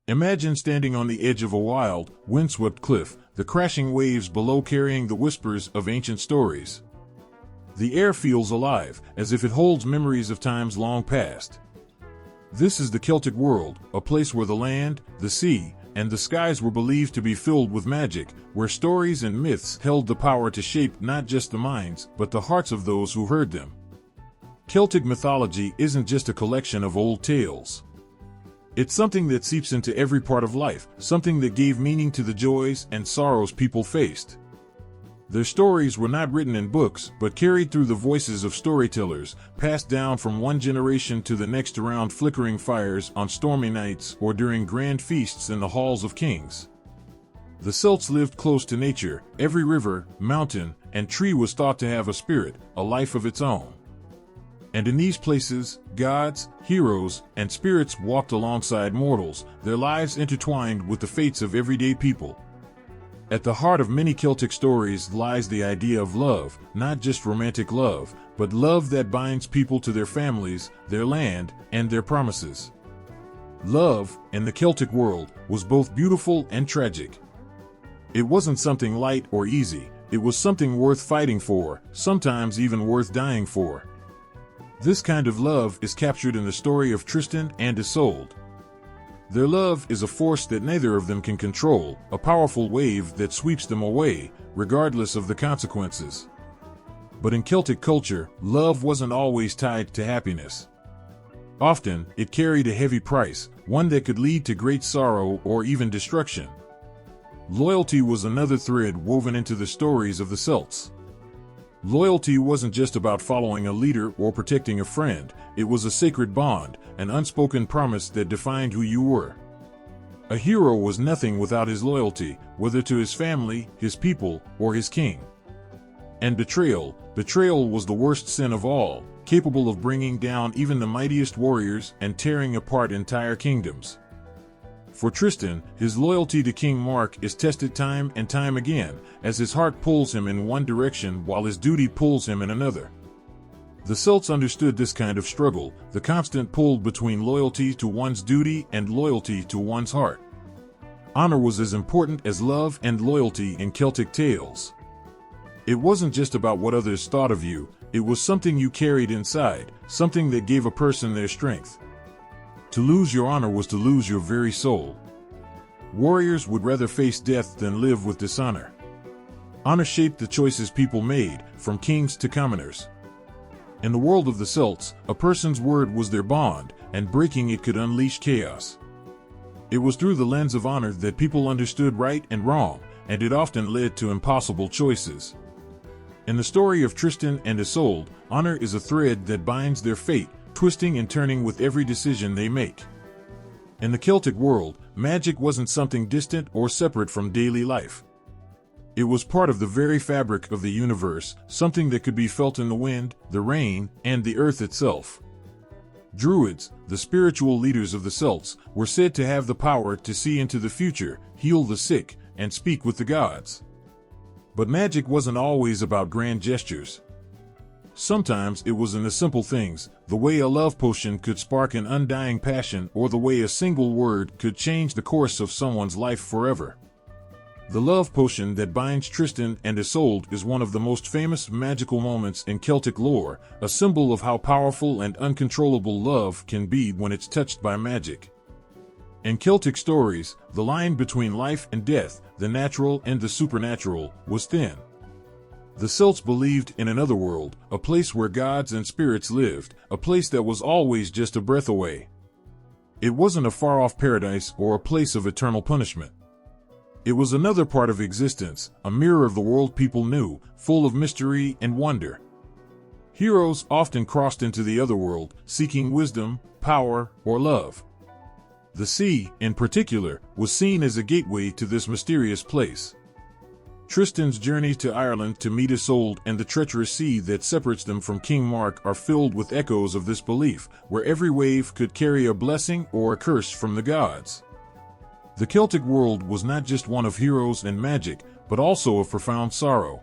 Imagine standing on the edge of a wild, windswept cliff, the crashing waves below carrying the whispers of ancient stories. The air feels alive, as if it holds memories of times long past. This is the Celtic world, a place where the land, the sea, and the skies were believed to be filled with magic, where stories and myths held the power to shape not just the minds, but the hearts of those who heard them. Celtic mythology isn't just a collection of old tales. It's something that seeps into every part of life, something that gave meaning to the joys and sorrows people faced. Their stories were not written in books, but carried through the voices of storytellers, passed down from one generation to the next around flickering fires on stormy nights or during grand feasts in the halls of kings. The Celts lived close to nature. Every river, mountain, and tree was thought to have a spirit, a life of its own. And in these places, gods, heroes, and spirits walked alongside mortals, their lives intertwined with the fates of everyday people. At the heart of many Celtic stories lies the idea of love, not just romantic love, but love that binds people to their families, their land, and their promises. Love, in the Celtic world, was both beautiful and tragic. It wasn't something light or easy, it was something worth fighting for, sometimes even worth dying for. This kind of love is captured in the story of Tristan and Isolde. Their love is a force that neither of them can control, a powerful wave that sweeps them away, regardless of the consequences. But in Celtic culture, love wasn't always tied to happiness. Often, it carried a heavy price, one that could lead to great sorrow or even destruction. Loyalty was another thread woven into the stories of the Celts. Loyalty wasn't just about following a leader or protecting a friend, it was a sacred bond, an unspoken promise that defined who you were. A hero was nothing without his loyalty, whether to his family, his people, or his king. And betrayal was the worst sin of all, capable of bringing down even the mightiest warriors and tearing apart entire kingdoms. For Tristan, his loyalty to King Mark is tested time and time again, as his heart pulls him in one direction while his duty pulls him in another. The Celts understood this kind of struggle, the constant pull between loyalty to one's duty and loyalty to one's heart. Honor was as important as love and loyalty in Celtic tales. It wasn't just about what others thought of you, it was something you carried inside, something that gave a person their strength. To lose your honor was to lose your very soul. Warriors would rather face death than live with dishonor. Honor shaped the choices people made, from kings to commoners. In the world of the Celts, a person's word was their bond, and breaking it could unleash chaos. It was through the lens of honor that people understood right and wrong, and it often led to impossible choices. In the story of Tristan and Isolde, honor is a thread that binds their fate, twisting and turning with every decision they make. In the Celtic world, magic wasn't something distant or separate from daily life. It was part of the very fabric of the universe, something that could be felt in the wind, the rain, and the earth itself. Druids, the spiritual leaders of the Celts, were said to have the power to see into the future, heal the sick, and speak with the gods. But magic wasn't always about grand gestures. Sometimes it was in the simple things, the way a love potion could spark an undying passion or the way a single word could change the course of someone's life forever. The love potion that binds Tristan and Isolde is one of the most famous magical moments in Celtic lore, a symbol of how powerful and uncontrollable love can be when it's touched by magic. In Celtic stories, the line between life and death, the natural and the supernatural, was thin. The Celts believed in another world, a place where gods and spirits lived, a place that was always just a breath away. It wasn't a far-off paradise or a place of eternal punishment. It was another part of existence, a mirror of the world people knew, full of mystery and wonder. Heroes often crossed into the other world, seeking wisdom, power, or love. The sea, in particular, was seen as a gateway to this mysterious place. Tristan's journey to Ireland to meet Isolde and the treacherous sea that separates them from King Mark are filled with echoes of this belief, where every wave could carry a blessing or a curse from the gods. The Celtic world was not just one of heroes and magic, but also of profound sorrow.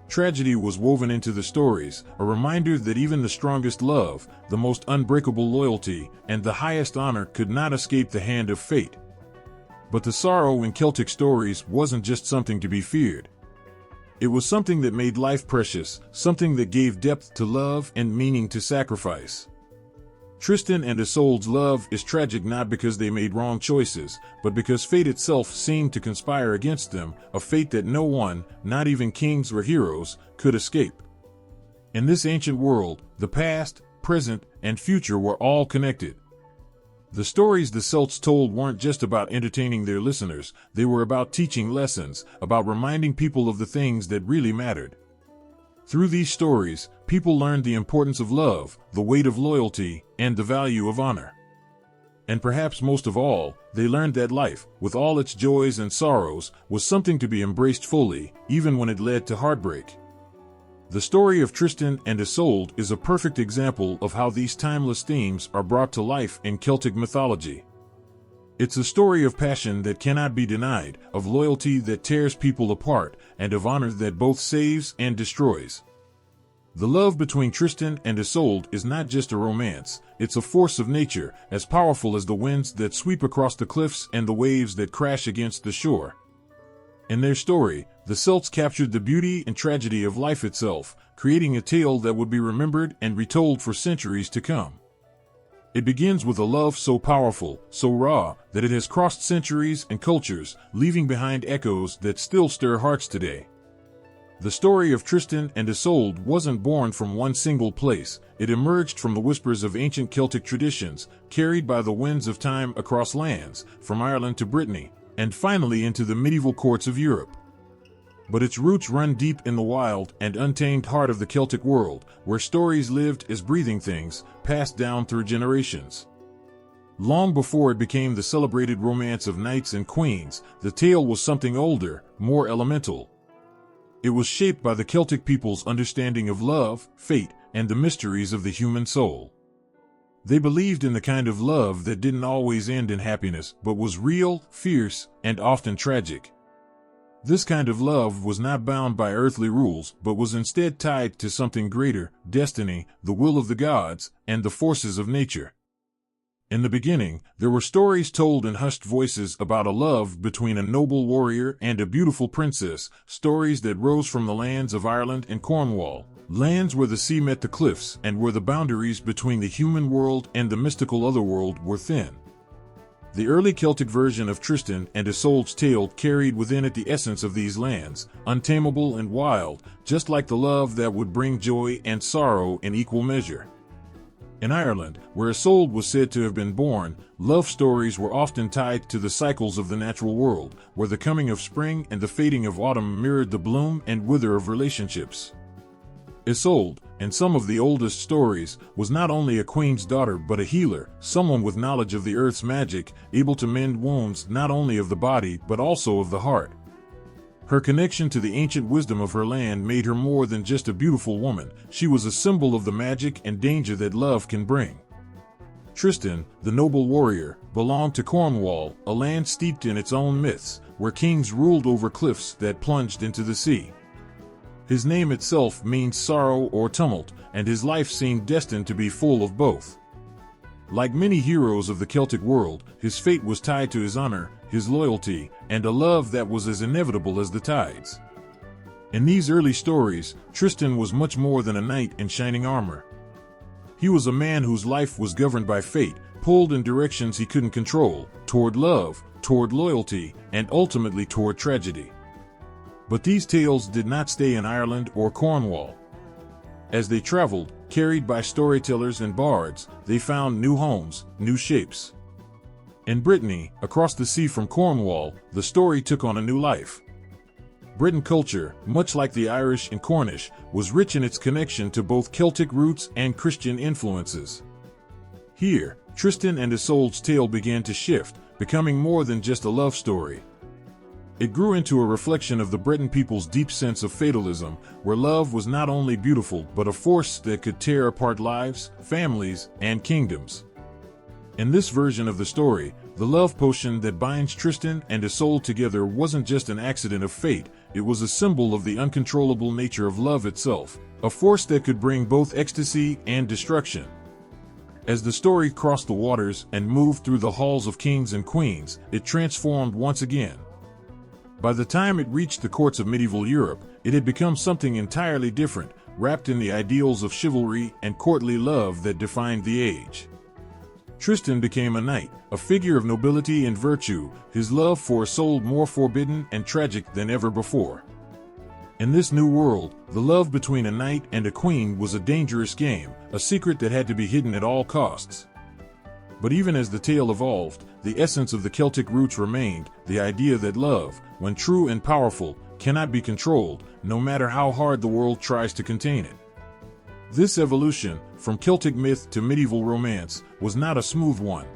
Tragedy was woven into the stories, a reminder that even the strongest love, the most unbreakable loyalty, and the highest honor could not escape the hand of fate. But the sorrow in Celtic stories wasn't just something to be feared. It was something that made life precious, something that gave depth to love and meaning to sacrifice. Tristan and Isolde's love is tragic not because they made wrong choices, but because fate itself seemed to conspire against them, a fate that no one, not even kings or heroes, could escape. In this ancient world, the past, present, and future were all connected. The stories the Celts told weren't just about entertaining their listeners, they were about teaching lessons, about reminding people of the things that really mattered. Through these stories, people learned the importance of love, the weight of loyalty, and the value of honor. And perhaps most of all, they learned that life, with all its joys and sorrows, was something to be embraced fully, even when it led to heartbreak. The story of Tristan and Isolde is a perfect example of how these timeless themes are brought to life in Celtic mythology. It's a story of passion that cannot be denied, of loyalty that tears people apart, and of honor that both saves and destroys. The love between Tristan and Isolde is not just a romance, it's a force of nature, as powerful as the winds that sweep across the cliffs and the waves that crash against the shore. In their story, the Celts captured the beauty and tragedy of life itself, creating a tale that would be remembered and retold for centuries to come. It begins with a love so powerful, so raw, that it has crossed centuries and cultures, leaving behind echoes that still stir hearts today. The story of Tristan and Isolde wasn't born from one single place, it emerged from the whispers of ancient Celtic traditions, carried by the winds of time across lands, from Ireland to Brittany, and finally into the medieval courts of Europe. But its roots run deep in the wild and untamed heart of the Celtic world, where stories lived as breathing things, passed down through generations. Long before it became the celebrated romance of knights and queens, the tale was something older, more elemental. It was shaped by the Celtic people's understanding of love, fate, and the mysteries of the human soul. They believed in the kind of love that didn't always end in happiness, but was real, fierce, and often tragic. This kind of love was not bound by earthly rules, but was instead tied to something greater, destiny, the will of the gods, and the forces of nature. In the beginning, there were stories told in hushed voices about a love between a noble warrior and a beautiful princess, stories that rose from the lands of Ireland and Cornwall, lands where the sea met the cliffs and where the boundaries between the human world and the mystical otherworld were thin. The early Celtic version of Tristan and Isolde's tale carried within it the essence of these lands, untamable and wild, just like the love that would bring joy and sorrow in equal measure. In Ireland, where Isolde was said to have been born, love stories were often tied to the cycles of the natural world, where the coming of spring and the fading of autumn mirrored the bloom and wither of relationships. Isolde, in some of the oldest stories, was not only a queen's daughter but a healer, someone with knowledge of the earth's magic, able to mend wounds not only of the body but also of the heart. Her connection to the ancient wisdom of her land made her more than just a beautiful woman, she was a symbol of the magic and danger that love can bring. Tristan, the noble warrior, belonged to Cornwall, a land steeped in its own myths, where kings ruled over cliffs that plunged into the sea. His name itself means sorrow or tumult, and his life seemed destined to be full of both. Like many heroes of the Celtic world, his fate was tied to his honor, his loyalty, and a love that was as inevitable as the tides. In these early stories, Tristan was much more than a knight in shining armor. He was a man whose life was governed by fate, pulled in directions he couldn't control, toward love, toward loyalty, and ultimately toward tragedy. But these tales did not stay in Ireland or Cornwall. As they traveled, carried by storytellers and bards, they found new homes, new shapes. In Brittany, across the sea from Cornwall, the story took on a new life. Breton culture, much like the Irish and Cornish, was rich in its connection to both Celtic roots and Christian influences. Here, Tristan and Isolde's tale began to shift, becoming more than just a love story. It grew into a reflection of the Breton people's deep sense of fatalism, where love was not only beautiful but a force that could tear apart lives, families, and kingdoms. In this version of the story, the love potion that binds Tristan and Isolde together wasn't just an accident of fate, it was a symbol of the uncontrollable nature of love itself, a force that could bring both ecstasy and destruction. As the story crossed the waters and moved through the halls of kings and queens, it transformed once again. By the time it reached the courts of medieval Europe, it had become something entirely different, wrapped in the ideals of chivalry and courtly love that defined the age. Tristan became a knight, a figure of nobility and virtue, his love for Isolde more forbidden and tragic than ever before. In this new world, the love between a knight and a queen was a dangerous game, a secret that had to be hidden at all costs. But even as the tale evolved, the essence of the Celtic roots remained, the idea that love, when true and powerful, cannot be controlled, no matter how hard the world tries to contain it. This evolution, from Celtic myth to medieval romance, was not a smooth one.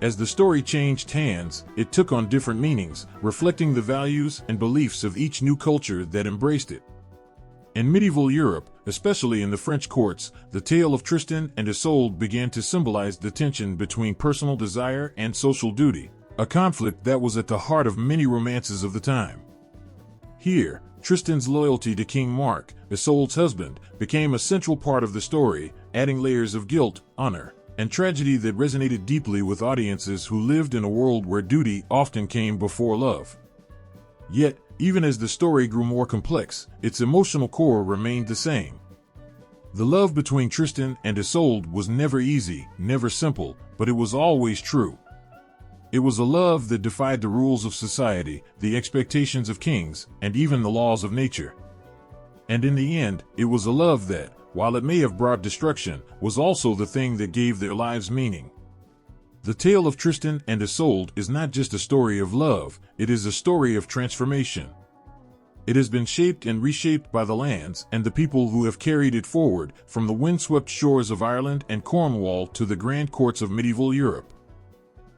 As the story changed hands, it took on different meanings, reflecting the values and beliefs of each new culture that embraced it. In medieval Europe, especially in the French courts, the tale of Tristan and Isolde began to symbolize the tension between personal desire and social duty, a conflict that was at the heart of many romances of the time. Here, Tristan's loyalty to King Mark, Isolde's husband, became a central part of the story, adding layers of guilt, honor, and tragedy that resonated deeply with audiences who lived in a world where duty often came before love. Yet, even as the story grew more complex, its emotional core remained the same. The love between Tristan and Isolde was never easy, never simple, but it was always true. It was a love that defied the rules of society, the expectations of kings, and even the laws of nature. And in the end, it was a love that, while it may have brought destruction, was also the thing that gave their lives meaning. The tale of Tristan and Isolde is not just a story of love, it is a story of transformation. It has been shaped and reshaped by the lands and the people who have carried it forward, from the windswept shores of Ireland and Cornwall to the grand courts of medieval Europe.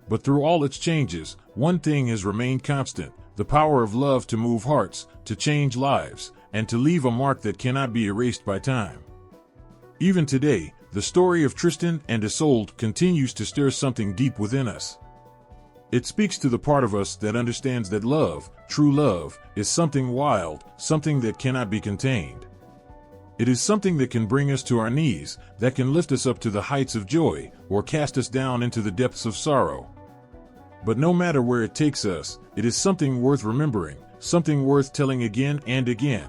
But through all its changes, one thing has remained constant: the power of love to move hearts, to change lives, and to leave a mark that cannot be erased by time. Even today, the story of Tristan and Isolde continues to stir something deep within us. It speaks to the part of us that understands that love, true love, is something wild, something that cannot be contained. It is something that can bring us to our knees, that can lift us up to the heights of joy, or cast us down into the depths of sorrow. But no matter where it takes us, it is something worth remembering, something worth telling again and again.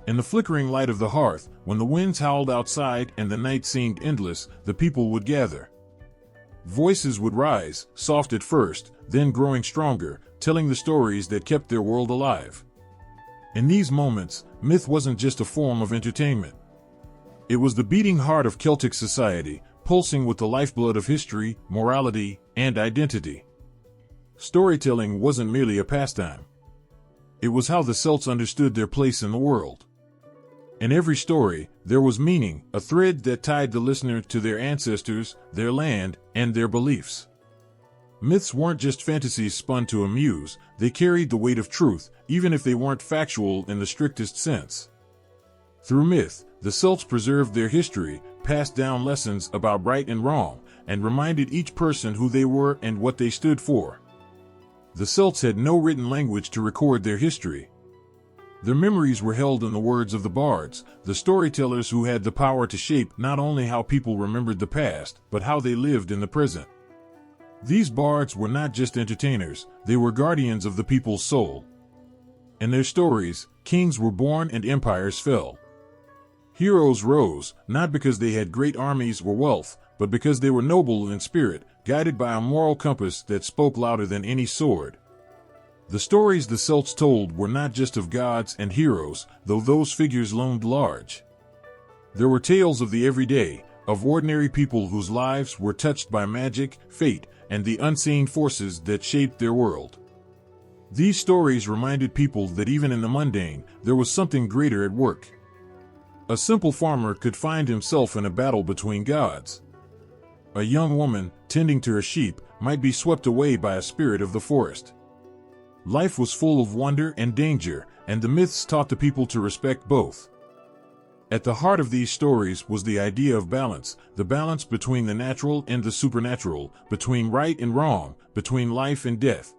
In the flickering light of the hearth, when the winds howled outside and the night seemed endless, the people would gather. Voices would rise, soft at first, then growing stronger, telling the stories that kept their world alive. In these moments, myth wasn't just a form of entertainment. It was the beating heart of Celtic society, pulsing with the lifeblood of history, morality, and identity. Storytelling wasn't merely a pastime. It was how the Celts understood their place in the world. In every story, there was meaning, a thread that tied the listener to their ancestors, their land, and their beliefs. Myths weren't just fantasies spun to amuse, they carried the weight of truth, even if they weren't factual in the strictest sense. Through myth, the Celts preserved their history, passed down lessons about right and wrong, and reminded each person who they were and what they stood for. The Celts had no written language to record their history. Their memories were held in the words of the bards, the storytellers who had the power to shape not only how people remembered the past, but how they lived in the present. These bards were not just entertainers, they were guardians of the people's soul. In their stories, kings were born and empires fell. Heroes rose, not because they had great armies or wealth, but because they were noble in spirit, guided by a moral compass that spoke louder than any sword. The stories the Celts told were not just of gods and heroes, though those figures loomed large. There were tales of the everyday, of ordinary people whose lives were touched by magic, fate, and the unseen forces that shaped their world. These stories reminded people that even in the mundane, there was something greater at work. A simple farmer could find himself in a battle between gods. A young woman, tending to her sheep, might be swept away by a spirit of the forest. Life was full of wonder and danger, and the myths taught the people to respect both. At the heart of these stories was the idea of balance, the balance between the natural and the supernatural, between right and wrong, between life and death.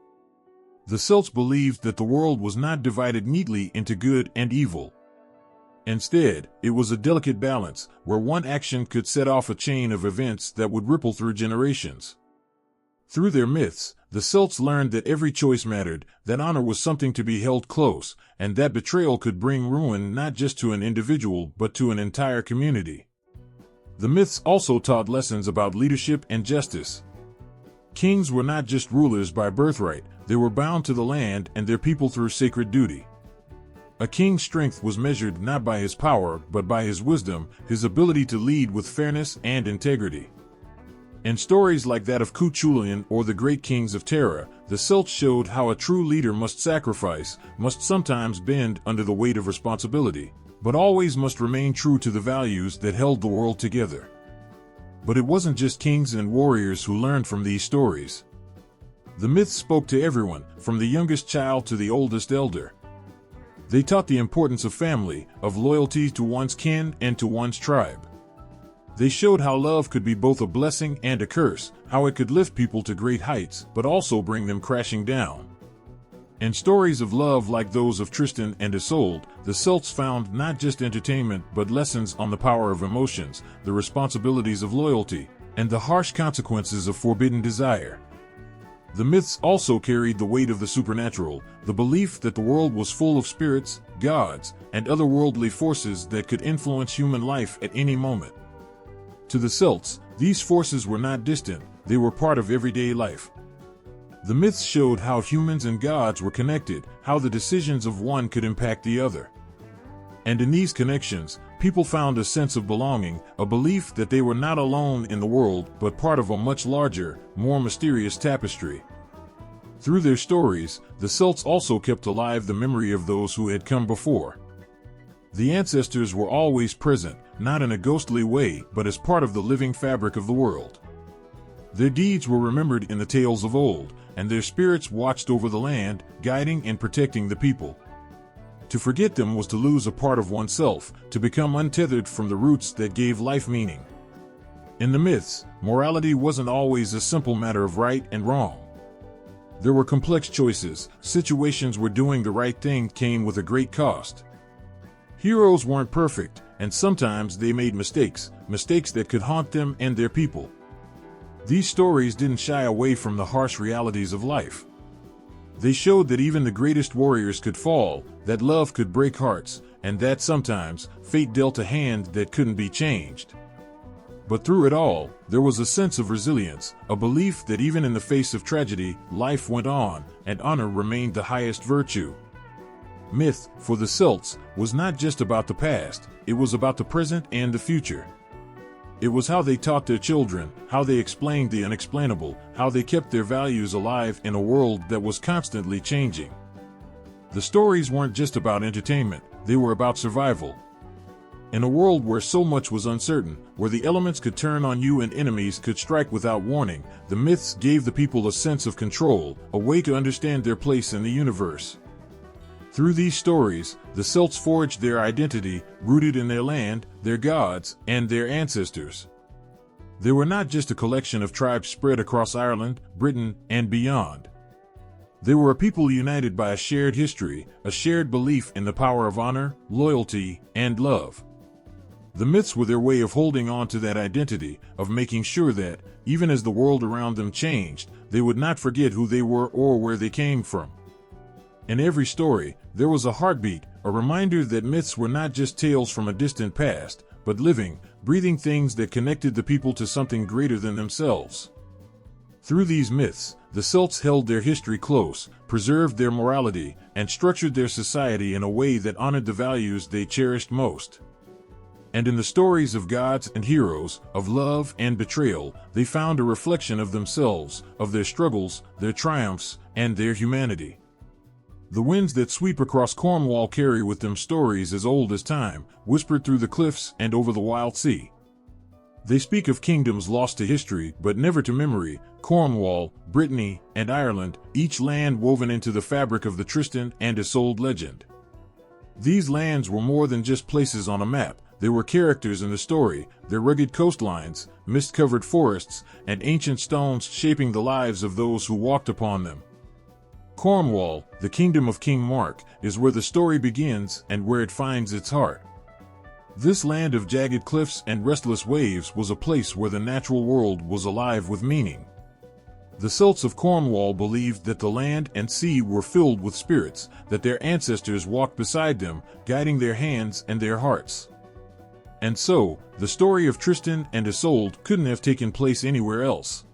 The Celts believed that the world was not divided neatly into good and evil. Instead, it was a delicate balance, where one action could set off a chain of events that would ripple through generations. Through their myths, the Celts learned that every choice mattered, that honor was something to be held close, and that betrayal could bring ruin not just to an individual but to an entire community. The myths also taught lessons about leadership and justice. Kings were not just rulers by birthright, they were bound to the land and their people through sacred duty. A king's strength was measured not by his power but by his wisdom, his ability to lead with fairness and integrity. In stories like that of Cuchulainn or the Great Kings of Tara, the Celts showed how a true leader must sacrifice, must sometimes bend under the weight of responsibility, but always must remain true to the values that held the world together. But it wasn't just kings and warriors who learned from these stories. The myths spoke to everyone, from the youngest child to the oldest elder. They taught the importance of family, of loyalty to one's kin and to one's tribe. They showed how love could be both a blessing and a curse, how it could lift people to great heights, but also bring them crashing down. In stories of love like those of Tristan and Isolde, the Celts found not just entertainment but lessons on the power of emotions, the responsibilities of loyalty, and the harsh consequences of forbidden desire. The myths also carried the weight of the supernatural, the belief that the world was full of spirits, gods, and otherworldly forces that could influence human life at any moment. To the Celts, these forces were not distant, they were part of everyday life. The myths showed how humans and gods were connected, how the decisions of one could impact the other. And in these connections, people found a sense of belonging, a belief that they were not alone in the world but part of a much larger, more mysterious tapestry. Through their stories, the Celts also kept alive the memory of those who had come before. The ancestors were always present, not in a ghostly way, but as part of the living fabric of the world. Their deeds were remembered in the tales of old, and their spirits watched over the land, guiding and protecting the people. To forget them was to lose a part of oneself, to become untethered from the roots that gave life meaning. In the myths, morality wasn't always a simple matter of right and wrong. There were complex choices, situations where doing the right thing came with a great cost. Heroes weren't perfect, and sometimes they made mistakes that could haunt them and their people. These stories didn't shy away from the harsh realities of life. They showed that even the greatest warriors could fall, that love could break hearts, and that sometimes fate dealt a hand that couldn't be changed. But through it all, there was a sense of resilience, a belief that even in the face of tragedy, life went on, and honor remained the highest virtue. Myth, for the Celts, was not just about the past, it was about the present and the future. It was how they taught their children, how they explained the unexplainable, how they kept their values alive in a world that was constantly changing. The stories weren't just about entertainment, they were about survival. In a world where so much was uncertain, where the elements could turn on you and enemies could strike without warning, the myths gave the people a sense of control, a way to understand their place in the universe. Through these stories, the Celts forged their identity, rooted in their land, their gods, and their ancestors. They were not just a collection of tribes spread across Ireland, Britain, and beyond. They were a people united by a shared history, a shared belief in the power of honor, loyalty, and love. The myths were their way of holding on to that identity, of making sure that, even as the world around them changed, they would not forget who they were or where they came from. In every story, there was a heartbeat, a reminder that myths were not just tales from a distant past, but living, breathing things that connected the people to something greater than themselves. Through these myths, the Celts held their history close, preserved their morality, and structured their society in a way that honored the values they cherished most. And in the stories of gods and heroes, of love and betrayal, they found a reflection of themselves, of their struggles, their triumphs, and their humanity. The winds that sweep across Cornwall carry with them stories as old as time, whispered through the cliffs and over the wild sea. They speak of kingdoms lost to history but never to memory, Cornwall, Brittany, and Ireland, each land woven into the fabric of the Tristan and Isolde legend. These lands were more than just places on a map, they were characters in the story, their rugged coastlines, mist-covered forests, and ancient stones shaping the lives of those who walked upon them. Cornwall, the kingdom of King Mark, is where the story begins and where it finds its heart. This land of jagged cliffs and restless waves was a place where the natural world was alive with meaning. The Celts of Cornwall believed that the land and sea were filled with spirits, that their ancestors walked beside them, guiding their hands and their hearts. And so, the story of Tristan and Isolde couldn't have taken place anywhere else.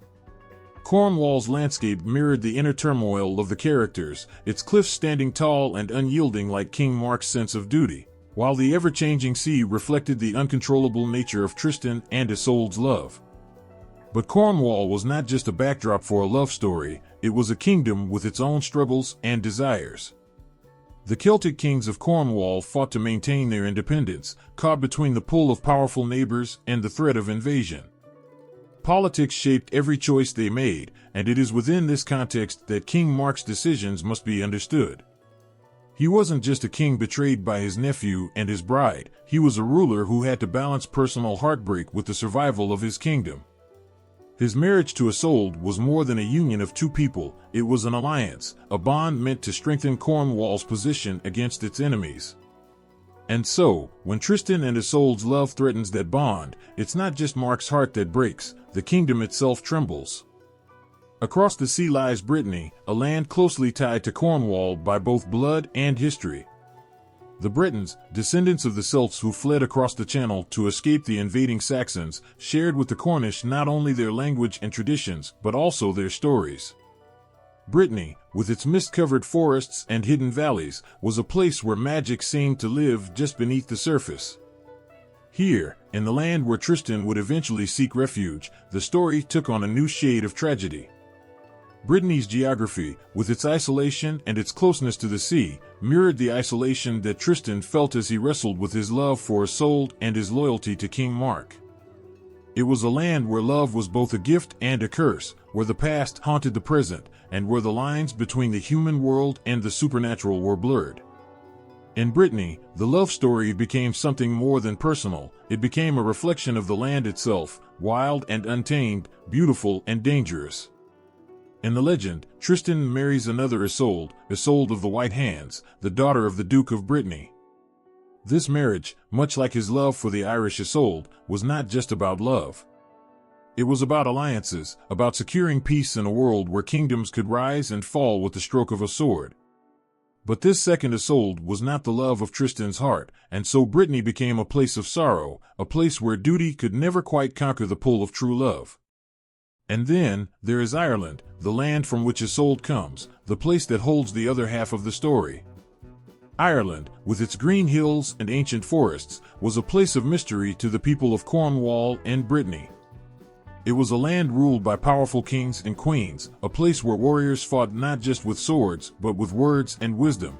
Cornwall's landscape mirrored the inner turmoil of the characters, its cliffs standing tall and unyielding like King Mark's sense of duty, while the ever-changing sea reflected the uncontrollable nature of Tristan and Isolde's love. But Cornwall was not just a backdrop for a love story, it was a kingdom with its own struggles and desires. The Celtic kings of Cornwall fought to maintain their independence, caught between the pull of powerful neighbors and the threat of invasion. Politics shaped every choice they made, and it is within this context that King Mark's decisions must be understood. He wasn't just a king betrayed by his nephew and his bride, he was a ruler who had to balance personal heartbreak with the survival of his kingdom. His marriage to Isolde was more than a union of two people, it was an alliance, a bond meant to strengthen Cornwall's position against its enemies. And so, when Tristan and Isolde's love threatens that bond, it's not just Mark's heart that breaks, the kingdom itself trembles. Across the sea lies Brittany, a land closely tied to Cornwall by both blood and history. The Britons, descendants of the Celts who fled across the Channel to escape the invading Saxons, shared with the Cornish not only their language and traditions, but also their stories. Brittany, with its mist-covered forests and hidden valleys, was a place where magic seemed to live just beneath the surface. Here, in the land where Tristan would eventually seek refuge, the story took on a new shade of tragedy. Brittany's geography, with its isolation and its closeness to the sea, mirrored the isolation that Tristan felt as he wrestled with his love for Isolde and his loyalty to King Mark. It was a land where love was both a gift and a curse, where the past haunted the present, and where the lines between the human world and the supernatural were blurred. In Brittany, the love story became something more than personal, it became a reflection of the land itself, wild and untamed, beautiful and dangerous. In the legend, Tristan marries another Isolde, Isolde of the White Hands, the daughter of the Duke of Brittany. This marriage, much like his love for the Irish Isolde, was not just about love. It was about alliances, about securing peace in a world where kingdoms could rise and fall with the stroke of a sword. But this second Isolde was not the love of Tristan's heart, and so Brittany became a place of sorrow, a place where duty could never quite conquer the pull of true love. And then, there is Ireland, the land from which Isolde comes, the place that holds the other half of the story. Ireland, with its green hills and ancient forests, was a place of mystery to the people of Cornwall and Brittany. It was a land ruled by powerful kings and queens, a place where warriors fought not just with swords, but with words and wisdom.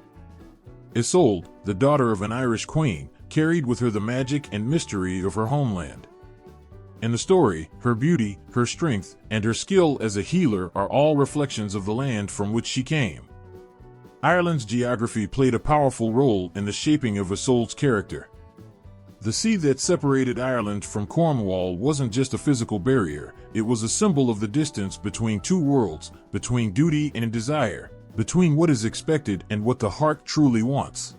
Isolde, the daughter of an Irish queen, carried with her the magic and mystery of her homeland. In the story, her beauty, her strength, and her skill as a healer are all reflections of the land from which she came. Ireland's geography played a powerful role in the shaping of Isolde's character. The sea that separated Ireland from Cornwall wasn't just a physical barrier, it was a symbol of the distance between two worlds, between duty and desire, between what is expected and what the heart truly wants.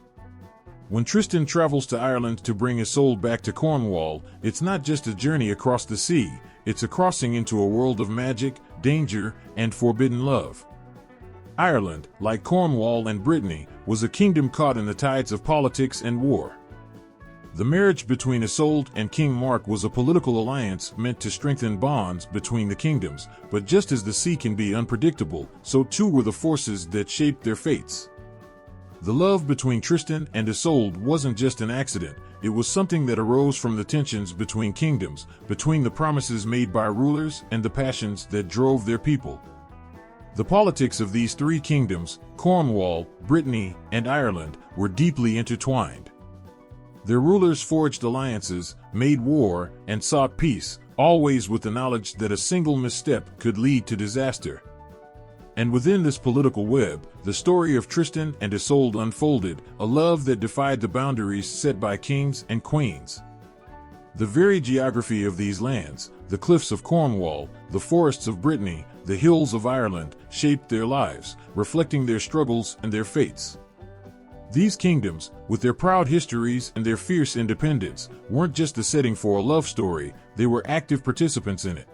When Tristan travels to Ireland to bring Isolde back to Cornwall, it's not just a journey across the sea, it's a crossing into a world of magic, danger, and forbidden love. Ireland, like Cornwall and Brittany, was a kingdom caught in the tides of politics and war. The marriage between Isolde and King Mark was a political alliance meant to strengthen bonds between the kingdoms, but just as the sea can be unpredictable, so too were the forces that shaped their fates. The love between Tristan and Isolde wasn't just an accident, it was something that arose from the tensions between kingdoms, between the promises made by rulers and the passions that drove their people. The politics of these three kingdoms, Cornwall, Brittany, and Ireland, were deeply intertwined. Their rulers forged alliances, made war, and sought peace, always with the knowledge that a single misstep could lead to disaster. And within this political web, the story of Tristan and Isolde unfolded, a love that defied the boundaries set by kings and queens. The very geography of these lands, the cliffs of Cornwall, the forests of Brittany, the hills of Ireland, shaped their lives, reflecting their struggles and their fates. These kingdoms, with their proud histories and their fierce independence, weren't just a setting for a love story, they were active participants in it.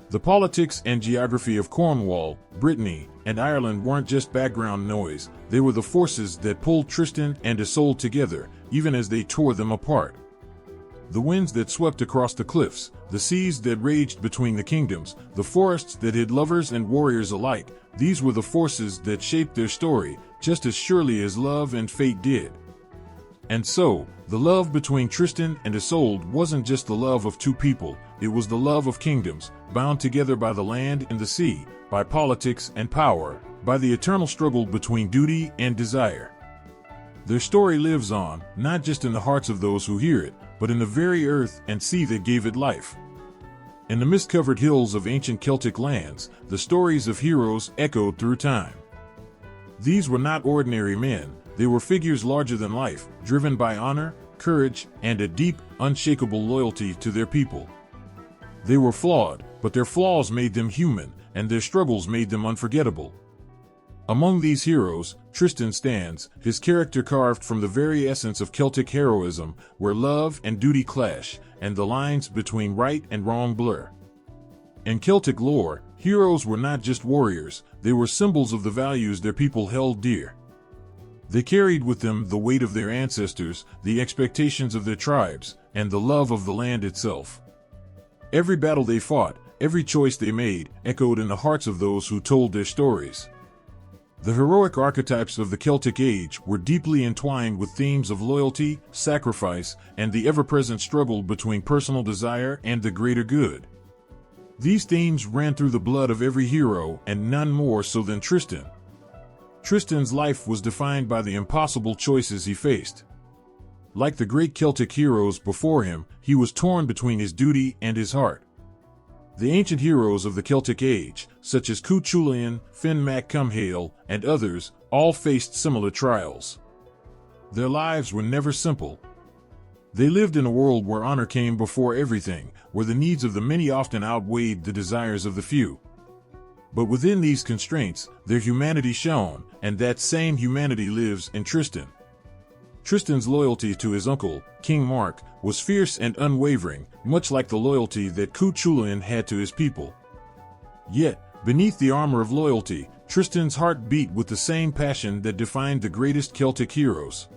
The politics and geography of Cornwall, Brittany, and Ireland weren't just background noise, they were the forces that pulled Tristan and Isolde together, even as they tore them apart. The winds that swept across the cliffs, the seas that raged between the kingdoms, the forests that hid lovers and warriors alike, these were the forces that shaped their story, just as surely as love and fate did. And so, the love between Tristan and Isolde wasn't just the love of two people, it was the love of kingdoms, bound together by the land and the sea, by politics and power, by the eternal struggle between duty and desire. Their story lives on, not just in the hearts of those who hear it, but in the very earth and sea that gave it life. In the mist-covered hills of ancient Celtic lands, the stories of heroes echoed through time. These were not ordinary men, they were figures larger than life, driven by honor, courage, and a deep, unshakable loyalty to their people. They were flawed, but their flaws made them human, and their struggles made them unforgettable. Among these heroes, Tristan stands, his character carved from the very essence of Celtic heroism, where love and duty clash, and the lines between right and wrong blur. In Celtic lore, heroes were not just warriors, they were symbols of the values their people held dear. They carried with them the weight of their ancestors, the expectations of their tribes, and the love of the land itself. Every battle they fought, every choice they made, echoed in the hearts of those who told their stories. The heroic archetypes of the Celtic age were deeply entwined with themes of loyalty, sacrifice, and the ever-present struggle between personal desire and the greater good. These themes ran through the blood of every hero, and none more so than Tristan. Tristan's life was defined by the impossible choices he faced. Like the great Celtic heroes before him, he was torn between his duty and his heart. The ancient heroes of the Celtic age, such as Cuchulainn, Finn mac Cumhaill, and others, all faced similar trials. Their lives were never simple. They lived in a world where honor came before everything, where the needs of the many often outweighed the desires of the few. But within these constraints, their humanity shone, and that same humanity lives in Tristan. Tristan's loyalty to his uncle, King Mark, was fierce and unwavering, much like the loyalty that Cuchulainn had to his people. Yet, beneath the armor of loyalty, Tristan's heart beat with the same passion that defined the greatest Celtic heroes.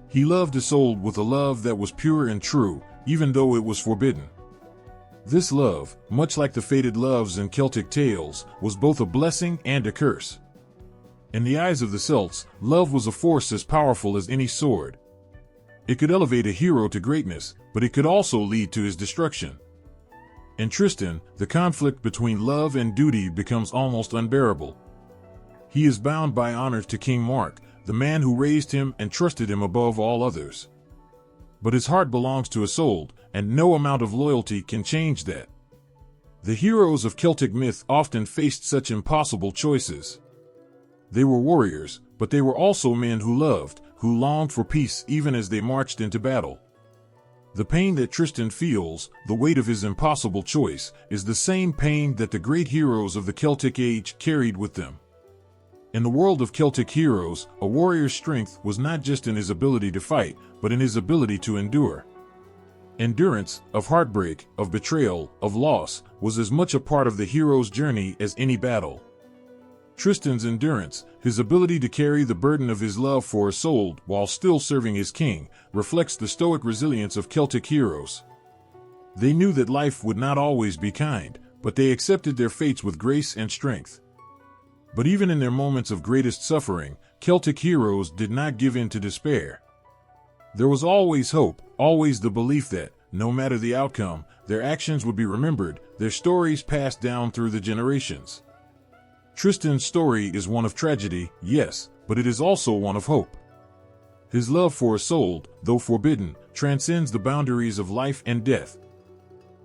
He loved Isolde with a love that was pure and true, even though it was forbidden. This love, much like the fated loves in Celtic tales, was both a blessing and a curse. In the eyes of the Celts, love was a force as powerful as any sword. It could elevate a hero to greatness, but it could also lead to his destruction. In Tristan, the conflict between love and duty becomes almost unbearable. He is bound by honor to King Mark, the man who raised him and trusted him above all others. But his heart belongs to Isolde, and no amount of loyalty can change that. The heroes of Celtic myth often faced such impossible choices. They were warriors, but they were also men who loved, who longed for peace even as they marched into battle. The pain that Tristan feels, the weight of his impossible choice, is the same pain that the great heroes of the Celtic age carried with them. In the world of Celtic heroes, a warrior's strength was not just in his ability to fight, but in his ability to endure. Endurance, of heartbreak, of betrayal, of loss, was as much a part of the hero's journey as any battle. Tristan's endurance, his ability to carry the burden of his love for Isolde while still serving his king, reflects the stoic resilience of Celtic heroes. They knew that life would not always be kind, but they accepted their fates with grace and strength. But even in their moments of greatest suffering, Celtic heroes did not give in to despair. There was always hope, always the belief that, no matter the outcome, their actions would be remembered, their stories passed down through the generations. Tristan's story is one of tragedy, yes, but it is also one of hope. His love for Isolde, though forbidden, transcends the boundaries of life and death.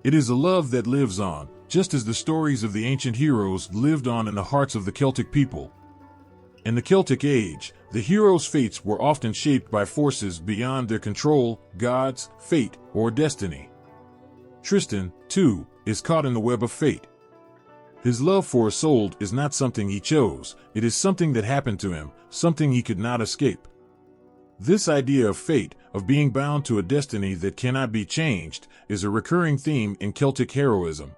It is a love that lives on, just as the stories of the ancient heroes lived on in the hearts of the Celtic people. In the Celtic age, the heroes' fates were often shaped by forces beyond their control, gods, fate, or destiny. Tristan, too, is caught in the web of fate. His love for Isolde is not something he chose, it is something that happened to him, something he could not escape. This idea of fate, of being bound to a destiny that cannot be changed, is a recurring theme in Celtic heroism.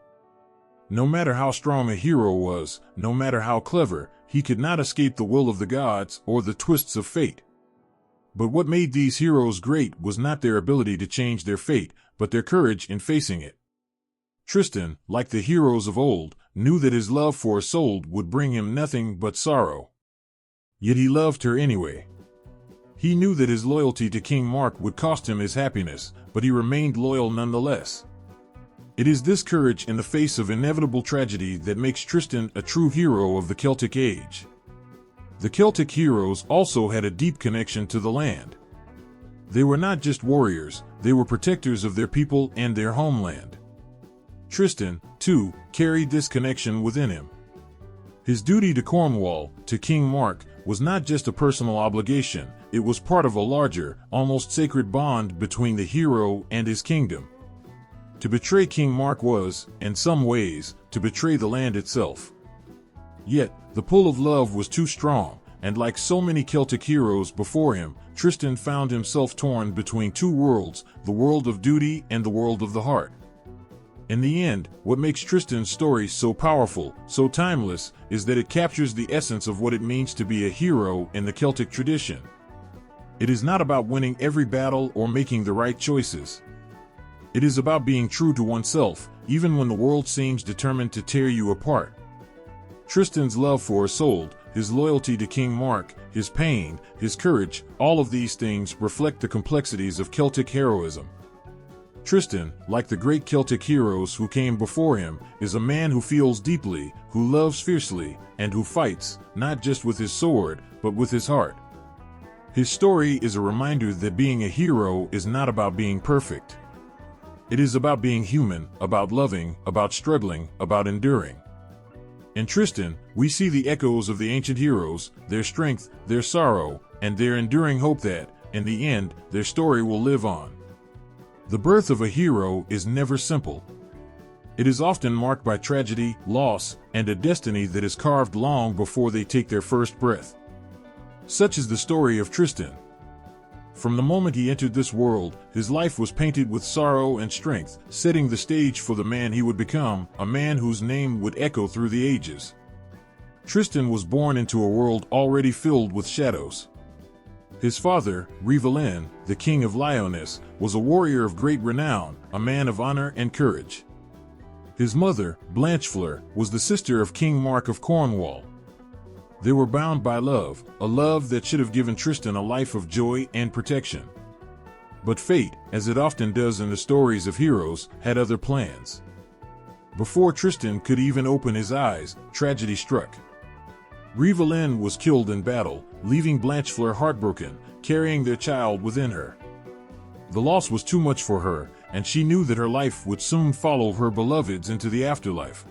No matter how strong a hero was, no matter how clever, he could not escape the will of the gods or the twists of fate. But what made these heroes great was not their ability to change their fate, but their courage in facing it. Tristan, like the heroes of old, knew that his love for Isolde would bring him nothing but sorrow. Yet he loved her anyway. He knew that his loyalty to King Mark would cost him his happiness, but he remained loyal nonetheless. It is this courage in the face of inevitable tragedy that makes Tristan a true hero of the Celtic age. The Celtic heroes also had a deep connection to the land. They were not just warriors, they were protectors of their people and their homeland. Tristan, too, carried this connection within him. His duty to Cornwall, to King Mark, was not just a personal obligation, it was part of a larger, almost sacred bond between the hero and his kingdom. To betray King Mark was, in some ways, to betray the land itself. Yet, the pull of love was too strong, and like so many Celtic heroes before him, Tristan found himself torn between two worlds, the world of duty and the world of the heart. In the end, what makes Tristan's story so powerful, so timeless, is that it captures the essence of what it means to be a hero in the Celtic tradition. It is not about winning every battle or making the right choices. It is about being true to oneself, even when the world seems determined to tear you apart. Tristan's love for Isolde, his loyalty to King Mark, his pain, his courage, all of these things reflect the complexities of Celtic heroism. Tristan, like the great Celtic heroes who came before him, is a man who feels deeply, who loves fiercely, and who fights, not just with his sword, but with his heart. His story is a reminder that being a hero is not about being perfect. It is about being human, about loving, about struggling, about enduring. In Tristan, we see the echoes of the ancient heroes, their strength, their sorrow, and their enduring hope that, in the end, their story will live on. The birth of a hero is never simple. It is often marked by tragedy, loss, and a destiny that is carved long before they take their first breath. Such is the story of Tristan. From the moment he entered this world, his life was painted with sorrow and strength, setting the stage for the man he would become, a man whose name would echo through the ages. Tristan was born into a world already filled with shadows. His father, Rivalen, the king of Lyonesse, was a warrior of great renown, a man of honor and courage. His mother, Blanchefleur, was the sister of King Mark of Cornwall. They were bound by love, a love that should have given Tristan a life of joy and protection. But fate, as it often does in the stories of heroes, had other plans. Before Tristan could even open his eyes, tragedy struck. Rivalen was killed in battle, leaving Blanchefleur heartbroken, carrying their child within her. The loss was too much for her, and she knew that her life would soon follow her beloveds into the afterlife.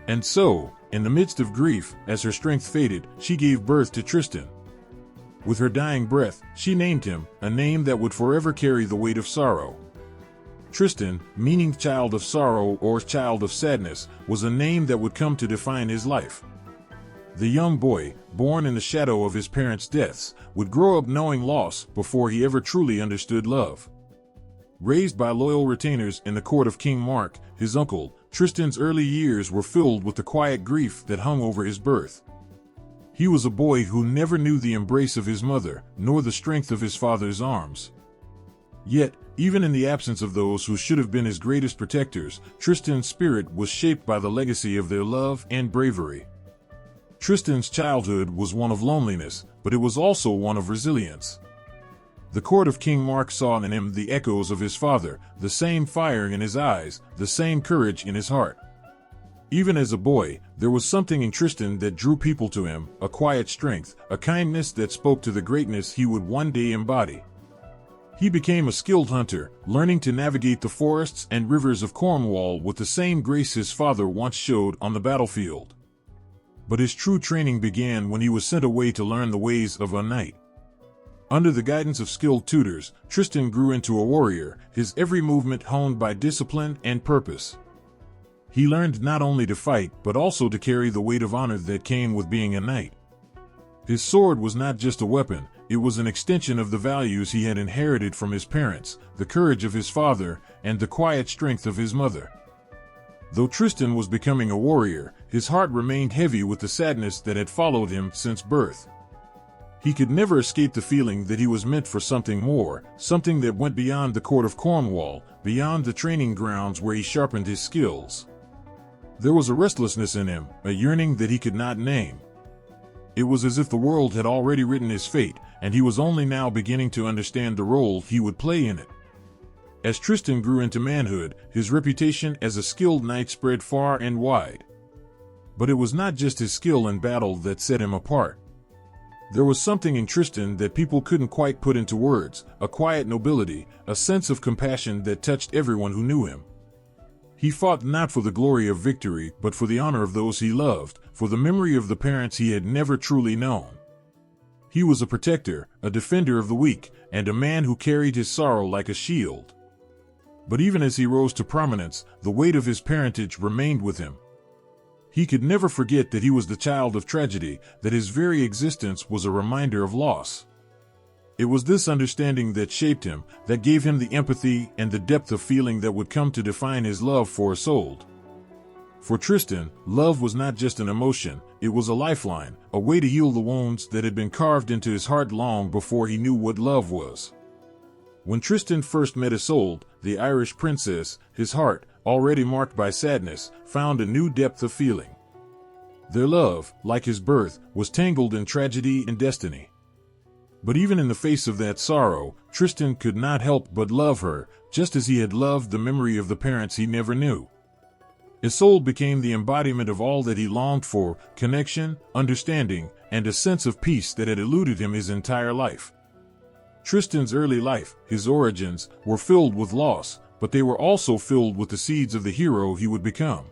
And so, in the midst of grief, as her strength faded, she gave birth to Tristan. With her dying breath, she named him, a name that would forever carry the weight of sorrow. Tristan, meaning child of sorrow or child of sadness, was a name that would come to define his life. The young boy, born in the shadow of his parents' deaths, would grow up knowing loss before he ever truly understood love. Raised by loyal retainers in the court of King Mark, his uncle, Tristan's early years were filled with the quiet grief that hung over his birth. He was a boy who never knew the embrace of his mother, nor the strength of his father's arms. Yet, even in the absence of those who should have been his greatest protectors, Tristan's spirit was shaped by the legacy of their love and bravery. Tristan's childhood was one of loneliness, but it was also one of resilience. The court of King Mark saw in him the echoes of his father, the same fire in his eyes, the same courage in his heart. Even as a boy, there was something in Tristan that drew people to him, a quiet strength, a kindness that spoke to the greatness he would one day embody. He became a skilled hunter, learning to navigate the forests and rivers of Cornwall with the same grace his father once showed on the battlefield. But his true training began when he was sent away to learn the ways of a knight. Under the guidance of skilled tutors, Tristan grew into a warrior, his every movement honed by discipline and purpose. He learned not only to fight, but also to carry the weight of honor that came with being a knight. His sword was not just a weapon, It was an extension of the values he had inherited from his parents, the courage of his father, and the quiet strength of his mother. Though Tristan was becoming a warrior, his heart remained heavy with the sadness that had followed him since birth. He could never escape the feeling that he was meant for something more, something that went beyond the court of Cornwall, beyond the training grounds where he sharpened his skills. There was a restlessness in him, a yearning that he could not name. It was as if the world had already written his fate, and he was only now beginning to understand the role he would play in it. As Tristan grew into manhood, his reputation as a skilled knight spread far and wide. But it was not just his skill in battle that set him apart. There was something in Tristan that people couldn't quite put into words, a quiet nobility, a sense of compassion that touched everyone who knew him. He fought not for the glory of victory, but for the honor of those he loved, for the memory of the parents he had never truly known. He was a protector, a defender of the weak, and a man who carried his sorrow like a shield. But even as he rose to prominence, the weight of his parentage remained with him. He could never forget that he was the child of tragedy, that his very existence was a reminder of loss. It was this understanding that shaped him, that gave him the empathy and the depth of feeling that would come to define his love for Isolde. For Tristan, love was not just an emotion, it was a lifeline, a way to heal the wounds that had been carved into his heart long before he knew what love was. When Tristan first met Isolde, the Irish princess, his heart, already marked by sadness, found a new depth of feeling. Their love, like his birth, was tangled in tragedy and destiny. But even in the face of that sorrow, Tristan could not help but love her, just as he had loved the memory of the parents he never knew. Isolde became the embodiment of all that he longed for: connection, understanding, and a sense of peace that had eluded him his entire life. Tristan's early life, his origins, were filled with loss, but they were also filled with the seeds of the hero he would become.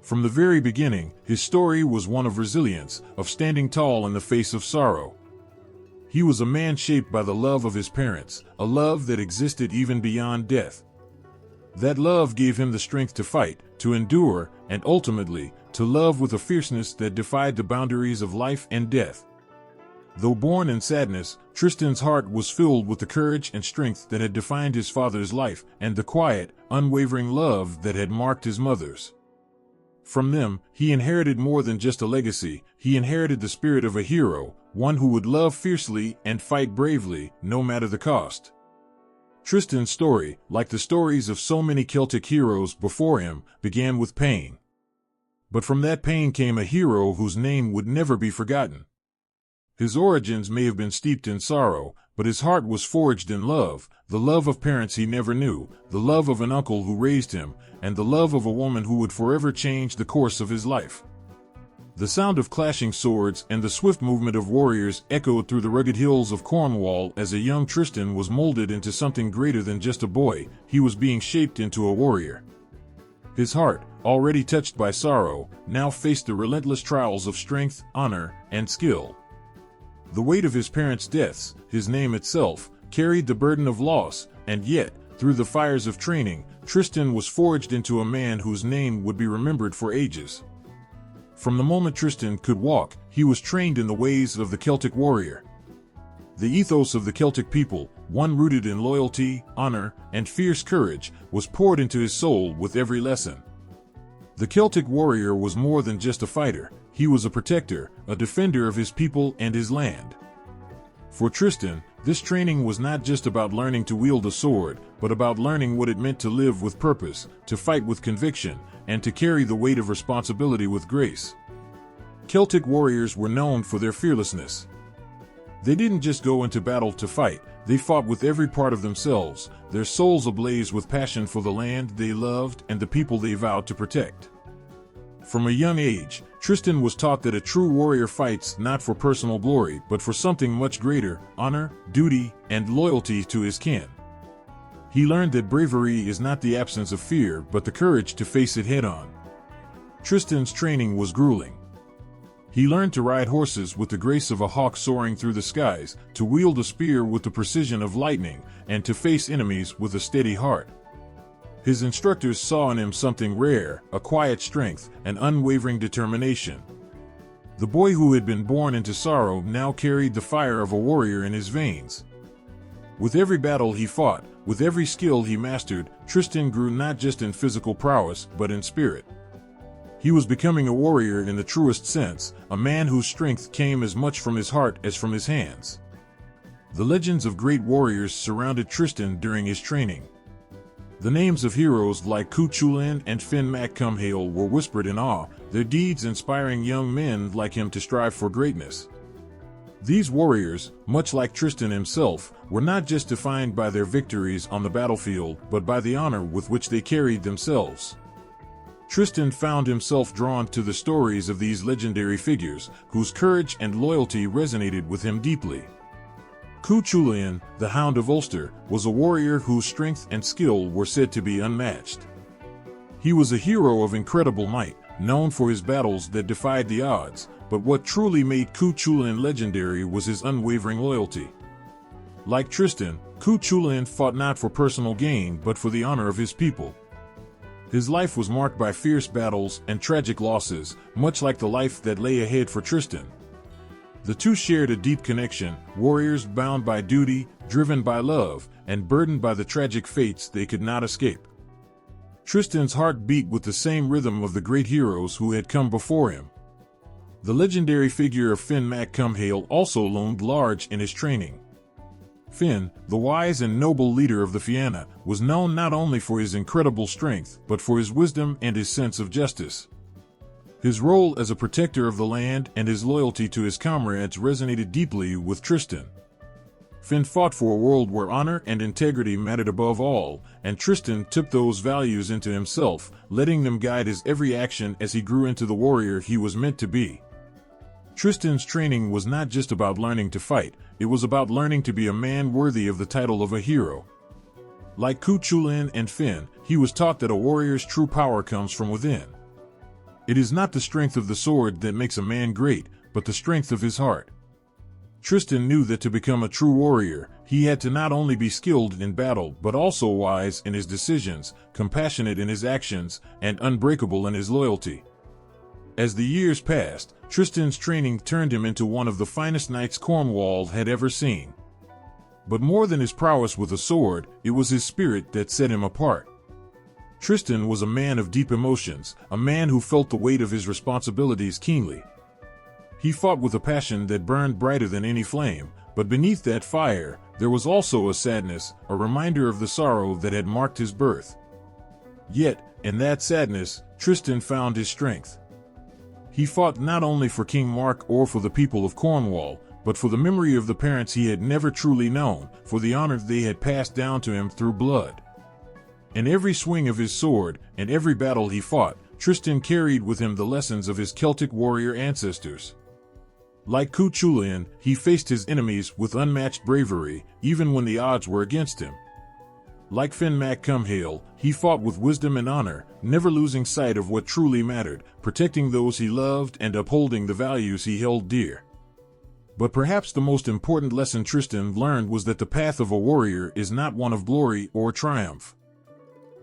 From the very beginning, his story was one of resilience, of standing tall in the face of sorrow. He was a man shaped by the love of his parents, a love that existed even beyond death. That love gave him the strength to fight, to endure, and ultimately, to love with a fierceness that defied the boundaries of life and death. Though born in sadness, Tristan's heart was filled with the courage and strength that had defined his father's life, and the quiet, unwavering love that had marked his mother's. From them, he inherited more than just a legacy. He inherited the spirit of a hero, one who would love fiercely and fight bravely, no matter the cost. Tristan's story, like the stories of so many Celtic heroes before him, began with pain. But from that pain came a hero whose name would never be forgotten. His origins may have been steeped in sorrow, but his heart was forged in love, the love of parents he never knew, the love of an uncle who raised him, and the love of a woman who would forever change the course of his life. The sound of clashing swords and the swift movement of warriors echoed through the rugged hills of Cornwall as a young Tristan was molded into something greater than just a boy. He was being shaped into a warrior. His heart, already touched by sorrow, now faced the relentless trials of strength, honor, and skill. The weight of his parents' deaths, his name itself, carried the burden of loss, and yet, through the fires of training, Tristan was forged into a man whose name would be remembered for ages. From the moment Tristan could walk, he was trained in the ways of the Celtic warrior. The ethos of the Celtic people, one rooted in loyalty, honor, and fierce courage, was poured into his soul with every lesson. The Celtic warrior was more than just a fighter. He was a protector, a defender of his people and his land. For Tristan, this training was not just about learning to wield a sword, but about learning what it meant to live with purpose, to fight with conviction, and to carry the weight of responsibility with grace. Celtic warriors were known for their fearlessness. They didn't just go into battle to fight, they fought with every part of themselves, their souls ablaze with passion for the land they loved and the people they vowed to protect. From a young age, Tristan was taught that a true warrior fights not for personal glory but for something much greater: honor, duty, and loyalty to his kin. He learned that bravery is not the absence of fear but the courage to face it head-on. Tristan's training was grueling. He learned to ride horses with the grace of a hawk soaring through the skies, to wield a spear with the precision of lightning, and to face enemies with a steady heart. His instructors saw in him something rare: a quiet strength, an unwavering determination. The boy who had been born into sorrow now carried the fire of a warrior in his veins. With every battle he fought, with every skill he mastered, Tristan grew not just in physical prowess, but in spirit. He was becoming a warrior in the truest sense, a man whose strength came as much from his heart as from his hands. The legends of great warriors surrounded Tristan during his training. The names of heroes like Cuchulainn and Finn mac Cumhaill were whispered in awe, their deeds inspiring young men like him to strive for greatness. These warriors, much like Tristan himself, were not just defined by their victories on the battlefield, but by the honor with which they carried themselves. Tristan found himself drawn to the stories of these legendary figures, whose courage and loyalty resonated with him deeply. Cuchulainn, the Hound of Ulster, was a warrior whose strength and skill were said to be unmatched. He was a hero of incredible might, known for his battles that defied the odds, but what truly made Cuchulainn legendary was his unwavering loyalty. Like Tristan, Cuchulainn fought not for personal gain but for the honor of his people. His life was marked by fierce battles and tragic losses, much like the life that lay ahead for Tristan. The two shared a deep connection, warriors bound by duty, driven by love, and burdened by the tragic fates they could not escape. Tristan's heart beat with the same rhythm of the great heroes who had come before him. The legendary figure of Finn mac Cumhaill also loomed large in his training. Finn, the wise and noble leader of the Fianna, was known not only for his incredible strength, but for his wisdom and his sense of justice. His role as a protector of the land and his loyalty to his comrades resonated deeply with Tristan. Finn fought for a world where honor and integrity mattered above all, and Tristan took those values into himself, letting them guide his every action as he grew into the warrior he was meant to be. Tristan's training was not just about learning to fight, it was about learning to be a man worthy of the title of a hero. Like Cuchulainn and Finn, he was taught that a warrior's true power comes from within. It is not the strength of the sword that makes a man great, but the strength of his heart. Tristan knew that to become a true warrior, he had to not only be skilled in battle but also wise in his decisions, compassionate in his actions, and unbreakable in his loyalty. As the years passed, Tristan's training turned him into one of the finest knights Cornwall had ever seen. But more than his prowess with a sword, it was his spirit that set him apart. Tristan was a man of deep emotions, a man who felt the weight of his responsibilities keenly. He fought with a passion that burned brighter than any flame, but beneath that fire, there was also a sadness, a reminder of the sorrow that had marked his birth. Yet, in that sadness, Tristan found his strength. He fought not only for King Mark or for the people of Cornwall, but for the memory of the parents he had never truly known, for the honor they had passed down to him through blood. In every swing of his sword, and every battle he fought, Tristan carried with him the lessons of his Celtic warrior ancestors. Like Cuchulainn, he faced his enemies with unmatched bravery, even when the odds were against him. Like Finn mac Cumhaill, he fought with wisdom and honor, never losing sight of what truly mattered, protecting those he loved and upholding the values he held dear. But perhaps the most important lesson Tristan learned was that the path of a warrior is not one of glory or triumph.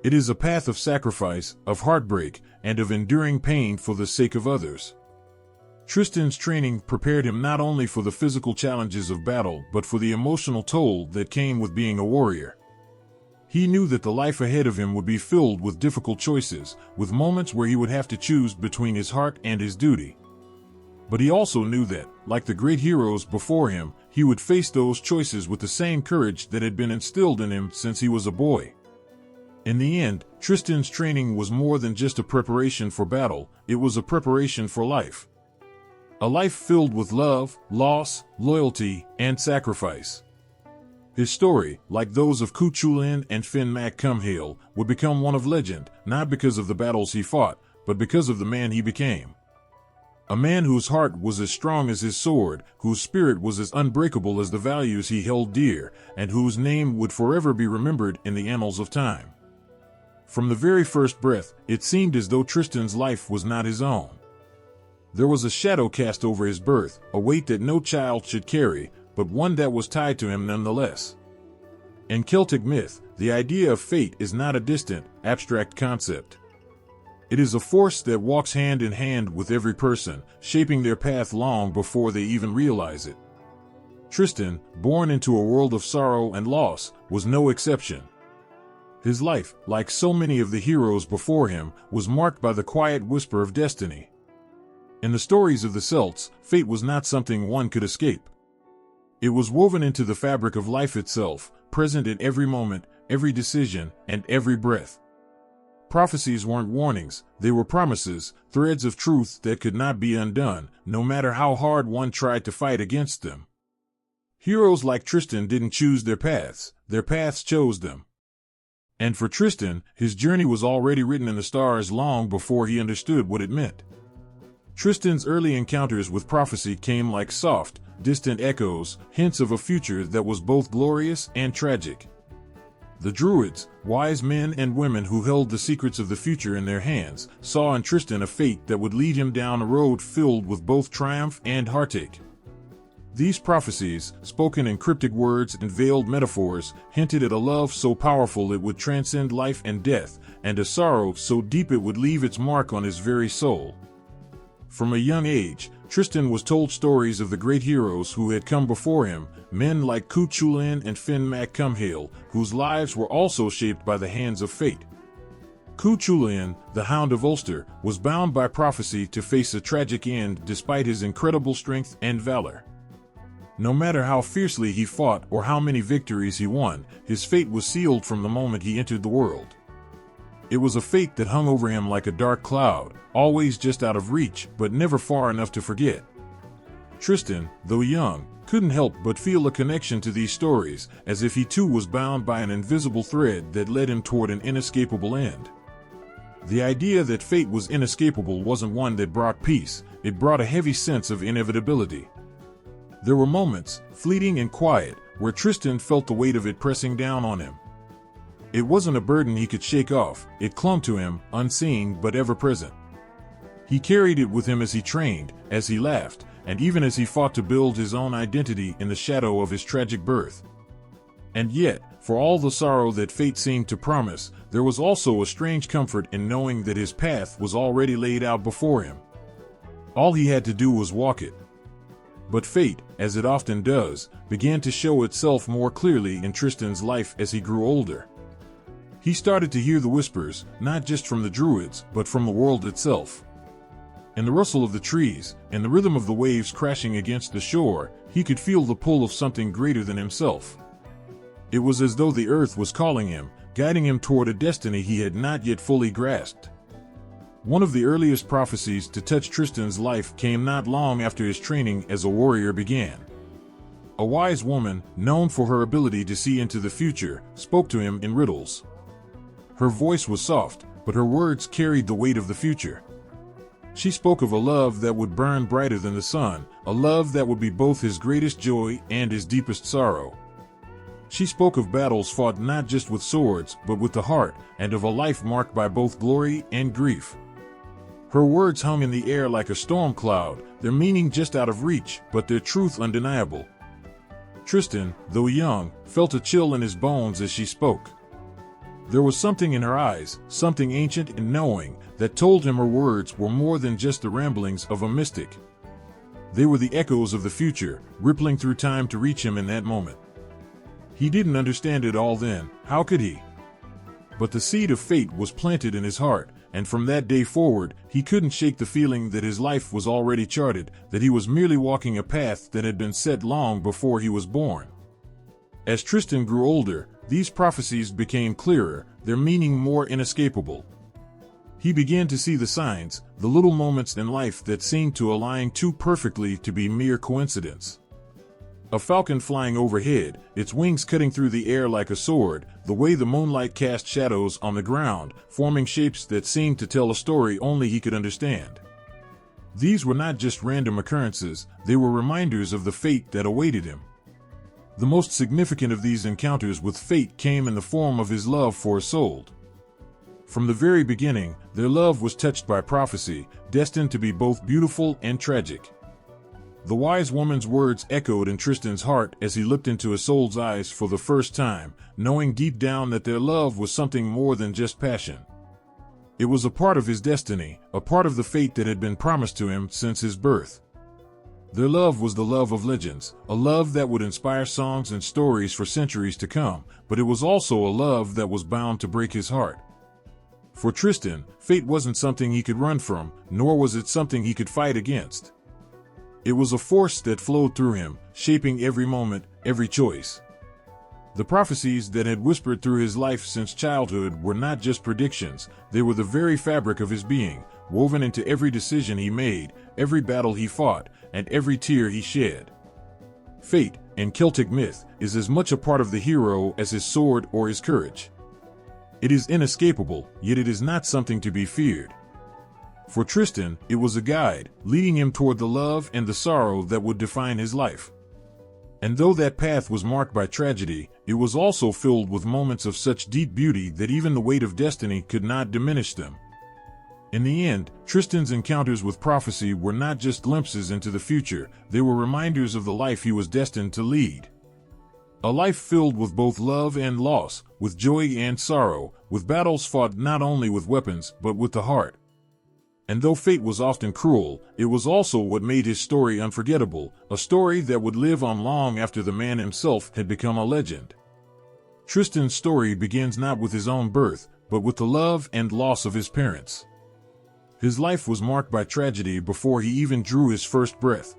It is a path of sacrifice, of heartbreak, and of enduring pain for the sake of others. Tristan's training prepared him not only for the physical challenges of battle but for the emotional toll that came with being a warrior. He knew that the life ahead of him would be filled with difficult choices, with moments where he would have to choose between his heart and his duty. But he also knew that, like the great heroes before him, he would face those choices with the same courage that had been instilled in him since he was a boy. In the end, Tristan's training was more than just a preparation for battle, it was a preparation for life. A life filled with love, loss, loyalty, and sacrifice. His story, like those of Cuchulainn and Finn mac Cumhaill, would become one of legend, not because of the battles he fought, but because of the man he became. A man whose heart was as strong as his sword, whose spirit was as unbreakable as the values he held dear, and whose name would forever be remembered in the annals of time. From the very first breath, it seemed as though Tristan's life was not his own. There was a shadow cast over his birth, a weight that no child should carry, but one that was tied to him nonetheless. In Celtic myth, the idea of fate is not a distant, abstract concept. It is a force that walks hand in hand with every person, shaping their path long before they even realize it. Tristan, born into a world of sorrow and loss, was no exception. His life, like so many of the heroes before him, was marked by the quiet whisper of destiny. In the stories of the Celts, fate was not something one could escape. It was woven into the fabric of life itself, present in every moment, every decision, and every breath. Prophecies weren't warnings, they were promises, threads of truth that could not be undone, no matter how hard one tried to fight against them. Heroes like Tristan didn't choose their paths chose them. And for Tristan, his journey was already written in the stars long before he understood what it meant. Tristan's early encounters with prophecy came like soft, distant echoes, hints of a future that was both glorious and tragic. The Druids, wise men and women who held the secrets of the future in their hands, saw in Tristan a fate that would lead him down a road filled with both triumph and heartache. These prophecies, spoken in cryptic words and veiled metaphors, hinted at a love so powerful it would transcend life and death, and a sorrow so deep it would leave its mark on his very soul. From a young age, Tristan was told stories of the great heroes who had come before him, men like Cuchulainn and Finn mac Cumhaill, whose lives were also shaped by the hands of fate. Cuchulainn, the Hound of Ulster, was bound by prophecy to face a tragic end despite his incredible strength and valor. No matter how fiercely he fought or how many victories he won, his fate was sealed from the moment he entered the world. It was a fate that hung over him like a dark cloud, always just out of reach, but never far enough to forget. Tristan, though young, couldn't help but feel a connection to these stories, as if he too was bound by an invisible thread that led him toward an inescapable end. The idea that fate was inescapable wasn't one that brought peace, it brought a heavy sense of inevitability. There were moments, fleeting and quiet, where Tristan felt the weight of it pressing down on him. It wasn't a burden he could shake off, it clung to him, unseen but ever present. He carried it with him as he trained, as he laughed, and even as he fought to build his own identity in the shadow of his tragic birth. And yet, for all the sorrow that fate seemed to promise, there was also a strange comfort in knowing that his path was already laid out before him. All he had to do was walk it. But fate, as it often does, began to show itself more clearly in Tristan's life as he grew older. He started to hear the whispers, not just from the Druids, but from the world itself. In the rustle of the trees, in the rhythm of the waves crashing against the shore, he could feel the pull of something greater than himself. It was as though the earth was calling him, guiding him toward a destiny he had not yet fully grasped. One of the earliest prophecies to touch Tristan's life came not long after his training as a warrior began. A wise woman, known for her ability to see into the future, spoke to him in riddles. Her voice was soft, but her words carried the weight of the future. She spoke of a love that would burn brighter than the sun, a love that would be both his greatest joy and his deepest sorrow. She spoke of battles fought not just with swords, but with the heart, and of a life marked by both glory and grief. Her words hung in the air like a storm cloud, their meaning just out of reach, but their truth undeniable. Tristan, though young, felt a chill in his bones as she spoke. There was something in her eyes, something ancient and knowing, that told him her words were more than just the ramblings of a mystic. They were the echoes of the future, rippling through time to reach him in that moment. He didn't understand it all then, how could he? But the seed of fate was planted in his heart, and from that day forward, he couldn't shake the feeling that his life was already charted, that he was merely walking a path that had been set long before he was born. As Tristan grew older, these prophecies became clearer, their meaning more inescapable. He began to see the signs, the little moments in life that seemed to align too perfectly to be mere coincidence. A falcon flying overhead, its wings cutting through the air like a sword, the way the moonlight cast shadows on the ground, forming shapes that seemed to tell a story only he could understand. These were not just random occurrences, they were reminders of the fate that awaited him. The most significant of these encounters with fate came in the form of his love for Isolde. From the very beginning, their love was touched by prophecy, destined to be both beautiful and tragic. The wise woman's words echoed in Tristan's heart as he looked into Isolde's eyes for the first time, knowing deep down that their love was something more than just passion. It was a part of his destiny, a part of the fate that had been promised to him since his birth. Their love was the love of legends, a love that would inspire songs and stories for centuries to come, but it was also a love that was bound to break his heart. For Tristan, fate wasn't something he could run from, nor was it something he could fight against. It was a force that flowed through him, shaping every moment, every choice. The prophecies that had whispered through his life since childhood were not just predictions, they were the very fabric of his being, woven into every decision he made, every battle he fought, and every tear he shed. Fate, in Celtic myth, is as much a part of the hero as his sword or his courage. It is inescapable, yet it is not something to be feared. For Tristan, it was a guide, leading him toward the love and the sorrow that would define his life. And though that path was marked by tragedy, it was also filled with moments of such deep beauty that even the weight of destiny could not diminish them. In the end, Tristan's encounters with prophecy were not just glimpses into the future, they were reminders of the life he was destined to lead. A life filled with both love and loss, with joy and sorrow, with battles fought not only with weapons but with the heart. And though fate was often cruel, it was also what made his story unforgettable, a story that would live on long after the man himself had become a legend. Tristan's story begins not with his own birth, but with the love and loss of his parents. His life was marked by tragedy before he even drew his first breath.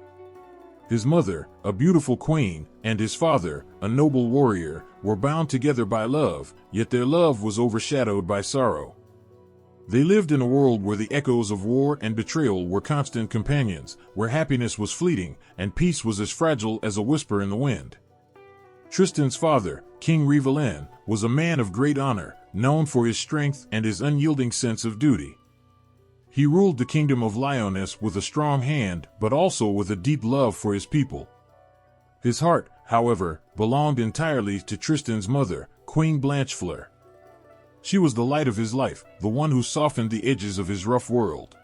His mother, a beautiful queen, and his father, a noble warrior, were bound together by love, yet their love was overshadowed by sorrow. They lived in a world where the echoes of war and betrayal were constant companions, where happiness was fleeting, and peace was as fragile as a whisper in the wind. Tristan's father, King Rivalen, was a man of great honor, known for his strength and his unyielding sense of duty. He ruled the kingdom of Lyonesse with a strong hand, but also with a deep love for his people. His heart, however, belonged entirely to Tristan's mother, Queen Blanchefleur. She was the light of his life, the one who softened the edges of his rough world.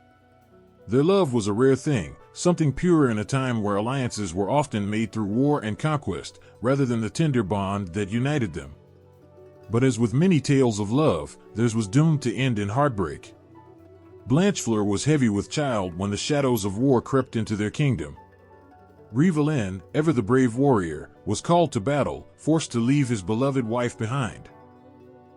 Their love was a rare thing, something pure in a time where alliances were often made through war and conquest, rather than the tender bond that united them. But as with many tales of love, theirs was doomed to end in heartbreak. Blanchefleur was heavy with child when the shadows of war crept into their kingdom. Rivalen, ever the brave warrior, was called to battle, forced to leave his beloved wife behind.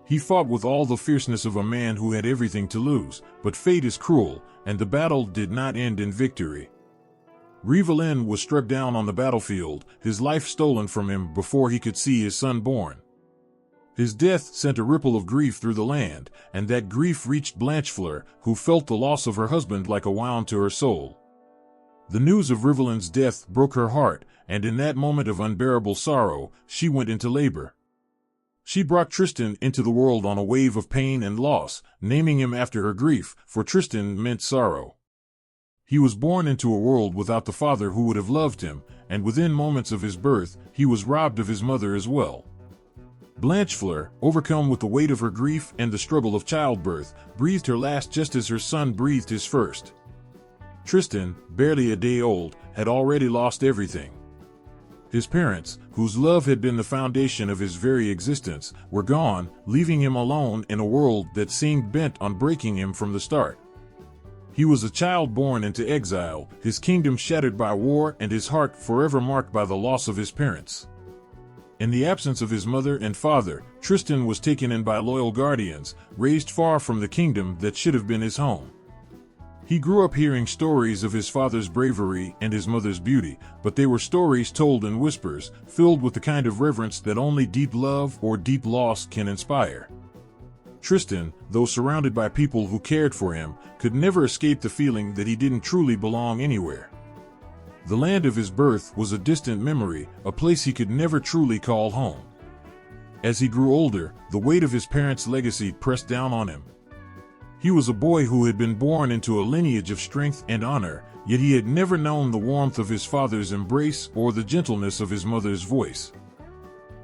He fought with all the fierceness of a man who had everything to lose, but fate is cruel, and the battle did not end in victory. Rivalen was struck down on the battlefield, his life stolen from him before he could see his son born. His death sent a ripple of grief through the land, and that grief reached Blanchefleur, who felt the loss of her husband like a wound to her soul. The news of Rivalen's death broke her heart, and in that moment of unbearable sorrow, she went into labor. She brought Tristan into the world on a wave of pain and loss, naming him after her grief, for Tristan meant sorrow. He was born into a world without the father who would have loved him, and within moments of his birth, he was robbed of his mother as well. Blanchefleur, overcome with the weight of her grief and the struggle of childbirth, breathed her last just as her son breathed his first. Tristan, barely a day old, had already lost everything. His parents, whose love had been the foundation of his very existence, were gone, leaving him alone in a world that seemed bent on breaking him from the start. He was a child born into exile, his kingdom shattered by war and his heart forever marked by the loss of his parents. In the absence of his mother and father, Tristan was taken in by loyal guardians, raised far from the kingdom that should have been his home. He grew up hearing stories of his father's bravery and his mother's beauty, but they were stories told in whispers, filled with the kind of reverence that only deep love or deep loss can inspire. Tristan, though surrounded by people who cared for him, could never escape the feeling that he didn't truly belong anywhere. The land of his birth was a distant memory, a place he could never truly call home. As he grew older, the weight of his parents' legacy pressed down on him. He was a boy who had been born into a lineage of strength and honor, yet he had never known the warmth of his father's embrace or the gentleness of his mother's voice.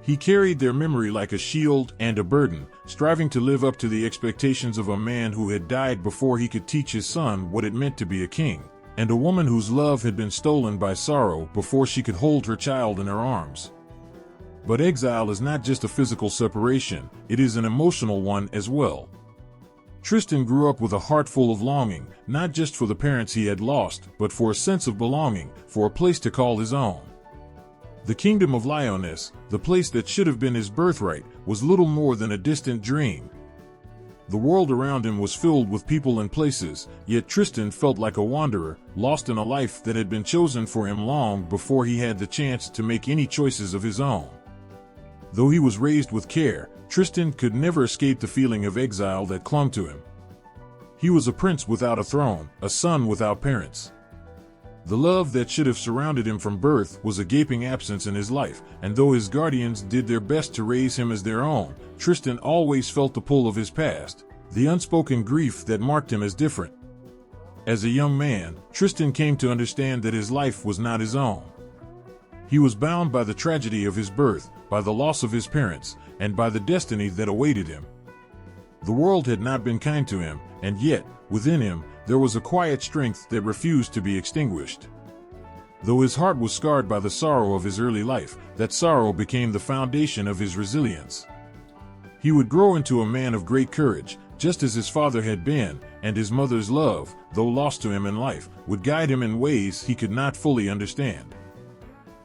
He carried their memory like a shield and a burden, striving to live up to the expectations of a man who had died before he could teach his son what it meant to be a king, and a woman whose love had been stolen by sorrow before she could hold her child in her arms. But exile is not just a physical separation, it is an emotional one as well. Tristan grew up with a heart full of longing, not just for the parents he had lost, but for a sense of belonging, for a place to call his own. The kingdom of Lyonesse, the place that should have been his birthright, was little more than a distant dream. The world around him was filled with people and places, yet Tristan felt like a wanderer, lost in a life that had been chosen for him long before he had the chance to make any choices of his own. Though he was raised with care, Tristan could never escape the feeling of exile that clung to him. He was a prince without a throne, a son without parents. The love that should have surrounded him from birth was a gaping absence in his life, and though his guardians did their best to raise him as their own, Tristan always felt the pull of his past, the unspoken grief that marked him as different. As a young man, Tristan came to understand that his life was not his own. He was bound by the tragedy of his birth, by the loss of his parents, and by the destiny that awaited him. The world had not been kind to him, and yet, within him, there was a quiet strength that refused to be extinguished. Though his heart was scarred by the sorrow of his early life, that sorrow became the foundation of his resilience. He would grow into a man of great courage, just as his father had been, and his mother's love, though lost to him in life, would guide him in ways he could not fully understand.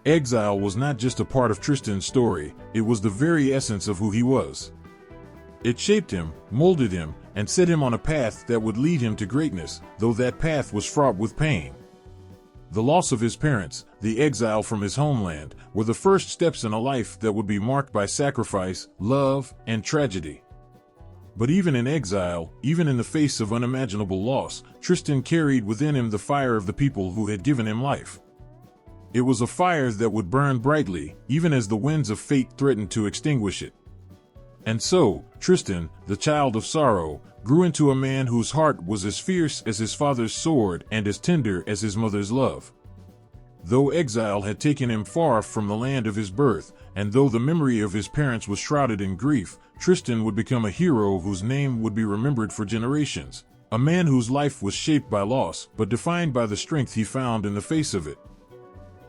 Exile was not just a part of Tristan's story, it was the very essence of who he was. It shaped him, molded him, and set him on a path that would lead him to greatness, though that path was fraught with pain. The loss of his parents, the exile from his homeland, were the first steps in a life that would be marked by sacrifice, love, and tragedy. But even in exile, even in the face of unimaginable loss, Tristan carried within him the fire of the people who had given him life. It was a fire that would burn brightly, even as the winds of fate threatened to extinguish it. And so, Tristan, the child of sorrow, grew into a man whose heart was as fierce as his father's sword and as tender as his mother's love. Though exile had taken him far from the land of his birth, and though the memory of his parents was shrouded in grief, Tristan would become a hero whose name would be remembered for generations, a man whose life was shaped by loss, but defined by the strength he found in the face of it.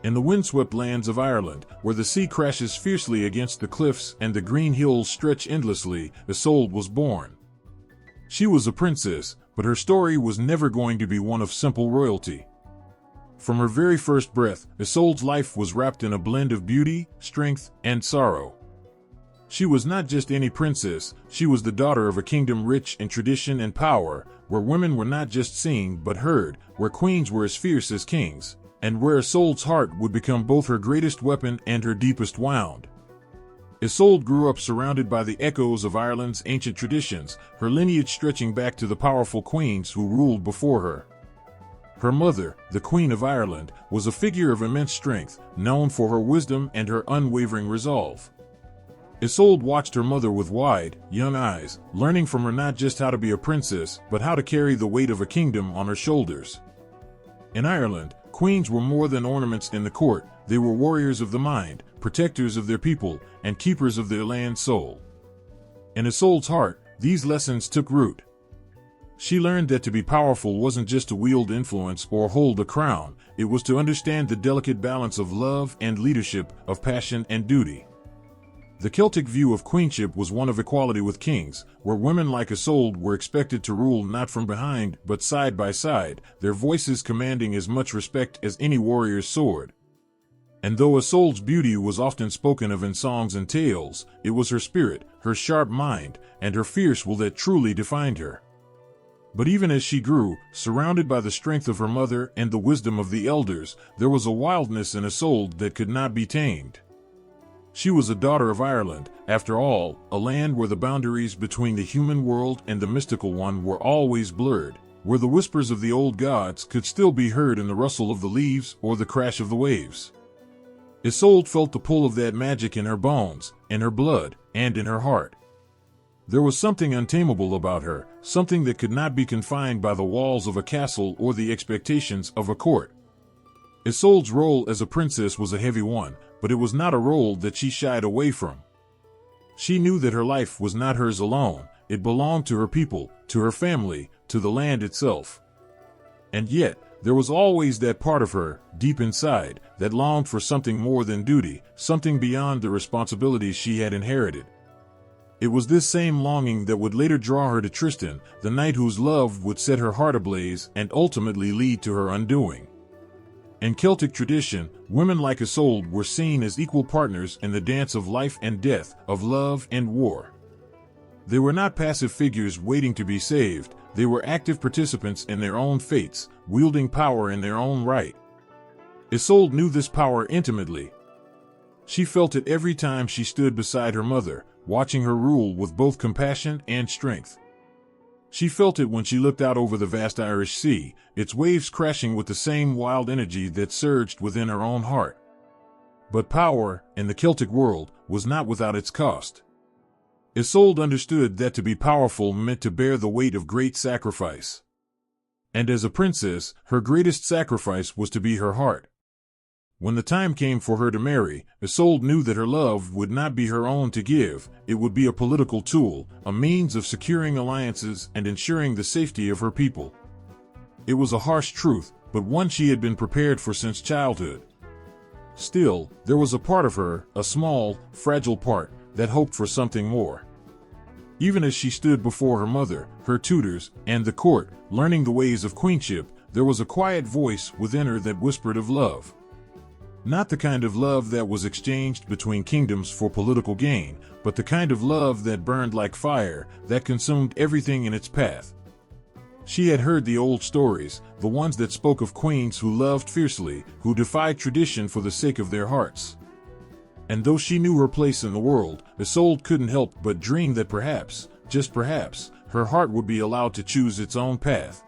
In the windswept lands of Ireland, where the sea crashes fiercely against the cliffs and the green hills stretch endlessly, Isolde was born. She was a princess, but her story was never going to be one of simple royalty. From her very first breath, Isolde's life was wrapped in a blend of beauty, strength, and sorrow. She was not just any princess, she was the daughter of a kingdom rich in tradition and power, where women were not just seen but heard, where queens were as fierce as kings, and where Isolde's heart would become both her greatest weapon and her deepest wound. Isolde grew up surrounded by the echoes of Ireland's ancient traditions, her lineage stretching back to the powerful queens who ruled before her. Her mother, the Queen of Ireland, was a figure of immense strength, known for her wisdom and her unwavering resolve. Isolde watched her mother with wide, young eyes, learning from her not just how to be a princess, but how to carry the weight of a kingdom on her shoulders. In Ireland, queens were more than ornaments in the court, they were warriors of the mind, protectors of their people, and keepers of their land's soul. In Isolde's heart, these lessons took root. She learned that to be powerful wasn't just to wield influence or hold a crown, it was to understand the delicate balance of love and leadership, of passion and duty. The Celtic view of queenship was one of equality with kings, where women like Isolde were expected to rule not from behind but side by side, their voices commanding as much respect as any warrior's sword. And though Isolde's beauty was often spoken of in songs and tales, it was her spirit, her sharp mind, and her fierce will that truly defined her. But even as she grew, surrounded by the strength of her mother and the wisdom of the elders, there was a wildness in Isolde that could not be tamed. She was a daughter of Ireland, after all, a land where the boundaries between the human world and the mystical one were always blurred, where the whispers of the old gods could still be heard in the rustle of the leaves or the crash of the waves. Isolde felt the pull of that magic in her bones, in her blood, and in her heart. There was something untamable about her, something that could not be confined by the walls of a castle or the expectations of a court. Isolde's role as a princess was a heavy one, but it was not a role that she shied away from. She knew that her life was not hers alone, it belonged to her people, to her family, to the land itself. And yet, there was always that part of her, deep inside, that longed for something more than duty, something beyond the responsibilities she had inherited. It was this same longing that would later draw her to Tristan, the knight whose love would set her heart ablaze and ultimately lead to her undoing. In Celtic tradition, women like Isolde were seen as equal partners in the dance of life and death, of love and war. They were not passive figures waiting to be saved, they were active participants in their own fates, wielding power in their own right. Isolde knew this power intimately. She felt it every time she stood beside her mother, watching her rule with both compassion and strength. She felt it when she looked out over the vast Irish Sea, its waves crashing with the same wild energy that surged within her own heart. But power, in the Celtic world, was not without its cost. Isolde understood that to be powerful meant to bear the weight of great sacrifice. And as a princess, her greatest sacrifice was to be her heart. When the time came for her to marry, Isolde knew that her love would not be her own to give, it would be a political tool, a means of securing alliances and ensuring the safety of her people. It was a harsh truth, but one she had been prepared for since childhood. Still, there was a part of her, a small, fragile part, that hoped for something more. Even as she stood before her mother, her tutors, and the court, learning the ways of queenship, there was a quiet voice within her that whispered of love. Not the kind of love that was exchanged between kingdoms for political gain, but the kind of love that burned like fire, that consumed everything in its path. She had heard the old stories, the ones that spoke of queens who loved fiercely, who defied tradition for the sake of their hearts. And though she knew her place in the world, Isolde couldn't help but dream that perhaps, just perhaps, her heart would be allowed to choose its own path.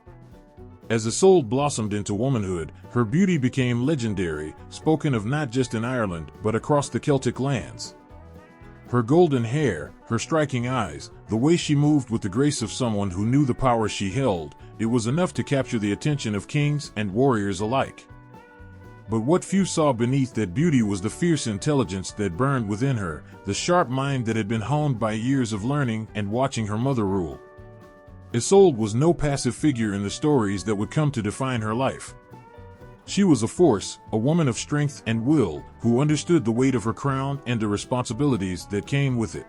As Isolde blossomed into womanhood, her beauty became legendary, spoken of not just in Ireland, but across the Celtic lands. Her golden hair, her striking eyes, the way she moved with the grace of someone who knew the power she held, it was enough to capture the attention of kings and warriors alike. But what few saw beneath that beauty was the fierce intelligence that burned within her, the sharp mind that had been honed by years of learning and watching her mother rule. Isolde was no passive figure in the stories that would come to define her life. She was a force, a woman of strength and will, who understood the weight of her crown and the responsibilities that came with it.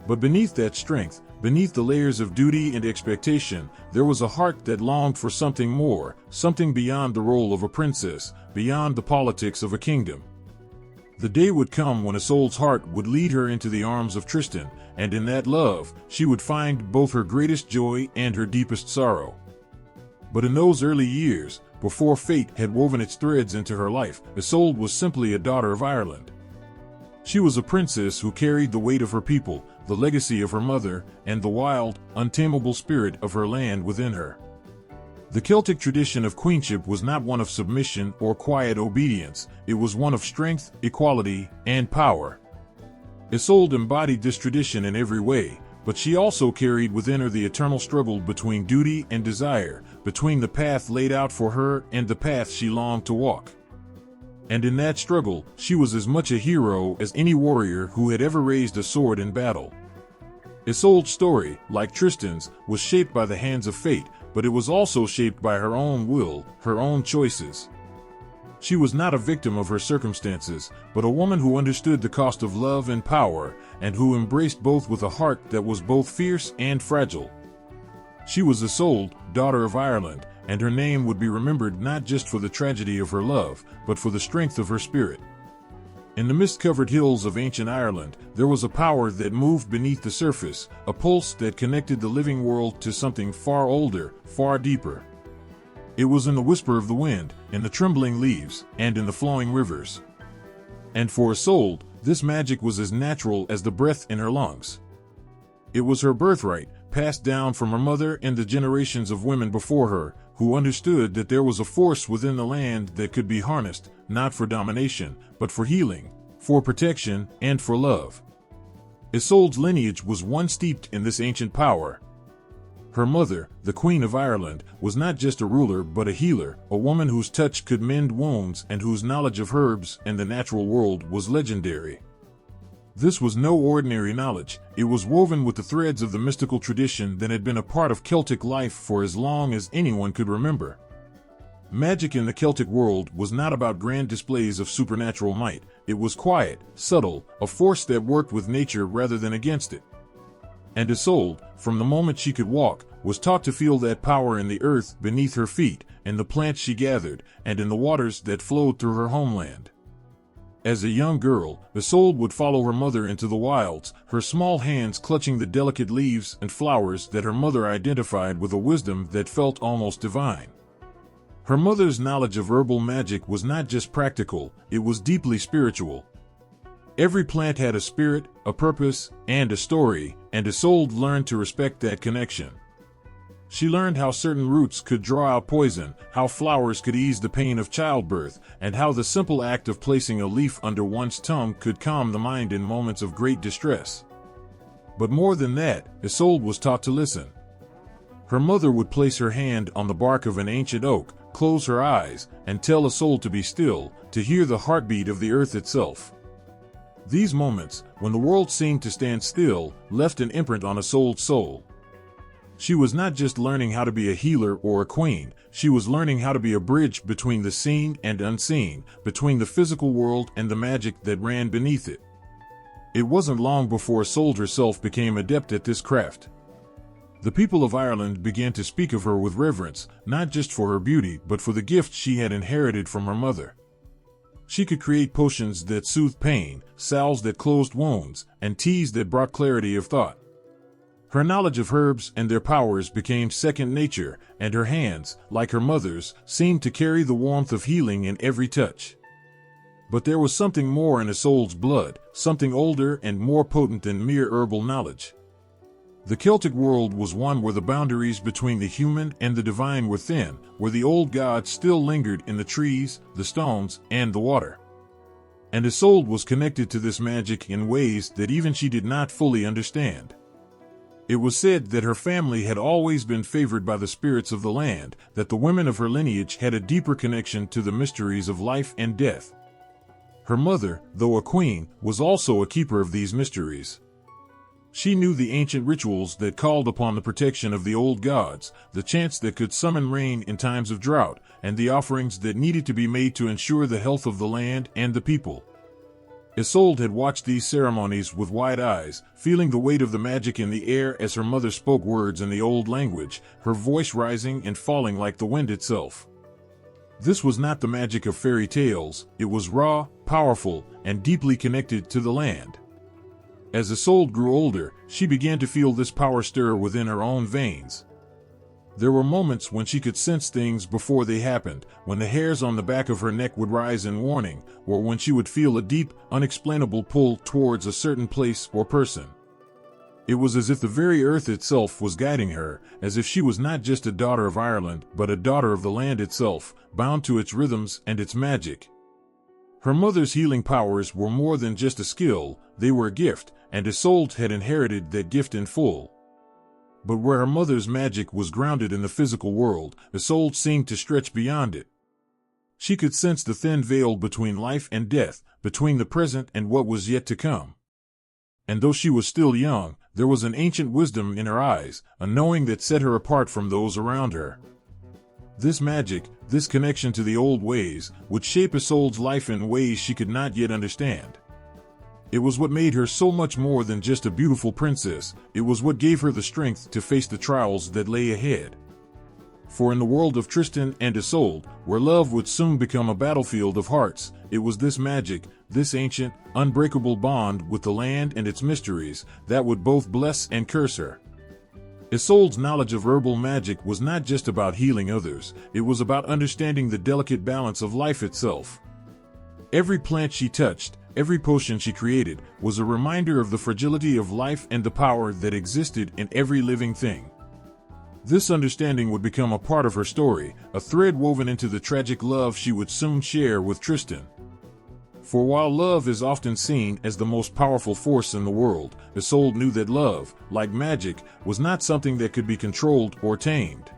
But beneath that strength, beneath the layers of duty and expectation, there was a heart that longed for something more, something beyond the role of a princess, beyond the politics of a kingdom. The day would come when Isolde's heart would lead her into the arms of Tristan, and in that love, she would find both her greatest joy and her deepest sorrow. But in those early years, before fate had woven its threads into her life, Isolde was simply a daughter of Ireland. She was a princess who carried the weight of her people, the legacy of her mother, and the wild, untamable spirit of her land within her. The Celtic tradition of queenship was not one of submission or quiet obedience, it was one of strength, equality, and power. Isolde embodied this tradition in every way, but she also carried within her the eternal struggle between duty and desire, between the path laid out for her and the path she longed to walk. And in that struggle, she was as much a hero as any warrior who had ever raised a sword in battle. Isolde's story, like Tristan's, was shaped by the hands of fate, but it was also shaped by her own will, her own choices. She was not a victim of her circumstances, but a woman who understood the cost of love and power, and who embraced both with a heart that was both fierce and fragile. She was Isolde, daughter of Ireland, and her name would be remembered not just for the tragedy of her love, but for the strength of her spirit. In the mist-covered hills of ancient Ireland, there was a power that moved beneath the surface, a pulse that connected the living world to something far older, far deeper. It was in the whisper of the wind, in the trembling leaves, and in the flowing rivers. And for Isolde, this magic was as natural as the breath in her lungs. It was her birthright, passed down from her mother and the generations of women before her, who understood that there was a force within the land that could be harnessed, not for domination, but for healing, for protection, and for love. Isolde's lineage was one steeped in this ancient power. Her mother, the Queen of Ireland, was not just a ruler but a healer, a woman whose touch could mend wounds and whose knowledge of herbs and the natural world was legendary. This was no ordinary knowledge, it was woven with the threads of the mystical tradition that had been a part of Celtic life for as long as anyone could remember. Magic in the Celtic world was not about grand displays of supernatural might, it was quiet, subtle, a force that worked with nature rather than against it. And Isolde, from the moment she could walk, was taught to feel that power in the earth beneath her feet, in the plants she gathered, and in the waters that flowed through her homeland. As a young girl, Isolde would follow her mother into the wilds, her small hands clutching the delicate leaves and flowers that her mother identified with a wisdom that felt almost divine. Her mother's knowledge of herbal magic was not just practical, it was deeply spiritual. Every plant had a spirit, a purpose, and a story, and Isolde learned to respect that connection. She learned how certain roots could draw out poison, how flowers could ease the pain of childbirth, and how the simple act of placing a leaf under one's tongue could calm the mind in moments of great distress. But more than that, Isolde was taught to listen. Her mother would place her hand on the bark of an ancient oak, close her eyes, and tell Isolde to be still, to hear the heartbeat of the earth itself. These moments, when the world seemed to stand still, left an imprint on Isolde's soul. She was not just learning how to be a healer or a queen, she was learning how to be a bridge between the seen and unseen, between the physical world and the magic that ran beneath it. It wasn't long before Isolde herself became adept at this craft. The people of Ireland began to speak of her with reverence, not just for her beauty but for the gift she had inherited from her mother. She could create potions that soothed pain, salves that closed wounds, and teas that brought clarity of thought. Her knowledge of herbs and their powers became second nature, and her hands, like her mother's, seemed to carry the warmth of healing in every touch. But there was something more in Isolde's blood, something older and more potent than mere herbal knowledge. The Celtic world was one where the boundaries between the human and the divine were thin, where the old gods still lingered in the trees, the stones, and the water. And Isolde was connected to this magic in ways that even she did not fully understand. It was said that her family had always been favored by the spirits of the land, that the women of her lineage had a deeper connection to the mysteries of life and death. Her mother, though a queen, was also a keeper of these mysteries. She knew the ancient rituals that called upon the protection of the old gods, the chants that could summon rain in times of drought, and the offerings that needed to be made to ensure the health of the land and the people. Isolde had watched these ceremonies with wide eyes, feeling the weight of the magic in the air as her mother spoke words in the old language, her voice rising and falling like the wind itself. This was not the magic of fairy tales, it was raw, powerful, and deeply connected to the land. As Isolde grew older, she began to feel this power stir within her own veins. There were moments when she could sense things before they happened, when the hairs on the back of her neck would rise in warning, or when she would feel a deep, unexplainable pull towards a certain place or person. It was as if the very earth itself was guiding her, as if she was not just a daughter of Ireland, but a daughter of the land itself, bound to its rhythms and its magic. Her mother's healing powers were more than just a skill, they were a gift, and Isolde had inherited that gift in full. But where her mother's magic was grounded in the physical world, Isolde seemed to stretch beyond it. She could sense the thin veil between life and death, between the present and what was yet to come. And though she was still young, there was an ancient wisdom in her eyes, a knowing that set her apart from those around her. This magic, this connection to the old ways, would shape Isolde's life in ways she could not yet understand. It was what made her so much more than just a beautiful princess, it was what gave her the strength to face the trials that lay ahead. For in the world of Tristan and Isolde, where love would soon become a battlefield of hearts, it was this magic, this ancient, unbreakable bond with the land and its mysteries, that would both bless and curse her. Isolde's knowledge of herbal magic was not just about healing others, it was about understanding the delicate balance of life itself. Every plant she touched, every potion she created, was a reminder of the fragility of life and the power that existed in every living thing. This understanding would become a part of her story, a thread woven into the tragic love she would soon share with Tristan. For while love is often seen as the most powerful force in the world, Isolde knew that love, like magic, was not something that could be controlled or tamed.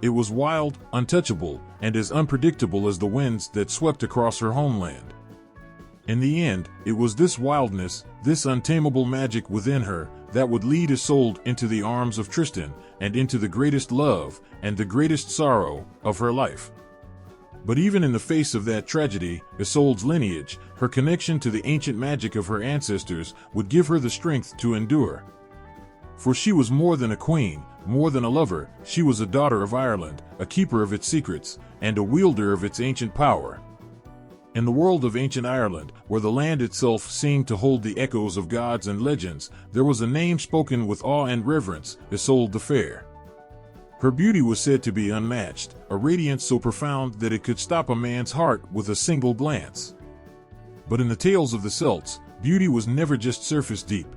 It was wild, untouchable, and as unpredictable as the winds that swept across her homeland. In the end, it was this wildness, this untamable magic within her, that would lead Isolde into the arms of Tristan, and into the greatest love, and the greatest sorrow, of her life. But even in the face of that tragedy, Isolde's lineage, her connection to the ancient magic of her ancestors, would give her the strength to endure. For she was more than a queen, more than a lover, she was a daughter of Ireland, a keeper of its secrets, and a wielder of its ancient power. In the world of ancient Ireland, where the land itself seemed to hold the echoes of gods and legends, there was a name spoken with awe and reverence, Isolde the Fair. Her beauty was said to be unmatched, a radiance so profound that it could stop a man's heart with a single glance. But in the tales of the Celts, beauty was never just surface deep.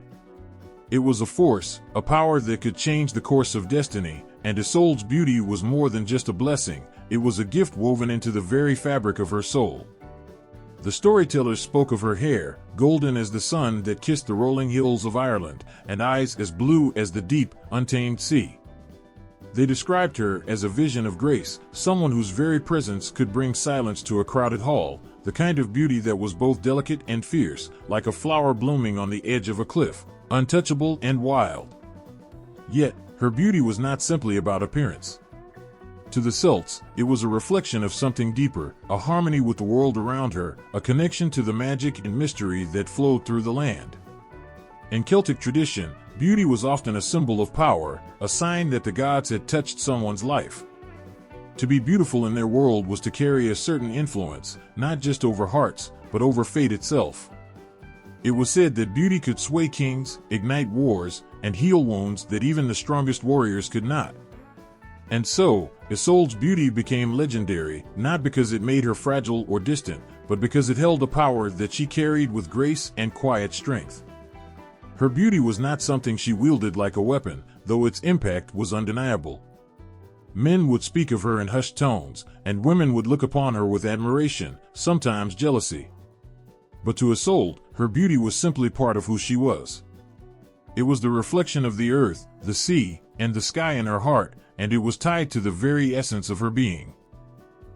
It was a force, a power that could change the course of destiny, and Isolde's beauty was more than just a blessing, it was a gift woven into the very fabric of her soul. The storytellers spoke of her hair, golden as the sun that kissed the rolling hills of Ireland, and eyes as blue as the deep, untamed sea. They described her as a vision of grace, someone whose very presence could bring silence to a crowded hall, the kind of beauty that was both delicate and fierce, like a flower blooming on the edge of a cliff, untouchable and wild. Yet, her beauty was not simply about appearance. To the Celts, it was a reflection of something deeper, a harmony with the world around her, a connection to the magic and mystery that flowed through the land. In Celtic tradition, beauty was often a symbol of power, a sign that the gods had touched someone's life. To be beautiful in their world was to carry a certain influence, not just over hearts, but over fate itself. It was said that beauty could sway kings, ignite wars, and heal wounds that even the strongest warriors could not. And so, Isolde's beauty became legendary, not because it made her fragile or distant, but because it held a power that she carried with grace and quiet strength. Her beauty was not something she wielded like a weapon, though its impact was undeniable. Men would speak of her in hushed tones, and women would look upon her with admiration, sometimes jealousy. But to Isolde, her beauty was simply part of who she was. It was the reflection of the earth, the sea, and the sky in her heart, and it was tied to the very essence of her being.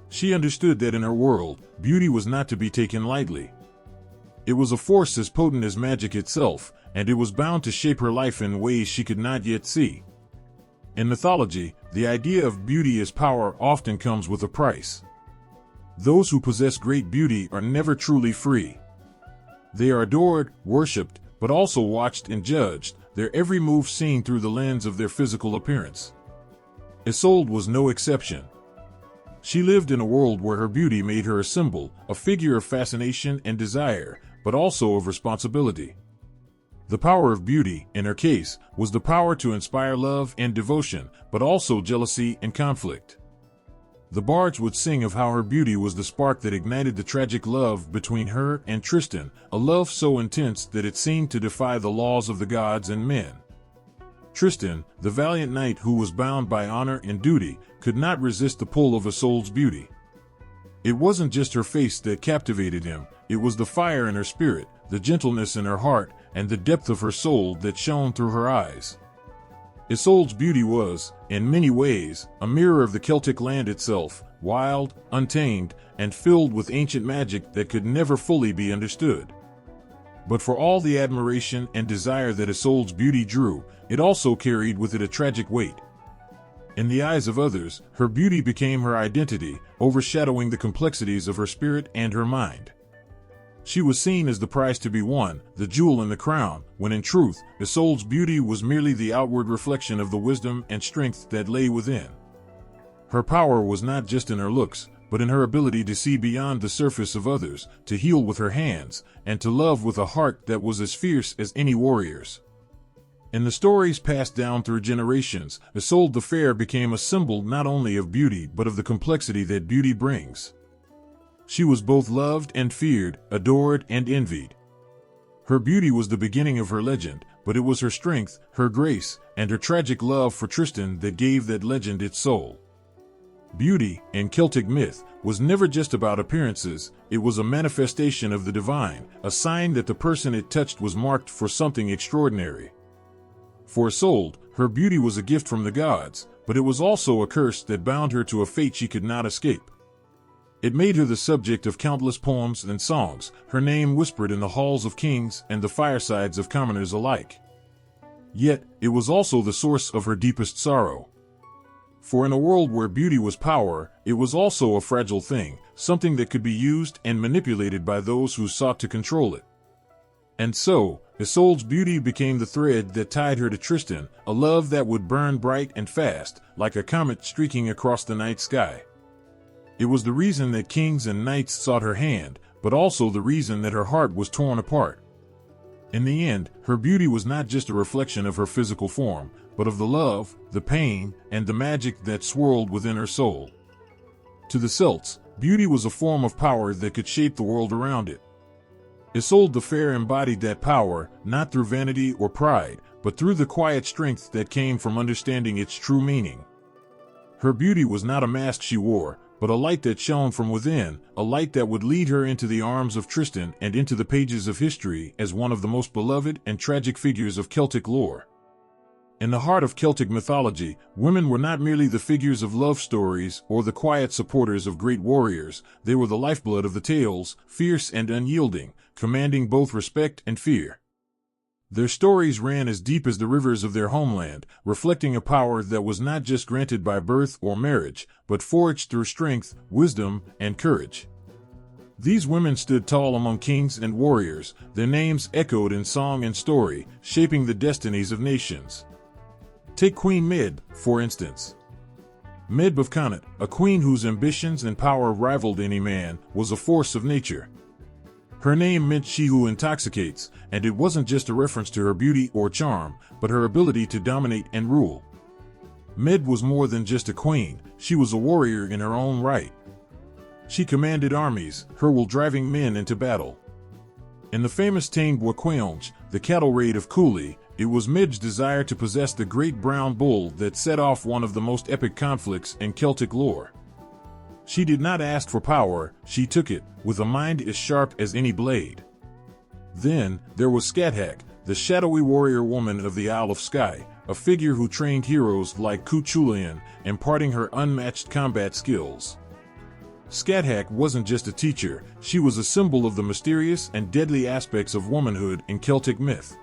She understood that in her world, beauty was not to be taken lightly. It was a force as potent as magic itself, and it was bound to shape her life in ways she could not yet see. In mythology, the idea of beauty as power often comes with a price. Those who possess great beauty are never truly free. They are adored, worshipped, but also watched and judged, their every move seen through the lens of their physical appearance. Isolde was no exception. She lived in a world where her beauty made her a symbol, a figure of fascination and desire, but also of responsibility. The power of beauty, in her case, was the power to inspire love and devotion, but also jealousy and conflict. The bards would sing of how her beauty was the spark that ignited the tragic love between her and Tristan, a love so intense that it seemed to defy the laws of the gods and men. Tristan, the valiant knight who was bound by honor and duty, could not resist the pull of Isolde's beauty. It wasn't just her face that captivated him, it was the fire in her spirit, the gentleness in her heart, and the depth of her soul that shone through her eyes. Isolde's beauty was, in many ways, a mirror of the Celtic land itself, wild, untamed, and filled with ancient magic that could never fully be understood. But for all the admiration and desire that Isolde's beauty drew, it also carried with it a tragic weight. In the eyes of others, her beauty became her identity, overshadowing the complexities of her spirit and her mind. She was seen as the prize to be won, the jewel in the crown, when in truth, Isolde's beauty was merely the outward reflection of the wisdom and strength that lay within. Her power was not just in her looks, but in her ability to see beyond the surface of others, to heal with her hands, and to love with a heart that was as fierce as any warrior's. In the stories passed down through generations, Isolde the Fair became a symbol not only of beauty but of the complexity that beauty brings. She was both loved and feared, adored and envied. Her beauty was the beginning of her legend, but it was her strength, her grace, and her tragic love for Tristan that gave that legend its soul. Beauty, in Celtic myth, was never just about appearances, it was a manifestation of the divine, a sign that the person it touched was marked for something extraordinary. For Isolde, her beauty was a gift from the gods, but it was also a curse that bound her to a fate she could not escape. It made her the subject of countless poems and songs, her name whispered in the halls of kings and the firesides of commoners alike. Yet, it was also the source of her deepest sorrow. For in a world where beauty was power, it was also a fragile thing, something that could be used and manipulated by those who sought to control it. And so, Isolde's beauty became the thread that tied her to Tristan, a love that would burn bright and fast, like a comet streaking across the night sky. It was the reason that kings and knights sought her hand, but also the reason that her heart was torn apart. In the end, her beauty was not just a reflection of her physical form, but of the love, the pain, and the magic that swirled within her soul. To the Celts, beauty was a form of power that could shape the world around it. Isolde the Fair embodied that power, not through vanity or pride, but through the quiet strength that came from understanding its true meaning. Her beauty was not a mask she wore, but a light that shone from within, a light that would lead her into the arms of Tristan and into the pages of history as one of the most beloved and tragic figures of Celtic lore. In the heart of Celtic mythology, women were not merely the figures of love stories or the quiet supporters of great warriors, they were the lifeblood of the tales, fierce and unyielding, commanding both respect and fear. Their stories ran as deep as the rivers of their homeland, reflecting a power that was not just granted by birth or marriage, but forged through strength, wisdom, and courage. These women stood tall among kings and warriors, their names echoed in song and story, shaping the destinies of nations. Take Queen Medb, for instance. Medb of Connacht, a queen whose ambitions and power rivaled any man, was a force of nature. Her name meant she who intoxicates, and it wasn't just a reference to her beauty or charm, but her ability to dominate and rule. Medb was more than just a queen, she was a warrior in her own right. She commanded armies, her will driving men into battle. In the famous Táin Bua Cuailnge, the cattle raid of Cooley, it was Medb's desire to possess the great brown bull that set off one of the most epic conflicts in Celtic lore. She did not ask for power, she took it, with a mind as sharp as any blade. Then, there was Scathack, the shadowy warrior woman of the Isle of Skye, a figure who trained heroes like Cuchulainn, imparting her unmatched combat skills. Scathack wasn't just a teacher, she was a symbol of the mysterious and deadly aspects of womanhood in Celtic myth.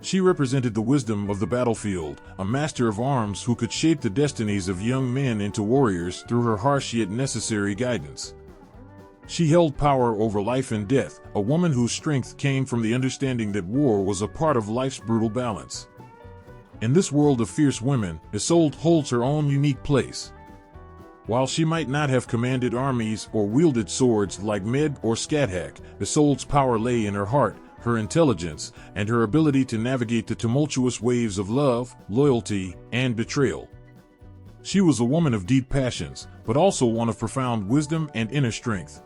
She represented the wisdom of the battlefield, a master of arms who could shape the destinies of young men into warriors through her harsh yet necessary guidance. She held power over life and death, a woman whose strength came from the understanding that war was a part of life's brutal balance. In this world of fierce women, Isolde holds her own unique place. While she might not have commanded armies or wielded swords like Medb or Scathack, Isolde's power lay in her heart, her intelligence, and her ability to navigate the tumultuous waves of love, loyalty, and betrayal. She was a woman of deep passions, but also one of profound wisdom and inner strength.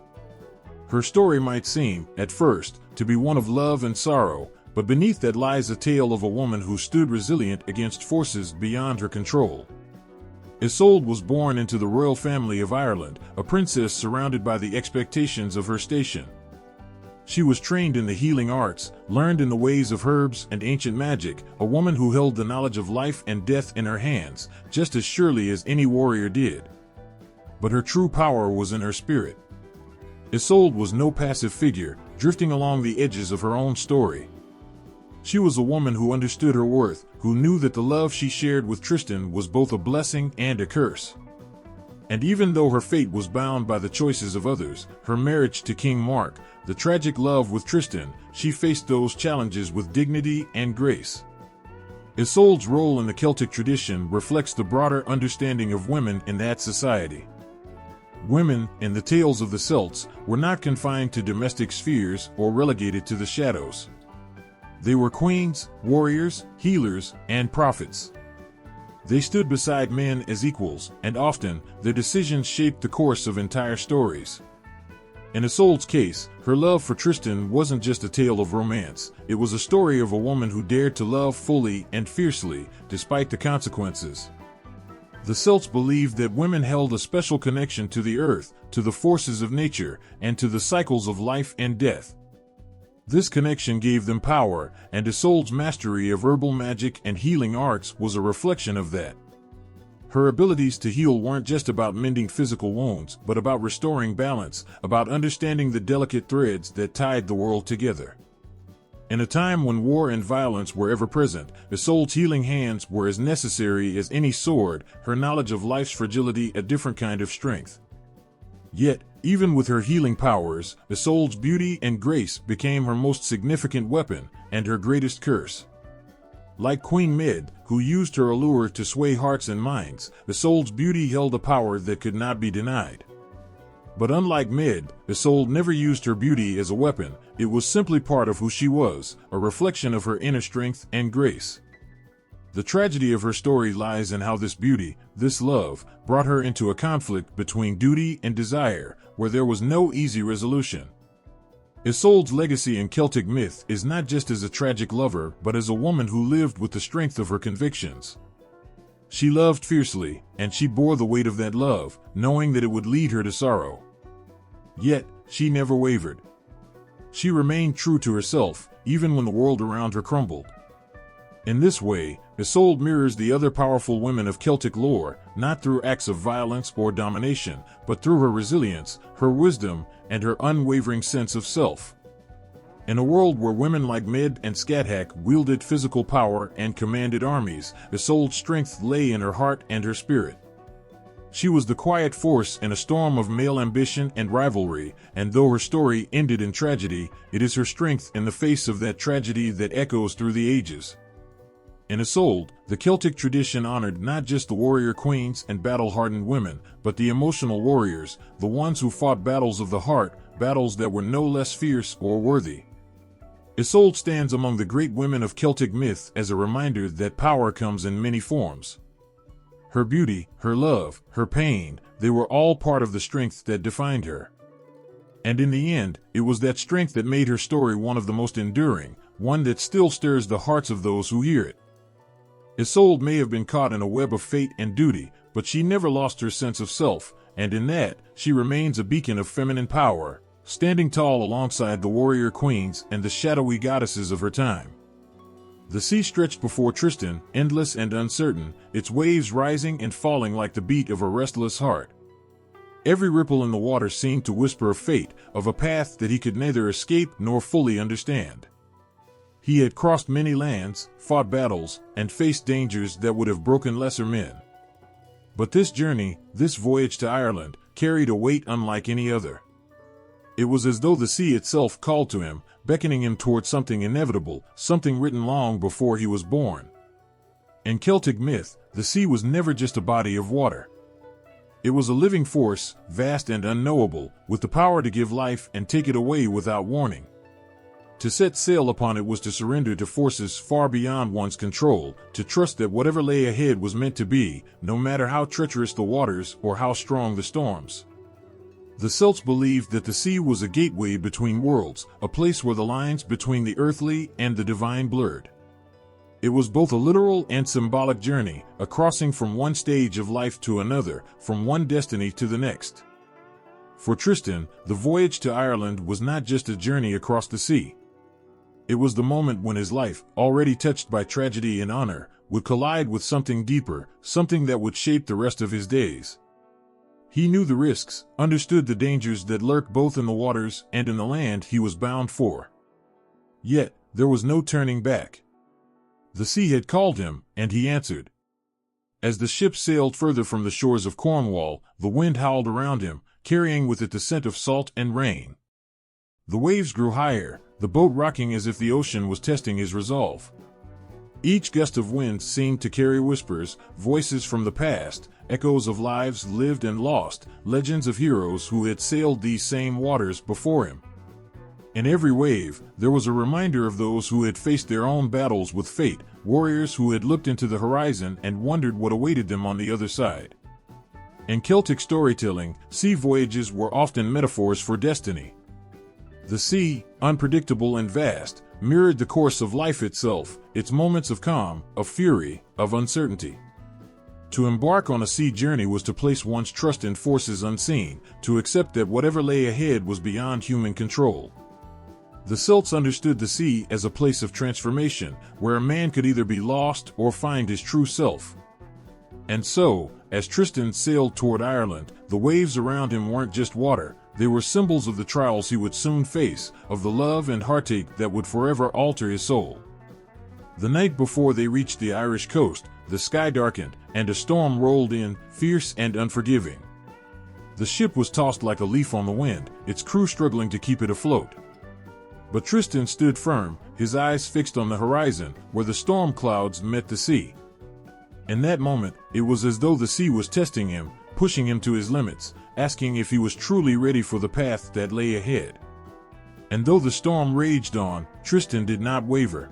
Her story might seem, at first, to be one of love and sorrow, but beneath that lies a tale of a woman who stood resilient against forces beyond her control. Isolde was born into the royal family of Ireland, a princess surrounded by the expectations of her station. She was trained in the healing arts, learned in the ways of herbs and ancient magic, a woman who held the knowledge of life and death in her hands, just as surely as any warrior did. But her true power was in her spirit. Isolde was no passive figure, drifting along the edges of her own story. She was a woman who understood her worth, who knew that the love she shared with Tristan was both a blessing and a curse. And even though her fate was bound by the choices of others, her marriage to King Mark, the tragic love with Tristan, she faced those challenges with dignity and grace. Isolde's role in the Celtic tradition reflects the broader understanding of women in that society. Women, in the tales of the Celts, were not confined to domestic spheres or relegated to the shadows. They were queens, warriors, healers, and prophets. They stood beside men as equals, and often, their decisions shaped the course of entire stories. In Isolde's case, her love for Tristan wasn't just a tale of romance, it was a story of a woman who dared to love fully and fiercely, despite the consequences. The Celts believed that women held a special connection to the earth, to the forces of nature, and to the cycles of life and death. This connection gave them power, and Isolde's mastery of herbal magic and healing arts was a reflection of that. Her abilities to heal weren't just about mending physical wounds, but about restoring balance, about understanding the delicate threads that tied the world together. In a time when war and violence were ever present, Isolde's healing hands were as necessary as any sword, her knowledge of life's fragility a different kind of strength. Yet, Even with her healing powers, Isolde's beauty and grace became her most significant weapon and her greatest curse. Like Queen Mid, who used her allure to sway hearts and minds, Isolde's beauty held a power that could not be denied. But unlike Mid, Isolde never used her beauty as a weapon. It was simply part of who she was, a reflection of her inner strength and grace. The tragedy of her story lies in how this beauty, this love, brought her into a conflict between duty and desire, where there was no easy resolution. Isolde's legacy in Celtic myth is not just as a tragic lover, but as a woman who lived with the strength of her convictions. She loved fiercely, and she bore the weight of that love, knowing that it would lead her to sorrow. Yet, she never wavered. She remained true to herself, even when the world around her crumbled. In this way, Isolde mirrors the other powerful women of Celtic lore, not through acts of violence or domination, but through her resilience, her wisdom, and her unwavering sense of self. In a world where women like Mid and Skathach wielded physical power and commanded armies, Isolde's strength lay in her heart and her spirit. She was the quiet force in a storm of male ambition and rivalry, and though her story ended in tragedy, it is her strength in the face of that tragedy that echoes through the ages. In Isolde, the Celtic tradition honored not just the warrior queens and battle-hardened women, but the emotional warriors, the ones who fought battles of the heart, battles that were no less fierce or worthy. Isolde stands among the great women of Celtic myth as a reminder that power comes in many forms. Her beauty, her love, her pain, they were all part of the strength that defined her. And in the end, it was that strength that made her story one of the most enduring, one that still stirs the hearts of those who hear it. Isolde may have been caught in a web of fate and duty, but she never lost her sense of self, and in that, she remains a beacon of feminine power, standing tall alongside the warrior queens and the shadowy goddesses of her time. The sea stretched before Tristan, endless and uncertain, its waves rising and falling like the beat of a restless heart. Every ripple in the water seemed to whisper of fate, of a path that he could neither escape nor fully understand. He had crossed many lands, fought battles, and faced dangers that would have broken lesser men. But this journey, this voyage to Ireland, carried a weight unlike any other. It was as though the sea itself called to him, beckoning him toward something inevitable, something written long before he was born. In Celtic myth, the sea was never just a body of water. It was a living force, vast and unknowable, with the power to give life and take it away without warning. To set sail upon it was to surrender to forces far beyond one's control, to trust that whatever lay ahead was meant to be, no matter how treacherous the waters or how strong the storms. The Celts believed that the sea was a gateway between worlds, a place where the lines between the earthly and the divine blurred. It was both a literal and symbolic journey, a crossing from one stage of life to another, from one destiny to the next. For Tristan, the voyage to Ireland was not just a journey across the sea. It was the moment when his life, already touched by tragedy and honor, would collide with something deeper, something that would shape the rest of his days. He knew the risks, understood the dangers that lurk both in the waters and in the land he was bound for. Yet, there was no turning back. The sea had called him, and he answered. As the ship sailed further from the shores of Cornwall, the wind howled around him, carrying with it the scent of salt and rain. The waves grew higher, the boat rocking as if the ocean was testing his resolve. Each gust of wind seemed to carry whispers, voices from the past, echoes of lives lived and lost, legends of heroes who had sailed these same waters before him. In every wave, there was a reminder of those who had faced their own battles with fate, warriors who had looked into the horizon and wondered what awaited them on the other side. In Celtic storytelling, sea voyages were often metaphors for destiny. The sea, unpredictable and vast, mirrored the course of life itself, its moments of calm, of fury, of uncertainty. To embark on a sea journey was to place one's trust in forces unseen, to accept that whatever lay ahead was beyond human control. The Celts understood the sea as a place of transformation, where a man could either be lost or find his true self. And so, as Tristan sailed toward Ireland, the waves around him weren't just water, they were symbols of the trials he would soon face, of the love and heartache that would forever alter his soul. The night before they reached the Irish coast, the sky darkened, and a storm rolled in, fierce and unforgiving. The ship was tossed like a leaf on the wind, its crew struggling to keep it afloat. But Tristan stood firm, his eyes fixed on the horizon, where the storm clouds met the sea. In that moment, it was as though the sea was testing him, pushing him to his limits, asking if he was truly ready for the path that lay ahead. And though the storm raged on, Tristan did not waver.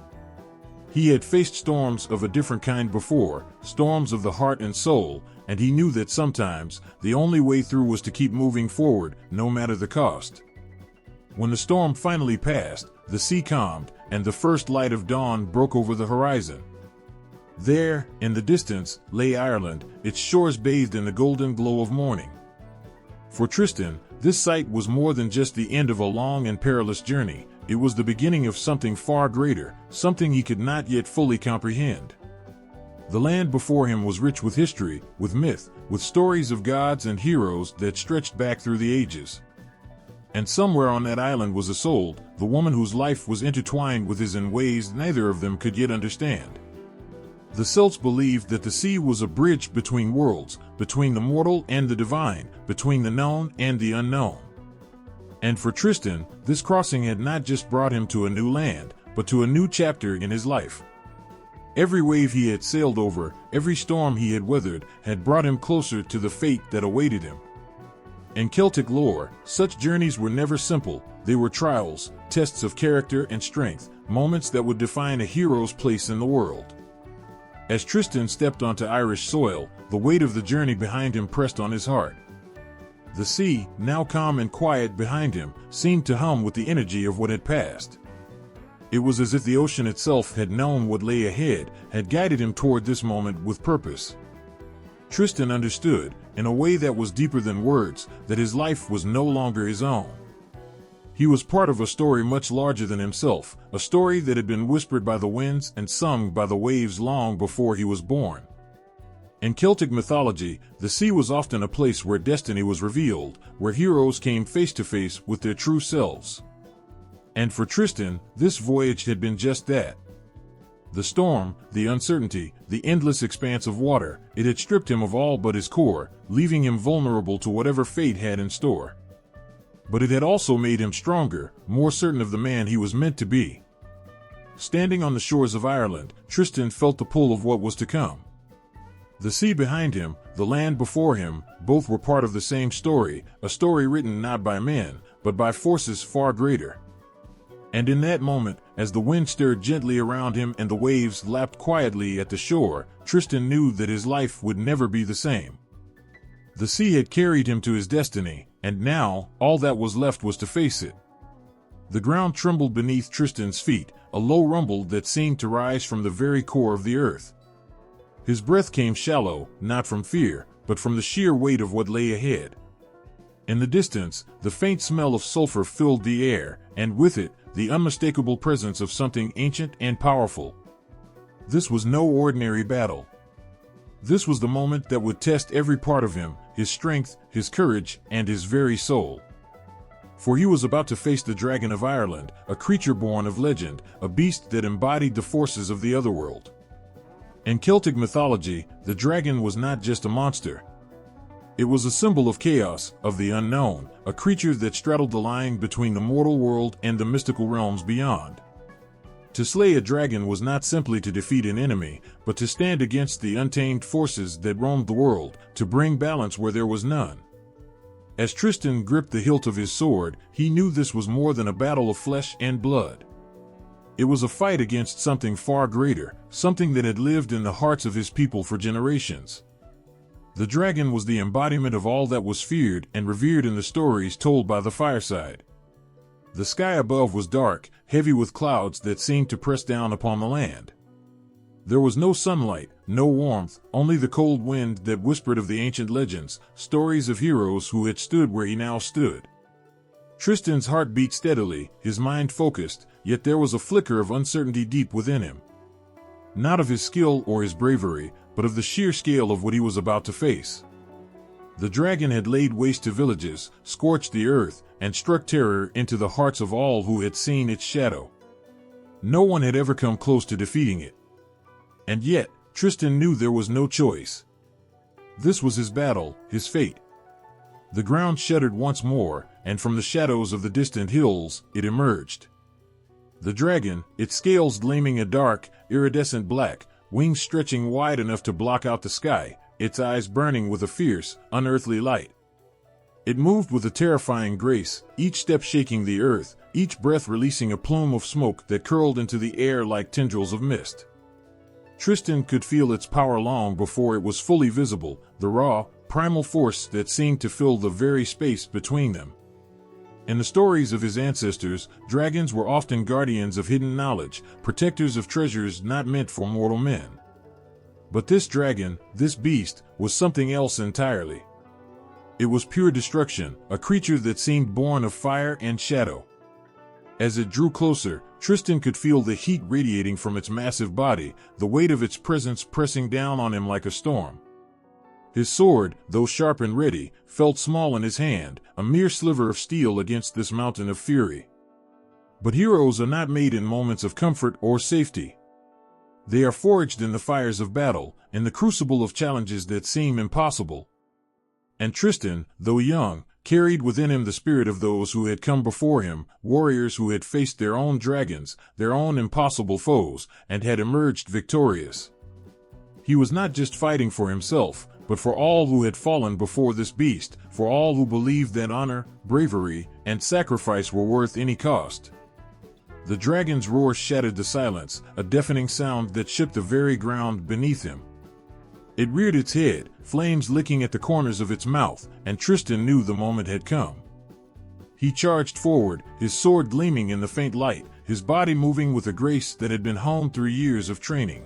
He had faced storms of a different kind before, storms of the heart and soul, and he knew that sometimes the only way through was to keep moving forward, no matter the cost. When the storm finally passed, the sea calmed, and the first light of dawn broke over the horizon. There, in the distance, lay Ireland, its shores bathed in the golden glow of morning. For Tristan, this sight was more than just the end of a long and perilous journey. It was the beginning of something far greater, something he could not yet fully comprehend. The land before him was rich with history, with myth, with stories of gods and heroes that stretched back through the ages. And somewhere on that island was Isolde, the woman whose life was intertwined with his in ways neither of them could yet understand. The Celts believed that the sea was a bridge between worlds, between the mortal and the divine, between the known and the unknown. And for Tristan, this crossing had not just brought him to a new land, but to a new chapter in his life. Every wave he had sailed over, every storm he had weathered, had brought him closer to the fate that awaited him. In Celtic lore, such journeys were never simple. They were trials, tests of character and strength, moments that would define a hero's place in the world. As Tristan stepped onto Irish soil, the weight of the journey behind him pressed on his heart. The sea, now calm and quiet behind him, seemed to hum with the energy of what had passed. It was as if the ocean itself had known what lay ahead, had guided him toward this moment with purpose. Tristan understood, in a way that was deeper than words, that his life was no longer his own. He was part of a story much larger than himself, a story that had been whispered by the winds and sung by the waves long before he was born. In Celtic mythology, the sea was often a place where destiny was revealed, where heroes came face to face with their true selves. And for Tristan, this voyage had been just that. The storm, the uncertainty, the endless expanse of water, it had stripped him of all but his core, leaving him vulnerable to whatever fate had in store. But it had also made him stronger, more certain of the man he was meant to be. Standing on the shores of Ireland, Tristan felt the pull of what was to come. The sea behind him, the land before him, both were part of the same story, a story written not by men, but by forces far greater. And in that moment, as the wind stirred gently around him and the waves lapped quietly at the shore, Tristan knew that his life would never be the same. The sea had carried him to his destiny, and now, all that was left was to face it. The ground trembled beneath Tristan's feet, a low rumble that seemed to rise from the very core of the earth. His breath came shallow, not from fear, but from the sheer weight of what lay ahead. In the distance, the faint smell of sulfur filled the air, and with it, the unmistakable presence of something ancient and powerful. This was no ordinary battle. This was the moment that would test every part of him, his strength, his courage, and his very soul. For he was about to face the Dragon of Ireland, a creature born of legend, a beast that embodied the forces of the otherworld. In Celtic mythology, the dragon was not just a monster. It was a symbol of chaos, of the unknown, a creature that straddled the line between the mortal world and the mystical realms beyond. To slay a dragon was not simply to defeat an enemy, but to stand against the untamed forces that roamed the world, to bring balance where there was none. As Tristan gripped the hilt of his sword, he knew this was more than a battle of flesh and blood. It was a fight against something far greater, something that had lived in the hearts of his people for generations. The dragon was the embodiment of all that was feared and revered in the stories told by the fireside. The sky above was dark, heavy with clouds that seemed to press down upon the land. There was no sunlight, no warmth, only the cold wind that whispered of the ancient legends, stories of heroes who had stood where he now stood. Tristan's heart beat steadily, his mind focused, yet there was a flicker of uncertainty deep within him. Not of his skill or his bravery, but of the sheer scale of what he was about to face. The dragon had laid waste to villages, scorched the earth, and struck terror into the hearts of all who had seen its shadow. No one had ever come close to defeating it. And yet, Tristan knew there was no choice. This was his battle, his fate. The ground shuddered once more, and from the shadows of the distant hills, it emerged. The dragon, its scales gleaming a dark, iridescent black, wings stretching wide enough to block out the sky, its eyes burning with a fierce, unearthly light. It moved with a terrifying grace, each step shaking the earth, each breath releasing a plume of smoke that curled into the air like tendrils of mist. Tristan could feel its power long before it was fully visible, the raw, primal force that seemed to fill the very space between them. In the stories of his ancestors, dragons were often guardians of hidden knowledge, protectors of treasures not meant for mortal men. But this dragon, this beast, was something else entirely. It was pure destruction, a creature that seemed born of fire and shadow. As it drew closer, Tristan could feel the heat radiating from its massive body, the weight of its presence pressing down on him like a storm. His sword, though sharp and ready, felt small in his hand, a mere sliver of steel against this mountain of fury. But heroes are not made in moments of comfort or safety. They are forged in the fires of battle, in the crucible of challenges that seem impossible. And Tristan, though young, carried within him the spirit of those who had come before him, warriors who had faced their own dragons, their own impossible foes, and had emerged victorious. He was not just fighting for himself, but for all who had fallen before this beast, for all who believed that honor, bravery, and sacrifice were worth any cost. The dragon's roar shattered the silence, a deafening sound that shook the very ground beneath him. It reared its head, flames licking at the corners of its mouth, and Tristan knew the moment had come. He charged forward, his sword gleaming in the faint light, his body moving with a grace that had been honed through years of training.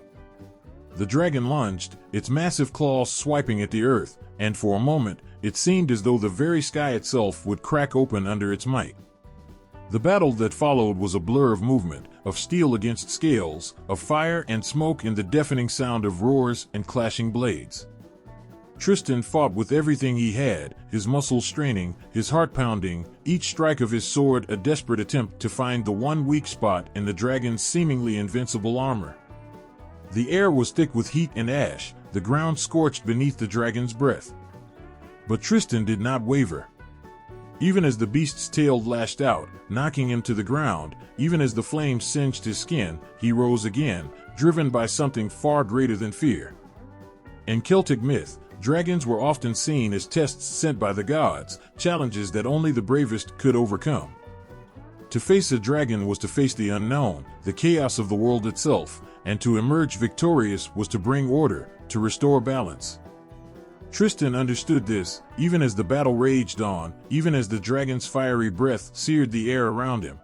The dragon lunged, its massive claws swiping at the earth, and for a moment, it seemed as though the very sky itself would crack open under its might. The battle that followed was a blur of movement, of steel against scales, of fire and smoke in the deafening sound of roars and clashing blades. Tristan fought with everything he had, his muscles straining, his heart pounding, each strike of his sword a desperate attempt to find the one weak spot in the dragon's seemingly invincible armor. The air was thick with heat and ash, the ground scorched beneath the dragon's breath. But Tristan did not waver. Even as the beast's tail lashed out, knocking him to the ground, even as the flames singed his skin, he rose again, driven by something far greater than fear. In Celtic myth, dragons were often seen as tests sent by the gods, challenges that only the bravest could overcome. To face a dragon was to face the unknown, the chaos of the world itself, and to emerge victorious was to bring order, to restore balance. Tristan understood this, even as the battle raged on, even as the dragon's fiery breath seared the air around him.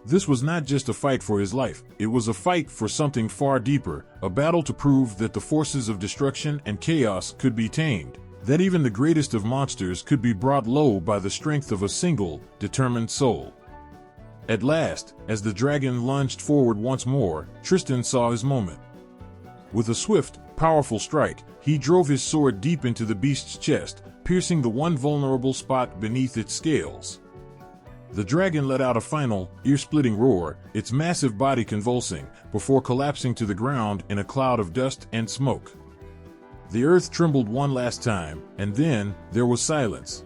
This was not just a fight for his life, it was a fight for something far deeper, a battle to prove that the forces of destruction and chaos could be tamed, that even the greatest of monsters could be brought low by the strength of a single, determined soul. At last, as the dragon lunged forward once more, Tristan saw his moment. With a swift, powerful strike, he drove his sword deep into the beast's chest, piercing the one vulnerable spot beneath its scales. The dragon let out a final, ear-splitting roar, its massive body convulsing, before collapsing to the ground in a cloud of dust and smoke. The earth trembled one last time, and then there was silence.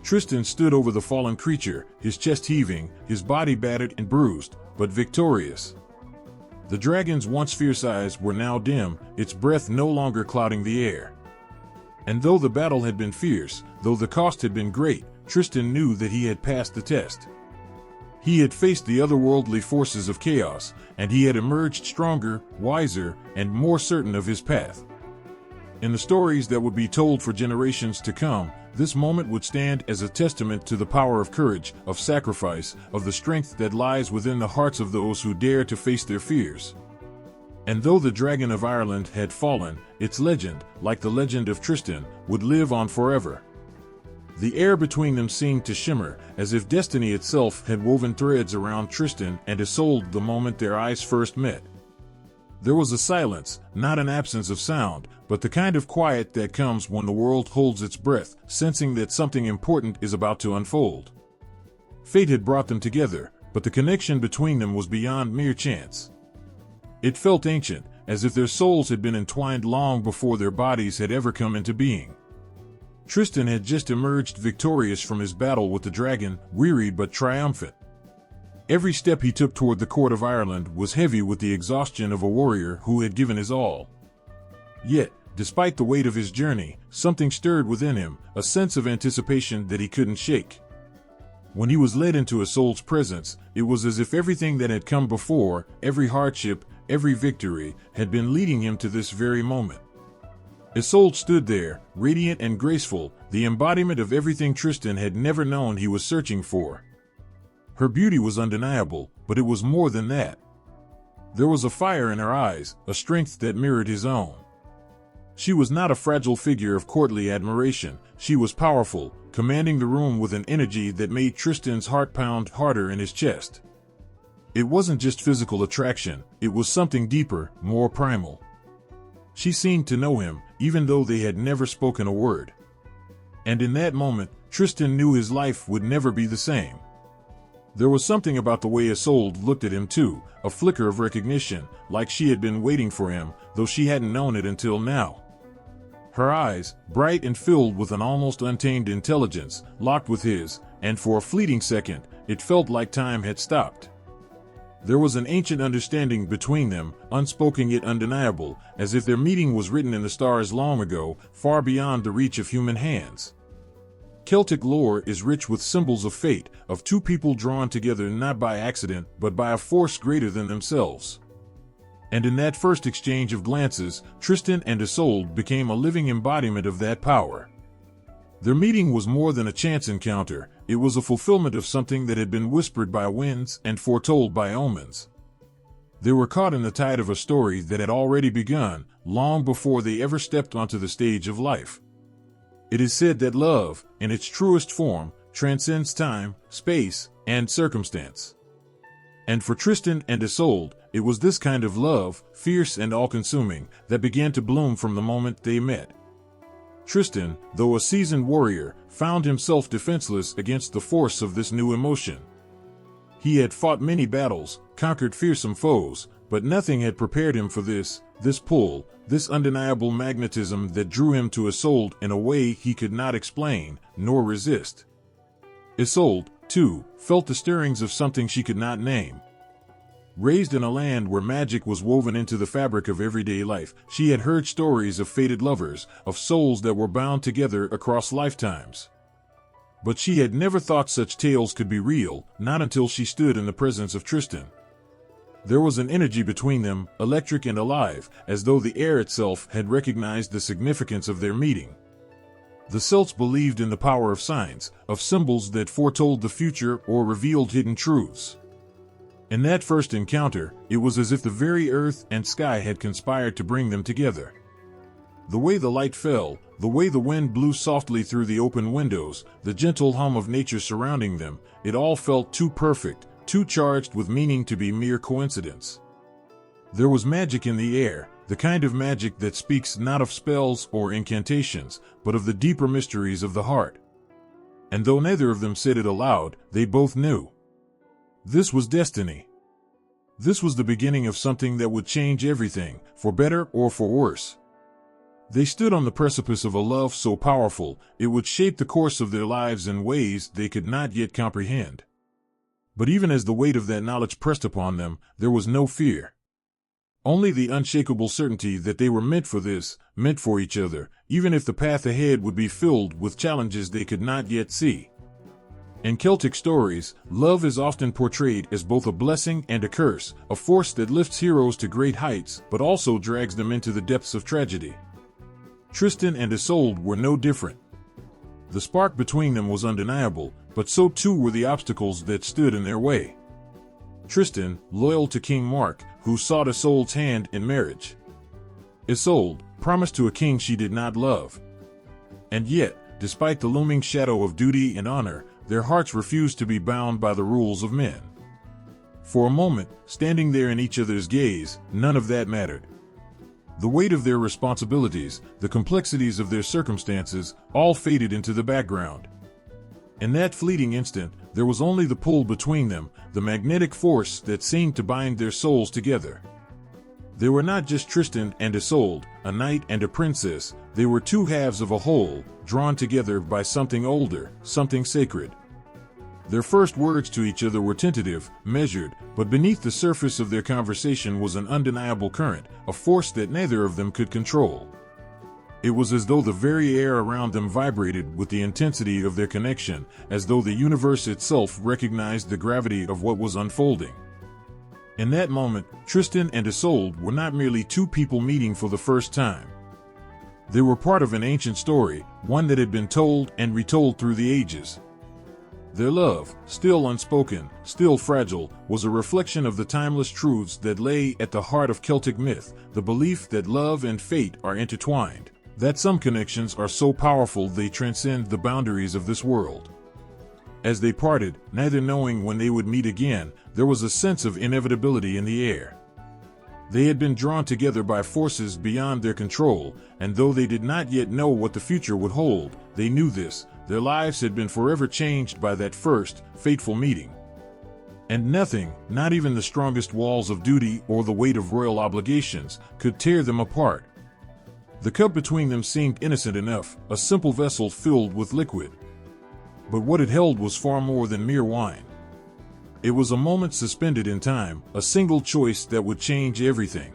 Tristan stood over the fallen creature, his chest heaving, his body battered and bruised, but victorious. The dragon's once fierce eyes were now dim, its breath no longer clouding the air. And though the battle had been fierce, though the cost had been great, Tristan knew that he had passed the test. He had faced the otherworldly forces of chaos, and he had emerged stronger, wiser, and more certain of his path. In the stories that would be told for generations to come, this moment would stand as a testament to the power of courage, of sacrifice, of the strength that lies within the hearts of those who dare to face their fears. And though the Dragon of Ireland had fallen, its legend, like the legend of Tristan, would live on forever. The air between them seemed to shimmer, as if destiny itself had woven threads around Tristan and Isolde the moment their eyes first met. There was a silence, not an absence of sound, but the kind of quiet that comes when the world holds its breath, sensing that something important is about to unfold. Fate had brought them together, but the connection between them was beyond mere chance. It felt ancient, as if their souls had been entwined long before their bodies had ever come into being. Tristan had just emerged victorious from his battle with the dragon, wearied but triumphant. Every step he took toward the court of Ireland was heavy with the exhaustion of a warrior who had given his all. Yet, despite the weight of his journey, something stirred within him, a sense of anticipation that he couldn't shake. When he was led into Isolde's presence, it was as if everything that had come before, every hardship, every victory, had been leading him to this very moment. Isolde stood there, radiant and graceful, the embodiment of everything Tristan had never known he was searching for. Her beauty was undeniable, but it was more than that. There was a fire in her eyes, a strength that mirrored his own. She was not a fragile figure of courtly admiration. She was powerful, commanding the room with an energy that made Tristan's heart pound harder in his chest. It wasn't just physical attraction, it was something deeper, more primal. She seemed to know him, even though they had never spoken a word. And in that moment, Tristan knew his life would never be the same. There was something about the way Isolde looked at him too, a flicker of recognition, like she had been waiting for him, though she hadn't known it until now. Her eyes, bright and filled with an almost untamed intelligence, locked with his, and for a fleeting second, it felt like time had stopped. There was an ancient understanding between them, unspoken yet undeniable, as if their meeting was written in the stars long ago, far beyond the reach of human hands. Celtic lore is rich with symbols of fate, of two people drawn together not by accident, but by a force greater than themselves. And in that first exchange of glances, Tristan and Isolde became a living embodiment of that power. Their meeting was more than a chance encounter, it was a fulfillment of something that had been whispered by winds and foretold by omens. They were caught in the tide of a story that had already begun, long before they ever stepped onto the stage of life. It is said that love, in its truest form, transcends time, space, and circumstance. And for Tristan and Isolde, it was this kind of love, fierce and all-consuming, that began to bloom from the moment they met. Tristan, though a seasoned warrior, found himself defenseless against the force of this new emotion. He had fought many battles, conquered fearsome foes, but nothing had prepared him for this pull, this undeniable magnetism that drew him to Isolde in a way he could not explain, nor resist. Isolde, too, felt the stirrings of something she could not name. Raised in a land where magic was woven into the fabric of everyday life, she had heard stories of fated lovers, of souls that were bound together across lifetimes. But she had never thought such tales could be real, not until she stood in the presence of Tristan. There was an energy between them, electric and alive, as though the air itself had recognized the significance of their meeting. The Celts believed in the power of signs, of symbols that foretold the future or revealed hidden truths. In that first encounter, it was as if the very earth and sky had conspired to bring them together. The way the light fell, the way the wind blew softly through the open windows, the gentle hum of nature surrounding them, it all felt too perfect, too charged with meaning to be mere coincidence. There was magic in the air, the kind of magic that speaks not of spells or incantations, but of the deeper mysteries of the heart. And though neither of them said it aloud, they both knew. This was destiny. This was the beginning of something that would change everything, for better or for worse. They stood on the precipice of a love so powerful, it would shape the course of their lives in ways they could not yet comprehend. But even as the weight of that knowledge pressed upon them, there was no fear. Only the unshakable certainty that they were meant for this, meant for each other, even if the path ahead would be filled with challenges they could not yet see. In Celtic stories, love is often portrayed as both a blessing and a curse, a force that lifts heroes to great heights but also drags them into the depths of tragedy. Tristan and Isolde were no different. The spark between them was undeniable, but so too were the obstacles that stood in their way. Tristan, loyal to King Mark, who sought Isolde's hand in marriage. Isolde, promised to a king she did not love. And yet, despite the looming shadow of duty and honor, their hearts refused to be bound by the rules of men. For a moment, standing there in each other's gaze, none of that mattered. The weight of their responsibilities, the complexities of their circumstances, all faded into the background. In that fleeting instant, there was only the pull between them, the magnetic force that seemed to bind their souls together. They were not just Tristan and Isolde, a knight and a princess, they were two halves of a whole, drawn together by something older, something sacred. Their first words to each other were tentative, measured, but beneath the surface of their conversation was an undeniable current, a force that neither of them could control. It was as though the very air around them vibrated with the intensity of their connection, as though the universe itself recognized the gravity of what was unfolding. In that moment, Tristan and Isolde were not merely two people meeting for the first time. They were part of an ancient story, one that had been told and retold through the ages. Their love, still unspoken, still fragile, was a reflection of the timeless truths that lay at the heart of Celtic myth, the belief that love and fate are intertwined, that some connections are so powerful they transcend the boundaries of this world. As they parted, neither knowing when they would meet again, there was a sense of inevitability in the air. They had been drawn together by forces beyond their control, and though they did not yet know what the future would hold, they knew this: their lives had been forever changed by that first, fateful meeting. And nothing, not even the strongest walls of duty or the weight of royal obligations, could tear them apart. The cup between them seemed innocent enough, a simple vessel filled with liquid. But what it held was far more than mere wine. It was a moment suspended in time, a single choice that would change everything.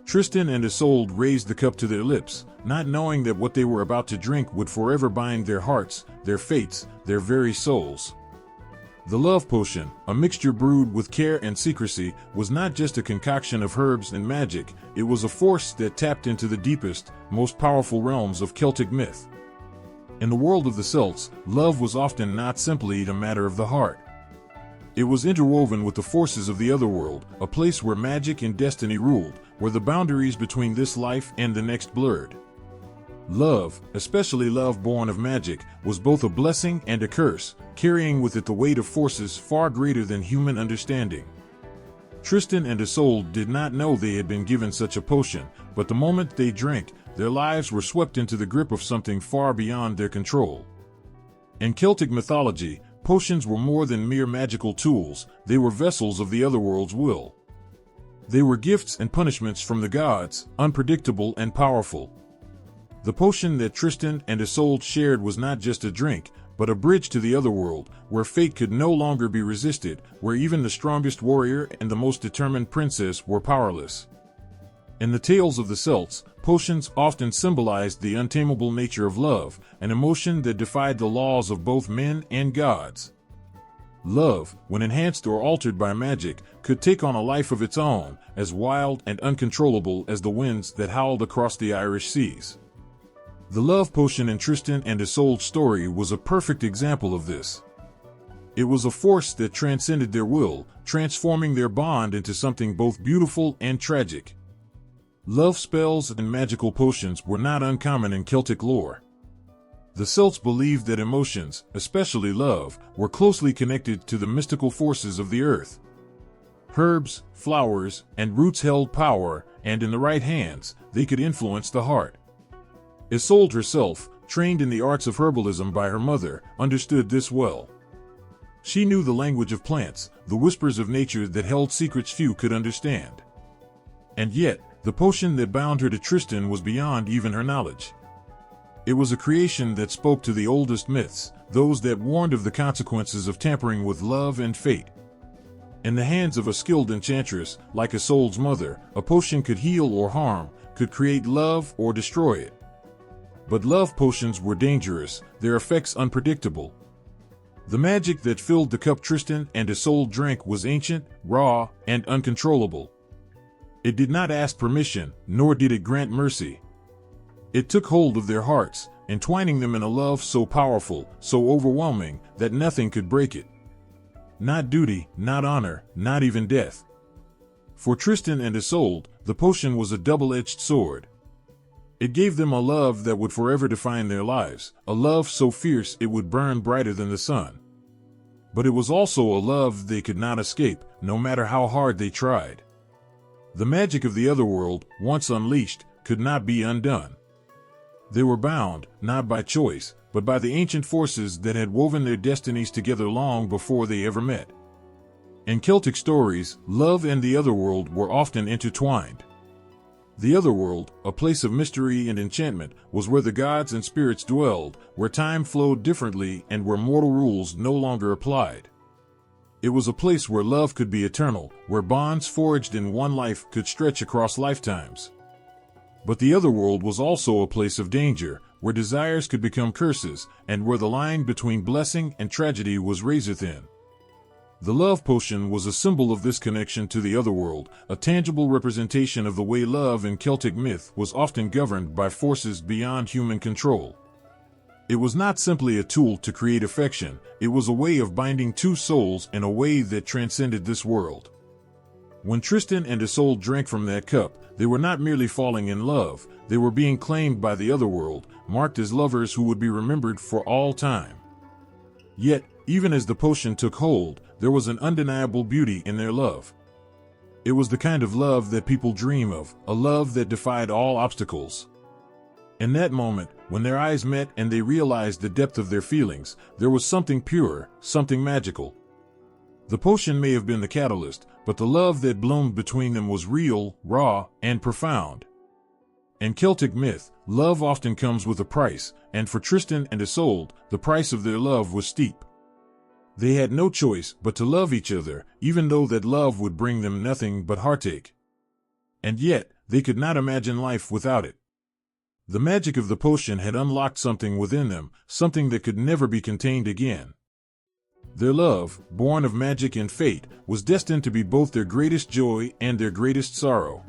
Tristan and Isolde raised the cup to their lips, not knowing that what they were about to drink would forever bind their hearts, their fates, their very souls. The love potion, a mixture brewed with care and secrecy, was not just a concoction of herbs and magic, it was a force that tapped into the deepest, most powerful realms of Celtic myth. In the world of the Celts, love was often not simply a matter of the heart. It was interwoven with the forces of the otherworld, a place where magic and destiny ruled, where the boundaries between this life and the next blurred. Love, especially love born of magic, was both a blessing and a curse, carrying with it the weight of forces far greater than human understanding. Tristan and Isolde did not know they had been given such a potion, but the moment they drank, their lives were swept into the grip of something far beyond their control. In Celtic mythology, potions were more than mere magical tools, they were vessels of the otherworld's will. They were gifts and punishments from the gods, unpredictable and powerful. The potion that Tristan and Isolde shared was not just a drink, but a bridge to the otherworld, where fate could no longer be resisted, where even the strongest warrior and the most determined princess were powerless. In the tales of the Celts, potions often symbolized the untamable nature of love, an emotion that defied the laws of both men and gods. Love, when enhanced or altered by magic, could take on a life of its own, as wild and uncontrollable as the winds that howled across the Irish seas. The love potion in Tristan and Isolde's story was a perfect example of this. It was a force that transcended their will, transforming their bond into something both beautiful and tragic. Love spells and magical potions were not uncommon in Celtic lore. The Celts believed that emotions, especially love, were closely connected to the mystical forces of the earth. Herbs, flowers, and roots held power, and in the right hands, they could influence the heart. Isolde herself, trained in the arts of herbalism by her mother, understood this well. She knew the language of plants, the whispers of nature that held secrets few could understand. And yet, the potion that bound her to Tristan was beyond even her knowledge. It was a creation that spoke to the oldest myths, those that warned of the consequences of tampering with love and fate. In the hands of a skilled enchantress, like Isolde's mother, a potion could heal or harm, could create love or destroy it. But love potions were dangerous, their effects unpredictable. The magic that filled the cup Tristan and Isolde drank was ancient, raw, and uncontrollable. It did not ask permission, nor did it grant mercy. It took hold of their hearts, entwining them in a love so powerful, so overwhelming, that nothing could break it. Not duty, not honor, not even death. For Tristan and Isolde, the potion was a double-edged sword. It gave them a love that would forever define their lives, a love so fierce it would burn brighter than the sun. But it was also a love they could not escape, no matter how hard they tried. The magic of the otherworld, once unleashed, could not be undone. They were bound, not by choice, but by the ancient forces that had woven their destinies together long before they ever met. In Celtic stories, love and the otherworld were often intertwined. The otherworld, a place of mystery and enchantment, was where the gods and spirits dwelled, where time flowed differently and where mortal rules no longer applied. It was a place where love could be eternal, where bonds forged in one life could stretch across lifetimes. But the otherworld was also a place of danger, where desires could become curses, and where the line between blessing and tragedy was razor thin. The love potion was a symbol of this connection to the otherworld, a tangible representation of the way love in Celtic myth was often governed by forces beyond human control. It was not simply a tool to create affection, it was a way of binding two souls in a way that transcended this world. When Tristan and Isolde drank from that cup, they were not merely falling in love, they were being claimed by the otherworld, marked as lovers who would be remembered for all time. Yet, even as the potion took hold, there was an undeniable beauty in their love. It was the kind of love that people dream of, a love that defied all obstacles. In that moment, when their eyes met and they realized the depth of their feelings, there was something pure, something magical. The potion may have been the catalyst, but the love that bloomed between them was real, raw, and profound. In Celtic myth, love often comes with a price, and for Tristan and Isolde, the price of their love was steep. They had no choice but to love each other, even though that love would bring them nothing but heartache. And yet, they could not imagine life without it. The magic of the potion had unlocked something within them, something that could never be contained again. Their love, born of magic and fate, was destined to be both their greatest joy and their greatest sorrow.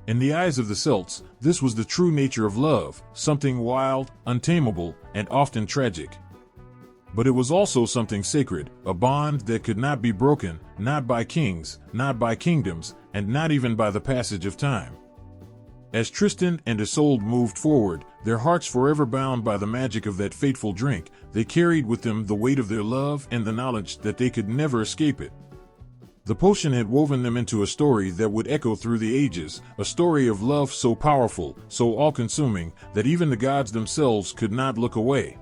In the eyes of the Celts, this was the true nature of love, something wild, untamable, and often tragic. But it was also something sacred, a bond that could not be broken, not by kings, not by kingdoms, and not even by the passage of time. As Tristan and Isolde moved forward, their hearts forever bound by the magic of that fateful drink, they carried with them the weight of their love and the knowledge that they could never escape it. The potion had woven them into a story that would echo through the ages, a story of love so powerful, so all-consuming, that even the gods themselves could not look away.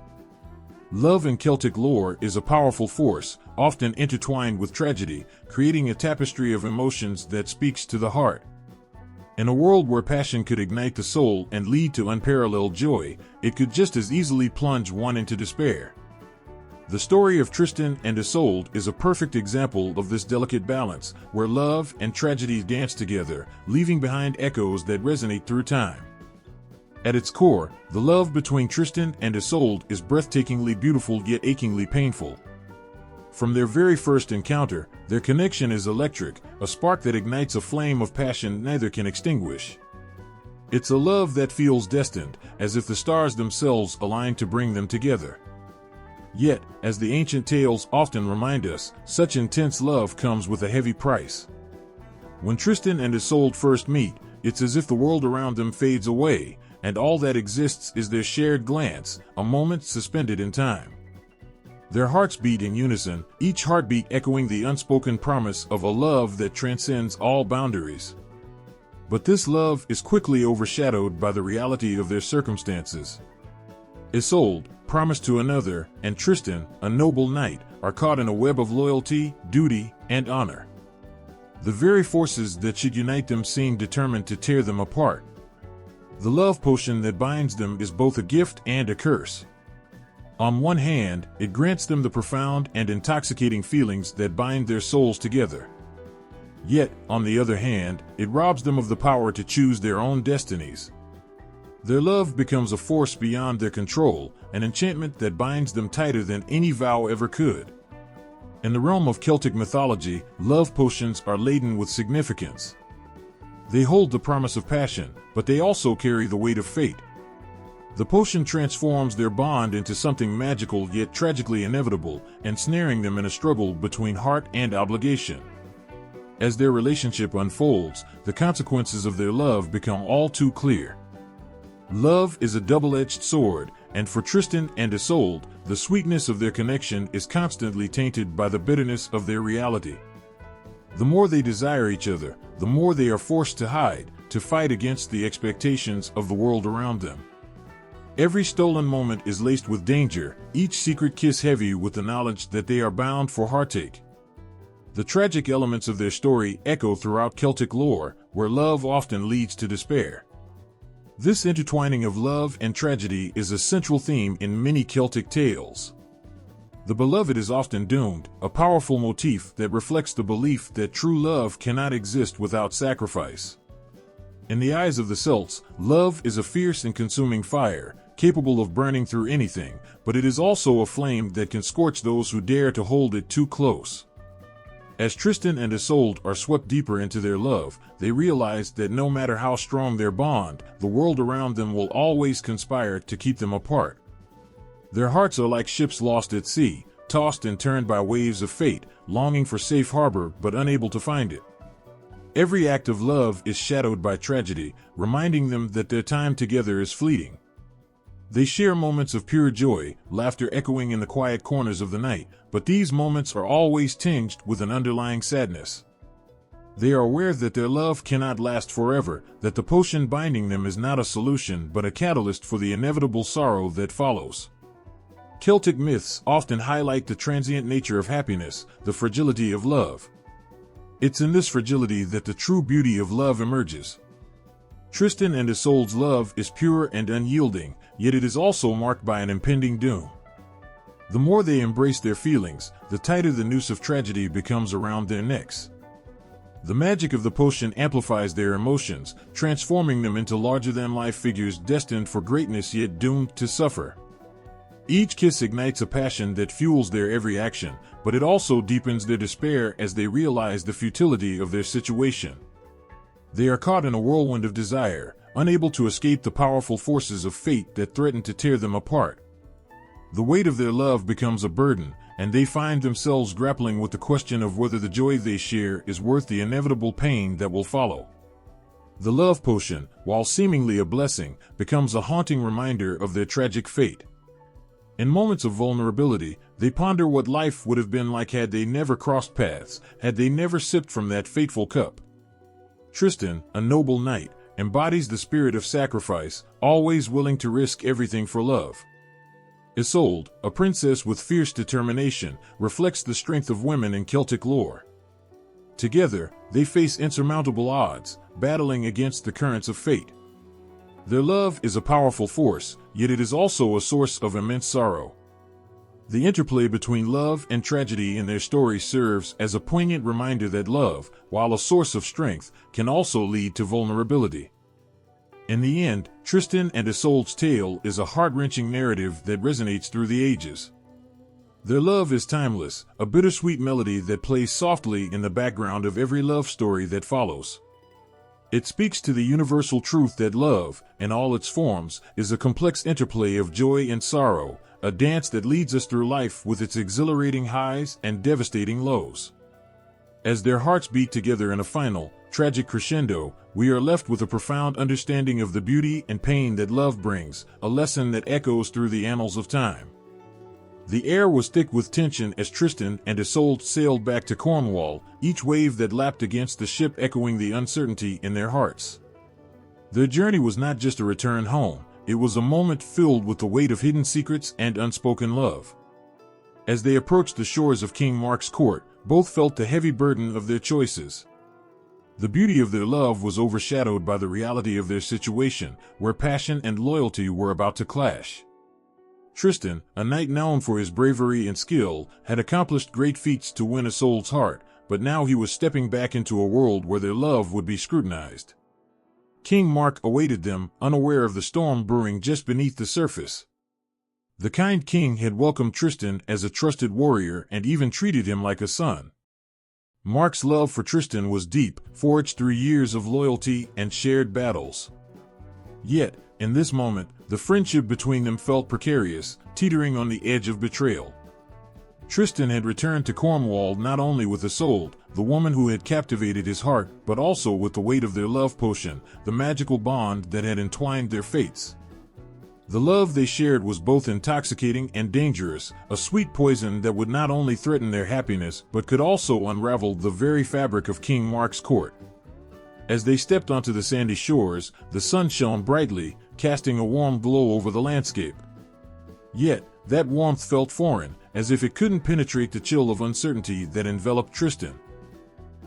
Love in Celtic lore is a powerful force, often intertwined with tragedy, creating a tapestry of emotions that speaks to the heart. In a world where passion could ignite the soul and lead to unparalleled joy, it could just as easily plunge one into despair. The story of Tristan and Isolde is a perfect example of this delicate balance, where love and tragedy dance together, leaving behind echoes that resonate through time. At its core, the love between Tristan and Isolde is breathtakingly beautiful yet achingly painful. From their very first encounter, their connection is electric, a spark that ignites a flame of passion neither can extinguish. It's a love that feels destined, as if the stars themselves align to bring them together. Yet, as the ancient tales often remind us, such intense love comes with a heavy price. When Tristan and Isolde first meet, it's as if the world around them fades away, and all that exists is their shared glance, a moment suspended in time. Their hearts beat in unison, each heartbeat echoing the unspoken promise of a love that transcends all boundaries. But this love is quickly overshadowed by the reality of their circumstances. Isolde, promised to another, and Tristan, a noble knight, are caught in a web of loyalty, duty, and honor. The very forces that should unite them seem determined to tear them apart. The love potion that binds them is both a gift and a curse. On one hand, it grants them the profound and intoxicating feelings that bind their souls together. Yet, on the other hand, it robs them of the power to choose their own destinies. Their love becomes a force beyond their control, an enchantment that binds them tighter than any vow ever could. In the realm of Celtic mythology, love potions are laden with significance. They hold the promise of passion, but they also carry the weight of fate. The potion transforms their bond into something magical yet tragically inevitable, ensnaring them in a struggle between heart and obligation. As their relationship unfolds, the consequences of their love become all too clear. Love is a double-edged sword, and for Tristan and Isolde, the sweetness of their connection is constantly tainted by the bitterness of their reality. The more they desire each other, the more they are forced to hide, to fight against the expectations of the world around them. Every stolen moment is laced with danger, each secret kiss heavy with the knowledge that they are bound for heartache. The tragic elements of their story echo throughout Celtic lore, where love often leads to despair. This intertwining of love and tragedy is a central theme in many Celtic tales. The beloved is often doomed, a powerful motif that reflects the belief that true love cannot exist without sacrifice. In the eyes of the Celts, love is a fierce and consuming fire, capable of burning through anything, but it is also a flame that can scorch those who dare to hold it too close. As Tristan and Isolde are swept deeper into their love, they realize that no matter how strong their bond, the world around them will always conspire to keep them apart. Their hearts are like ships lost at sea, tossed and turned by waves of fate, longing for safe harbor but unable to find it. Every act of love is shadowed by tragedy, reminding them that their time together is fleeting. They share moments of pure joy, laughter echoing in the quiet corners of the night, but these moments are always tinged with an underlying sadness. They are aware that their love cannot last forever, that the potion binding them is not a solution but a catalyst for the inevitable sorrow that follows. Celtic myths often highlight the transient nature of happiness, the fragility of love. It's in this fragility that the true beauty of love emerges. Tristan and Isolde's love is pure and unyielding, yet it is also marked by an impending doom. The more they embrace their feelings, the tighter the noose of tragedy becomes around their necks. The magic of the potion amplifies their emotions, transforming them into larger-than-life figures destined for greatness yet doomed to suffer. Each kiss ignites a passion that fuels their every action, but it also deepens their despair as they realize the futility of their situation. They are caught in a whirlwind of desire, unable to escape the powerful forces of fate that threaten to tear them apart. The weight of their love becomes a burden, and they find themselves grappling with the question of whether the joy they share is worth the inevitable pain that will follow. The love potion, while seemingly a blessing, becomes a haunting reminder of their tragic fate. In moments of vulnerability, they ponder what life would have been like had they never crossed paths, had they never sipped from that fateful cup. Tristan, a noble knight, embodies the spirit of sacrifice, always willing to risk everything for love. Isolde, a princess with fierce determination, reflects the strength of women in Celtic lore. Together, they face insurmountable odds, battling against the currents of fate. Their love is a powerful force, yet it is also a source of immense sorrow. The interplay between love and tragedy in their story serves as a poignant reminder that love, while a source of strength, can also lead to vulnerability. In the end, Tristan and Isolde's tale is a heart-wrenching narrative that resonates through the ages. Their love is timeless, a bittersweet melody that plays softly in the background of every love story that follows. It speaks to the universal truth that love, in all its forms, is a complex interplay of joy and sorrow, a dance that leads us through life with its exhilarating highs and devastating lows. As their hearts beat together in a final, tragic crescendo, we are left with a profound understanding of the beauty and pain that love brings, a lesson that echoes through the annals of time. The air was thick with tension as Tristan and Isolde sailed back to Cornwall, each wave that lapped against the ship echoing the uncertainty in their hearts. Their journey was not just a return home, it was a moment filled with the weight of hidden secrets and unspoken love. As they approached the shores of King Mark's court, both felt the heavy burden of their choices. The beauty of their love was overshadowed by the reality of their situation, where passion and loyalty were about to clash. Tristan, a knight known for his bravery and skill, had accomplished great feats to win Isolde's heart, but now he was stepping back into a world where their love would be scrutinized. King Mark awaited them, unaware of the storm brewing just beneath the surface. The kind king had welcomed Tristan as a trusted warrior and even treated him like a son. Mark's love for Tristan was deep, forged through years of loyalty and shared battles. Yet, in this moment, the friendship between them felt precarious, teetering on the edge of betrayal. Tristan had returned to Cornwall not only with Isolde, the woman who had captivated his heart, but also with the weight of their love potion, the magical bond that had entwined their fates. The love they shared was both intoxicating and dangerous, a sweet poison that would not only threaten their happiness but could also unravel the very fabric of King Mark's court. As they stepped onto the sandy shores, the sun shone brightly, casting a warm glow over the landscape. Yet, that warmth felt foreign, as if it couldn't penetrate the chill of uncertainty that enveloped Tristan.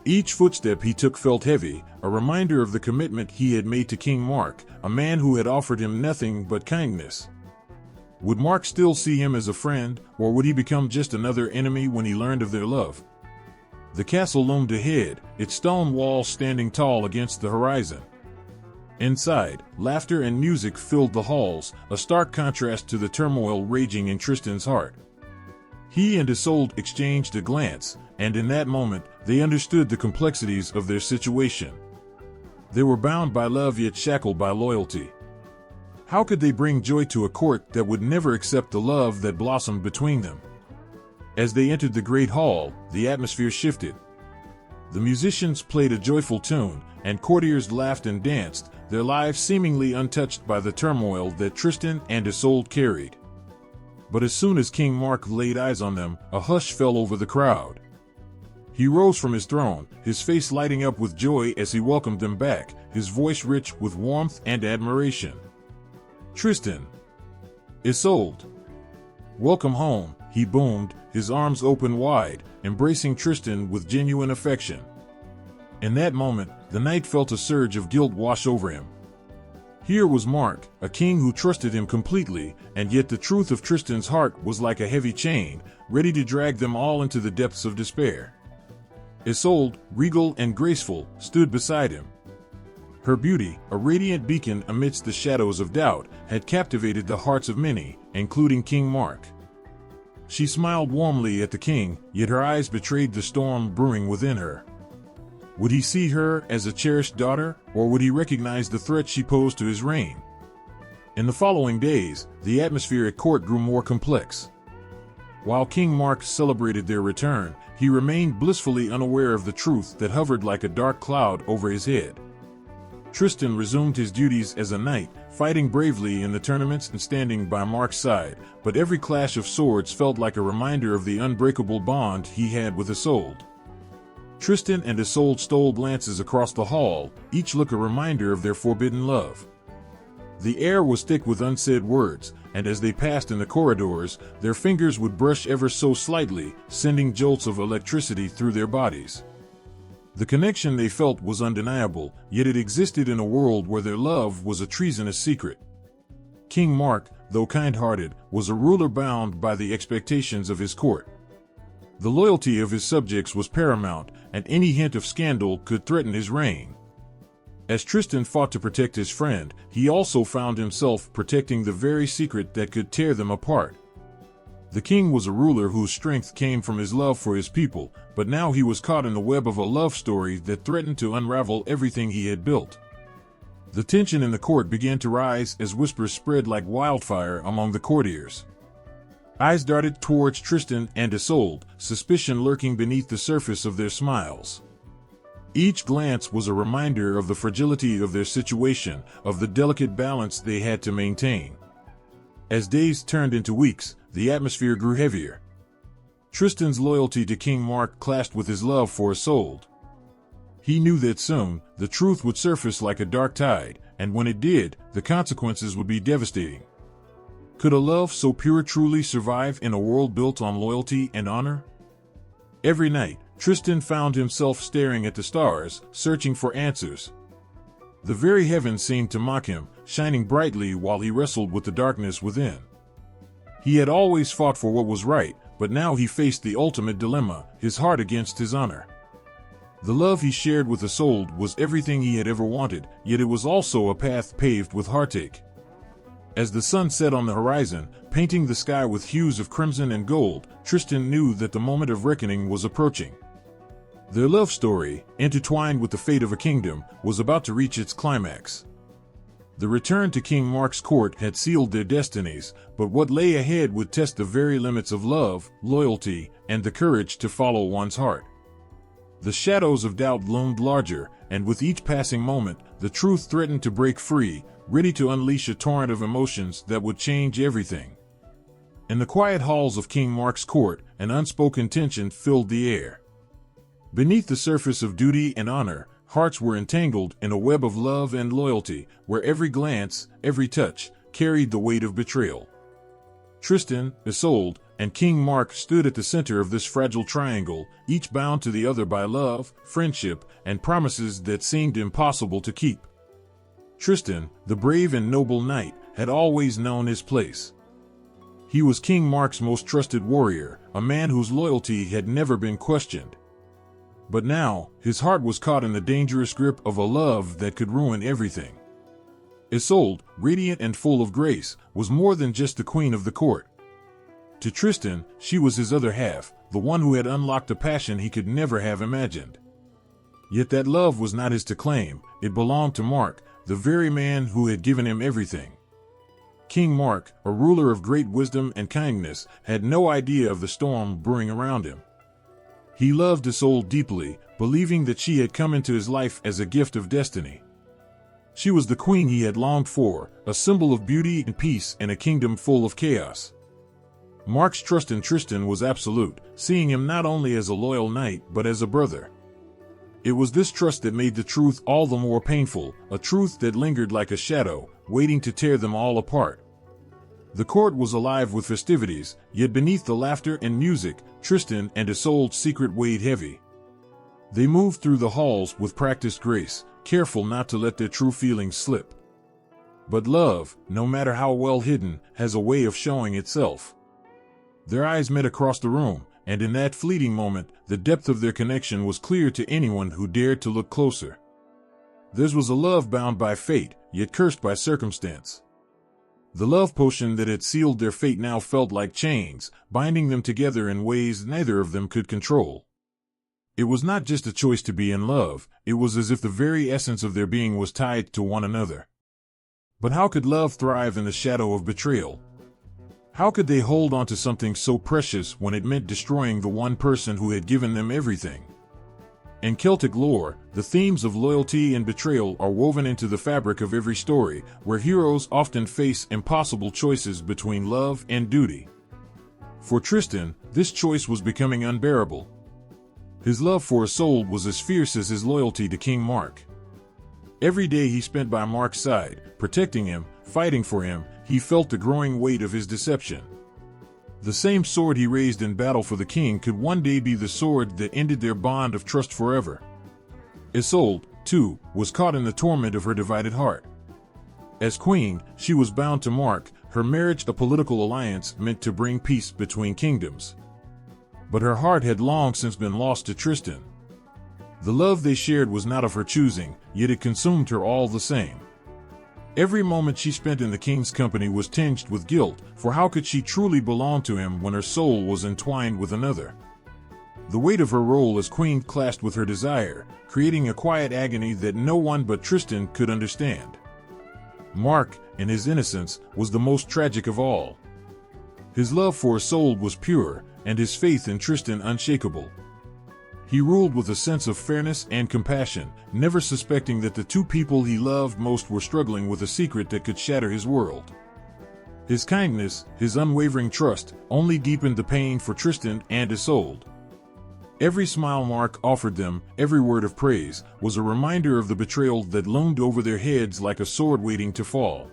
Each footstep he took felt heavy, a reminder of the commitment he had made to King Mark, a man who had offered him nothing but kindness. Would Mark still see him as a friend, or would he become just another enemy when he learned of their love? The castle loomed ahead, its stone walls standing tall against the horizon. Inside, laughter and music filled the halls, a stark contrast to the turmoil raging in Tristan's heart. He and Isolde exchanged a glance, and in that moment, they understood the complexities of their situation. They were bound by love yet shackled by loyalty. How could they bring joy to a court that would never accept the love that blossomed between them? As they entered the great hall, the atmosphere shifted. The musicians played a joyful tune, and courtiers laughed and danced, their lives seemingly untouched by the turmoil that Tristan and Isolde carried. But as soon as King Mark laid eyes on them, a hush fell over the crowd. He rose from his throne, his face lighting up with joy as he welcomed them back, his voice rich with warmth and admiration. "Tristan, Isolde, welcome home," he boomed, his arms open wide, embracing Tristan with genuine affection. In that moment, the knight felt a surge of guilt wash over him. Here was Mark, a king who trusted him completely, and yet the truth of Tristan's heart was like a heavy chain, ready to drag them all into the depths of despair. Isolde, regal and graceful, stood beside him. Her beauty, a radiant beacon amidst the shadows of doubt, had captivated the hearts of many, including King Mark. She smiled warmly at the king, yet her eyes betrayed the storm brewing within her. Would he see her as a cherished daughter, or would he recognize the threat she posed to his reign? In the following days, the atmosphere at court grew more complex. While King Mark celebrated their return, he remained blissfully unaware of the truth that hovered like a dark cloud over his head. Tristan resumed his duties as a knight, fighting bravely in the tournaments and standing by Mark's side, but every clash of swords felt like a reminder of the unbreakable bond he had with Isolde. Tristan and Isolde stole glances across the hall, each look a reminder of their forbidden love. The air was thick with unsaid words, and as they passed in the corridors, their fingers would brush ever so slightly, sending jolts of electricity through their bodies. The connection they felt was undeniable, yet it existed in a world where their love was a treasonous secret. King Mark, though kind-hearted, was a ruler bound by the expectations of his court. The loyalty of his subjects was paramount, and any hint of scandal could threaten his reign. As Tristan fought to protect his friend, he also found himself protecting the very secret that could tear them apart. The king was a ruler whose strength came from his love for his people, but now he was caught in the web of a love story that threatened to unravel everything he had built. The tension in the court began to rise as whispers spread like wildfire among the courtiers. Eyes darted towards Tristan and Isolde, suspicion lurking beneath the surface of their smiles. Each glance was a reminder of the fragility of their situation, of the delicate balance they had to maintain. As days turned into weeks, the atmosphere grew heavier. Tristan's loyalty to King Mark clashed with his love for Isolde. He knew that soon, the truth would surface like a dark tide, and when it did, the consequences would be devastating. Could a love so pure truly survive in a world built on loyalty and honor? Every night, Tristan found himself staring at the stars, searching for answers. The very heavens seemed to mock him, shining brightly while he wrestled with the darkness within. He had always fought for what was right, but now he faced the ultimate dilemma, his heart against his honor. The love he shared with Isolde was everything he had ever wanted, yet it was also a path paved with heartache. As the sun set on the horizon, painting the sky with hues of crimson and gold, Tristan knew that the moment of reckoning was approaching. Their love story, intertwined with the fate of a kingdom, was about to reach its climax. The return to King Mark's court had sealed their destinies, but what lay ahead would test the very limits of love, loyalty, and the courage to follow one's heart. The shadows of doubt loomed larger, and with each passing moment, the truth threatened to break free, ready to unleash a torrent of emotions that would change everything. In the quiet halls of King Mark's court, an unspoken tension filled the air. Beneath the surface of duty and honor, hearts were entangled in a web of love and loyalty, where every glance, every touch, carried the weight of betrayal. Tristan, Isolde, and King Mark stood at the center of this fragile triangle, each bound to the other by love, friendship, and promises that seemed impossible to keep. Tristan, the brave and noble knight, had always known his place. He was King Mark's most trusted warrior, a man whose loyalty had never been questioned. But now, his heart was caught in the dangerous grip of a love that could ruin everything. Isolde, radiant and full of grace, was more than just the queen of the court. To Tristan, she was his other half, the one who had unlocked a passion he could never have imagined. Yet that love was not his to claim, it belonged to Mark, the very man who had given him everything. King Mark, a ruler of great wisdom and kindness, had no idea of the storm brewing around him. He loved Isolde deeply, believing that she had come into his life as a gift of destiny. She was the queen he had longed for, a symbol of beauty and peace in a kingdom full of chaos. Mark's trust in Tristan was absolute, seeing him not only as a loyal knight but as a brother. It was this trust that made the truth all the more painful, a truth that lingered like a shadow, waiting to tear them all apart. The court was alive with festivities, yet beneath the laughter and music, Tristan and Isolde's secret weighed heavy. They moved through the halls with practiced grace, careful not to let their true feelings slip. But love, no matter how well hidden, has a way of showing itself. Their eyes met across the room, and in that fleeting moment, the depth of their connection was clear to anyone who dared to look closer. Theirs was a love bound by fate, yet cursed by circumstance. The love potion that had sealed their fate now felt like chains, binding them together in ways neither of them could control. It was not just a choice to be in love, it was as if the very essence of their being was tied to one another. But how could love thrive in the shadow of betrayal? How could they hold on to something so precious when it meant destroying the one person who had given them everything? In Celtic lore, the themes of loyalty and betrayal are woven into the fabric of every story, where heroes often face impossible choices between love and duty. For Tristan, this choice was becoming unbearable. His love for Isolde was as fierce as his loyalty to King Mark. Every day he spent by Mark's side, protecting him, fighting for him, he felt the growing weight of his deception. The same sword he raised in battle for the king could one day be the sword that ended their bond of trust forever. Isolde, too, was caught in the torment of her divided heart. As queen, she was bound to Mark, her marriage a political alliance meant to bring peace between kingdoms. But her heart had long since been lost to Tristan. The love they shared was not of her choosing, yet it consumed her all the same. Every moment she spent in the king's company was tinged with guilt, for how could she truly belong to him when her soul was entwined with another? The weight of her role as queen clashed with her desire, creating a quiet agony that no one but Tristan could understand. Mark, in his innocence, was the most tragic of all. His love for Isolde was pure, and his faith in Tristan unshakable. He ruled with a sense of fairness and compassion, never suspecting that the two people he loved most were struggling with a secret that could shatter his world. His kindness, his unwavering trust, only deepened the pain for Tristan and Isolde. Every smile Mark offered them, every word of praise, was a reminder of the betrayal that loomed over their heads like a sword waiting to fall.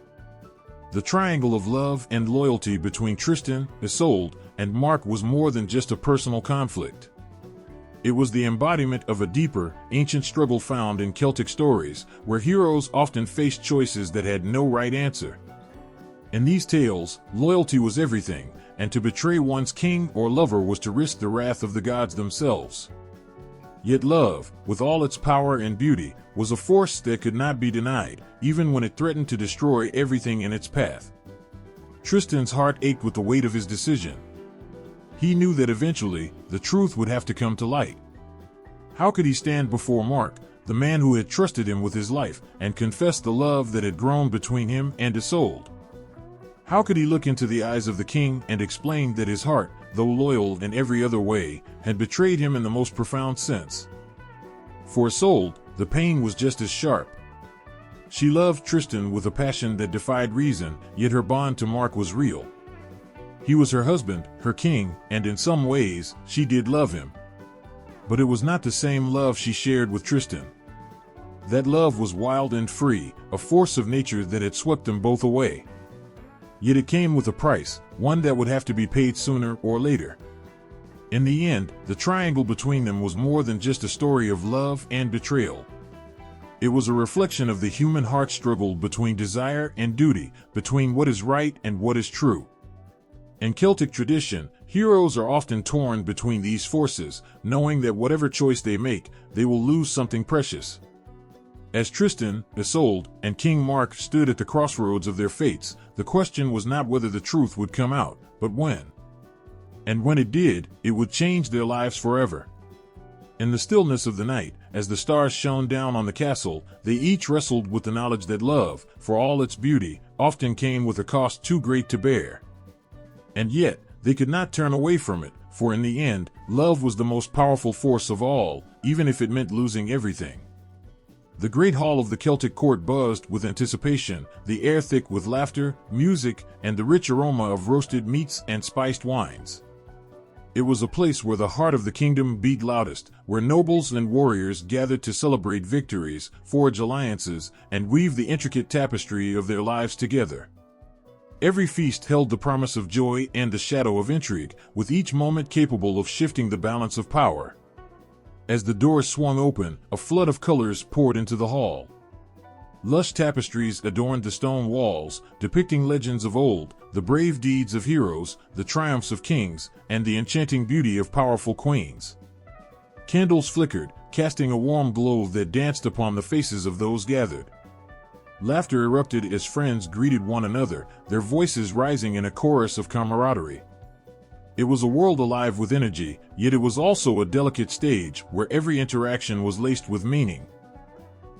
The triangle of love and loyalty between Tristan, Isolde, and Mark was more than just a personal conflict. It was the embodiment of a deeper, ancient struggle found in Celtic stories, where heroes often faced choices that had no right answer. In these tales, loyalty was everything, and to betray one's king or lover was to risk the wrath of the gods themselves. Yet love, with all its power and beauty, was a force that could not be denied, even when it threatened to destroy everything in its path. Tristan's heart ached with the weight of his decision. He knew that eventually, the truth would have to come to light. How could he stand before Mark, the man who had trusted him with his life, and confess the love that had grown between him and Isolde? How could he look into the eyes of the king and explain that his heart, though loyal in every other way, had betrayed him in the most profound sense? For Isolde, the pain was just as sharp. She loved Tristan with a passion that defied reason, yet her bond to Mark was real. He was her husband, her king, and in some ways, she did love him. But it was not the same love she shared with Tristan. That love was wild and free, a force of nature that had swept them both away. Yet it came with a price, one that would have to be paid sooner or later. In the end, the triangle between them was more than just a story of love and betrayal. It was a reflection of the human heart struggle between desire and duty, between what is right and what is true. In Celtic tradition, heroes are often torn between these forces, knowing that whatever choice they make, they will lose something precious. As Tristan, Isolde, and King Mark stood at the crossroads of their fates, the question was not whether the truth would come out, but when. And when it did, it would change their lives forever. In the stillness of the night, as the stars shone down on the castle, they each wrestled with the knowledge that love, for all its beauty, often came with a cost too great to bear. And yet, they could not turn away from it, for in the end, love was the most powerful force of all, even if it meant losing everything. The great hall of the Celtic court buzzed with anticipation, the air thick with laughter, music, and the rich aroma of roasted meats and spiced wines. It was a place where the heart of the kingdom beat loudest, where nobles and warriors gathered to celebrate victories, forge alliances, and weave the intricate tapestry of their lives together. Every feast held the promise of joy and the shadow of intrigue, with each moment capable of shifting the balance of power. As the doors swung open, a flood of colors poured into the hall. Lush tapestries adorned the stone walls, depicting legends of old, the brave deeds of heroes, the triumphs of kings, and the enchanting beauty of powerful queens. Candles flickered, casting a warm glow that danced upon the faces of those gathered. Laughter erupted as friends greeted one another, their voices rising in a chorus of camaraderie. It was a world alive with energy, yet it was also a delicate stage where every interaction was laced with meaning.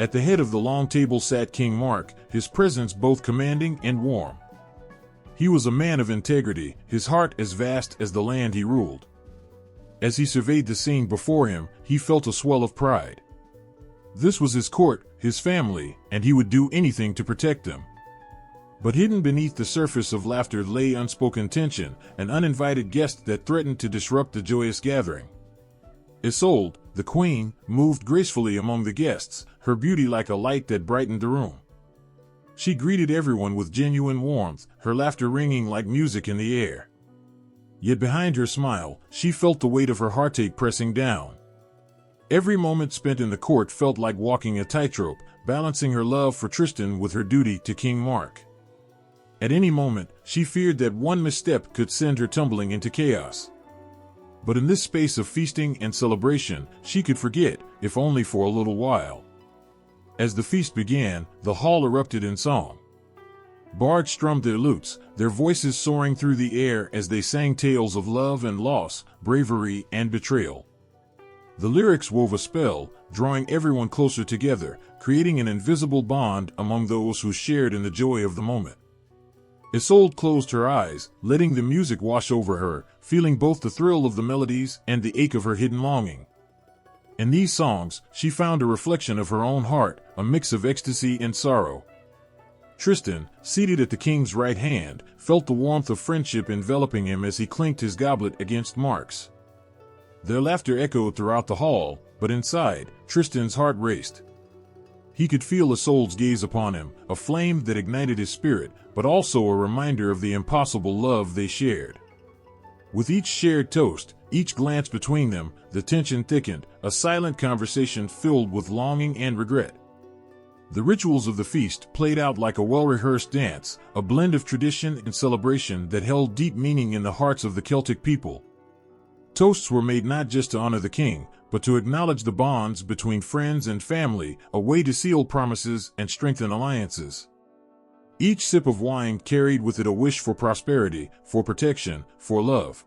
At the head of the long table sat King Mark, his presence both commanding and warm. He was a man of integrity, his heart as vast as the land he ruled. As he surveyed the scene before him, he felt a swell of pride. This was his court, his family, and he would do anything to protect them. But hidden beneath the surface of laughter lay unspoken tension, an uninvited guest that threatened to disrupt the joyous gathering. Isolde, the queen, moved gracefully among the guests, her beauty like a light that brightened the room. She greeted everyone with genuine warmth, her laughter ringing like music in the air. Yet behind her smile, she felt the weight of her heartache pressing down. Every moment spent in the court felt like walking a tightrope, balancing her love for Tristan with her duty to King Mark. At any moment, she feared that one misstep could send her tumbling into chaos. But in this space of feasting and celebration, she could forget, if only for a little while. As the feast began, the hall erupted in song. Bards strummed their lutes, their voices soaring through the air as they sang tales of love and loss, bravery and betrayal. The lyrics wove a spell, drawing everyone closer together, creating an invisible bond among those who shared in the joy of the moment. Isolde closed her eyes, letting the music wash over her, feeling both the thrill of the melodies and the ache of her hidden longing. In these songs, she found a reflection of her own heart, a mix of ecstasy and sorrow. Tristan, seated at the king's right hand, felt the warmth of friendship enveloping him as he clinked his goblet against Mark's. Their laughter echoed throughout the hall, but inside, Tristan's heart raced. He could feel Isolde's gaze upon him, a flame that ignited his spirit, but also a reminder of the impossible love they shared. With each shared toast, each glance between them, the tension thickened, a silent conversation filled with longing and regret. The rituals of the feast played out like a well-rehearsed dance, a blend of tradition and celebration that held deep meaning in the hearts of the Celtic people. Toasts were made not just to honor the king, but to acknowledge the bonds between friends and family, a way to seal promises and strengthen alliances. Each sip of wine carried with it a wish for prosperity, for protection, for love.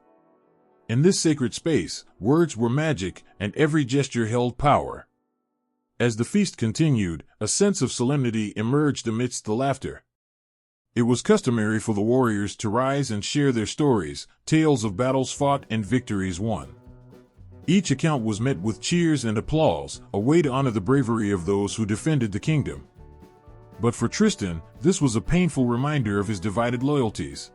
In this sacred space, words were magic, and every gesture held power. As the feast continued, a sense of solemnity emerged amidst the laughter. It was customary for the warriors to rise and share their stories, tales of battles fought and victories won. Each account was met with cheers and applause, a way to honor the bravery of those who defended the kingdom. But for Tristan, this was a painful reminder of his divided loyalties.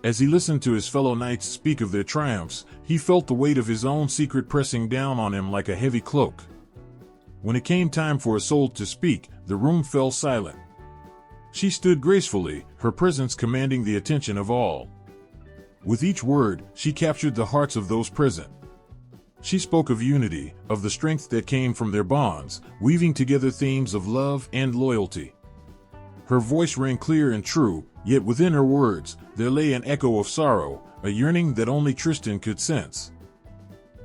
As he listened to his fellow knights speak of their triumphs, he felt the weight of his own secret pressing down on him like a heavy cloak. When it came time for Isolde to speak, the room fell silent. She stood gracefully, her presence commanding the attention of all. With each word, she captured the hearts of those present. She spoke of unity, of the strength that came from their bonds, weaving together themes of love and loyalty. Her voice rang clear and true, yet within her words, there lay an echo of sorrow, a yearning that only Tristan could sense.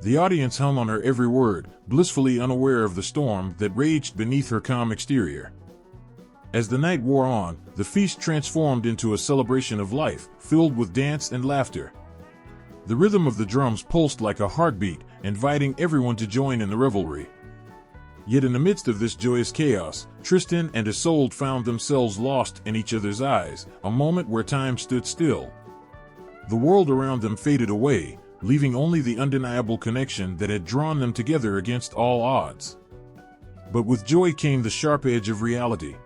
The audience hung on her every word, blissfully unaware of the storm that raged beneath her calm exterior. As the night wore on, the feast transformed into a celebration of life, filled with dance and laughter. The rhythm of the drums pulsed like a heartbeat, inviting everyone to join in the revelry. Yet in the midst of this joyous chaos, Tristan and Isolde found themselves lost in each other's eyes, a moment where time stood still. The world around them faded away, leaving only the undeniable connection that had drawn them together against all odds. But with joy came the sharp edge of reality.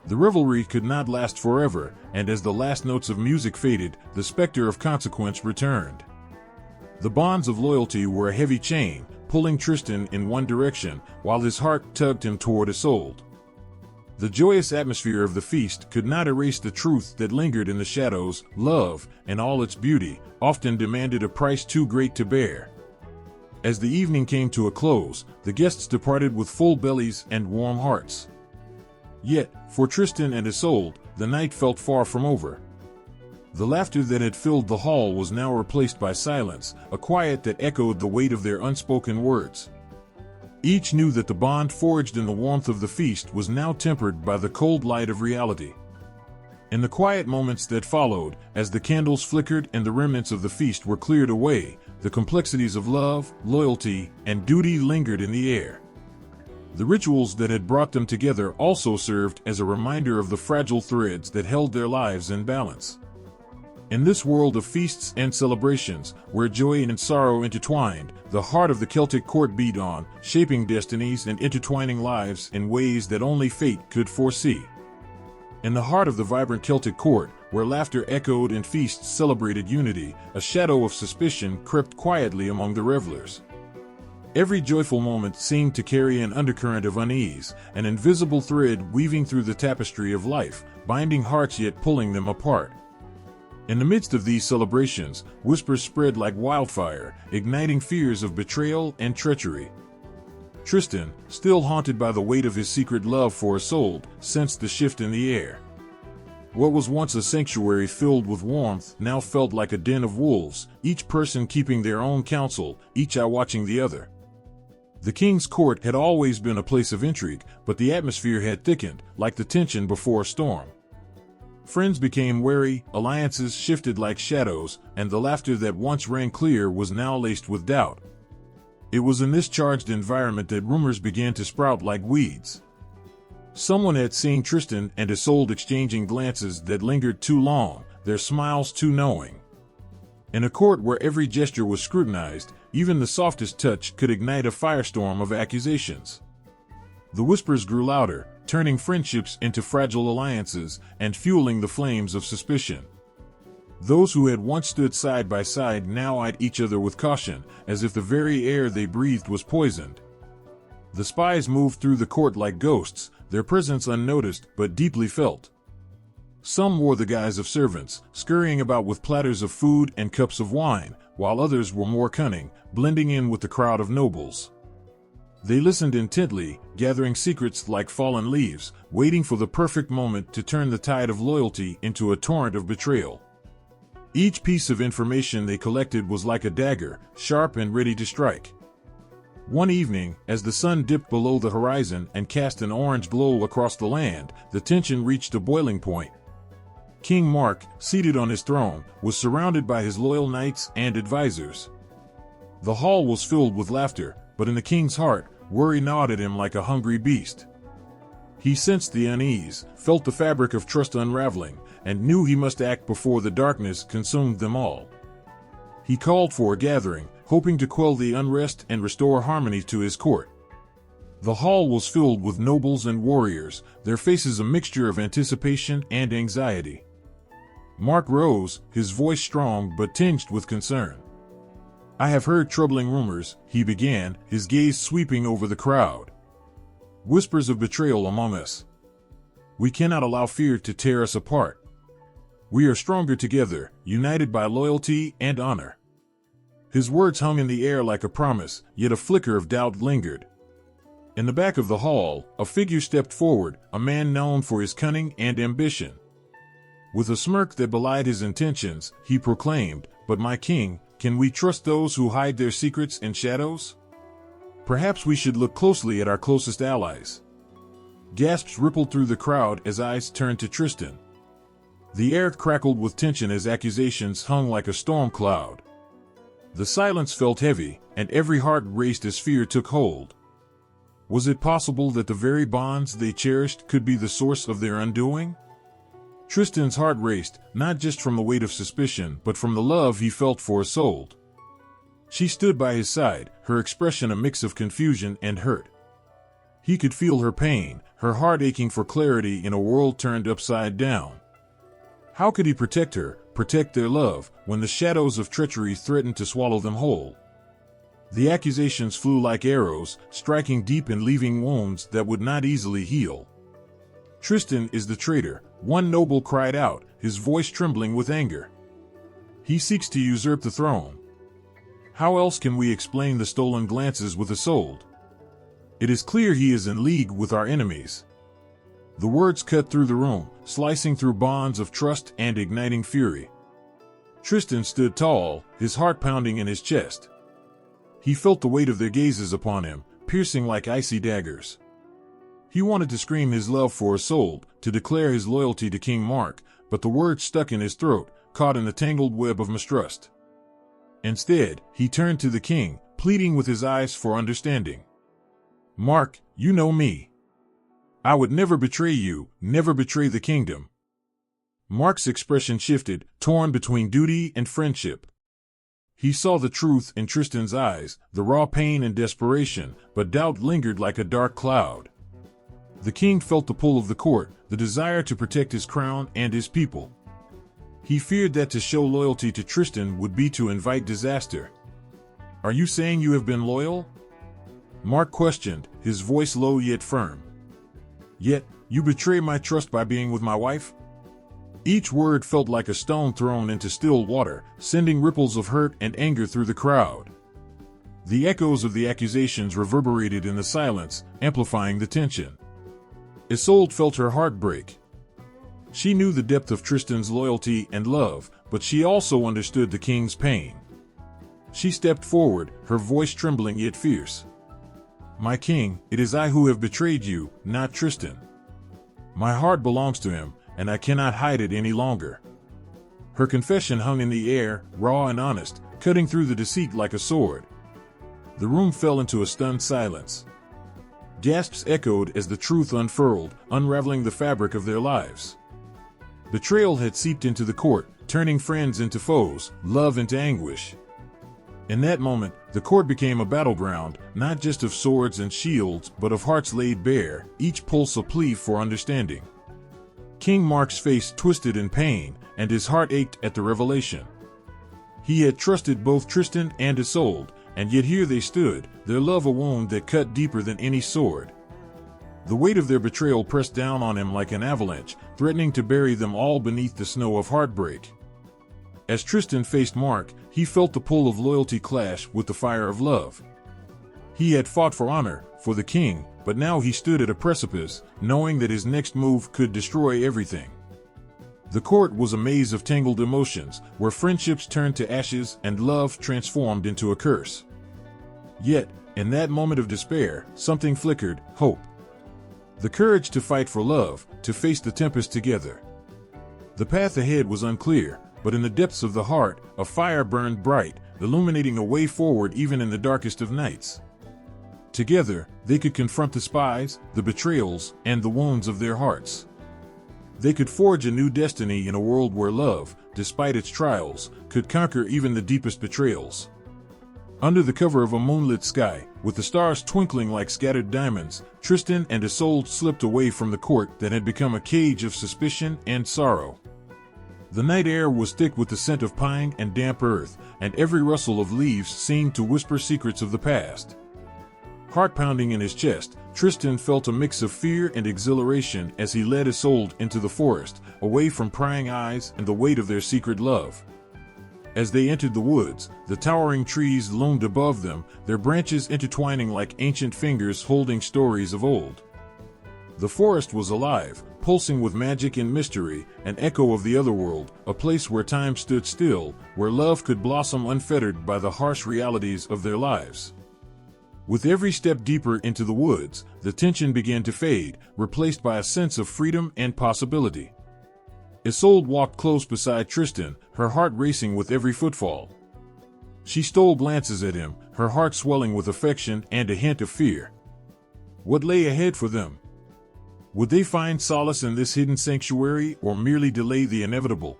The revelry could not last forever, and as the last notes of music faded, the specter of consequence returned. The bonds of loyalty were a heavy chain, pulling Tristan in one direction, while his heart tugged him toward Isolde. The joyous atmosphere of the feast could not erase the truth that lingered in the shadows. Love, in all its beauty, often demanded a price too great to bear. As the evening came to a close, the guests departed with full bellies and warm hearts. Yet, for Tristan and Isolde, the night felt far from over. The laughter that had filled the hall was now replaced by silence, a quiet that echoed the weight of their unspoken words. Each knew that the bond forged in the warmth of the feast was now tempered by the cold light of reality. In the quiet moments that followed, as the candles flickered and the remnants of the feast were cleared away, the complexities of love, loyalty, and duty lingered in the air. The rituals that had brought them together also served as a reminder of the fragile threads that held their lives in balance. In this world of feasts and celebrations, where joy and sorrow intertwined, the heart of the Celtic court beat on, shaping destinies and intertwining lives in ways that only fate could foresee. In the heart of the vibrant Celtic court, where laughter echoed and feasts celebrated unity, a shadow of suspicion crept quietly among the revelers. Every joyful moment seemed to carry an undercurrent of unease, an invisible thread weaving through the tapestry of life, binding hearts yet pulling them apart. In the midst of these celebrations, whispers spread like wildfire, igniting fears of betrayal and treachery. Tristan, still haunted by the weight of his secret love for Isolde, sensed the shift in the air. What was once a sanctuary filled with warmth now felt like a den of wolves, each person keeping their own counsel, each eye watching the other. The king's court had always been a place of intrigue, but the atmosphere had thickened, like the tension before a storm. Friends became wary, alliances shifted like shadows, and the laughter that once rang clear was now laced with doubt. It was in this charged environment that rumors began to sprout like weeds. Someone had seen Tristan and Isolde exchanging glances that lingered too long, their smiles too knowing. In a court where every gesture was scrutinized, even the softest touch could ignite a firestorm of accusations. The whispers grew louder, turning friendships into fragile alliances and fueling the flames of suspicion. Those who had once stood side by side now eyed each other with caution, as if the very air they breathed was poisoned. The spies moved through the court like ghosts, their presence unnoticed but deeply felt. Some wore the guise of servants, scurrying about with platters of food and cups of wine, while others were more cunning, blending in with the crowd of nobles. They listened intently, gathering secrets like fallen leaves, waiting for the perfect moment to turn the tide of loyalty into a torrent of betrayal. Each piece of information they collected was like a dagger, sharp and ready to strike. One evening, as the sun dipped below the horizon and cast an orange glow across the land, the tension reached a boiling point. King Mark, seated on his throne, was surrounded by his loyal knights and advisors. The hall was filled with laughter, but in the king's heart, worry gnawed at him like a hungry beast. He sensed the unease, felt the fabric of trust unraveling, and knew he must act before the darkness consumed them all. He called for a gathering, hoping to quell the unrest and restore harmony to his court. The hall was filled with nobles and warriors, their faces a mixture of anticipation and anxiety. Mark rose, his voice strong but tinged with concern. "I have heard troubling rumors," he began, his gaze sweeping over the crowd. "Whispers of betrayal among us." We cannot allow fear to tear us apart. We are stronger together, united by loyalty and honor. His words hung in the air like a promise, yet a flicker of doubt lingered. In the back of the hall, a figure stepped forward, a man known for his cunning and ambition. With a smirk that belied his intentions, he proclaimed, "But my king, can we trust those who hide their secrets in shadows? Perhaps we should look closely at our closest allies." Gasps rippled through the crowd as eyes turned to Tristan. The air crackled with tension as accusations hung like a storm cloud. The silence felt heavy, and every heart raced as fear took hold. Was it possible that the very bonds they cherished could be the source of their undoing? Tristan's heart raced, not just from the weight of suspicion, but from the love he felt for Isolde. She stood by his side, her expression a mix of confusion and hurt. He could feel her pain, her heart aching for clarity in a world turned upside down. How could he protect her, protect their love, when the shadows of treachery threatened to swallow them whole? The accusations flew like arrows, striking deep and leaving wounds that would not easily heal. "Tristan is the traitor," one noble cried out, his voice trembling with anger. "He seeks to usurp the throne. How else can we explain the stolen glances with Isolde? It is clear he is in league with our enemies." The words cut through the room, slicing through bonds of trust and igniting fury. Tristan stood tall, his heart pounding in his chest. He felt the weight of their gazes upon him, piercing like icy daggers. He wanted to scream his love for Isolde, to declare his loyalty to King Mark, but the words stuck in his throat, caught in the tangled web of mistrust. Instead, he turned to the king, pleading with his eyes for understanding. "Mark, you know me. I would never betray you, never betray the kingdom." Mark's expression shifted, torn between duty and friendship. He saw the truth in Tristan's eyes, the raw pain and desperation, but doubt lingered like a dark cloud. The king felt the pull of the court, the desire to protect his crown and his people. He feared that to show loyalty to Tristan would be to invite disaster. "Are you saying you have been loyal?" Mark questioned, his voice low yet firm. "Yet, you betray my trust by being with my wife?" Each word felt like a stone thrown into still water, sending ripples of hurt and anger through the crowd. The echoes of the accusations reverberated in the silence, amplifying the tension. Isolde felt her heart break. She knew the depth of Tristan's loyalty and love, but she also understood the king's pain. She stepped forward, her voice trembling yet fierce. "My king, it is I who have betrayed you, not Tristan. My heart belongs to him, and I cannot hide it any longer." Her confession hung in the air, raw and honest, cutting through the deceit like a sword. The room fell into a stunned silence. Gasps echoed as the truth unfurled, unraveling the fabric of their lives. Betrayal had seeped into the court, turning friends into foes, love into anguish. In that moment, the court became a battleground, not just of swords and shields, but of hearts laid bare, each pulse a plea for understanding. King Mark's face twisted in pain, and his heart ached at the revelation. He had trusted both Tristan and Isolde, and yet here they stood, their love a wound that cut deeper than any sword. The weight of their betrayal pressed down on him like an avalanche, threatening to bury them all beneath the snow of heartbreak. As Tristan faced Mark, he felt the pull of loyalty clash with the fire of love. He had fought for honor, for the king, but now he stood at a precipice, knowing that his next move could destroy everything. The court was a maze of tangled emotions, where friendships turned to ashes and love transformed into a curse. Yet, in that moment of despair, something flickered, hope. The courage to fight for love, to face the tempest together. The path ahead was unclear, but in the depths of the heart, a fire burned bright, illuminating a way forward even in the darkest of nights. Together, they could confront the spies, the betrayals, and the wounds of their hearts. They could forge a new destiny in a world where love, despite its trials, could conquer even the deepest betrayals. Under the cover of a moonlit sky, with the stars twinkling like scattered diamonds, Tristan and Isolde slipped away from the court that had become a cage of suspicion and sorrow. The night air was thick with the scent of pine and damp earth, and every rustle of leaves seemed to whisper secrets of the past. Heart pounding in his chest, Tristan felt a mix of fear and exhilaration as he led Isolde into the forest, away from prying eyes and the weight of their secret love. As they entered the woods, the towering trees loomed above them, their branches intertwining like ancient fingers holding stories of old. The forest was alive, pulsing with magic and mystery, an echo of the otherworld, a place where time stood still, where love could blossom unfettered by the harsh realities of their lives. With every step deeper into the woods, the tension began to fade, replaced by a sense of freedom and possibility. Isolde walked close beside Tristan, her heart racing with every footfall. She stole glances at him, her heart swelling with affection and a hint of fear. What lay ahead for them? Would they find solace in this hidden sanctuary or merely delay the inevitable?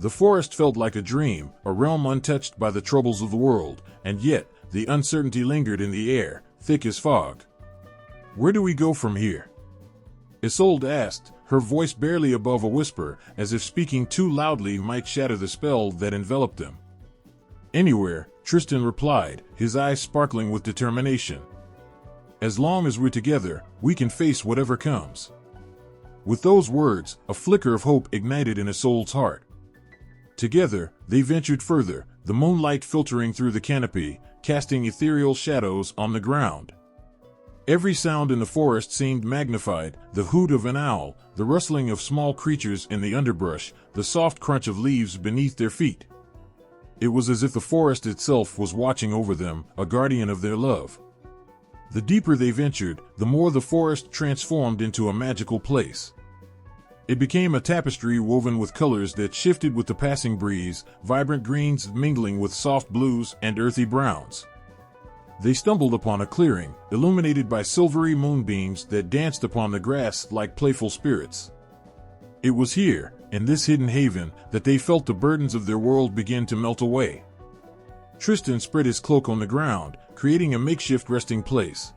The forest felt like a dream, a realm untouched by the troubles of the world, and yet the uncertainty lingered in the air, thick as fog. Where do we go from here? Isolde asked, her voice barely above a whisper, as if speaking too loudly might shatter the spell that enveloped them. Anywhere, Tristan replied, his eyes sparkling with determination. As long as we're together, we can face whatever comes. With those words, a flicker of hope ignited in Isolde's heart. Together, they ventured further, the moonlight filtering through the canopy, casting ethereal shadows on the ground. Every sound in the forest seemed magnified, the hoot of an owl, the rustling of small creatures in the underbrush, the soft crunch of leaves beneath their feet. It was as if the forest itself was watching over them, a guardian of their love. The deeper they ventured, the more the forest transformed into a magical place. It became a tapestry woven with colors that shifted with the passing breeze, vibrant greens mingling with soft blues and earthy browns. They stumbled upon a clearing, illuminated by silvery moonbeams that danced upon the grass like playful spirits. It was here, in this hidden haven, that they felt the burdens of their world begin to melt away. Tristan spread his cloak on the ground, creating a makeshift resting place.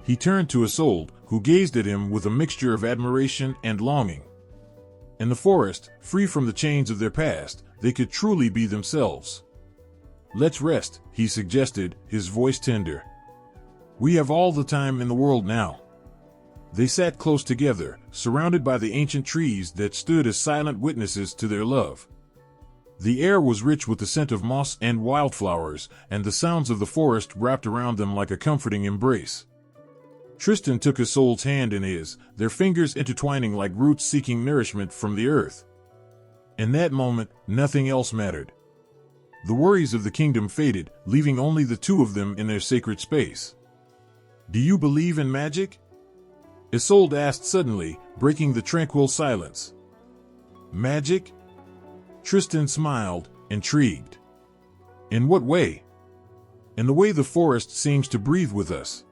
He turned to Isolde, who gazed at him with a mixture of admiration and longing. In the forest, free from the chains of their past, they could truly be themselves. "Let's rest," he suggested, his voice tender. "We have all the time in the world now." They sat close together, surrounded by the ancient trees that stood as silent witnesses to their love. The air was rich with the scent of moss and wildflowers, and the sounds of the forest wrapped around them like a comforting embrace. Tristan took Isolde's hand in his, their fingers intertwining like roots seeking nourishment from the earth. In that moment, nothing else mattered. The worries of the kingdom faded, leaving only the two of them in their sacred space. "Do you believe in magic?" Isolde asked suddenly, breaking the tranquil silence. "Magic?" Tristan smiled, intrigued. "In what way?" "In the way the forest seems to breathe with us.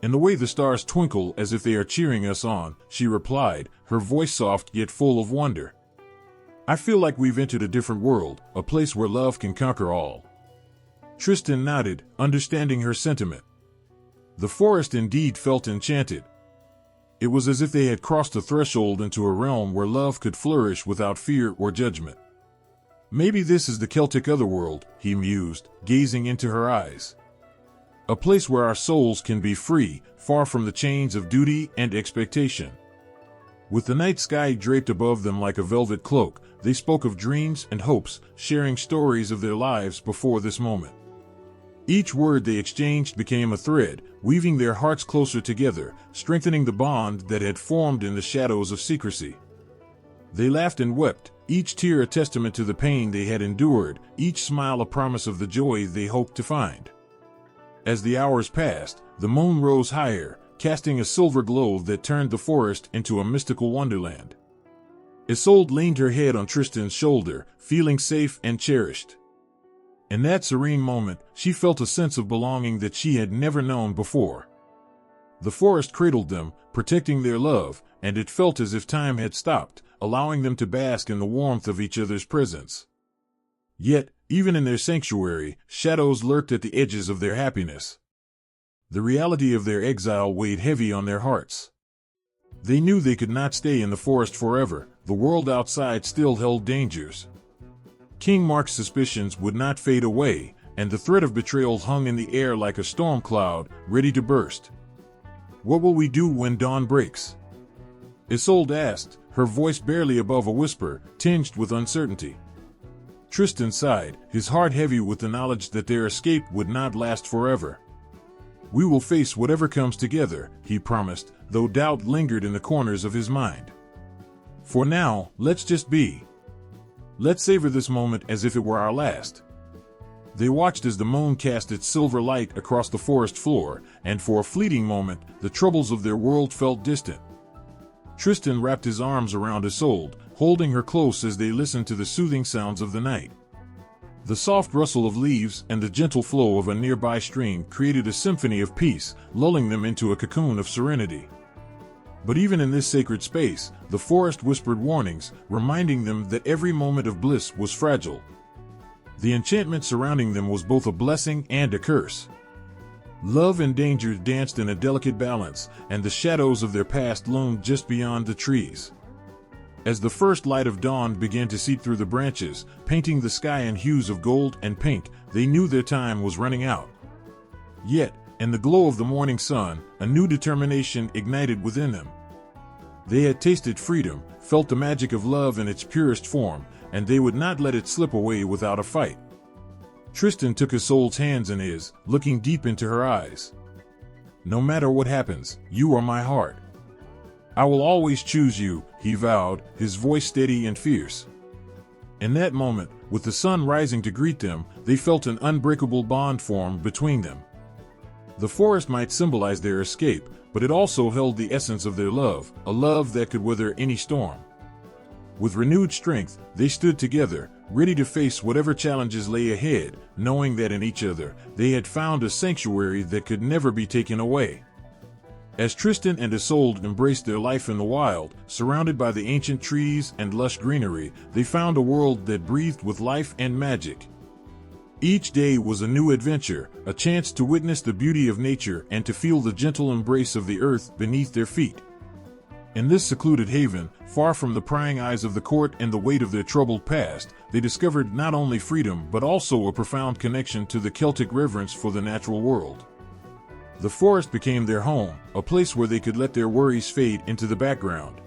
In the way the stars twinkle as if they are cheering us on," she replied, her voice soft yet full of wonder. "I feel like we've entered a different world, a place where love can conquer all." Tristan nodded, understanding her sentiment. The forest indeed felt enchanted. It was as if they had crossed a threshold into a realm where love could flourish without fear or judgment. "Maybe this is the Celtic otherworld," he mused, gazing into her eyes. "A place where our souls can be free, far from the chains of duty and expectation." With the night sky draped above them like a velvet cloak, they spoke of dreams and hopes, sharing stories of their lives before this moment. Each word they exchanged became a thread, weaving their hearts closer together, strengthening the bond that had formed in the shadows of secrecy. They laughed and wept, each tear a testament to the pain they had endured, each smile a promise of the joy they hoped to find. As the hours passed, the moon rose higher, casting a silver glow that turned the forest into a mystical wonderland. Isolde leaned her head on Tristan's shoulder, feeling safe and cherished. In that serene moment, she felt a sense of belonging that she had never known before. The forest cradled them, protecting their love, and it felt as if time had stopped, allowing them to bask in the warmth of each other's presence. Yet, even in their sanctuary, shadows lurked at the edges of their happiness. The reality of their exile weighed heavy on their hearts. They knew they could not stay in the forest forever, the world outside still held dangers. King Mark's suspicions would not fade away, and the threat of betrayal hung in the air like a storm cloud, ready to burst. "What will we do when dawn breaks?" Isolde asked, her voice barely above a whisper, tinged with uncertainty. Tristan sighed, his heart heavy with the knowledge that their escape would not last forever. "We will face whatever comes together," he promised, though doubt lingered in the corners of his mind. "For now, let's just be. Let's savor this moment as if it were our last." They watched as the moon cast its silver light across the forest floor, and for a fleeting moment, the troubles of their world felt distant. Tristan wrapped his arms around Isolde, holding her close as they listened to the soothing sounds of the night. The soft rustle of leaves and the gentle flow of a nearby stream created a symphony of peace, lulling them into a cocoon of serenity. But even in this sacred space, the forest whispered warnings, reminding them that every moment of bliss was fragile. The enchantment surrounding them was both a blessing and a curse. Love and danger danced in a delicate balance, and the shadows of their past loomed just beyond the trees. As the first light of dawn began to seep through the branches, painting the sky in hues of gold and pink, they knew their time was running out. Yet, in the glow of the morning sun, a new determination ignited within them. They had tasted freedom, felt the magic of love in its purest form, and they would not let it slip away without a fight. Tristan took Isolde's hands in his, looking deep into her eyes. "No matter what happens, you are my heart. I will always choose you," he vowed, his voice steady and fierce. In that moment, with the sun rising to greet them, they felt an unbreakable bond form between them. The forest might symbolize their escape, but it also held the essence of their love, a love that could weather any storm. With renewed strength, they stood together, ready to face whatever challenges lay ahead, knowing that in each other, they had found a sanctuary that could never be taken away. As Tristan and Isolde embraced their life in the wild, surrounded by the ancient trees and lush greenery, they found a world that breathed with life and magic. Each day was a new adventure, a chance to witness the beauty of nature and to feel the gentle embrace of the earth beneath their feet. In this secluded haven, far from the prying eyes of the court and the weight of their troubled past, they discovered not only freedom but also a profound connection to the Celtic reverence for the natural world. The forest became their home, a place where they could let their worries fade into the background.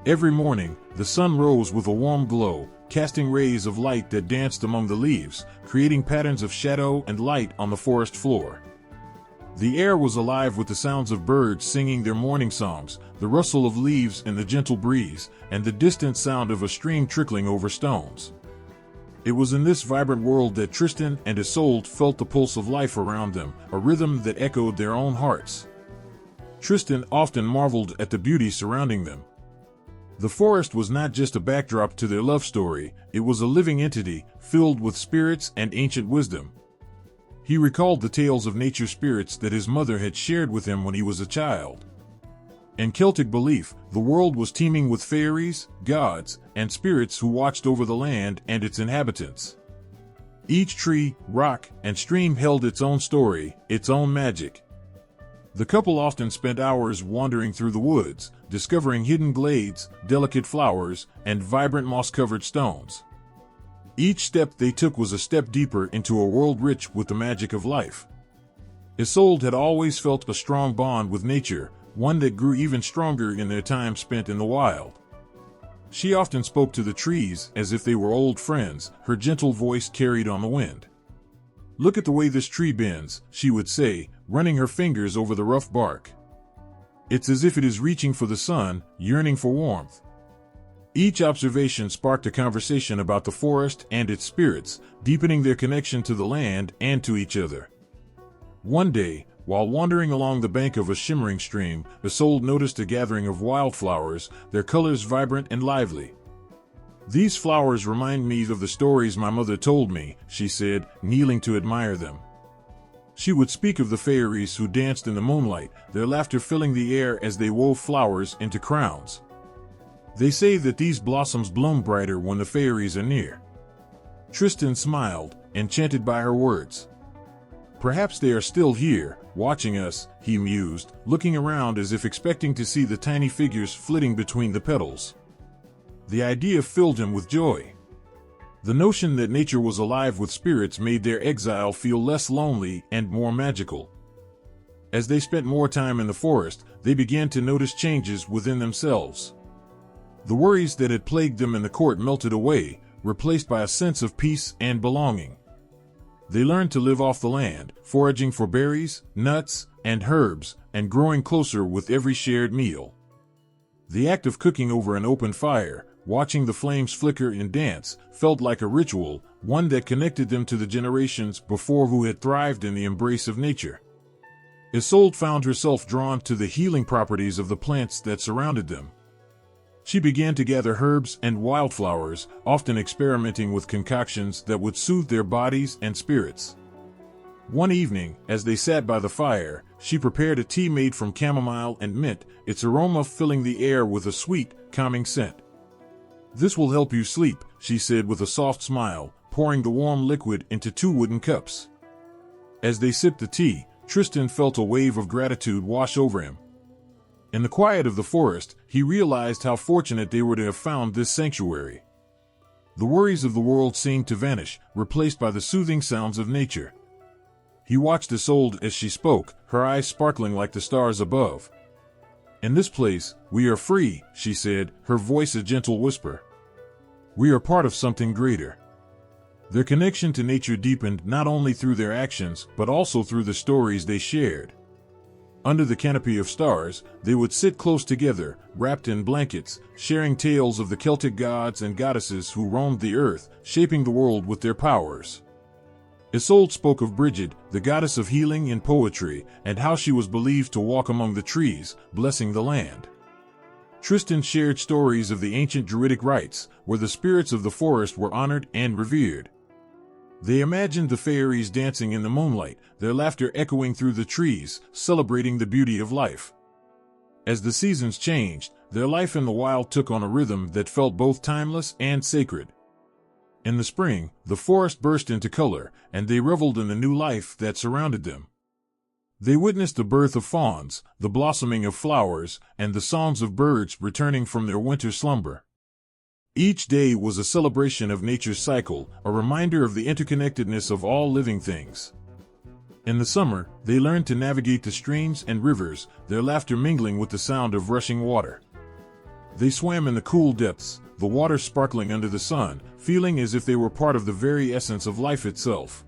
Every morning, the sun rose with a warm glow, casting rays of light that danced among the leaves, creating patterns of shadow and light on the forest floor. The air was alive with the sounds of birds singing their morning songs, the rustle of leaves in the gentle breeze, and the distant sound of a stream trickling over stones. It was in this vibrant world that Tristan and Isolde felt the pulse of life around them, a rhythm that echoed their own hearts. Tristan often marveled at the beauty surrounding them. The forest was not just a backdrop to their love story, it was a living entity, filled with spirits and ancient wisdom. He recalled the tales of nature spirits that his mother had shared with him when he was a child. In Celtic belief, the world was teeming with fairies, gods, and spirits who watched over the land and its inhabitants. Each tree, rock, and stream held its own story, its own magic. The couple often spent hours wandering through the woods, discovering hidden glades, delicate flowers, and vibrant moss-covered stones. Each step they took was a step deeper into a world rich with the magic of life. Isolde had always felt a strong bond with nature, one that grew even stronger in their time spent in the wild. She often spoke to the trees as if they were old friends, her gentle voice carried on the wind. "Look at the way this tree bends," she would say, running her fingers over the rough bark. "It's as if it is reaching for the sun, yearning for warmth." Each observation sparked a conversation about the forest and its spirits, deepening their connection to the land and to each other. One day, while wandering along the bank of a shimmering stream, Isolde noticed a gathering of wildflowers, their colors vibrant and lively. "These flowers remind me of the stories my mother told me," she said, kneeling to admire them. She would speak of the fairies who danced in the moonlight, their laughter filling the air as they wove flowers into crowns. "They say that these blossoms bloom brighter when the fairies are near." Tristan smiled, enchanted by her words. "Perhaps they are still here, watching us," he mused, looking around as if expecting to see the tiny figures flitting between the petals. The idea filled him with joy. The notion that nature was alive with spirits made their exile feel less lonely and more magical. As they spent more time in the forest, they began to notice changes within themselves. The worries that had plagued them in the court melted away, replaced by a sense of peace and belonging. They learned to live off the land, foraging for berries, nuts, and herbs, and growing closer with every shared meal. The act of cooking over an open fire, watching the flames flicker and dance, felt like a ritual, one that connected them to the generations before who had thrived in the embrace of nature. Isolde found herself drawn to the healing properties of the plants that surrounded them. She began to gather herbs and wildflowers, often experimenting with concoctions that would soothe their bodies and spirits. One evening, as they sat by the fire, she prepared a tea made from chamomile and mint, its aroma filling the air with a sweet, calming scent. "This will help you sleep," she said with a soft smile, pouring the warm liquid into 2 wooden cups. As they sipped the tea, Tristan felt a wave of gratitude wash over him. In the quiet of the forest, he realized how fortunate they were to have found this sanctuary. The worries of the world seemed to vanish, replaced by the soothing sounds of nature. He watched Isolde as she spoke, her eyes sparkling like the stars above. "In this place, we are free," she said, her voice a gentle whisper. "We are part of something greater." Their connection to nature deepened not only through their actions, but also through the stories they shared. Under the canopy of stars, they would sit close together, wrapped in blankets, sharing tales of the Celtic gods and goddesses who roamed the earth, shaping the world with their powers. Isolde spoke of Brigid, the goddess of healing and poetry, and how she was believed to walk among the trees, blessing the land. Tristan shared stories of the ancient Druidic rites, where the spirits of the forest were honored and revered. They imagined the fairies dancing in the moonlight, their laughter echoing through the trees, celebrating the beauty of life. As the seasons changed, their life in the wild took on a rhythm that felt both timeless and sacred. In the spring, the forest burst into color, and they reveled in the new life that surrounded them. They witnessed the birth of fawns, the blossoming of flowers, and the songs of birds returning from their winter slumber. Each day was a celebration of nature's cycle, a reminder of the interconnectedness of all living things. In the summer, they learned to navigate the streams and rivers, their laughter mingling with the sound of rushing water. They swam in the cool depths, the water sparkling under the sun, feeling as if they were part of the very essence of life itself.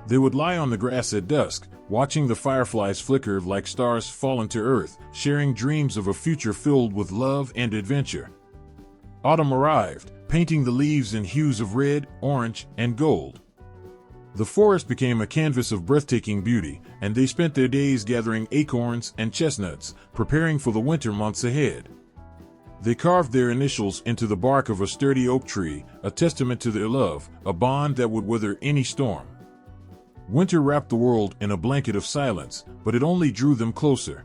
They would lie on the grass at dusk, watching the fireflies flicker like stars fallen to earth, sharing dreams of a future filled with love and adventure. Autumn arrived, painting the leaves in hues of red, orange, and gold. The forest became a canvas of breathtaking beauty, and they spent their days gathering acorns and chestnuts, preparing for the winter months ahead. They carved their initials into the bark of a sturdy oak tree, a testament to their love, a bond that would weather any storm. Winter wrapped the world in a blanket of silence, but it only drew them closer.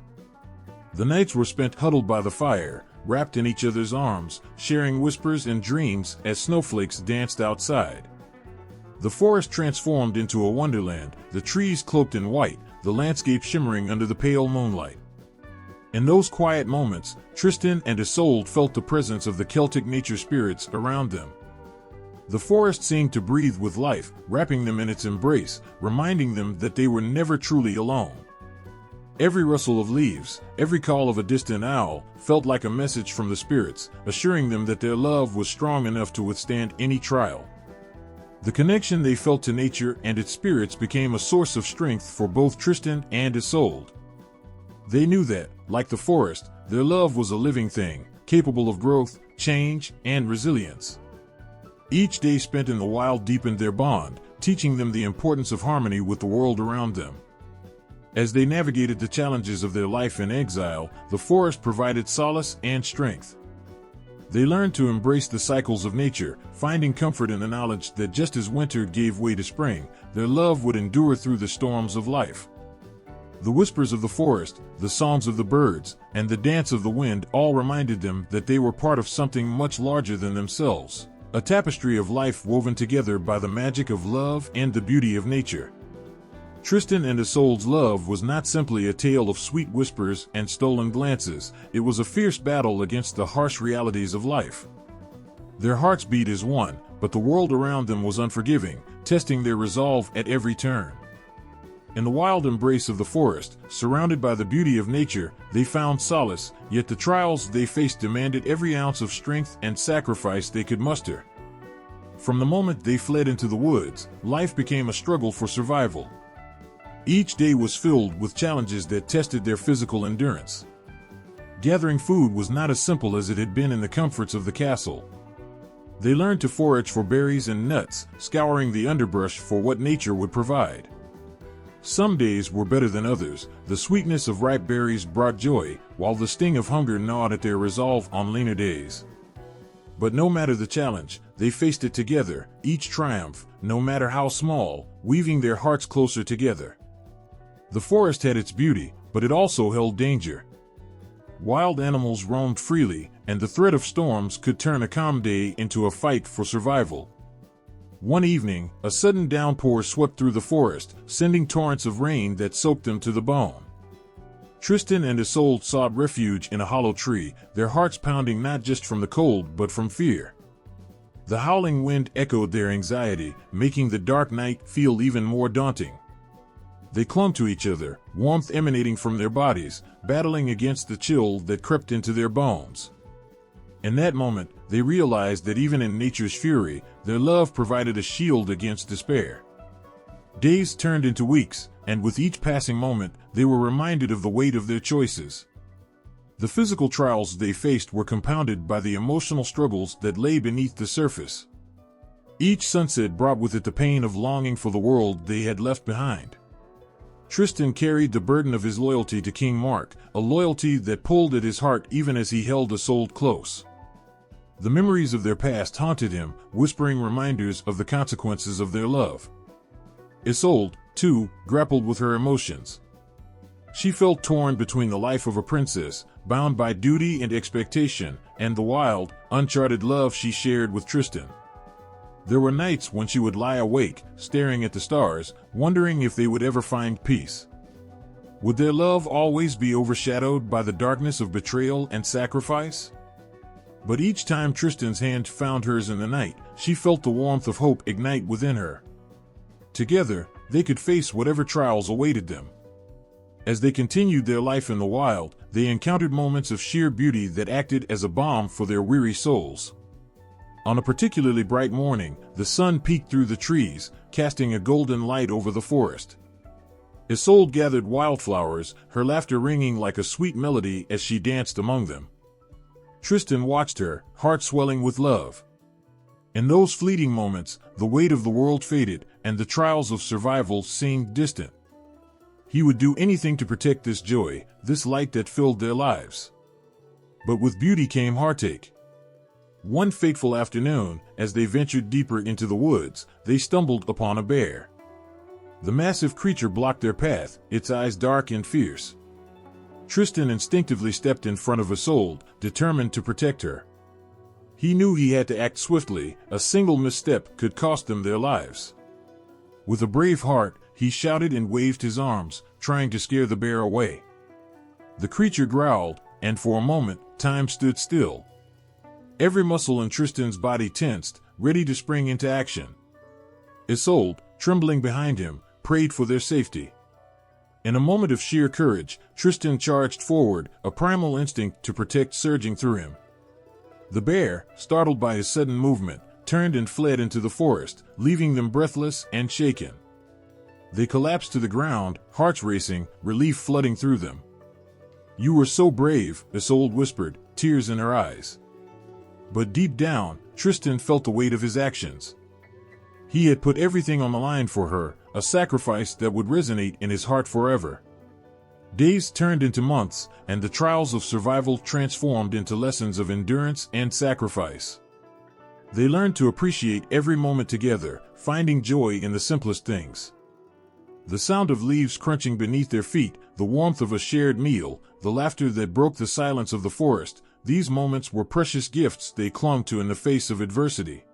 The nights were spent huddled by the fire, wrapped in each other's arms, sharing whispers and dreams as snowflakes danced outside. The forest transformed into a wonderland, the trees cloaked in white, the landscape shimmering under the pale moonlight. In those quiet moments, Tristan and Isolde felt the presence of the Celtic nature spirits around them. The forest seemed to breathe with life, wrapping them in its embrace, reminding them that they were never truly alone. Every rustle of leaves, every call of a distant owl, felt like a message from the spirits, assuring them that their love was strong enough to withstand any trial. The connection they felt to nature and its spirits became a source of strength for both Tristan and Isolde. They knew that, like the forest, their love was a living thing, capable of growth, change, and resilience. Each day spent in the wild deepened their bond, teaching them the importance of harmony with the world around them. As they navigated the challenges of their life in exile, the forest provided solace and strength. They learned to embrace the cycles of nature, finding comfort in the knowledge that just as winter gave way to spring, their love would endure through the storms of life. The whispers of the forest, the songs of the birds, and the dance of the wind all reminded them that they were part of something much larger than themselves, a tapestry of life woven together by the magic of love and the beauty of nature. Tristan and Isolde's love was not simply a tale of sweet whispers and stolen glances, it was a fierce battle against the harsh realities of life. Their hearts beat as one, but the world around them was unforgiving, testing their resolve at every turn. In the wild embrace of the forest, surrounded by the beauty of nature, they found solace, yet the trials they faced demanded every ounce of strength and sacrifice they could muster. From the moment they fled into the woods, life became a struggle for survival. Each day was filled with challenges that tested their physical endurance. Gathering food was not as simple as it had been in the comforts of the castle. They learned to forage for berries and nuts, scouring the underbrush for what nature would provide. Some days were better than others. The sweetness of ripe berries brought joy, while the sting of hunger gnawed at their resolve on leaner days. But no matter the challenge, they faced it together, each triumph, no matter how small, weaving their hearts closer together. The forest had its beauty, but it also held danger. Wild animals roamed freely, and the threat of storms could turn a calm day into a fight for survival. One evening, a sudden downpour swept through the forest, sending torrents of rain that soaked them to the bone. Tristan and Isolde sought refuge in a hollow tree, their hearts pounding not just from the cold but from fear. The howling wind echoed their anxiety, making the dark night feel even more daunting. They clung to each other, warmth emanating from their bodies, battling against the chill that crept into their bones. In that moment, they realized that even in nature's fury, their love provided a shield against despair. Days turned into weeks, and with each passing moment, they were reminded of the weight of their choices. The physical trials they faced were compounded by the emotional struggles that lay beneath the surface. Each sunset brought with it the pain of longing for the world they had left behind. Tristan carried the burden of his loyalty to King Mark, a loyalty that pulled at his heart even as he held Isolde close. The memories of their past haunted him, whispering reminders of the consequences of their love. Isolde, too, grappled with her emotions. She felt torn between the life of a princess, bound by duty and expectation, and the wild, uncharted love she shared with Tristan. There were nights when she would lie awake, staring at the stars, wondering if they would ever find peace. Would their love always be overshadowed by the darkness of betrayal and sacrifice? But each time Tristan's hand found hers in the night, she felt the warmth of hope ignite within her. Together, they could face whatever trials awaited them. As they continued their life in the wild, they encountered moments of sheer beauty that acted as a balm for their weary souls. On a particularly bright morning, the sun peeked through the trees, casting a golden light over the forest. Isolde gathered wildflowers, her laughter ringing like a sweet melody as she danced among them. Tristan watched her, heart swelling with love. In those fleeting moments, the weight of the world faded, and the trials of survival seemed distant. He would do anything to protect this joy, this light that filled their lives. But with beauty came heartache. One fateful afternoon, as they ventured deeper into the woods, they stumbled upon a bear. The massive creature blocked their path, its eyes dark and fierce. Tristan instinctively stepped in front of Isolde, determined to protect her. He knew he had to act swiftly, a single misstep could cost them their lives. With a brave heart, he shouted and waved his arms, trying to scare the bear away. The creature growled, and for a moment, time stood still. Every muscle in Tristan's body tensed, ready to spring into action. Isolde, trembling behind him, prayed for their safety. In a moment of sheer courage, Tristan charged forward, a primal instinct to protect surging through him. The bear, startled by his sudden movement, turned and fled into the forest, leaving them breathless and shaken. They collapsed to the ground, hearts racing, relief flooding through them. "You were so brave," Isolde whispered, tears in her eyes. But deep down, Tristan felt the weight of his actions. He had put everything on the line for her, a sacrifice that would resonate in his heart forever. Days turned into months, and the trials of survival transformed into lessons of endurance and sacrifice. They learned to appreciate every moment together, finding joy in the simplest things. The sound of leaves crunching beneath their feet, the warmth of a shared meal, the laughter that broke the silence of the forest, these moments were precious gifts they clung to in the face of adversity.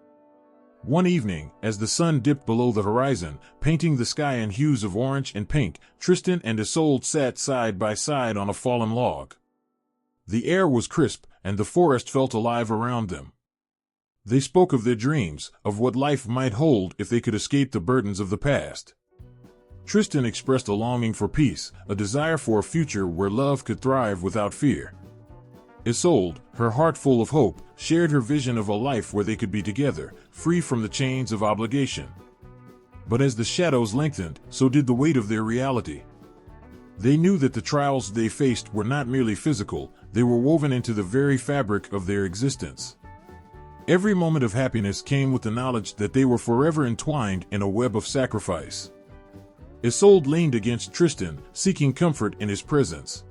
One evening, as the sun dipped below the horizon, painting the sky in hues of orange and pink, Tristan and Isolde sat side by side on a fallen log. The air was crisp, and the forest felt alive around them. They spoke of their dreams, of what life might hold if they could escape the burdens of the past. Tristan expressed a longing for peace, a desire for a future where love could thrive without fear. Isolde, her heart full of hope, shared her vision of a life where they could be together, free from the chains of obligation. But as the shadows lengthened, so did the weight of their reality. They knew that the trials they faced were not merely physical, they were woven into the very fabric of their existence. Every moment of happiness came with the knowledge that they were forever entwined in a web of sacrifice. Isolde leaned against Tristan, seeking comfort in his presence.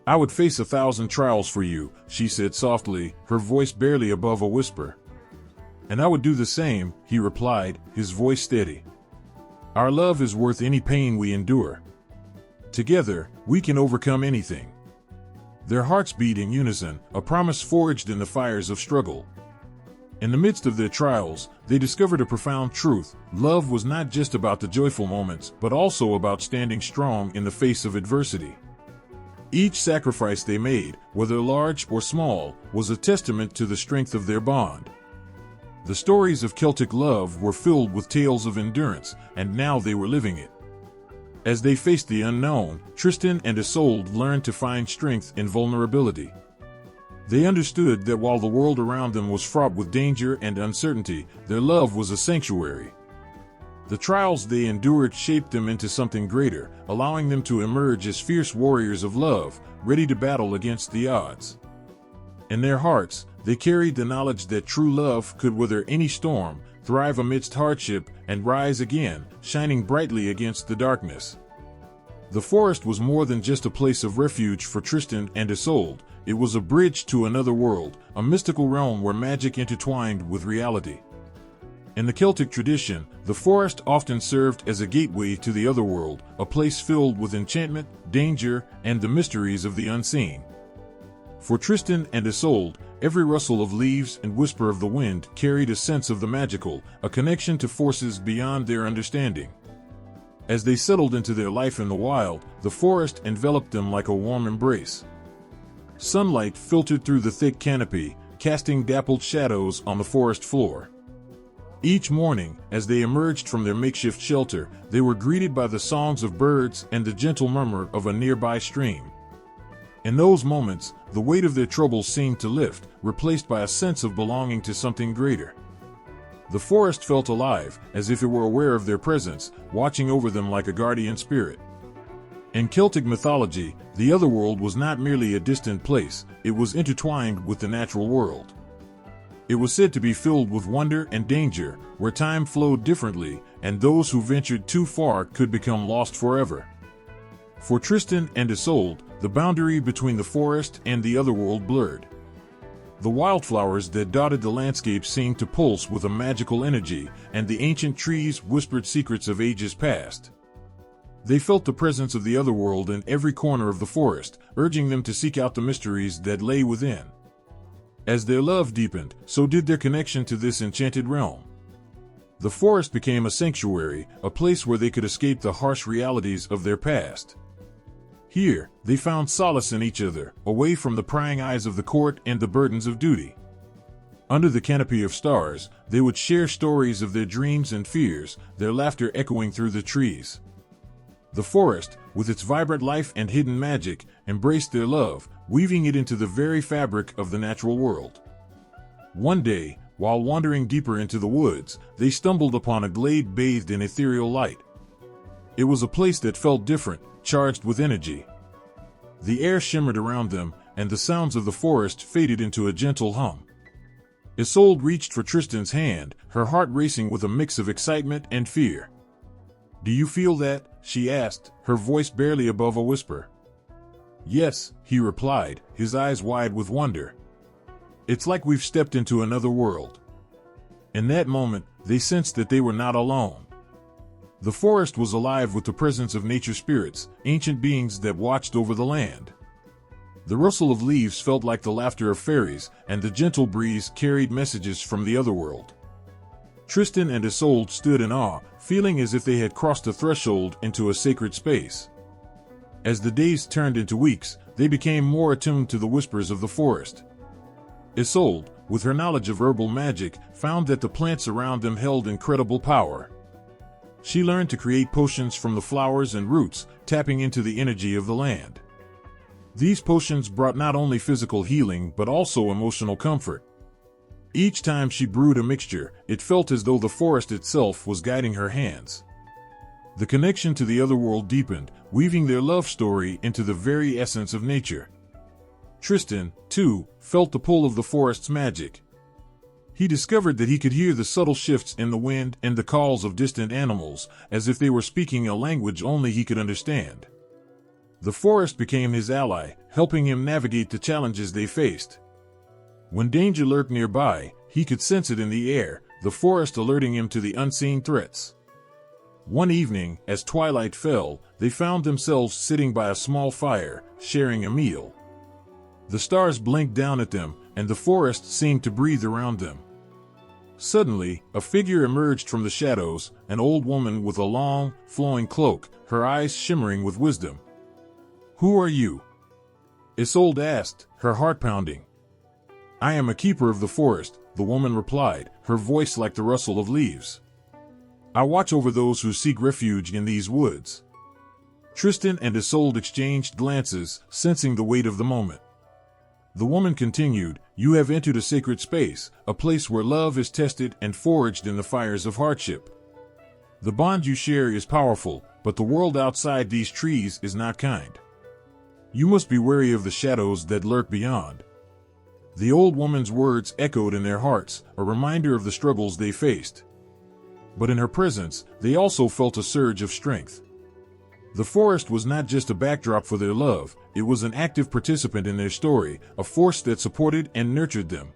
"I would face 1,000 trials for you," she said softly, her voice barely above a whisper. "And I would do the same," he replied, his voice steady. "Our love is worth any pain we endure. Together, we can overcome anything." Their hearts beat in unison, a promise forged in the fires of struggle. In the midst of their trials, they discovered a profound truth: love was not just about the joyful moments, but also about standing strong in the face of adversity. Each sacrifice they made, whether large or small, was a testament to the strength of their bond. The stories of Celtic love were filled with tales of endurance, and now they were living it. As they faced the unknown, Tristan and Isolde learned to find strength in vulnerability. They understood that while the world around them was fraught with danger and uncertainty, their love was a sanctuary. The trials they endured shaped them into something greater, allowing them to emerge as fierce warriors of love, ready to battle against the odds. In their hearts, they carried the knowledge that true love could weather any storm, thrive amidst hardship, and rise again, shining brightly against the darkness. The forest was more than just a place of refuge for Tristan and Isolde. It was a bridge to another world, a mystical realm where magic intertwined with reality. In the Celtic tradition, the forest often served as a gateway to the other world, a place filled with enchantment, danger, and the mysteries of the unseen. For Tristan and Isolde, every rustle of leaves and whisper of the wind carried a sense of the magical, a connection to forces beyond their understanding. As they settled into their life in the wild, the forest enveloped them like a warm embrace. Sunlight filtered through the thick canopy, casting dappled shadows on the forest floor. Each morning, as they emerged from their makeshift shelter, they were greeted by the songs of birds and the gentle murmur of a nearby stream. In those moments, the weight of their troubles seemed to lift, replaced by a sense of belonging to something greater. The forest felt alive, as if it were aware of their presence, watching over them like a guardian spirit. In Celtic mythology, the otherworld was not merely a distant place, it was intertwined with the natural world. It was said to be filled with wonder and danger, where time flowed differently, and those who ventured too far could become lost forever. For Tristan and Isolde, the boundary between the forest and the otherworld blurred. The wildflowers that dotted the landscape seemed to pulse with a magical energy, and the ancient trees whispered secrets of ages past. They felt the presence of the otherworld in every corner of the forest, urging them to seek out the mysteries that lay within. As their love deepened, so did their connection to this enchanted realm. The forest became a sanctuary, a place where they could escape the harsh realities of their past. Here, they found solace in each other, away from the prying eyes of the court and the burdens of duty. Under the canopy of stars, they would share stories of their dreams and fears, their laughter echoing through the trees. The forest, with its vibrant life and hidden magic, embraced their love, weaving it into the very fabric of the natural world. One day, while wandering deeper into the woods, they stumbled upon a glade bathed in ethereal light. It was a place that felt different, charged with energy. The air shimmered around them, and the sounds of the forest faded into a gentle hum. Isolde reached for Tristan's hand, her heart racing with a mix of excitement and fear. "Do you feel that?" she asked, her voice barely above a whisper. "Yes," he replied, his eyes wide with wonder. "It's like we've stepped into another world." In that moment, they sensed that they were not alone. The forest was alive with the presence of nature spirits, ancient beings that watched over the land. The rustle of leaves felt like the laughter of fairies, and the gentle breeze carried messages from the otherworld. Tristan and Isolde stood in awe, feeling as if they had crossed a threshold into a sacred space. As the days turned into weeks, they became more attuned to the whispers of the forest. Isolde, with her knowledge of herbal magic, found that the plants around them held incredible power. She learned to create potions from the flowers and roots, tapping into the energy of the land. These potions brought not only physical healing but also emotional comfort. Each time she brewed a mixture, it felt as though the forest itself was guiding her hands. The connection to the other world deepened, weaving their love story into the very essence of nature. Tristan, too, felt the pull of the forest's magic. He discovered that he could hear the subtle shifts in the wind and the calls of distant animals, as if they were speaking a language only he could understand. The forest became his ally, helping him navigate the challenges they faced. When danger lurked nearby, he could sense it in the air, the forest alerting him to the unseen threats. One evening, as twilight fell, they found themselves sitting by a small fire, sharing a meal. The stars blinked down at them, and the forest seemed to breathe around them. Suddenly, a figure emerged from the shadows, an old woman with a long, flowing cloak, her eyes shimmering with wisdom. "Who are you?" Isolde asked, her heart pounding. "I am a keeper of the forest," the woman replied, her voice like the rustle of leaves. "I watch over those who seek refuge in these woods." Tristan and Isolde exchanged glances, sensing the weight of the moment. The woman continued, "You have entered a sacred space, a place where love is tested and forged in the fires of hardship. The bond you share is powerful, but the world outside these trees is not kind. You must be wary of the shadows that lurk beyond." The old woman's words echoed in their hearts, a reminder of the struggles they faced. But in her presence, they also felt a surge of strength. The forest was not just a backdrop for their love, it was an active participant in their story, a force that supported and nurtured them.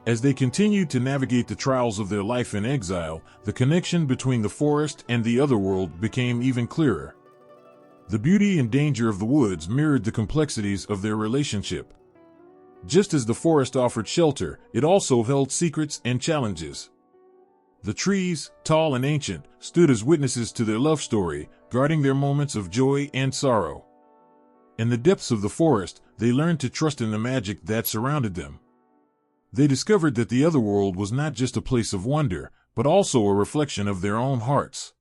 As they continued to navigate the trials of their life in exile, the connection between the forest and the other world became even clearer. The beauty and danger of the woods mirrored the complexities of their relationship. Just as the forest offered shelter, it also held secrets and challenges. The trees, tall and ancient, stood as witnesses to their love story, guarding their moments of joy and sorrow. In the depths of the forest, they learned to trust in the magic that surrounded them. They discovered that the other world was not just a place of wonder, but also a reflection of their own hearts.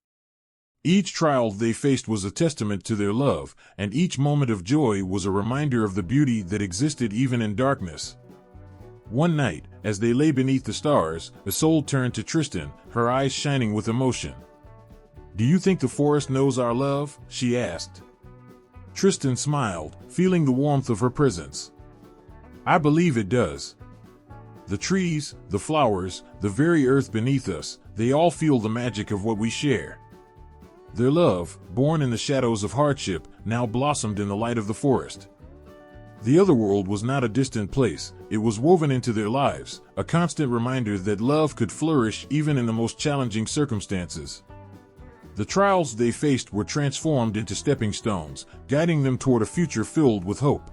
Each trial they faced was a testament to their love, and each moment of joy was a reminder of the beauty that existed even in darkness. One night, as they lay beneath the stars, Isolde turned to Tristan, her eyes shining with emotion. "Do you think the forest knows our love?" she asked. Tristan smiled, feeling the warmth of her presence. "I believe it does. The trees, the flowers, the very earth beneath us, they all feel the magic of what we share." Their love, born in the shadows of hardship, now blossomed in the light of the forest. The other world was not a distant place, it was woven into their lives, a constant reminder that love could flourish even in the most challenging circumstances. The trials they faced were transformed into stepping stones, guiding them toward a future filled with hope.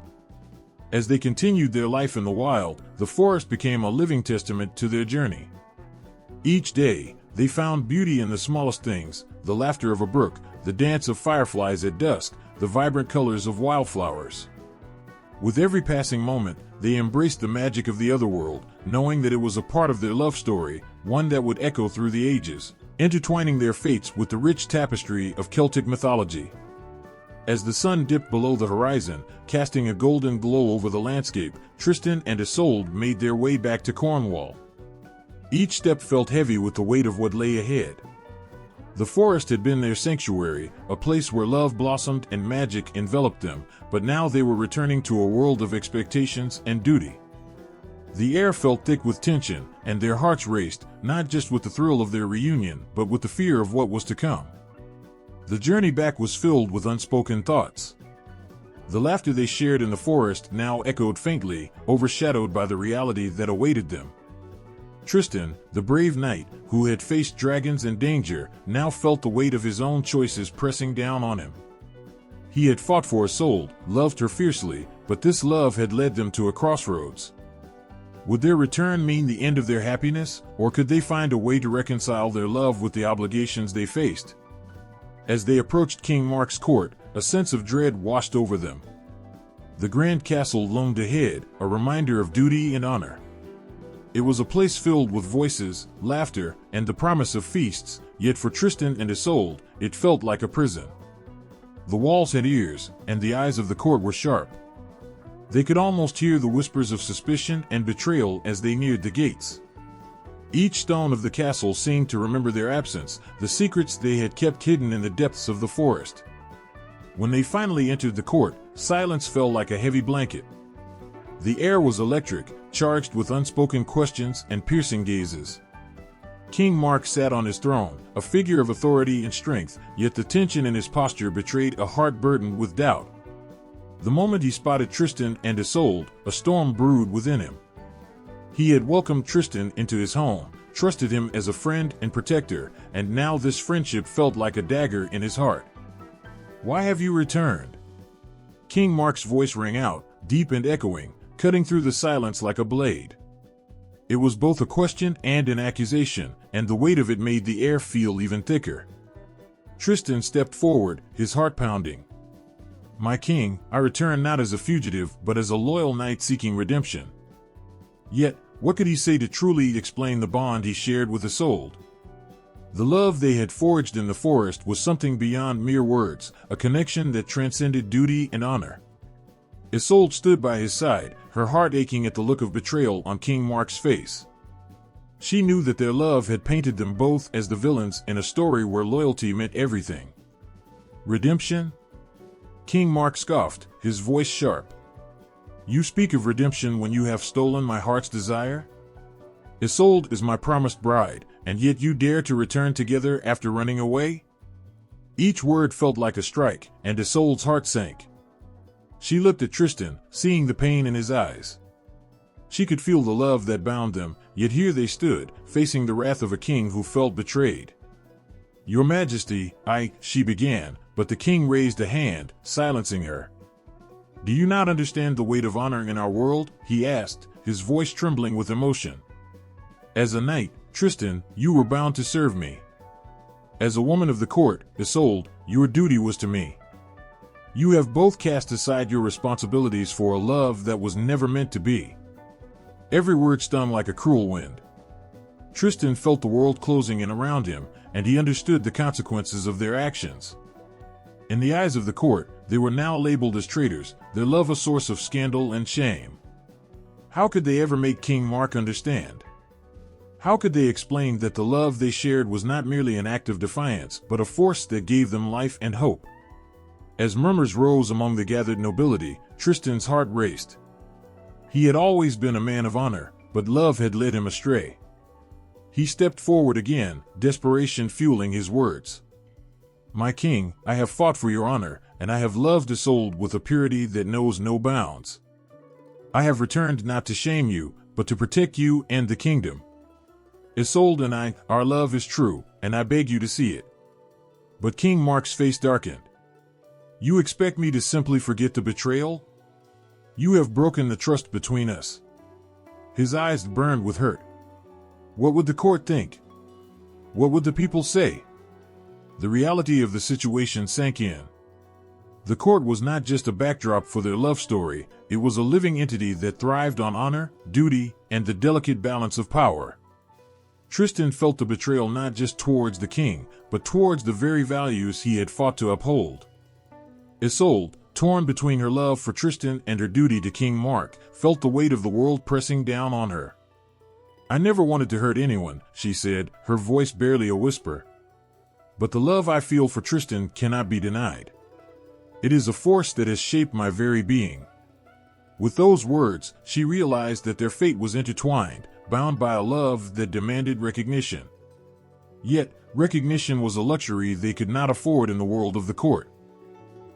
As they continued their life in the wild, the forest became a living testament to their journey. Each day, they found beauty in the smallest things, the laughter of a brook, the dance of fireflies at dusk, the vibrant colors of wildflowers. With every passing moment, they embraced the magic of the other world, knowing that it was a part of their love story, one that would echo through the ages, intertwining their fates with the rich tapestry of Celtic mythology. As the sun dipped below the horizon, casting a golden glow over the landscape, Tristan and Isolde made their way back to Cornwall. Each step felt heavy with the weight of what lay ahead. The forest had been their sanctuary, a place where love blossomed and magic enveloped them, but now they were returning to a world of expectations and duty. The air felt thick with tension, and their hearts raced, not just with the thrill of their reunion, but with the fear of what was to come. The journey back was filled with unspoken thoughts. The laughter they shared in the forest now echoed faintly, overshadowed by the reality that awaited them. Tristan, the brave knight, who had faced dragons and danger, now felt the weight of his own choices pressing down on him. He had fought for Isolde, loved her fiercely, but this love had led them to a crossroads. Would their return mean the end of their happiness, or could they find a way to reconcile their love with the obligations they faced? As they approached King Mark's court, a sense of dread washed over them. The grand castle loomed ahead, a reminder of duty and honor. It was a place filled with voices, laughter, and the promise of feasts, yet for Tristan and Isolde, it felt like a prison. The walls had ears, and the eyes of the court were sharp. They could almost hear the whispers of suspicion and betrayal as they neared the gates. Each stone of the castle seemed to remember their absence, the secrets they had kept hidden in the depths of the forest. When they finally entered the court, silence fell like a heavy blanket. The air was electric, charged with unspoken questions and piercing gazes. King Mark sat on his throne, a figure of authority and strength, yet the tension in his posture betrayed a heart burdened with doubt. The moment he spotted Tristan and Isolde, a storm brewed within him. He had welcomed Tristan into his home, trusted him as a friend and protector, and now this friendship felt like a dagger in his heart. "Why have you returned?" King Mark's voice rang out, deep and echoing, cutting through the silence like a blade. It was both a question and an accusation, and the weight of it made the air feel even thicker. Tristan stepped forward, his heart pounding. "My king, I return not as a fugitive, but as a loyal knight seeking redemption." Yet, what could he say to truly explain the bond he shared with Isolde? The love they had forged in the forest was something beyond mere words, a connection that transcended duty and honor. Isolde stood by his side, her heart aching at the look of betrayal on King Mark's face. She knew that their love had painted them both as the villains in a story where loyalty meant everything. Redemption? King Mark scoffed, his voice sharp. "You speak of redemption when you have stolen my heart's desire? Isolde is my promised bride, and yet you dare to return together after running away?" Each word felt like a strike, and Isolde's heart sank. She looked at Tristan, seeing the pain in his eyes. She could feel the love that bound them, yet here they stood, facing the wrath of a king who felt betrayed. "Your Majesty, she began, but the king raised a hand, silencing her. "Do you not understand the weight of honor in our world?" he asked, his voice trembling with emotion. "As a knight, Tristan, you were bound to serve me. As a woman of the court, Isolde, your duty was to me. You have both cast aside your responsibilities for a love that was never meant to be." Every word stung like a cruel wind. Tristan felt the world closing in around him, and he understood the consequences of their actions. In the eyes of the court, they were now labeled as traitors, their love a source of scandal and shame. How could they ever make King Mark understand? How could they explain that the love they shared was not merely an act of defiance, but a force that gave them life and hope? As murmurs rose among the gathered nobility, Tristan's heart raced. He had always been a man of honor, but love had led him astray. He stepped forward again, desperation fueling his words. "My king, I have fought for your honor, and I have loved Isolde with a purity that knows no bounds. I have returned not to shame you, but to protect you and the kingdom. Isolde and our love is true, and I beg you to see it." But King Mark's face darkened. "You expect me to simply forget the betrayal? You have broken the trust between us." His eyes burned with hurt. What would the court think? What would the people say? The reality of the situation sank in. The court was not just a backdrop for their love story, it was a living entity that thrived on honor, duty, and the delicate balance of power. Tristan felt the betrayal not just towards the king, but towards the very values he had fought to uphold. Isolde, torn between her love for Tristan and her duty to King Mark, felt the weight of the world pressing down on her. "I never wanted to hurt anyone," she said, her voice barely a whisper. "But the love I feel for Tristan cannot be denied. It is a force that has shaped my very being." With those words, she realized that their fate was intertwined, bound by a love that demanded recognition. Yet, recognition was a luxury they could not afford in the world of the court.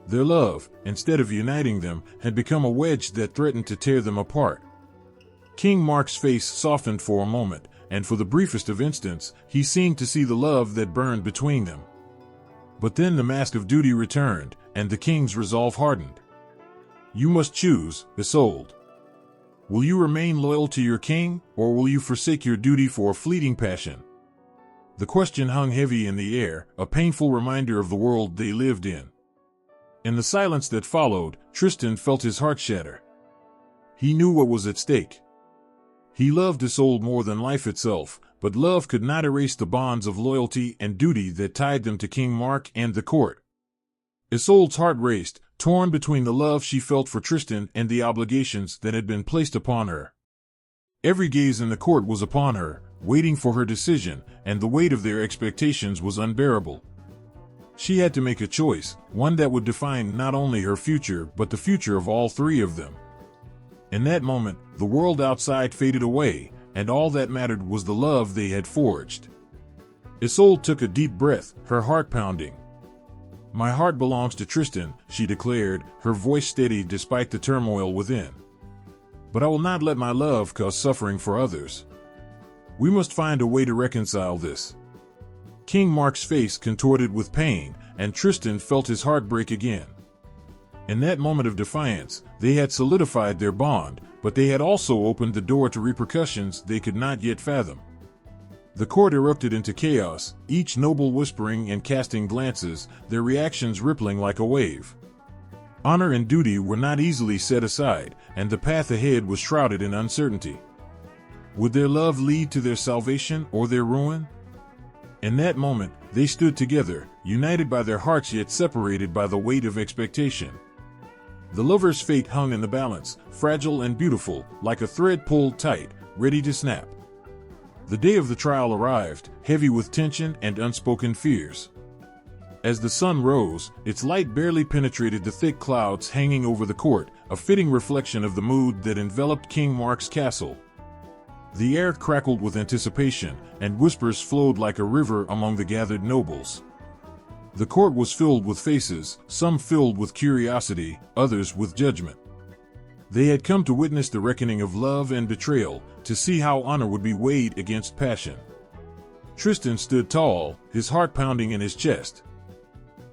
Their love, instead of uniting them, had become a wedge that threatened to tear them apart. King Mark's face softened for a moment, and for the briefest of instants, he seemed to see the love that burned between them. But then the mask of duty returned, and the king's resolve hardened. "You must choose, Isolde. Will you remain loyal to your king, or will you forsake your duty for a fleeting passion?" The question hung heavy in the air, a painful reminder of the world they lived in. In the silence that followed, Tristan felt his heart shatter. He knew what was at stake. He loved Isolde more than life itself, but love could not erase the bonds of loyalty and duty that tied them to King Mark and the court. Isolde's heart raced, torn between the love she felt for Tristan and the obligations that had been placed upon her. Every gaze in the court was upon her, waiting for her decision, and the weight of their expectations was unbearable. She had to make a choice, one that would define not only her future but the future of all three of them. In that moment, the world outside faded away, and all that mattered was the love they had forged. Isolde took a deep breath, her heart pounding. "My heart belongs to Tristan," she declared, her voice steady despite the turmoil within. "But I will not let my love cause suffering for others. We must find a way to reconcile this." King Mark's face contorted with pain, and Tristan felt his heart break again. In that moment of defiance, they had solidified their bond, but they had also opened the door to repercussions they could not yet fathom. The court erupted into chaos, each noble whispering and casting glances, their reactions rippling like a wave. Honor and duty were not easily set aside, and the path ahead was shrouded in uncertainty. Would their love lead to their salvation or their ruin? In that moment, they stood together, united by their hearts yet separated by the weight of expectation. The lovers' fate hung in the balance, fragile and beautiful, like a thread pulled tight, ready to snap. The day of the trial arrived, heavy with tension and unspoken fears. As the sun rose, its light barely penetrated the thick clouds hanging over the court, a fitting reflection of the mood that enveloped King Mark's castle. The air crackled with anticipation, and whispers flowed like a river among the gathered nobles. The court was filled with faces, some filled with curiosity, others with judgment. They had come to witness the reckoning of love and betrayal, to see how honor would be weighed against passion. Tristan stood tall, his heart pounding in his chest.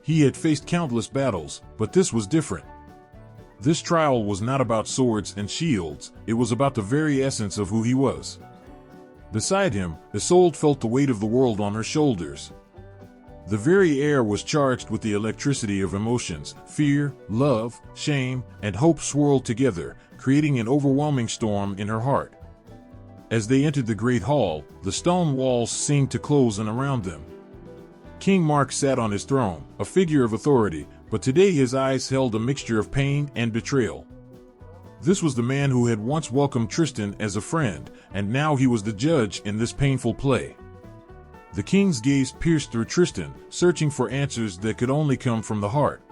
He had faced countless battles, but this was different. This trial was not about swords and shields, it was about the very essence of who he was. Beside him, Isolde felt the weight of the world on her shoulders. The very air was charged with the electricity of emotions. Fear, love, shame, and hope swirled together, creating an overwhelming storm in her heart. As they entered the great hall, the stone walls seemed to close in around them. King Mark sat on his throne, a figure of authority, but today his eyes held a mixture of pain and betrayal. This was the man who had once welcomed Tristan as a friend, and now he was the judge in this painful play. The king's gaze pierced through Tristan, searching for answers that could only come from the heart.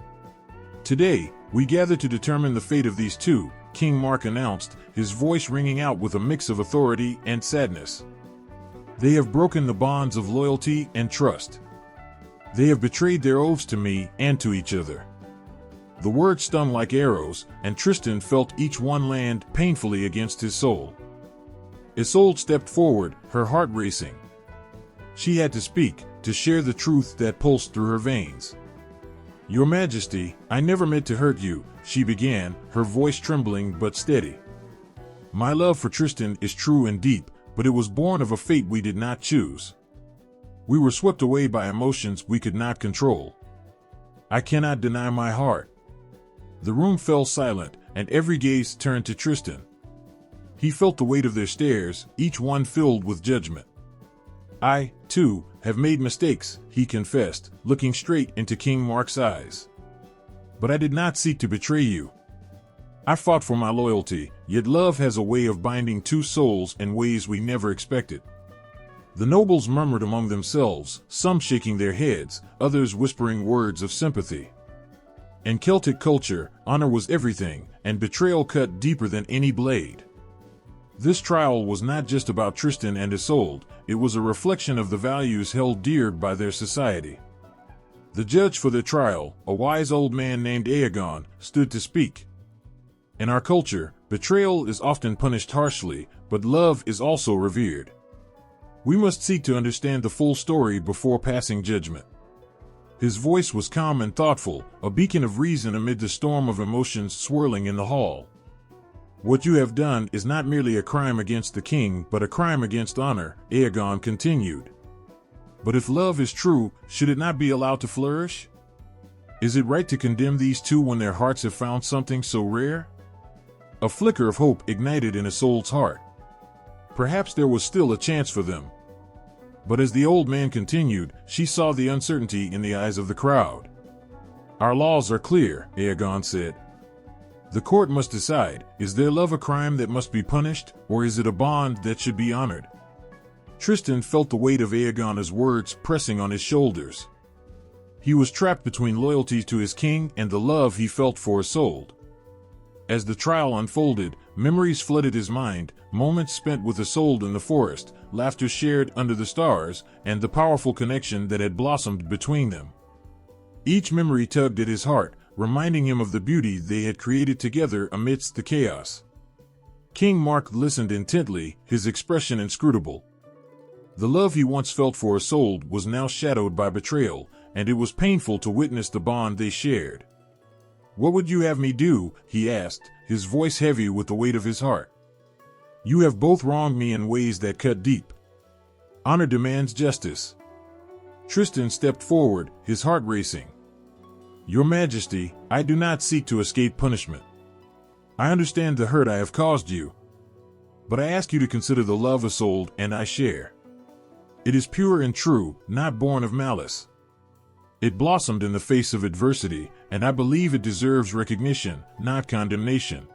"Today, we gather to determine the fate of these two," King Mark announced, his voice ringing out with a mix of authority and sadness. "They have broken the bonds of loyalty and trust. They have betrayed their oaths to me and to each other." The words stung like arrows, and Tristan felt each one land painfully against his soul. Isolde stepped forward, her heart racing. She had to speak, to share the truth that pulsed through her veins. "Your Majesty, I never meant to hurt you," she began, her voice trembling but steady. "My love for Tristan is true and deep, but it was born of a fate we did not choose. We were swept away by emotions we could not control. I cannot deny my heart." The room fell silent, and every gaze turned to Tristan. He felt the weight of their stares, each one filled with judgment. "I, too, have made mistakes," he confessed, looking straight into King Mark's eyes. "But I did not seek to betray you. I fought for my loyalty, yet love has a way of binding two souls in ways we never expected." The nobles murmured among themselves, some shaking their heads, others whispering words of sympathy. In Celtic culture, honor was everything, and betrayal cut deeper than any blade. This trial was not just about Tristan and Isolde, it was a reflection of the values held dear by their society. The judge for the trial, a wise old man named Aegon, stood to speak. "In our culture, betrayal is often punished harshly, but love is also revered. We must seek to understand the full story before passing judgment." His voice was calm and thoughtful, a beacon of reason amid the storm of emotions swirling in the hall. "What you have done is not merely a crime against the king, but a crime against honor," Aegon continued. "But if love is true, should it not be allowed to flourish? Is it right to condemn these two when their hearts have found something so rare? A flicker of hope ignited in Isolde's heart. Perhaps there was still a chance for them. But as the old man continued, she saw the uncertainty in the eyes of the crowd. Our laws are clear, Aegon said. The court must decide, is their love a crime that must be punished, or is it a bond that should be honored? Tristan felt the weight of Aegon's words pressing on his shoulders. He was trapped between loyalty to his king and the love he felt for Isolde. As the trial unfolded, memories flooded his mind, moments spent with Isolde in the forest, laughter shared under the stars, and the powerful connection that had blossomed between them. Each memory tugged at his heart, reminding him of the beauty they had created together amidst the chaos. King Mark listened intently, his expression inscrutable. The love he once felt for Isolde was now shadowed by betrayal, and it was painful to witness the bond they shared. "What would you have me do?" he asked, his voice heavy with the weight of his heart. "You have both wronged me in ways that cut deep. Honor demands justice." Tristan stepped forward, his heart racing. "Your Majesty, I do not seek to escape punishment. I understand the hurt I have caused you. But I ask you to consider the love Isolde and I share. It is pure and true, not born of malice. It blossomed in the face of adversity, and I believe it deserves recognition, not condemnation."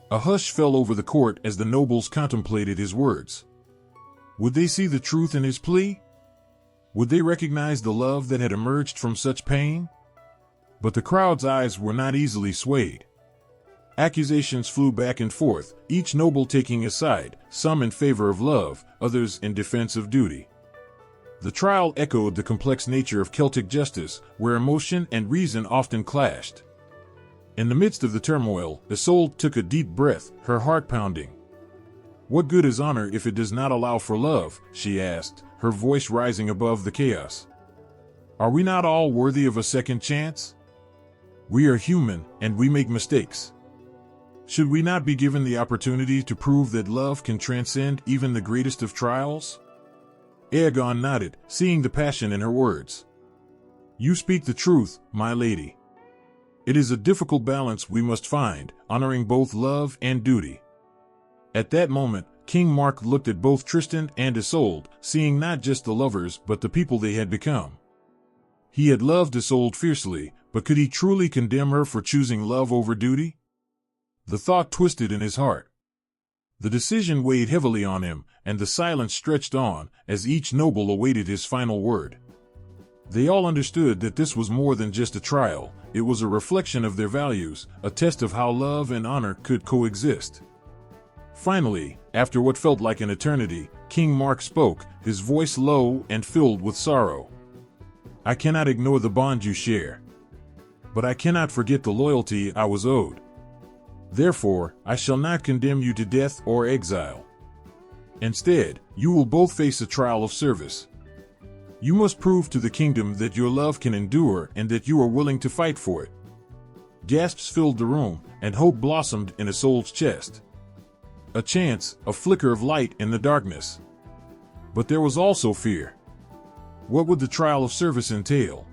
A hush fell over the court as the nobles contemplated his words. Would they see the truth in his plea? Would they recognize the love that had emerged from such pain? But the crowd's eyes were not easily swayed. Accusations flew back and forth, each noble taking a side, some in favor of love, others in defense of duty. The trial echoed the complex nature of Celtic justice, where emotion and reason often clashed. In the midst of the turmoil, Isolde took a deep breath, her heart pounding. "What good is honor if it does not allow for love?" she asked, her voice rising above the chaos. "Are we not all worthy of a second chance? We are human, and we make mistakes. Should we not be given the opportunity to prove that love can transcend even the greatest of trials?" Aegon nodded, seeing the passion in her words. "You speak the truth, my lady. It is a difficult balance we must find, honoring both love and duty." At that moment, King Mark looked at both Tristan and Isolde, seeing not just the lovers but the people they had become. He had loved Isolde fiercely, but could he truly condemn her for choosing love over duty? The thought twisted in his heart. The decision weighed heavily on him, and the silence stretched on, as each noble awaited his final word. They all understood that this was more than just a trial, it was a reflection of their values, a test of how love and honor could coexist. Finally, after what felt like an eternity, King Mark spoke, his voice low and filled with sorrow. "I cannot ignore the bond you share. But I cannot forget the loyalty I was owed. Therefore, I shall not condemn you to death or exile. Instead, you will both face a trial of service. You must prove to the kingdom that your love can endure and that you are willing to fight for it." Gasps filled the room, and hope blossomed in Isolde's chest. A chance, a flicker of light in the darkness. But there was also fear. What would the trial of service entail?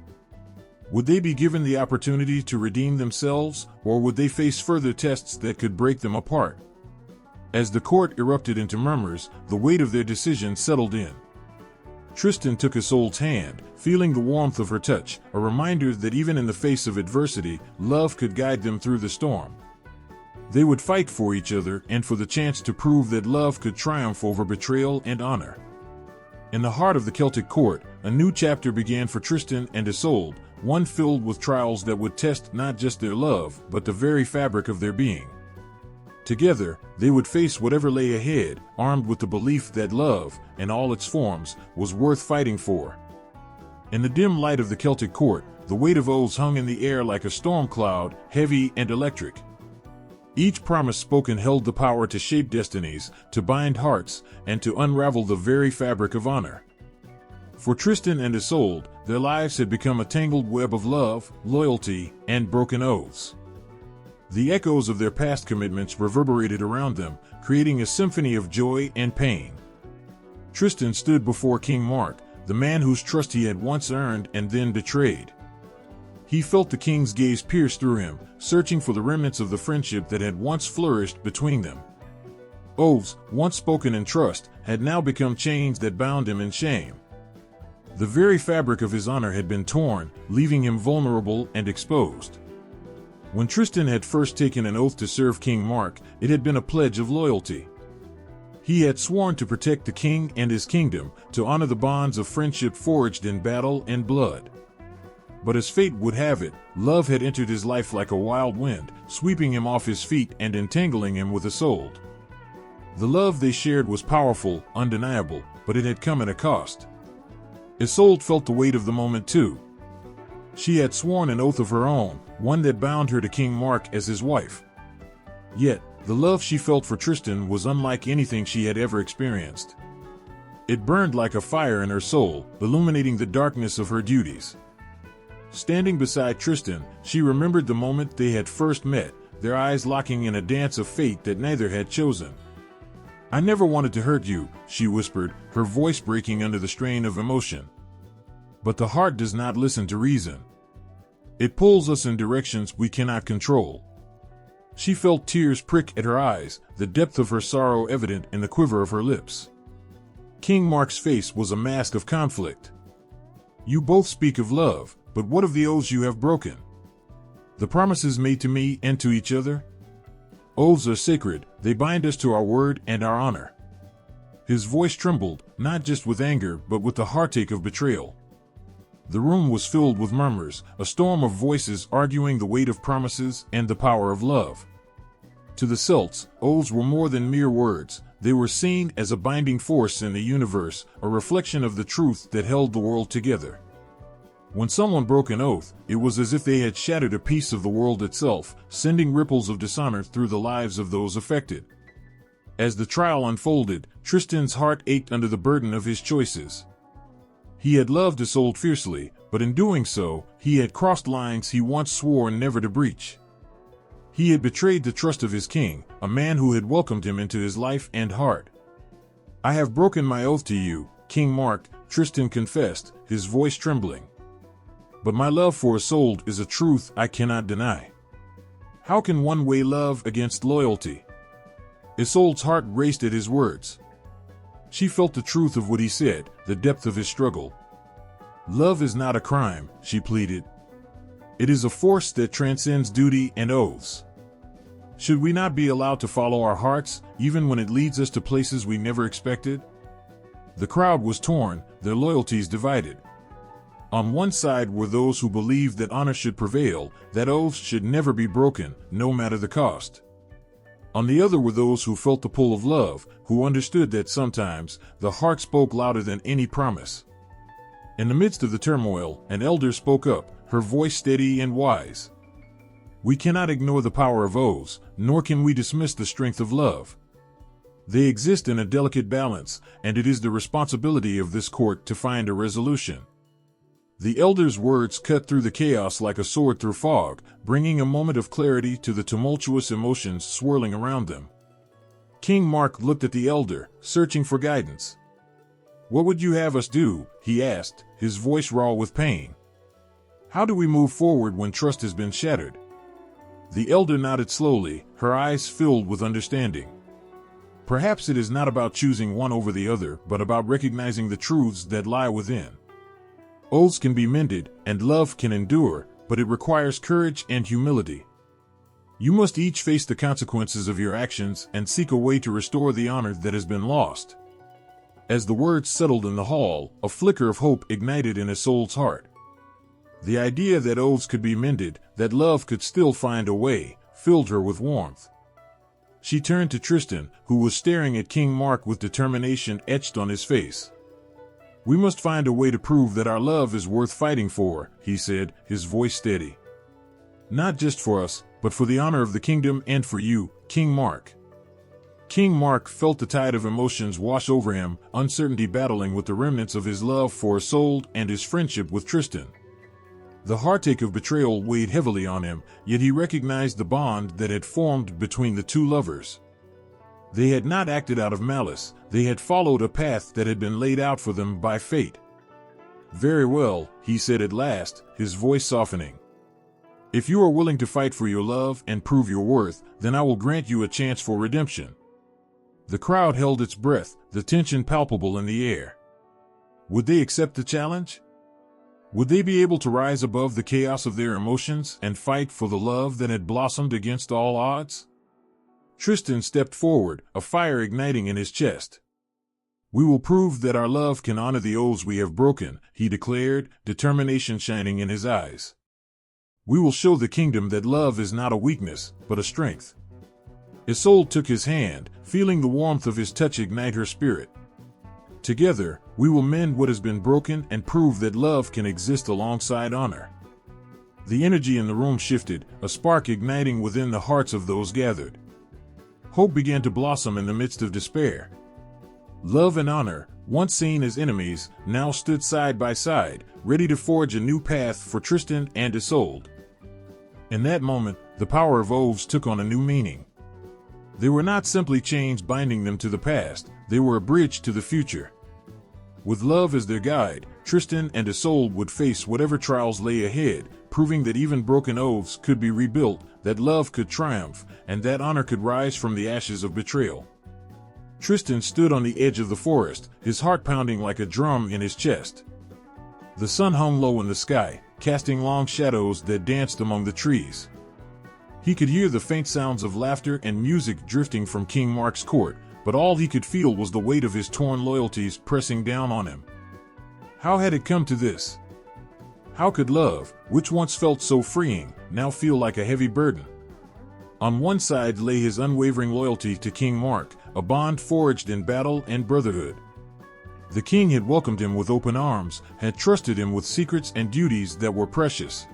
Would they be given the opportunity to redeem themselves, or would they face further tests that could break them apart? As the court erupted into murmurs, the weight of their decision settled in. Tristan took Isolde's hand, feeling the warmth of her touch, a reminder that even in the face of adversity, love could guide them through the storm. They would fight for each other and for the chance to prove that love could triumph over betrayal and honor. In the heart of the Celtic court, a new chapter began for Tristan and Isolde, one filled with trials that would test not just their love, but the very fabric of their being. Together, they would face whatever lay ahead, armed with the belief that love, in all its forms, was worth fighting for. In the dim light of the Celtic court, the weight of oaths hung in the air like a storm cloud, heavy and electric. Each promise spoken held the power to shape destinies, to bind hearts, and to unravel the very fabric of honor. For Tristan and Isolde, their lives had become a tangled web of love, loyalty, and broken oaths. The echoes of their past commitments reverberated around them, creating a symphony of joy and pain. Tristan stood before King Mark, the man whose trust he had once earned and then betrayed. He felt the king's gaze pierce through him, searching for the remnants of the friendship that had once flourished between them. Oaths, once spoken in trust, had now become chains that bound him in shame. The very fabric of his honor had been torn, leaving him vulnerable and exposed. When Tristan had first taken an oath to serve King Mark, it had been a pledge of loyalty. He had sworn to protect the king and his kingdom, to honor the bonds of friendship forged in battle and blood. But as fate would have it, love had entered his life like a wild wind, sweeping him off his feet and entangling him with Isolde. The love they shared was powerful, undeniable, but it had come at a cost. Isolde felt the weight of the moment too. She had sworn an oath of her own, one that bound her to King Mark as his wife. Yet, the love she felt for Tristan was unlike anything she had ever experienced. It burned like a fire in her soul, illuminating the darkness of her duties. Standing beside Tristan, she remembered the moment they had first met, their eyes locking in a dance of fate that neither had chosen. "I never wanted to hurt you," she whispered, her voice breaking under the strain of emotion. But the heart does not listen to reason. It pulls us in directions we cannot control. She felt tears prick at her eyes, the depth of her sorrow evident in the quiver of her lips. King Mark's face was a mask of conflict. "You both speak of love, but what of the oaths you have broken? The promises made to me and to each other? Oaths are sacred, they bind us to our word and our honor." His voice trembled, not just with anger but with the heartache of betrayal. The room was filled with murmurs, a storm of voices arguing the weight of promises and the power of love. To the Celts, oaths were more than mere words, they were seen as a binding force in the universe, a reflection of the truth that held the world together. When someone broke an oath, it was as if they had shattered a piece of the world itself, sending ripples of dishonor through the lives of those affected. As the trial unfolded, Tristan's heart ached under the burden of his choices. He had loved Isolde fiercely, but in doing so, he had crossed lines he once swore never to breach. He had betrayed the trust of his king, a man who had welcomed him into his life and heart. "I have broken my oath to you, King Mark," Tristan confessed, his voice trembling. "But my love for Isolde is a truth I cannot deny. How can one weigh love against loyalty?" Isolde's heart raced at his words. She felt the truth of what he said, the depth of his struggle. "Love is not a crime," she pleaded. "It is a force that transcends duty and oaths. Should we not be allowed to follow our hearts, even when it leads us to places we never expected?" The crowd was torn, their loyalties divided. On one side were those who believed that honor should prevail, that oaths should never be broken, no matter the cost. On the other were those who felt the pull of love, who understood that sometimes the heart spoke louder than any promise. In the midst of the turmoil, an elder spoke up, her voice steady and wise. "We cannot ignore the power of oaths, nor can we dismiss the strength of love. They exist in a delicate balance, and it is the responsibility of this court to find a resolution." The elder's words cut through the chaos like a sword through fog, bringing a moment of clarity to the tumultuous emotions swirling around them. King Mark looked at the elder, searching for guidance. "What would you have us do?" he asked, his voice raw with pain. "How do we move forward when trust has been shattered?" The elder nodded slowly, her eyes filled with understanding. "Perhaps it is not about choosing one over the other, but about recognizing the truths that lie within. Oaths can be mended, and love can endure, but it requires courage and humility. You must each face the consequences of your actions and seek a way to restore the honor that has been lost." As the words settled in the hall, a flicker of hope ignited in Isolde's heart. The idea that oaths could be mended, that love could still find a way, filled her with warmth. She turned to Tristan, who was staring at King Mark with determination etched on his face. "We must find a way to prove that our love is worth fighting for," he said, his voice steady. "Not just for us, but for the honor of the kingdom and for you, King Mark." King Mark felt the tide of emotions wash over him, uncertainty battling with the remnants of his love for Isolde and his friendship with Tristan. The heartache of betrayal weighed heavily on him, yet he recognized the bond that had formed between the two lovers. They had not acted out of malice, they had followed a path that had been laid out for them by fate. "Very well," he said at last, his voice softening. If you are willing to fight for your love and prove your worth, then I will grant you a chance for redemption." The crowd held its breath, the tension palpable in the air. Would they accept the challenge? Would they be able to rise above the chaos of their emotions and fight for the love that had blossomed against all odds? Tristan stepped forward, a fire igniting in his chest. "We will prove that our love can honor the oaths we have broken," he declared, determination shining in his eyes. "We will show the kingdom that love is not a weakness, but a strength." Isolde took his hand, feeling the warmth of his touch ignite her spirit. "Together, we will mend what has been broken and prove that love can exist alongside honor." The energy in the room shifted, a spark igniting within the hearts of those gathered. Hope began to blossom in the midst of despair. Love and honor, once seen as enemies, now stood side by side, ready to forge a new path for Tristan and Isolde. In that moment, the power of oaths took on a new meaning. They were not simply chains binding them to the past, they were a bridge to the future. With love as their guide, Tristan and Isolde would face whatever trials lay ahead, proving that even broken oaths could be rebuilt, that love could triumph, and that honor could rise from the ashes of betrayal. Tristan stood on the edge of the forest, his heart pounding like a drum in his chest. The sun hung low in the sky, casting long shadows that danced among the trees. He could hear the faint sounds of laughter and music drifting from King Mark's court, but all he could feel was the weight of his torn loyalties pressing down on him. How had it come to this? How could love, which once felt so freeing, now feel like a heavy burden? On one side lay his unwavering loyalty to King Mark, a bond forged in battle and brotherhood. The king had welcomed him with open arms, had trusted him with secrets and duties that were precious.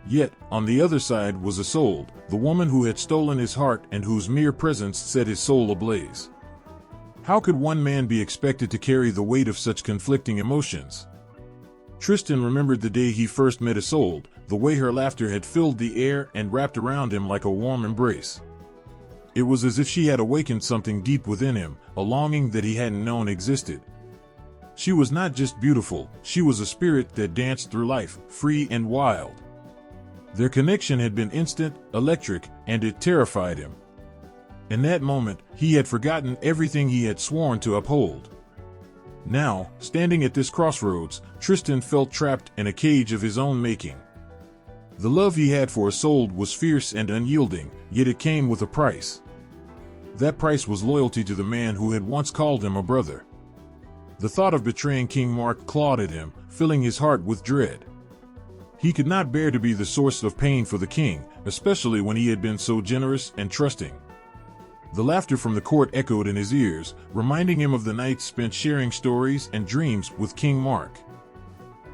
Yet, on the other side was Isolde, the woman who had stolen his heart and whose mere presence set his soul ablaze. How could one man be expected to carry the weight of such conflicting emotions? Tristan remembered the day he first met Isolde, the way her laughter had filled the air and wrapped around him like a warm embrace. It was as if she had awakened something deep within him, a longing that he hadn't known existed. She was not just beautiful, she was a spirit that danced through life, free and wild. Their connection had been instant, electric, and it terrified him. In that moment, he had forgotten everything he had sworn to uphold. Now, standing at this crossroads, Tristan felt trapped in a cage of his own making. The love he had for Isolde was fierce and unyielding, yet it came with a price. That price was loyalty to the man who had once called him a brother. The thought of betraying King Mark clawed at him, filling his heart with dread. He could not bear to be the source of pain for the king, especially when he had been so generous and trusting. The laughter from the court echoed in his ears, reminding him of the nights spent sharing stories and dreams with King Mark.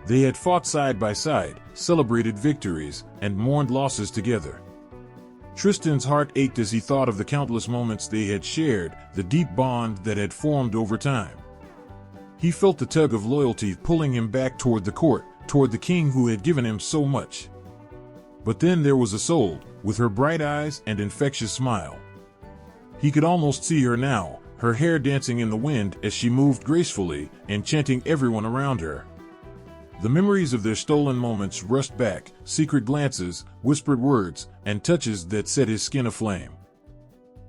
They had fought side by side, celebrated victories, and mourned losses together. Tristan's heart ached as he thought of the countless moments they had shared, the deep bond that had formed over time. He felt the tug of loyalty pulling him back toward the court, toward the king who had given him so much. But then there was Isolde, with her bright eyes and infectious smile. He could almost see her now, her hair dancing in the wind as she moved gracefully, enchanting everyone around her. The memories of their stolen moments rushed back, secret glances, whispered words, and touches that set his skin aflame.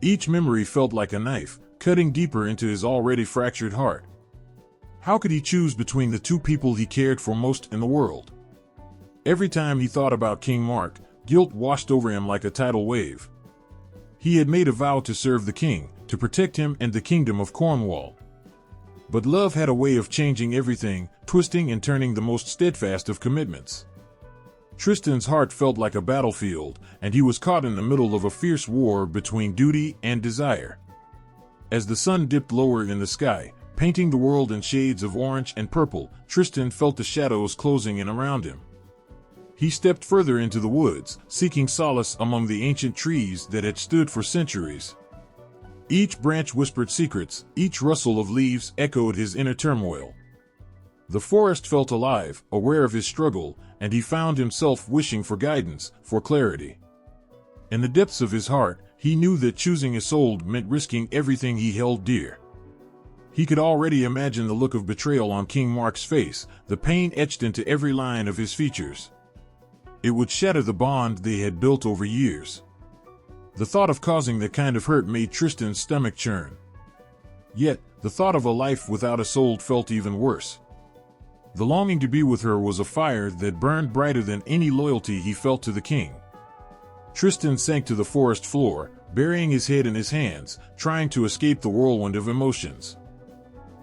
Each memory felt like a knife, cutting deeper into his already fractured heart. How could he choose between the two people he cared for most in the world? Every time he thought about King Mark, guilt washed over him like a tidal wave. He had made a vow to serve the king, to protect him and the kingdom of Cornwall. But love had a way of changing everything, twisting and turning the most steadfast of commitments. Tristan's heart felt like a battlefield, and he was caught in the middle of a fierce war between duty and desire. As the sun dipped lower in the sky, painting the world in shades of orange and purple, Tristan felt the shadows closing in around him. He stepped further into the woods, seeking solace among the ancient trees that had stood for centuries. Each branch whispered secrets, each rustle of leaves echoed his inner turmoil. The forest felt alive, aware of his struggle, and he found himself wishing for guidance, for clarity. In the depths of his heart, he knew that choosing Isolde meant risking everything he held dear. He could already imagine the look of betrayal on King Mark's face, the pain etched into every line of his features. It would shatter the bond they had built over years. The thought of causing that kind of hurt made Tristan's stomach churn. Yet, the thought of a life without Isolde felt even worse. The longing to be with her was a fire that burned brighter than any loyalty he felt to the king. Tristan sank to the forest floor, burying his head in his hands, trying to escape the whirlwind of emotions.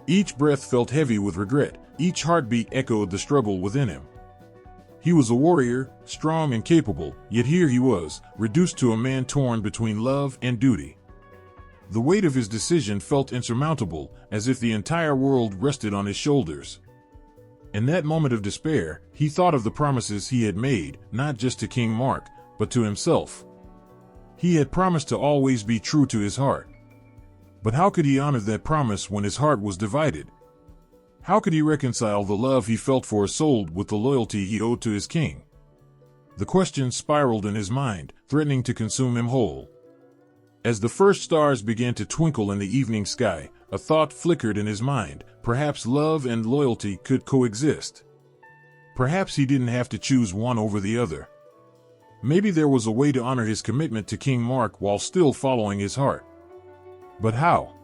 Each breath felt heavy with regret, each heartbeat echoed the struggle within him. He was a warrior, strong and capable, yet here he was, reduced to a man torn between love and duty. The weight of his decision felt insurmountable, as if the entire world rested on his shoulders. In that moment of despair, he thought of the promises he had made, not just to King Mark, but to himself. He had promised to always be true to his heart. But how could he honor that promise when his heart was divided? How could he reconcile the love he felt for Isolde with the loyalty he owed to his king? The questions spiraled in his mind, threatening to consume him whole. As the first stars began to twinkle in the evening sky, a thought flickered in his mind: perhaps love and loyalty could coexist. Perhaps he didn't have to choose one over the other. Maybe there was a way to honor his commitment to King Mark while still following his heart. But how?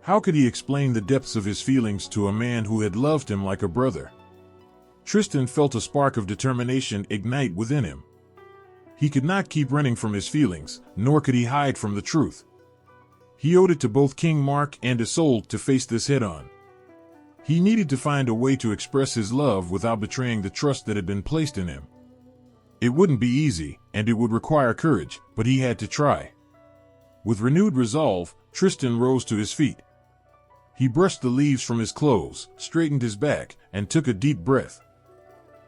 How could he explain the depths of his feelings to a man who had loved him like a brother? Tristan felt a spark of determination ignite within him. He could not keep running from his feelings, nor could he hide from the truth. He owed it to both King Mark and Isolde to face this head-on. He needed to find a way to express his love without betraying the trust that had been placed in him. It wouldn't be easy, and it would require courage, but he had to try. With renewed resolve, Tristan rose to his feet. He brushed the leaves from his clothes, straightened his back, and took a deep breath.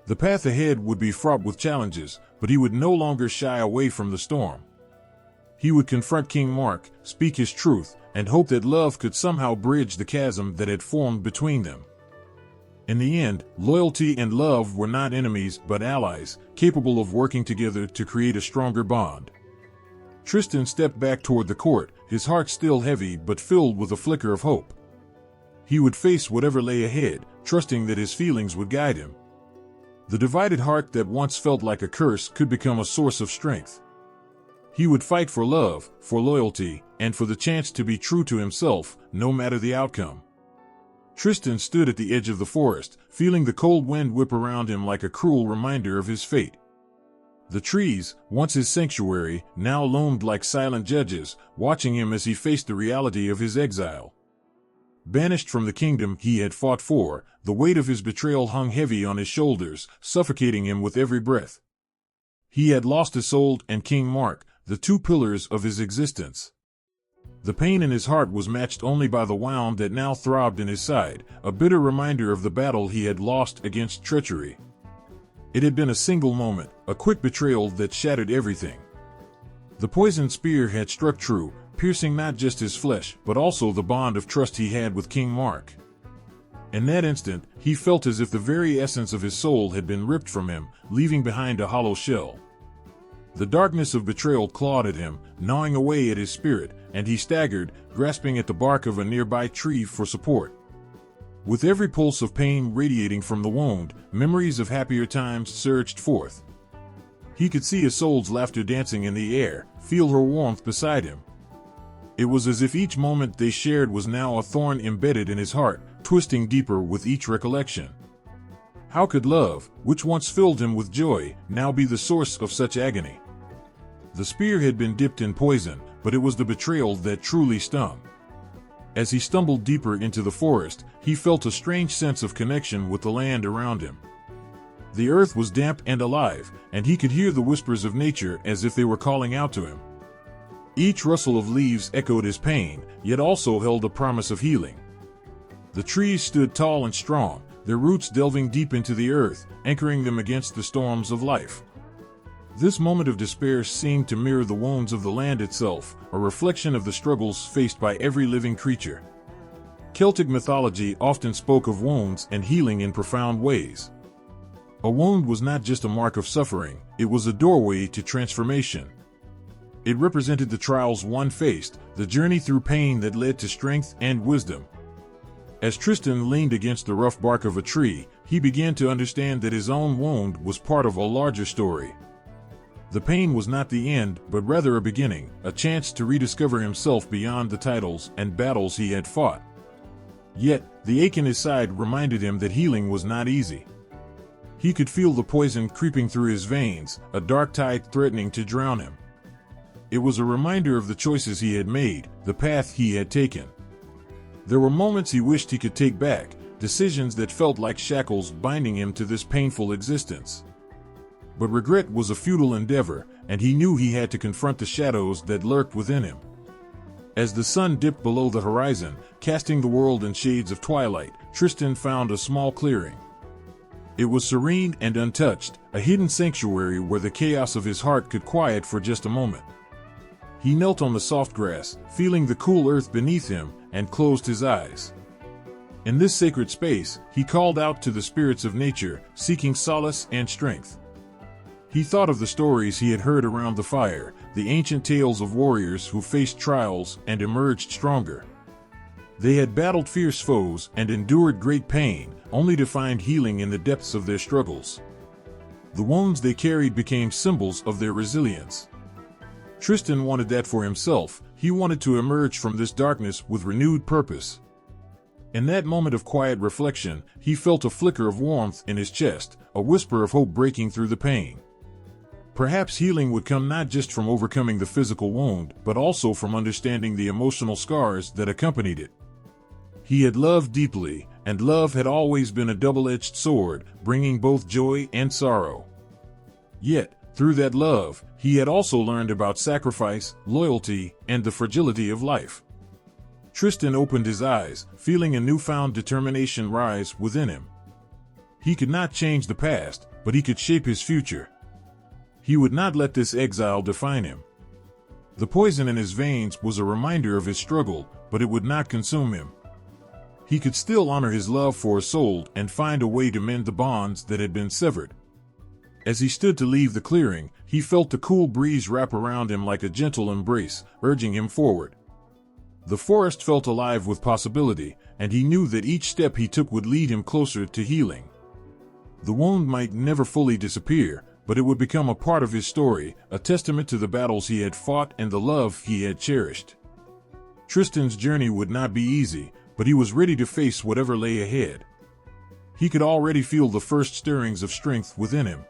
The path ahead would be fraught with challenges, but he would no longer shy away from the storm. He would confront King Mark, speak his truth, and hope that love could somehow bridge the chasm that had formed between them. In the end, loyalty and love were not enemies but allies, capable of working together to create a stronger bond. Tristan stepped back toward the court, his heart still heavy but filled with a flicker of hope. He would face whatever lay ahead, trusting that his feelings would guide him. The divided heart that once felt like a curse could become a source of strength. He would fight for love, for loyalty, and for the chance to be true to himself, no matter the outcome. Tristan stood at the edge of the forest, feeling the cold wind whip around him like a cruel reminder of his fate. The trees, once his sanctuary, now loomed like silent judges, watching him as he faced the reality of his exile. Banished from the kingdom he had fought for, the weight of his betrayal hung heavy on his shoulders, suffocating him with every breath. He had lost Isolde and King Mark, the two pillars of his existence. The pain in his heart was matched only by the wound that now throbbed in his side, a bitter reminder of the battle he had lost against treachery. It had been a single moment, a quick betrayal that shattered everything. The poisoned spear had struck true, piercing not just his flesh, but also the bond of trust he had with King Mark. In that instant, he felt as if the very essence of his soul had been ripped from him, leaving behind a hollow shell. The darkness of betrayal clawed at him, gnawing away at his spirit, and he staggered, grasping at the bark of a nearby tree for support. With every pulse of pain radiating from the wound, memories of happier times surged forth. He could see Isolde's laughter dancing in the air, feel her warmth beside him. It was as if each moment they shared was now a thorn embedded in his heart, twisting deeper with each recollection. How could love, which once filled him with joy, now be the source of such agony? The spear had been dipped in poison, but it was the betrayal that truly stung. As he stumbled deeper into the forest, he felt a strange sense of connection with the land around him. The earth was damp and alive, and he could hear the whispers of nature as if they were calling out to him. Each rustle of leaves echoed his pain, yet also held a promise of healing. The trees stood tall and strong, their roots delving deep into the earth, anchoring them against the storms of life. This moment of despair seemed to mirror the wounds of the land itself, a reflection of the struggles faced by every living creature. Celtic mythology often spoke of wounds and healing in profound ways. A wound was not just a mark of suffering, it was a doorway to transformation. It represented the trials one faced, the journey through pain that led to strength and wisdom. As Tristan leaned against the rough bark of a tree, he began to understand that his own wound was part of a larger story. The pain was not the end, but rather a beginning, a chance to rediscover himself beyond the titles and battles he had fought. Yet, the ache in his side reminded him that healing was not easy. He could feel the poison creeping through his veins, a dark tide threatening to drown him. It was a reminder of the choices he had made, the path he had taken. There were moments he wished he could take back, decisions that felt like shackles binding him to this painful existence. But regret was a futile endeavor, and he knew he had to confront the shadows that lurked within him. As the sun dipped below the horizon, casting the world in shades of twilight, Tristan found a small clearing. It was serene and untouched, a hidden sanctuary where the chaos of his heart could quiet for just a moment. He knelt on the soft grass, feeling the cool earth beneath him, and closed his eyes. In this sacred space, he called out to the spirits of nature, seeking solace and strength. He thought of the stories he had heard around the fire, the ancient tales of warriors who faced trials and emerged stronger. They had battled fierce foes and endured great pain, only to find healing in the depths of their struggles. The wounds they carried became symbols of their resilience. Tristan wanted that for himself. He wanted to emerge from this darkness with renewed purpose. In that moment of quiet reflection, he felt a flicker of warmth in his chest, a whisper of hope breaking through the pain. Perhaps healing would come not just from overcoming the physical wound, but also from understanding the emotional scars that accompanied it. He had loved deeply, and love had always been a double-edged sword, bringing both joy and sorrow. Yet, through that love, he had also learned about sacrifice, loyalty, and the fragility of life. Tristan opened his eyes, feeling a newfound determination rise within him. He could not change the past, but he could shape his future. He would not let this exile define him. The poison in his veins was a reminder of his struggle, but it would not consume him. He could still honor his love for Isolde and find a way to mend the bonds that had been severed. As he stood to leave the clearing, he felt the cool breeze wrap around him like a gentle embrace, urging him forward. The forest felt alive with possibility, and he knew that each step he took would lead him closer to healing. The wound might never fully disappear, but it would become a part of his story, a testament to the battles he had fought and the love he had cherished. Tristan's journey would not be easy, but he was ready to face whatever lay ahead. He could already feel the first stirrings of strength within him.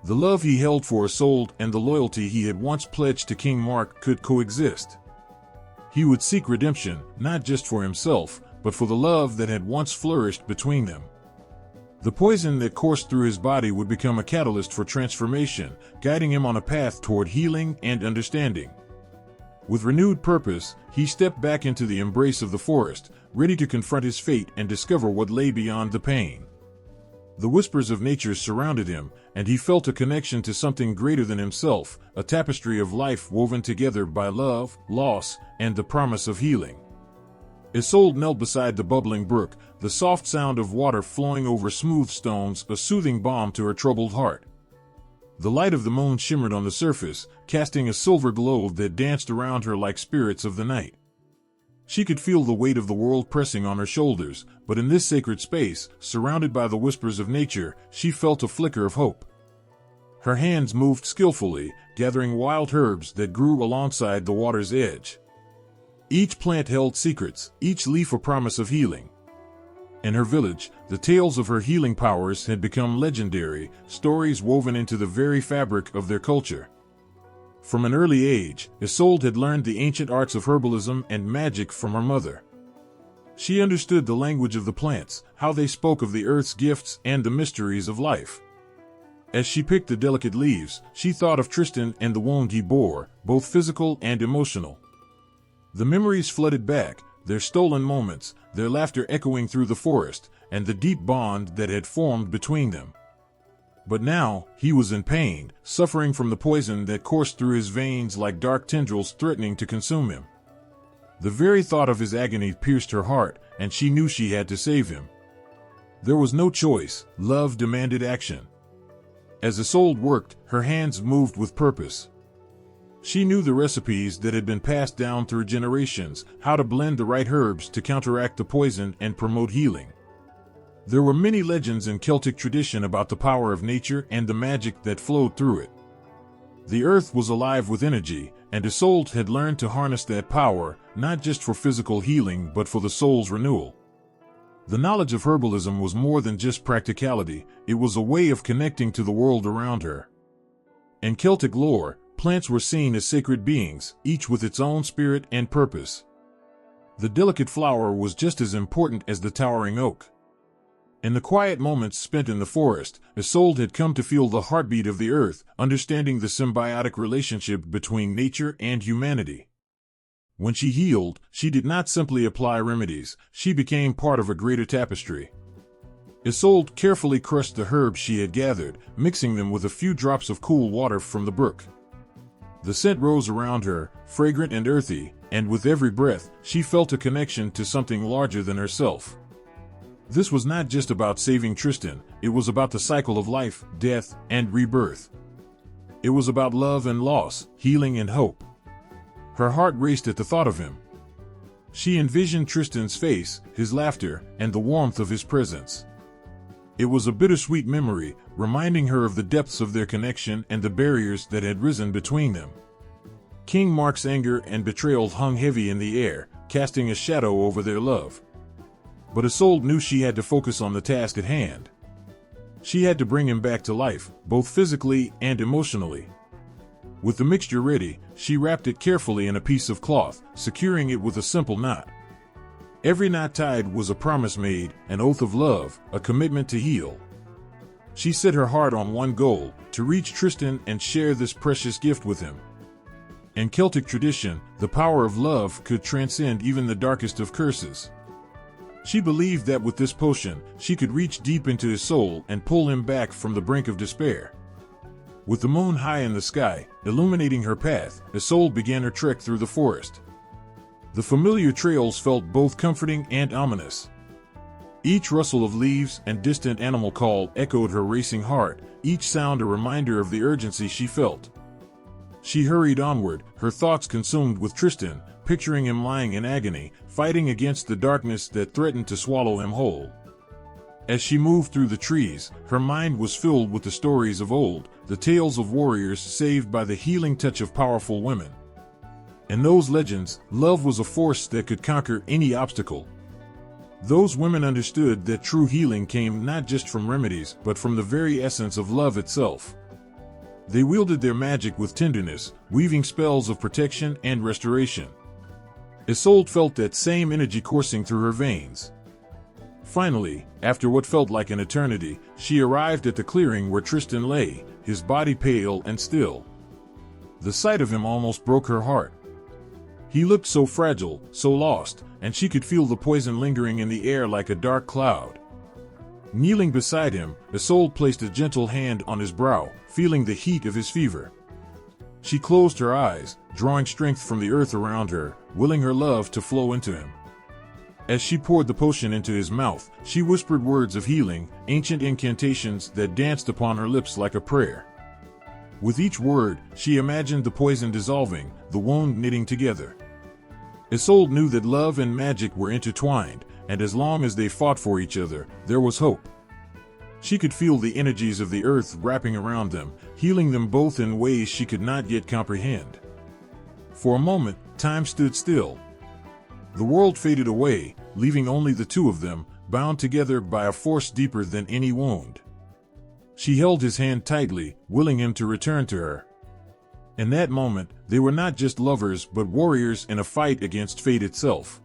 The love he held for Isolde and the loyalty he had once pledged to King Mark could coexist. He would seek redemption, not just for himself, but for the love that had once flourished between them. The poison that coursed through his body would become a catalyst for transformation, guiding him on a path toward healing and understanding. With renewed purpose, he stepped back into the embrace of the forest, ready to confront his fate and discover what lay beyond the pain. The whispers of nature surrounded him, and he felt a connection to something greater than himself, a tapestry of life woven together by love, loss, and the promise of healing. Isolde knelt beside the bubbling brook, the soft sound of water flowing over smooth stones a soothing balm to her troubled heart. The light of the moon shimmered on the surface, casting a silver glow that danced around her like spirits of the night. She could feel the weight of the world pressing on her shoulders, but in this sacred space, surrounded by the whispers of nature, she felt a flicker of hope. Her hands moved skillfully, gathering wild herbs that grew alongside the water's edge. Each plant held secrets, each leaf a promise of healing. In her village, the tales of her healing powers had become legendary, stories woven into the very fabric of their culture. From an early age, Isolde had learned the ancient arts of herbalism and magic from her mother. She understood the language of the plants, how they spoke of the earth's gifts and the mysteries of life. As she picked the delicate leaves, she thought of Tristan and the wound he bore, both physical and emotional. The memories flooded back, their stolen moments, their laughter echoing through the forest, and the deep bond that had formed between them. But now, he was in pain, suffering from the poison that coursed through his veins like dark tendrils threatening to consume him. The very thought of his agony pierced her heart, and she knew she had to save him. There was no choice, love demanded action. As Isolde worked, her hands moved with purpose. She knew the recipes that had been passed down through generations, how to blend the right herbs to counteract the poison and promote healing. There were many legends in Celtic tradition about the power of nature and the magic that flowed through it. The earth was alive with energy, and Isolde had learned to harness that power, not just for physical healing but for the soul's renewal. The knowledge of herbalism was more than just practicality, it was a way of connecting to the world around her. In Celtic lore, plants were seen as sacred beings, each with its own spirit and purpose. The delicate flower was just as important as the towering oak. In the quiet moments spent in the forest, Isolde had come to feel the heartbeat of the earth, understanding the symbiotic relationship between nature and humanity. When she healed, she did not simply apply remedies, she became part of a greater tapestry. Isolde carefully crushed the herbs she had gathered, mixing them with a few drops of cool water from the brook. The scent rose around her, fragrant and earthy, and with every breath, she felt a connection to something larger than herself. This was not just about saving Tristan, it was about the cycle of life, death, and rebirth. It was about love and loss, healing and hope. Her heart raced at the thought of him. She envisioned Tristan's face, his laughter, and the warmth of his presence. It was a bittersweet memory, reminding her of the depths of their connection and the barriers that had risen between them. King Mark's anger and betrayal hung heavy in the air, casting a shadow over their love. But Isolde knew she had to focus on the task at hand. She had to bring him back to life, both physically and emotionally. With the mixture ready, she wrapped it carefully in a piece of cloth, securing it with a simple knot. Every knot tied was a promise made, an oath of love, a commitment to heal. She set her heart on one goal, to reach Tristan and share this precious gift with him. In Celtic tradition, the power of love could transcend even the darkest of curses. She believed that with this potion, she could reach deep into his soul and pull him back from the brink of despair. With the moon high in the sky, illuminating her path, Isolde began her trek through the forest. The familiar trails felt both comforting and ominous. Each rustle of leaves and distant animal call echoed her racing heart, each sound a reminder of the urgency she felt. She hurried onward, her thoughts consumed with Tristan, picturing him lying in agony, fighting against the darkness that threatened to swallow him whole. As she moved through the trees, her mind was filled with the stories of old, the tales of warriors saved by the healing touch of powerful women. In those legends, love was a force that could conquer any obstacle. Those women understood that true healing came not just from remedies, but from the very essence of love itself. They wielded their magic with tenderness, weaving spells of protection and restoration. Isolde felt that same energy coursing through her veins. Finally, after what felt like an eternity, she arrived at the clearing where Tristan lay, his body pale and still. The sight of him almost broke her heart. He looked so fragile, so lost, and she could feel the poison lingering in the air like a dark cloud. Kneeling beside him, Isolde placed a gentle hand on his brow, feeling the heat of his fever. She closed her eyes, drawing strength from the earth around her, willing her love to flow into him. As she poured the potion into his mouth, she whispered words of healing, ancient incantations that danced upon her lips like a prayer. With each word, she imagined the poison dissolving, the wound knitting together. Isolde knew that love and magic were intertwined, and as long as they fought for each other, there was hope. She could feel the energies of the earth wrapping around them, healing them both in ways she could not yet comprehend. For a moment, time stood still. The world faded away, leaving only the two of them, bound together by a force deeper than any wound. She held his hand tightly, willing him to return to her. In that moment, they were not just lovers but warriors in a fight against fate itself.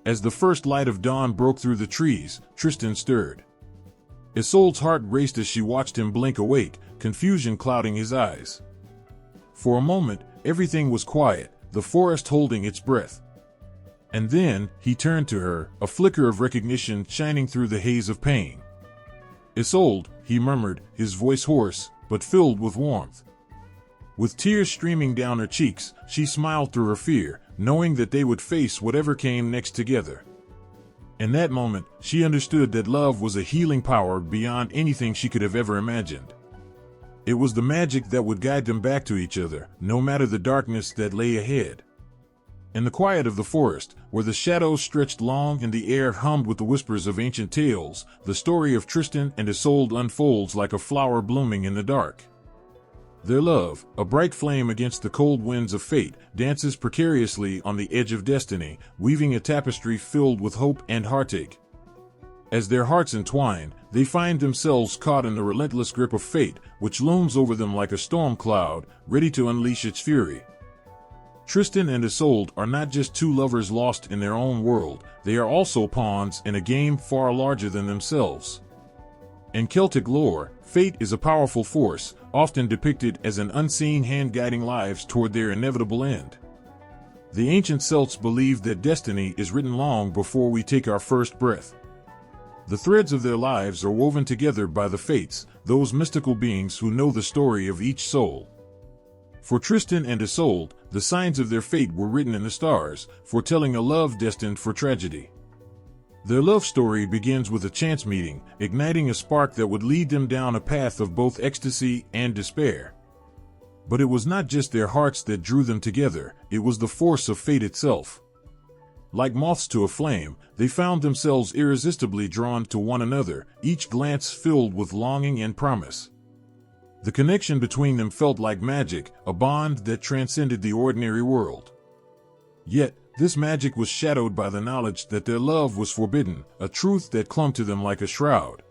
As the first light of dawn broke through the trees, Tristan stirred. Isolde's heart raced as she watched him blink awake, confusion clouding his eyes. For a moment, everything was quiet, the forest holding its breath. And then, he turned to her, a flicker of recognition shining through the haze of pain. "Isolde," he murmured, his voice hoarse, but filled with warmth. With tears streaming down her cheeks, she smiled through her fear, knowing that they would face whatever came next together. In that moment, she understood that love was a healing power beyond anything she could have ever imagined. It was the magic that would guide them back to each other, no matter the darkness that lay ahead. In the quiet of the forest, where the shadows stretched long and the air hummed with the whispers of ancient tales, the story of Tristan and Isolde unfolds like a flower blooming in the dark. Their love, a bright flame against the cold winds of fate, dances precariously on the edge of destiny, weaving a tapestry filled with hope and heartache. As their hearts entwine, they find themselves caught in the relentless grip of fate, which looms over them like a storm cloud, ready to unleash its fury. Tristan and Isolde are not just two lovers lost in their own world, they are also pawns in a game far larger than themselves. In Celtic lore, fate is a powerful force, often depicted as an unseen hand guiding lives toward their inevitable end. The ancient Celts believed that destiny is written long before we take our first breath. The threads of their lives are woven together by the fates, those mystical beings who know the story of each soul. For Tristan and Isolde, the signs of their fate were written in the stars, foretelling a love destined for tragedy. Their love story begins with a chance meeting, igniting a spark that would lead them down a path of both ecstasy and despair. But it was not just their hearts that drew them together, it was the force of fate itself. Like moths to a flame, they found themselves irresistibly drawn to one another, each glance filled with longing and promise. The connection between them felt like magic, a bond that transcended the ordinary world. Yet, this magic was shadowed by the knowledge that their love was forbidden, a truth that clung to them like a shroud.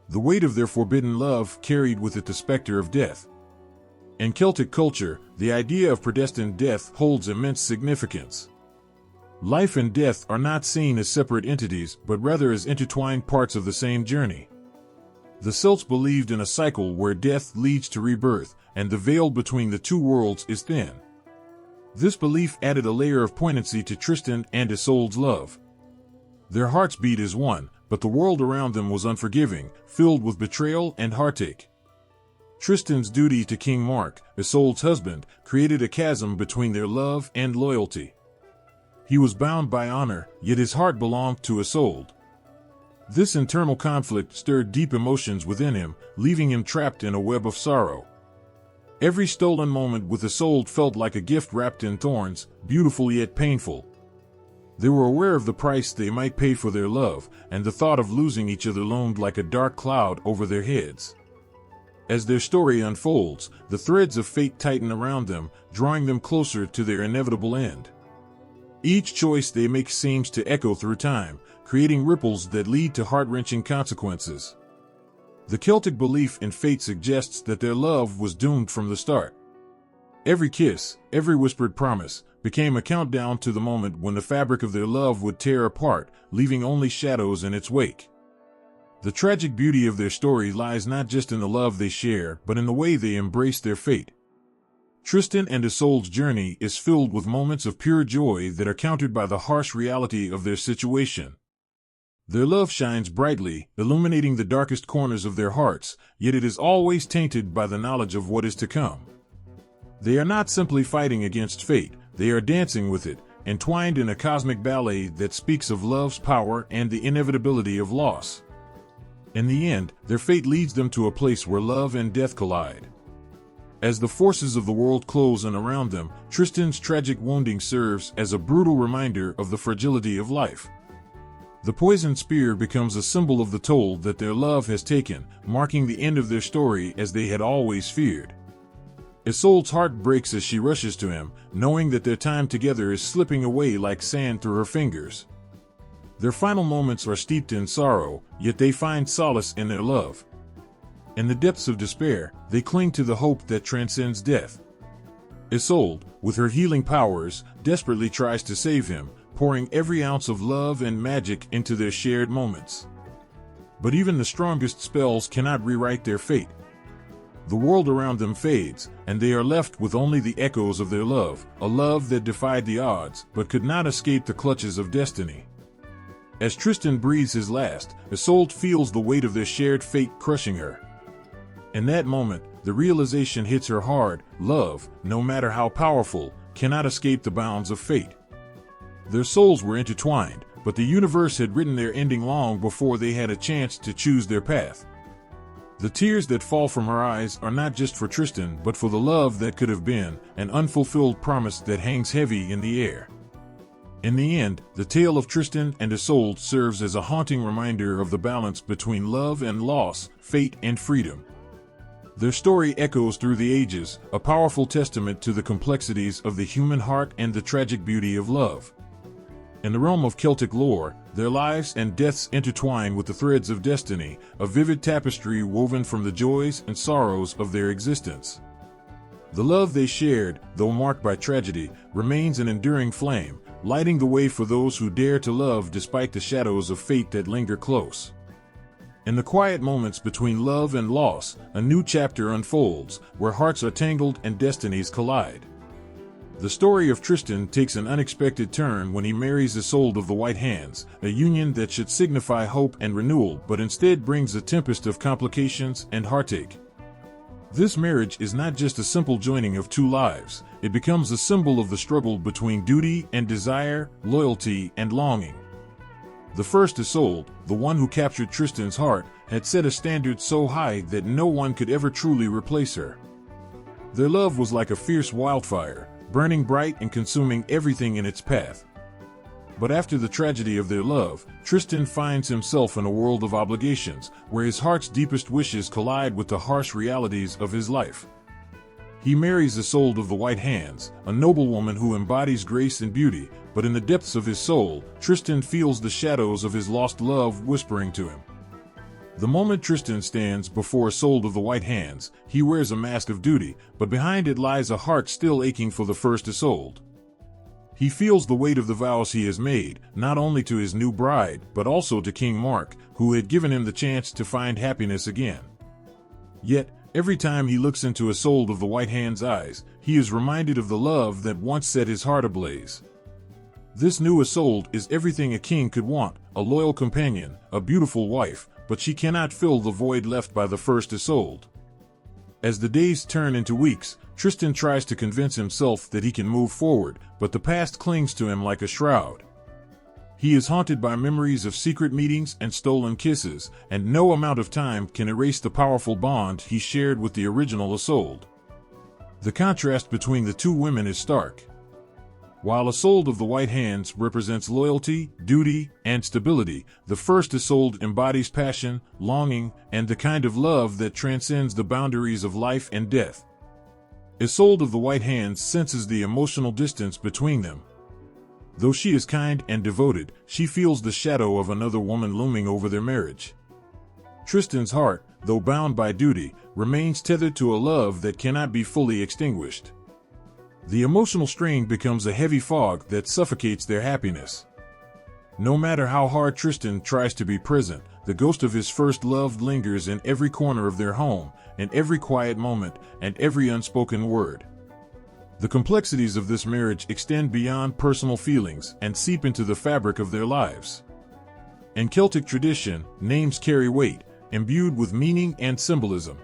The weight of their forbidden love carried with it the specter of death. In Celtic culture, the idea of predestined death holds immense significance. Life and death are not seen as separate entities, but rather as intertwined parts of the same journey. The Celts believed in a cycle where death leads to rebirth, and the veil between the two worlds is thin. This belief added a layer of poignancy to Tristan and Isolde's love. Their hearts beat as one, but the world around them was unforgiving, filled with betrayal and heartache. Tristan's duty to King Mark, Isolde's husband, created a chasm between their love and loyalty. He was bound by honor, yet his heart belonged to Isolde. This internal conflict stirred deep emotions within him, leaving him trapped in a web of sorrow. Every stolen moment with Isolde felt like a gift wrapped in thorns, beautiful yet painful. They were aware of the price they might pay for their love, and the thought of losing each other loomed like a dark cloud over their heads. As their story unfolds, the threads of fate tighten around them, drawing them closer to their inevitable end. Each choice they make seems to echo through time, creating ripples that lead to heart-wrenching consequences. The Celtic belief in fate suggests that their love was doomed from the start. Every kiss, every whispered promise, became a countdown to the moment when the fabric of their love would tear apart, leaving only shadows in its wake. The tragic beauty of their story lies not just in the love they share, but in the way they embrace their fate. Tristan and Isolde's journey is filled with moments of pure joy that are countered by the harsh reality of their situation. Their love shines brightly, illuminating the darkest corners of their hearts, yet it is always tainted by the knowledge of what is to come. They are not simply fighting against fate, they are dancing with it, entwined in a cosmic ballet that speaks of love's power and the inevitability of loss. In the end, their fate leads them to a place where love and death collide. As the forces of the world close in around them, Tristan's tragic wounding serves as a brutal reminder of the fragility of life. The poisoned spear becomes a symbol of the toll that their love has taken, marking the end of their story as they had always feared. Isolde's heart breaks as she rushes to him, knowing that their time together is slipping away like sand through her fingers. Their final moments are steeped in sorrow, yet they find solace in their love. In the depths of despair, they cling to the hope that transcends death. Isolde, with her healing powers, desperately tries to save him, pouring every ounce of love and magic into their shared moments. But even the strongest spells cannot rewrite their fate. The world around them fades, and they are left with only the echoes of their love, a love that defied the odds, but could not escape the clutches of destiny. As Tristan breathes his last, Isolde feels the weight of their shared fate crushing her. In that moment, the realization hits her hard: love, no matter how powerful, cannot escape the bounds of fate. Their souls were intertwined, but the universe had written their ending long before they had a chance to choose their path. The tears that fall from her eyes are not just for Tristan but for the love that could have been, an unfulfilled promise that hangs heavy in the air. In the end, the tale of Tristan and Isolde serves as a haunting reminder of the balance between love and loss, fate and freedom. Their story echoes through the ages, a powerful testament to the complexities of the human heart and the tragic beauty of love. In the realm of Celtic lore, their lives and deaths intertwine with the threads of destiny, a vivid tapestry woven from the joys and sorrows of their existence. The love they shared, though marked by tragedy, remains an enduring flame, lighting the way for those who dare to love despite the shadows of fate that linger close. In the quiet moments between love and loss, a new chapter unfolds, where hearts are tangled and destinies collide. The story of Tristan takes an unexpected turn when he marries Isolde of the White Hands, a union that should signify hope and renewal but instead brings a tempest of complications and heartache. This marriage is not just a simple joining of two lives, it becomes a symbol of the struggle between duty and desire, loyalty and longing. The first Isolde, the one who captured Tristan's heart, had set a standard so high that no one could ever truly replace her. Their love was like a fierce wildfire, burning bright and consuming everything in its path. But after the tragedy of their love, Tristan finds himself in a world of obligations, where his heart's deepest wishes collide with the harsh realities of his life. He marries Isolde of the White Hands, a noblewoman who embodies grace and beauty, but in the depths of his soul, Tristan feels the shadows of his lost love whispering to him. The moment Tristan stands before Isolde of the White Hands, he wears a mask of duty, but behind it lies a heart still aching for the first Isolde. He feels the weight of the vows he has made, not only to his new bride, but also to King Mark, who had given him the chance to find happiness again. Yet, every time he looks into Isolde of the White Hands' eyes, he is reminded of the love that once set his heart ablaze. This new Isolde is everything a king could want, a loyal companion, a beautiful wife, but she cannot fill the void left by the first Isolde. As the days turn into weeks, Tristan tries to convince himself that he can move forward, but the past clings to him like a shroud. He is haunted by memories of secret meetings and stolen kisses, and no amount of time can erase the powerful bond he shared with the original Isolde. The contrast between the two women is stark. While Isolde of the White Hands represents loyalty, duty, and stability, the first Isolde embodies passion, longing, and the kind of love that transcends the boundaries of life and death. Isolde of the White Hands senses the emotional distance between them. Though she is kind and devoted, she feels the shadow of another woman looming over their marriage. Tristan's heart, though bound by duty, remains tethered to a love that cannot be fully extinguished. The emotional strain becomes a heavy fog that suffocates their happiness. No matter how hard Tristan tries to be present, the ghost of his first love lingers in every corner of their home, in every quiet moment, and every unspoken word. The complexities of this marriage extend beyond personal feelings and seep into the fabric of their lives. In Celtic tradition, names carry weight, imbued with meaning and symbolism.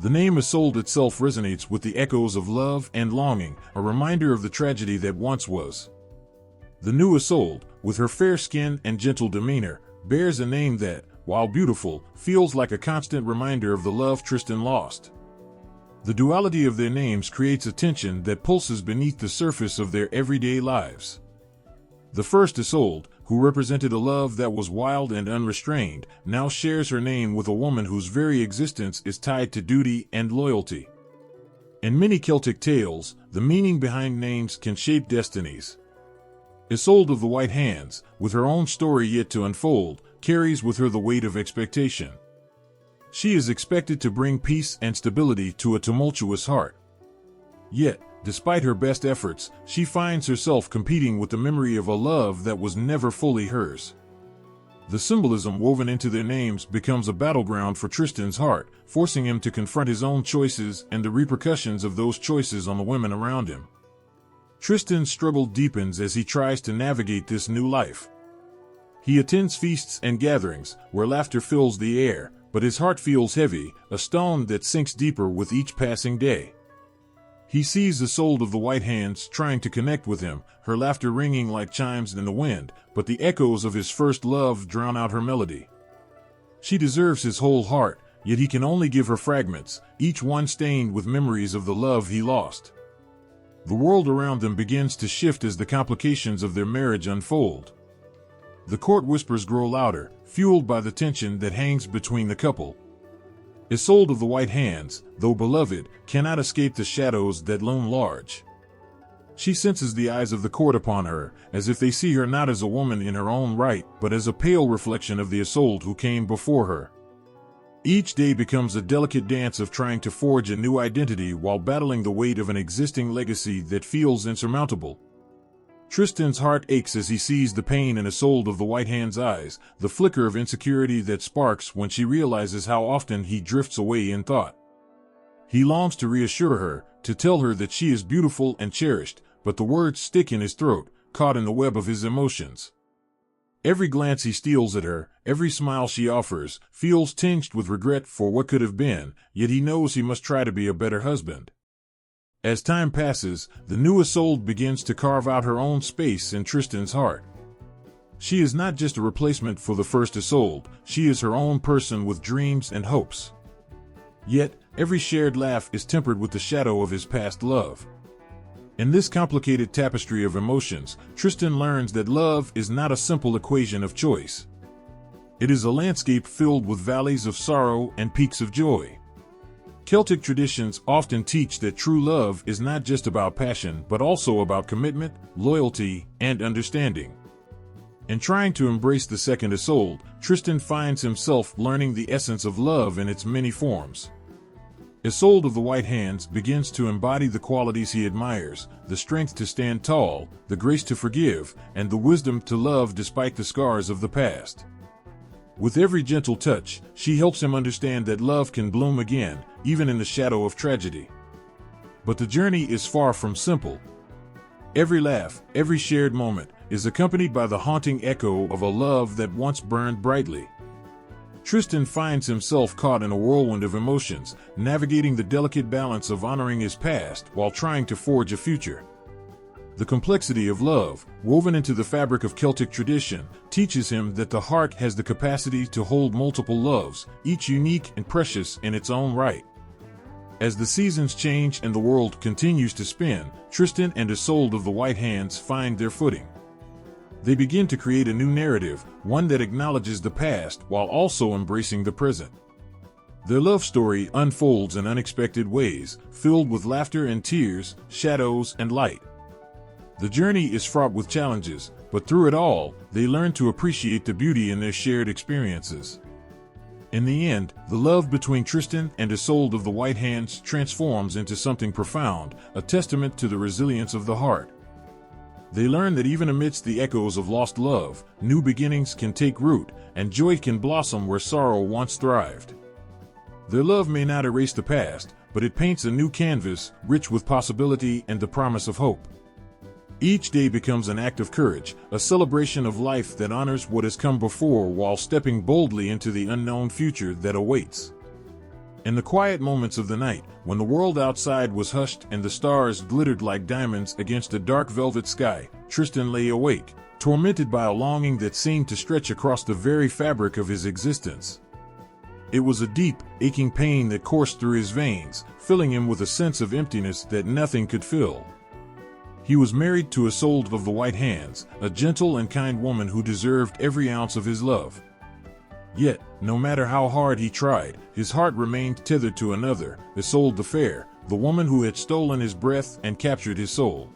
The name Isolde itself resonates with the echoes of love and longing, a reminder of the tragedy that once was. The new Isolde, with her fair skin and gentle demeanor, bears a name that, while beautiful, feels like a constant reminder of the love Tristan lost. The duality of their names creates a tension that pulses beneath the surface of their everyday lives. The first Isolde, who represented a love that was wild and unrestrained, now shares her name with a woman whose very existence is tied to duty and loyalty. In many Celtic tales, the meaning behind names can shape destinies. Isolde of the White Hands, with her own story yet to unfold, carries with her the weight of expectation. She is expected to bring peace and stability to a tumultuous heart. Yet, despite her best efforts, she finds herself competing with the memory of a love that was never fully hers. The symbolism woven into their names becomes a battleground for Tristan's heart, forcing him to confront his own choices and the repercussions of those choices on the women around him. Tristan's struggle deepens as he tries to navigate this new life. He attends feasts and gatherings, where laughter fills the air, but his heart feels heavy, a stone that sinks deeper with each passing day. He sees Isolde of the White Hands trying to connect with him, her laughter ringing like chimes in the wind, but the echoes of his first love drown out her melody. She deserves his whole heart, yet he can only give her fragments, each one stained with memories of the love he lost. The world around them begins to shift as the complications of their marriage unfold. The court whispers grow louder, fueled by the tension that hangs between the couple. Isolde of the White Hands, though beloved, cannot escape the shadows that loom large. She senses the eyes of the court upon her, as if they see her not as a woman in her own right, but as a pale reflection of the Isolde who came before her. Each day becomes a delicate dance of trying to forge a new identity while battling the weight of an existing legacy that feels insurmountable. Tristan's heart aches as he sees the pain in Isolde of the White Hand's eyes, the flicker of insecurity that sparks when she realizes how often he drifts away in thought. He longs to reassure her, to tell her that she is beautiful and cherished, but the words stick in his throat, caught in the web of his emotions. Every glance he steals at her, every smile she offers, feels tinged with regret for what could have been, yet he knows he must try to be a better husband. As time passes, the new Isolde begins to carve out her own space in Tristan's heart. She is not just a replacement for the first Isolde, she is her own person with dreams and hopes. Yet, every shared laugh is tempered with the shadow of his past love. In this complicated tapestry of emotions, Tristan learns that love is not a simple equation of choice. It is a landscape filled with valleys of sorrow and peaks of joy. Celtic traditions often teach that true love is not just about passion but also about commitment, loyalty, and understanding. In trying to embrace the second Isolde, Tristan finds himself learning the essence of love in its many forms. Isolde of the White Hands begins to embody the qualities he admires, the strength to stand tall, the grace to forgive, and the wisdom to love despite the scars of the past. With every gentle touch, she helps him understand that love can bloom again, even in the shadow of tragedy. But the journey is far from simple. Every laugh, every shared moment, is accompanied by the haunting echo of a love that once burned brightly. Tristan finds himself caught in a whirlwind of emotions, navigating the delicate balance of honoring his past while trying to forge a future. The complexity of love, woven into the fabric of Celtic tradition, teaches him that the heart has the capacity to hold multiple loves, each unique and precious in its own right. As the seasons change and the world continues to spin, Tristan and Isolde of the White Hands find their footing. They begin to create a new narrative, one that acknowledges the past while also embracing the present. Their love story unfolds in unexpected ways, filled with laughter and tears, shadows and light. The journey is fraught with challenges, but through it all, they learn to appreciate the beauty in their shared experiences. In the end, the love between Tristan and Isolde of the White Hands transforms into something profound, a testament to the resilience of the heart. They learn that even amidst the echoes of lost love, new beginnings can take root, and joy can blossom where sorrow once thrived. Their love may not erase the past, but it paints a new canvas, rich with possibility and the promise of hope. Each day becomes an act of courage, a celebration of life that honors what has come before while stepping boldly into the unknown future that awaits. In the quiet moments of the night, when the world outside was hushed and the stars glittered like diamonds against a dark velvet sky, Tristan lay awake, tormented by a longing that seemed to stretch across the very fabric of his existence. It was a deep, aching pain that coursed through his veins, filling him with a sense of emptiness that nothing could fill. He was married to Isolde of the White Hands, a gentle and kind woman who deserved every ounce of his love. Yet, no matter how hard he tried, his heart remained tethered to another, Isolde the Fair, the woman who had stolen his breath and captured his soul.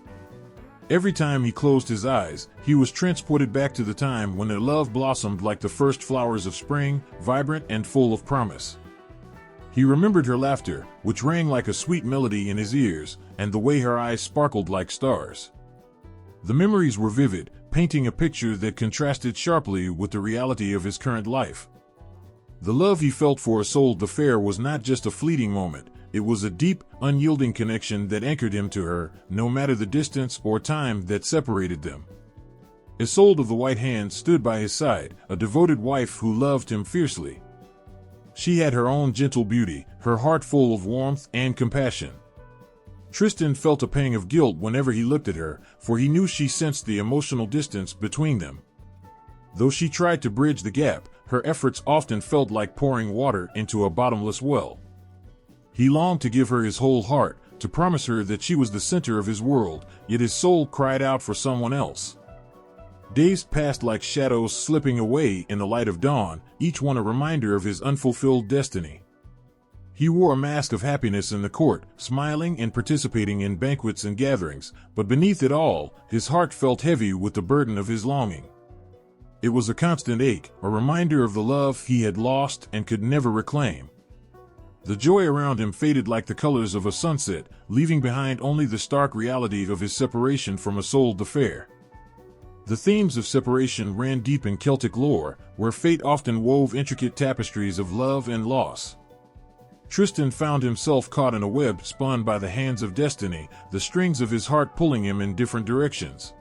Every time he closed his eyes, he was transported back to the time when their love blossomed like the first flowers of spring, vibrant and full of promise. He remembered her laughter, which rang like a sweet melody in his ears, and the way her eyes sparkled like stars. The memories were vivid, painting a picture that contrasted sharply with the reality of his current life. The love he felt for Isolde the Fair was not just a fleeting moment, it was a deep, unyielding connection that anchored him to her, no matter the distance or time that separated them. Isolde of the White Hands stood by his side, a devoted wife who loved him fiercely. She had her own gentle beauty, her heart full of warmth and compassion. Tristan felt a pang of guilt whenever he looked at her, for he knew she sensed the emotional distance between them. Though she tried to bridge the gap, her efforts often felt like pouring water into a bottomless well. He longed to give her his whole heart, to promise her that she was the center of his world, yet his soul cried out for someone else. Days passed like shadows slipping away in the light of dawn, each one a reminder of his unfulfilled destiny. He wore a mask of happiness in the court, smiling and participating in banquets and gatherings, but beneath it all, his heart felt heavy with the burden of his longing. It was a constant ache, a reminder of the love he had lost and could never reclaim. The joy around him faded like the colors of a sunset, leaving behind only the stark reality of his separation from Isolde the Fair. The themes of separation ran deep in Celtic lore, where fate often wove intricate tapestries of love and loss. Tristan found himself caught in a web spun by the hands of destiny, the strings of his heart pulling him in different directions.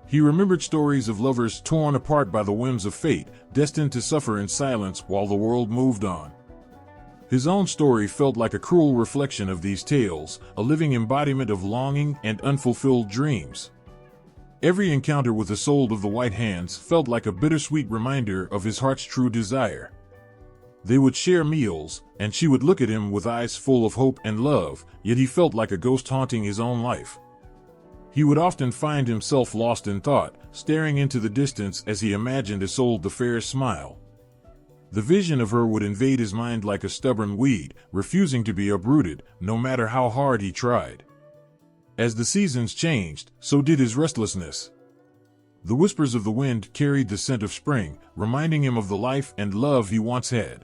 He remembered stories of lovers torn apart by the whims of fate, destined to suffer in silence while the world moved on. His own story felt like a cruel reflection of these tales, a living embodiment of longing and unfulfilled dreams. Every encounter with Isolde of the White Hands felt like a bittersweet reminder of his heart's true desire. They would share meals, and she would look at him with eyes full of hope and love, yet he felt like a ghost haunting his own life. He would often find himself lost in thought, staring into the distance as he imagined Isolde the Fair's smile. The vision of her would invade his mind like a stubborn weed, refusing to be uprooted, no matter how hard he tried. As the seasons changed, so did his restlessness. The whispers of the wind carried the scent of spring, reminding him of the life and love he once had.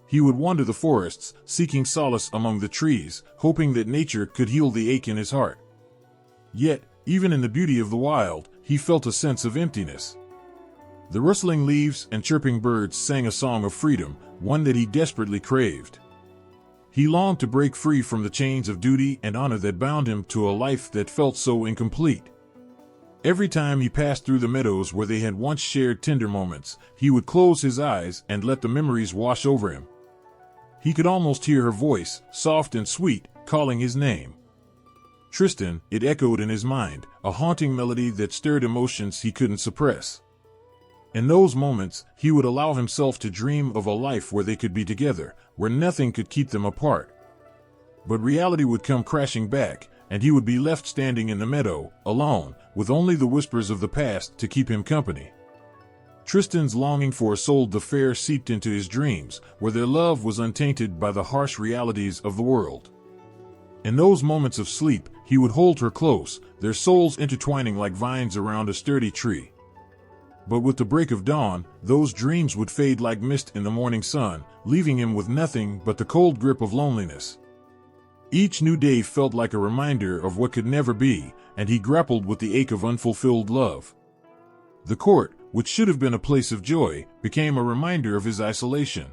He would wander the forests, seeking solace among the trees, hoping that nature could heal the ache in his heart. Yet, even in the beauty of the wild, he felt a sense of emptiness. The rustling leaves and chirping birds sang a song of freedom, one that he desperately craved. He longed to break free from the chains of duty and honor that bound him to a life that felt so incomplete. Every time he passed through the meadows where they had once shared tender moments, he would close his eyes and let the memories wash over him. He could almost hear her voice, soft and sweet, calling his name. Tristan, it echoed in his mind, a haunting melody that stirred emotions he couldn't suppress. In those moments, he would allow himself to dream of a life where they could be together, where nothing could keep them apart. But reality would come crashing back, and he would be left standing in the meadow, alone, with only the whispers of the past to keep him company. Tristan's longing for Isolde the Fair seeped into his dreams, where their love was untainted by the harsh realities of the world. In those moments of sleep, he would hold her close, their souls intertwining like vines around a sturdy tree. But with the break of dawn, those dreams would fade like mist in the morning sun, leaving him with nothing but the cold grip of loneliness. Each new day felt like a reminder of what could never be, and he grappled with the ache of unfulfilled love. The court, which should have been a place of joy, became a reminder of his isolation.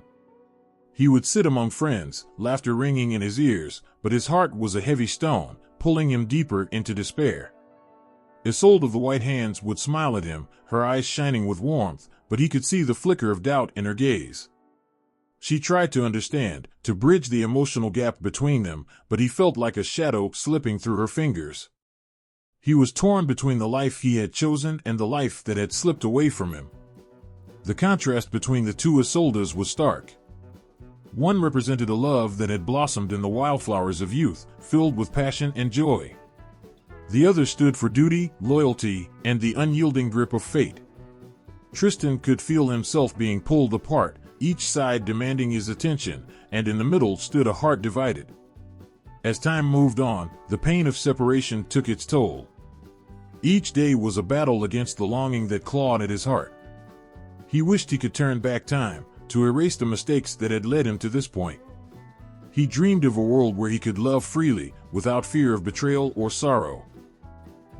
He would sit among friends, laughter ringing in his ears, but his heart was a heavy stone, pulling him deeper into despair. Isolde of the White Hands would smile at him, her eyes shining with warmth, but he could see the flicker of doubt in her gaze. She tried to understand, to bridge the emotional gap between them, but he felt like a shadow slipping through her fingers. He was torn between the life he had chosen and the life that had slipped away from him. The contrast between the two Isoldes was stark. One represented a love that had blossomed in the wildflowers of youth, filled with passion and joy. The other stood for duty, loyalty, and the unyielding grip of fate. Tristan could feel himself being pulled apart, each side demanding his attention, and in the middle stood a heart divided. As time moved on, the pain of separation took its toll. Each day was a battle against the longing that clawed at his heart. He wished he could turn back time, to erase the mistakes that had led him to this point. He dreamed of a world where he could love freely, without fear of betrayal or sorrow.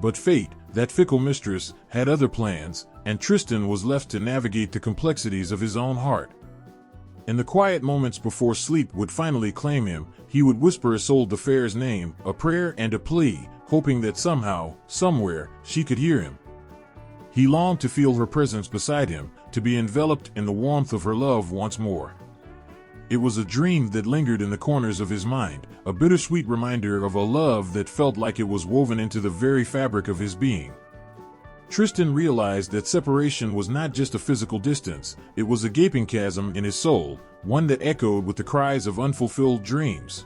But fate, that fickle mistress, had other plans, and Tristan was left to navigate the complexities of his own heart. In the quiet moments before sleep would finally claim him, he would whisper Isolde the Fair's name, a prayer and a plea, hoping that somehow, somewhere, she could hear him. He longed to feel her presence beside him, to be enveloped in the warmth of her love once more. It was a dream that lingered in the corners of his mind, a bittersweet reminder of a love that felt like it was woven into the very fabric of his being. Tristan realized that separation was not just a physical distance, it was a gaping chasm in his soul, one that echoed with the cries of unfulfilled dreams.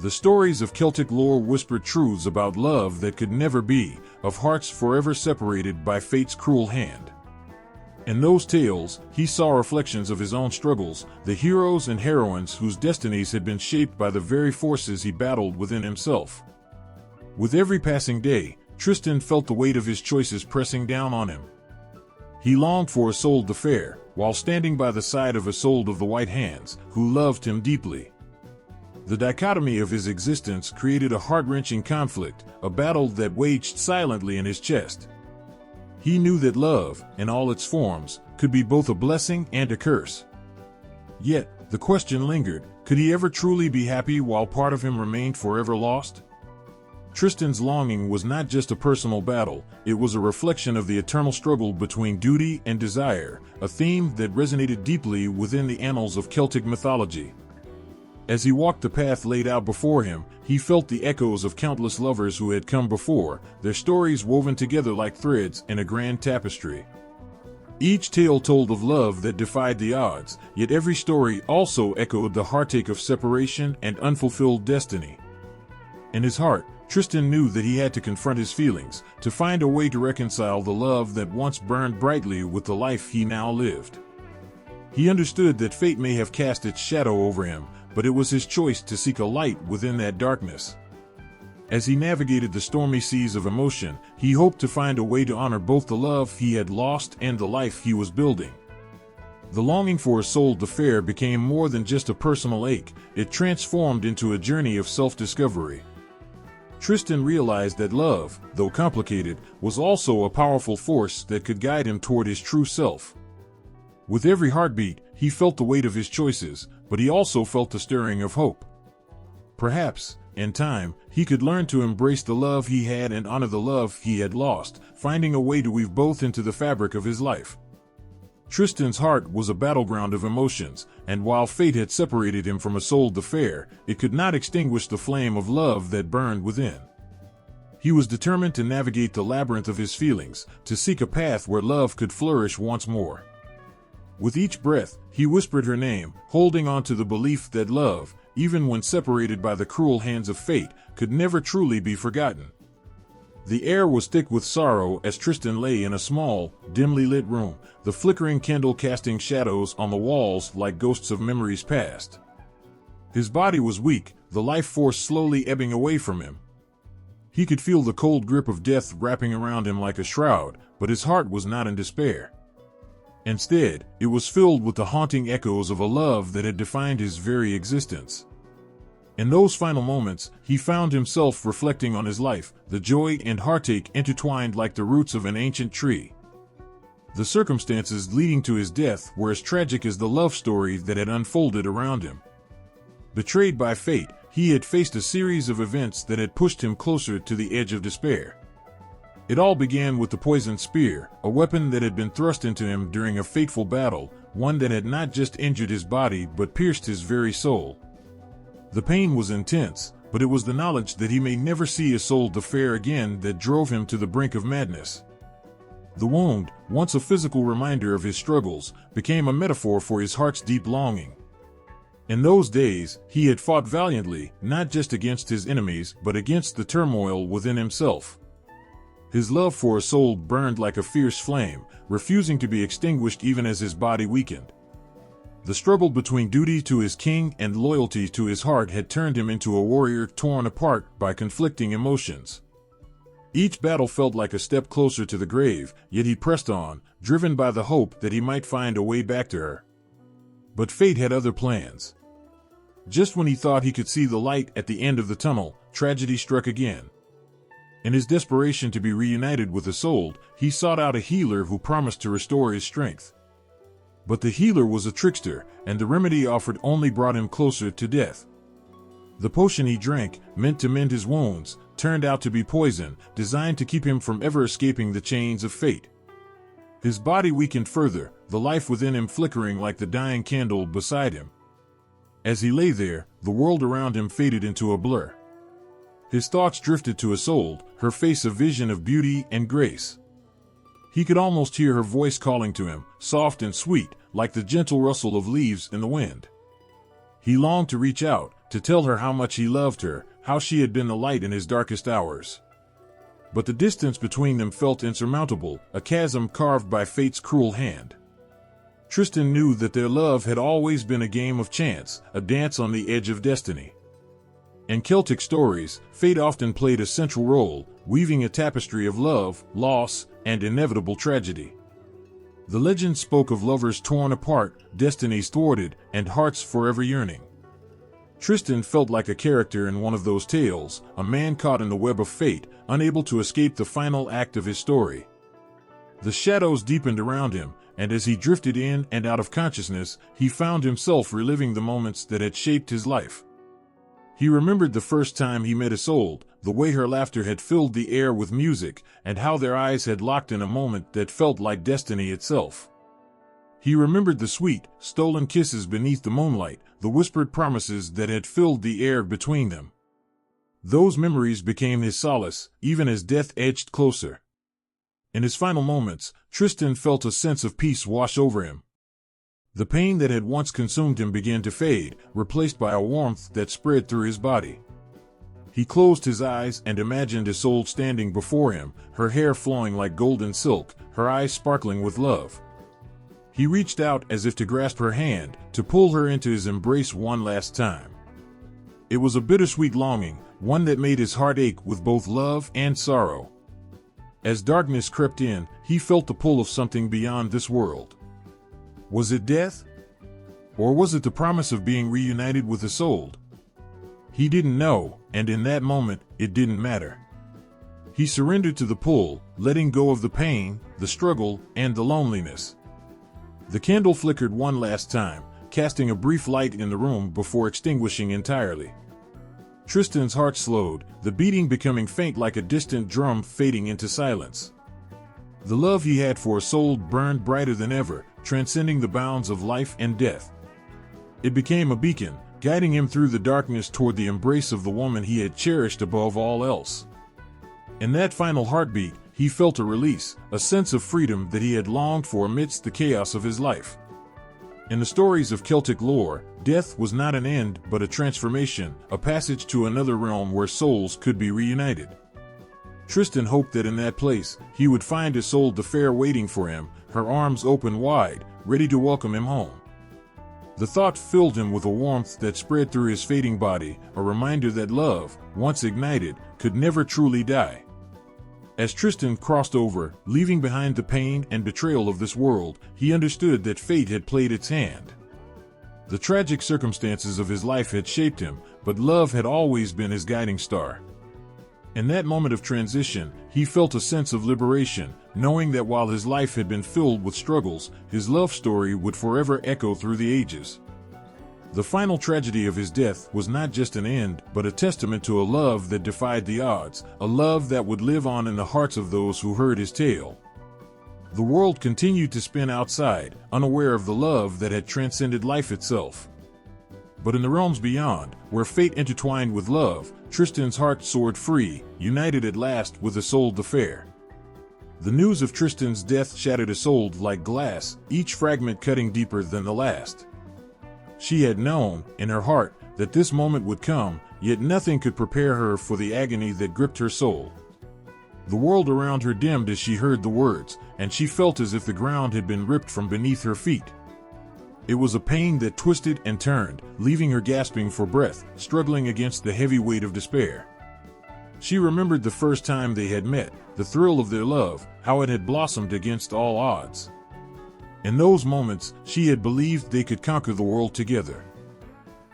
The stories of Celtic lore whispered truths about love that could never be, of hearts forever separated by fate's cruel hand. In those tales, he saw reflections of his own struggles, the heroes and heroines whose destinies had been shaped by the very forces he battled within himself. With every passing day, Tristan felt the weight of his choices pressing down on him. He longed for Isolde the Fair, while standing by the side of Isolde of the White Hands, who loved him deeply. The dichotomy of his existence created a heart-wrenching conflict, a battle that waged silently in his chest. He knew that love, in all its forms, could be both a blessing and a curse. Yet, the question lingered, could he ever truly be happy while part of him remained forever lost? Tristan's longing was not just a personal battle, it was a reflection of the eternal struggle between duty and desire, a theme that resonated deeply within the annals of Celtic mythology. As he walked the path laid out before him, he felt the echoes of countless lovers who had come before, their stories woven together like threads in a grand tapestry. Each tale told of love that defied the odds, yet every story also echoed the heartache of separation and unfulfilled destiny. In his heart, Tristan knew that he had to confront his feelings, to find a way to reconcile the love that once burned brightly with the life he now lived. He understood that fate may have cast its shadow over him, but it was his choice to seek a light within that darkness. As he navigated the stormy seas of emotion, he hoped to find a way to honor both the love he had lost and the life he was building. The longing for Isolde the Fair became more than just a personal ache, it transformed into a journey of self-discovery. Tristan realized that love, though complicated, was also a powerful force that could guide him toward his true self. With every heartbeat, he felt the weight of his choices, but he also felt the stirring of hope. Perhaps, in time, he could learn to embrace the love he had and honor the love he had lost, finding a way to weave both into the fabric of his life. Tristan's heart was a battleground of emotions, and while fate had separated him from Isolde the Fair, it could not extinguish the flame of love that burned within. He was determined to navigate the labyrinth of his feelings, to seek a path where love could flourish once more. With each breath, he whispered her name, holding on to the belief that love, even when separated by the cruel hands of fate, could never truly be forgotten. The air was thick with sorrow as Tristan lay in a small, dimly lit room, the flickering candle casting shadows on the walls like ghosts of memories past. His body was weak, the life force slowly ebbing away from him. He could feel the cold grip of death wrapping around him like a shroud, but his heart was not in despair. Instead, it was filled with the haunting echoes of a love that had defined his very existence. In those final moments, he found himself reflecting on his life, the joy and heartache intertwined like the roots of an ancient tree. The circumstances leading to his death were as tragic as the love story that had unfolded around him. Betrayed by fate, he had faced a series of events that had pushed him closer to the edge of despair. It all began with the poisoned spear, a weapon that had been thrust into him during a fateful battle, one that had not just injured his body but pierced his very soul. The pain was intense, but it was the knowledge that he may never see Isolde the Fair again that drove him to the brink of madness. The wound, once a physical reminder of his struggles, became a metaphor for his heart's deep longing. In those days, he had fought valiantly, not just against his enemies but against the turmoil within himself. His love for Isolde burned like a fierce flame, refusing to be extinguished even as his body weakened. The struggle between duty to his king and loyalty to his heart had turned him into a warrior torn apart by conflicting emotions. Each battle felt like a step closer to the grave, yet he pressed on, driven by the hope that he might find a way back to her. But fate had other plans. Just when he thought he could see the light at the end of the tunnel, tragedy struck again. In his desperation to be reunited with Isolde, he sought out a healer who promised to restore his strength. But the healer was a trickster, and the remedy offered only brought him closer to death. The potion he drank, meant to mend his wounds, turned out to be poison, designed to keep him from ever escaping the chains of fate. His body weakened further, the life within him flickering like the dying candle beside him. As he lay there, the world around him faded into a blur. His thoughts drifted to Isolde, her face a vision of beauty and grace. He could almost hear her voice calling to him, soft and sweet, like the gentle rustle of leaves in the wind. He longed to reach out, to tell her how much he loved her, how she had been the light in his darkest hours. But the distance between them felt insurmountable, a chasm carved by fate's cruel hand. Tristan knew that their love had always been a game of chance, a dance on the edge of destiny. In Celtic stories, fate often played a central role, weaving a tapestry of love, loss, and inevitable tragedy. The legend spoke of lovers torn apart, destinies thwarted, and hearts forever yearning. Tristan felt like a character in one of those tales, a man caught in the web of fate, unable to escape the final act of his story. The shadows deepened around him, and as he drifted in and out of consciousness, he found himself reliving the moments that had shaped his life. He remembered the first time he met Isolde, the way her laughter had filled the air with music, and how their eyes had locked in a moment that felt like destiny itself. He remembered the sweet, stolen kisses beneath the moonlight, the whispered promises that had filled the air between them. Those memories became his solace, even as death edged closer. In his final moments, Tristan felt a sense of peace wash over him. The pain that had once consumed him began to fade, replaced by a warmth that spread through his body. He closed his eyes and imagined Isolde standing before him, her hair flowing like golden silk, her eyes sparkling with love. He reached out as if to grasp her hand, to pull her into his embrace one last time. It was a bittersweet longing, one that made his heart ache with both love and sorrow. As darkness crept in, he felt the pull of something beyond this world. Was it death? Or was it the promise of being reunited with Isolde? He didn't know, and in that moment, it didn't matter. He surrendered to the pull, letting go of the pain, the struggle, and the loneliness. The candle flickered one last time, casting a brief light in the room before extinguishing entirely. Tristan's heart slowed, the beating becoming faint like a distant drum fading into silence. The love he had for Isolde burned brighter than ever, transcending the bounds of life and death. It became a beacon, guiding him through the darkness toward the embrace of the woman he had cherished above all else. In that final heartbeat, he felt a release, a sense of freedom that he had longed for amidst the chaos of his life. In the stories of Celtic lore, death was not an end but a transformation, a passage to another realm where souls could be reunited. Tristan hoped that in that place, he would find Isolde the Fair waiting for him, her arms open wide, ready to welcome him home. The thought filled him with a warmth that spread through his fading body, a reminder that love, once ignited, could never truly die. As Tristan crossed over, leaving behind the pain and betrayal of this world, he understood that fate had played its hand. The tragic circumstances of his life had shaped him, but love had always been his guiding star. In that moment of transition, he felt a sense of liberation, knowing that while his life had been filled with struggles, his love story would forever echo through the ages. The final tragedy of his death was not just an end, but a testament to a love that defied the odds, a love that would live on in the hearts of those who heard his tale. The world continued to spin outside, unaware of the love that had transcended life itself. But in the realms beyond, where fate intertwined with love, Tristan's heart soared free, united at last with Isolde the Fair. The news of Tristan's death shattered Isolde like glass, each fragment cutting deeper than the last. She had known, in her heart, that this moment would come, yet nothing could prepare her for the agony that gripped her soul. The world around her dimmed as she heard the words, and she felt as if the ground had been ripped from beneath her feet. It was a pain that twisted and turned, leaving her gasping for breath, struggling against the heavy weight of despair. She remembered the first time they had met, the thrill of their love, how it had blossomed against all odds. In those moments, she had believed they could conquer the world together.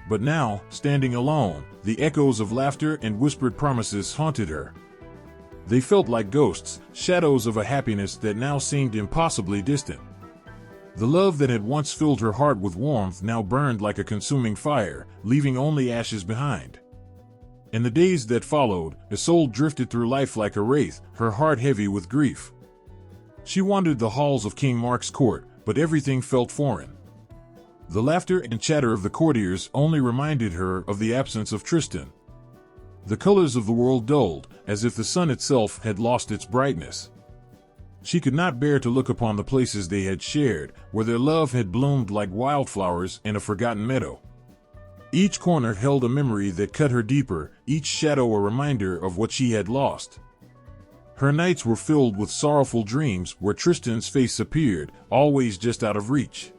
But now, standing alone, the echoes of laughter and whispered promises haunted her. They felt like ghosts, shadows of a happiness that now seemed impossibly distant. The love that had once filled her heart with warmth now burned like a consuming fire, leaving only ashes behind. In the days that followed, Isolde drifted through life like a wraith, her heart heavy with grief. She wandered the halls of King Mark's court, but everything felt foreign. The laughter and chatter of the courtiers only reminded her of the absence of Tristan. The colors of the world dulled, as if the sun itself had lost its brightness. She could not bear to look upon the places they had shared, where their love had bloomed like wildflowers in a forgotten meadow. Each corner held a memory that cut her deeper, each shadow a reminder of what she had lost. Her nights were filled with sorrowful dreams where Tristan's face appeared, always just out of reach.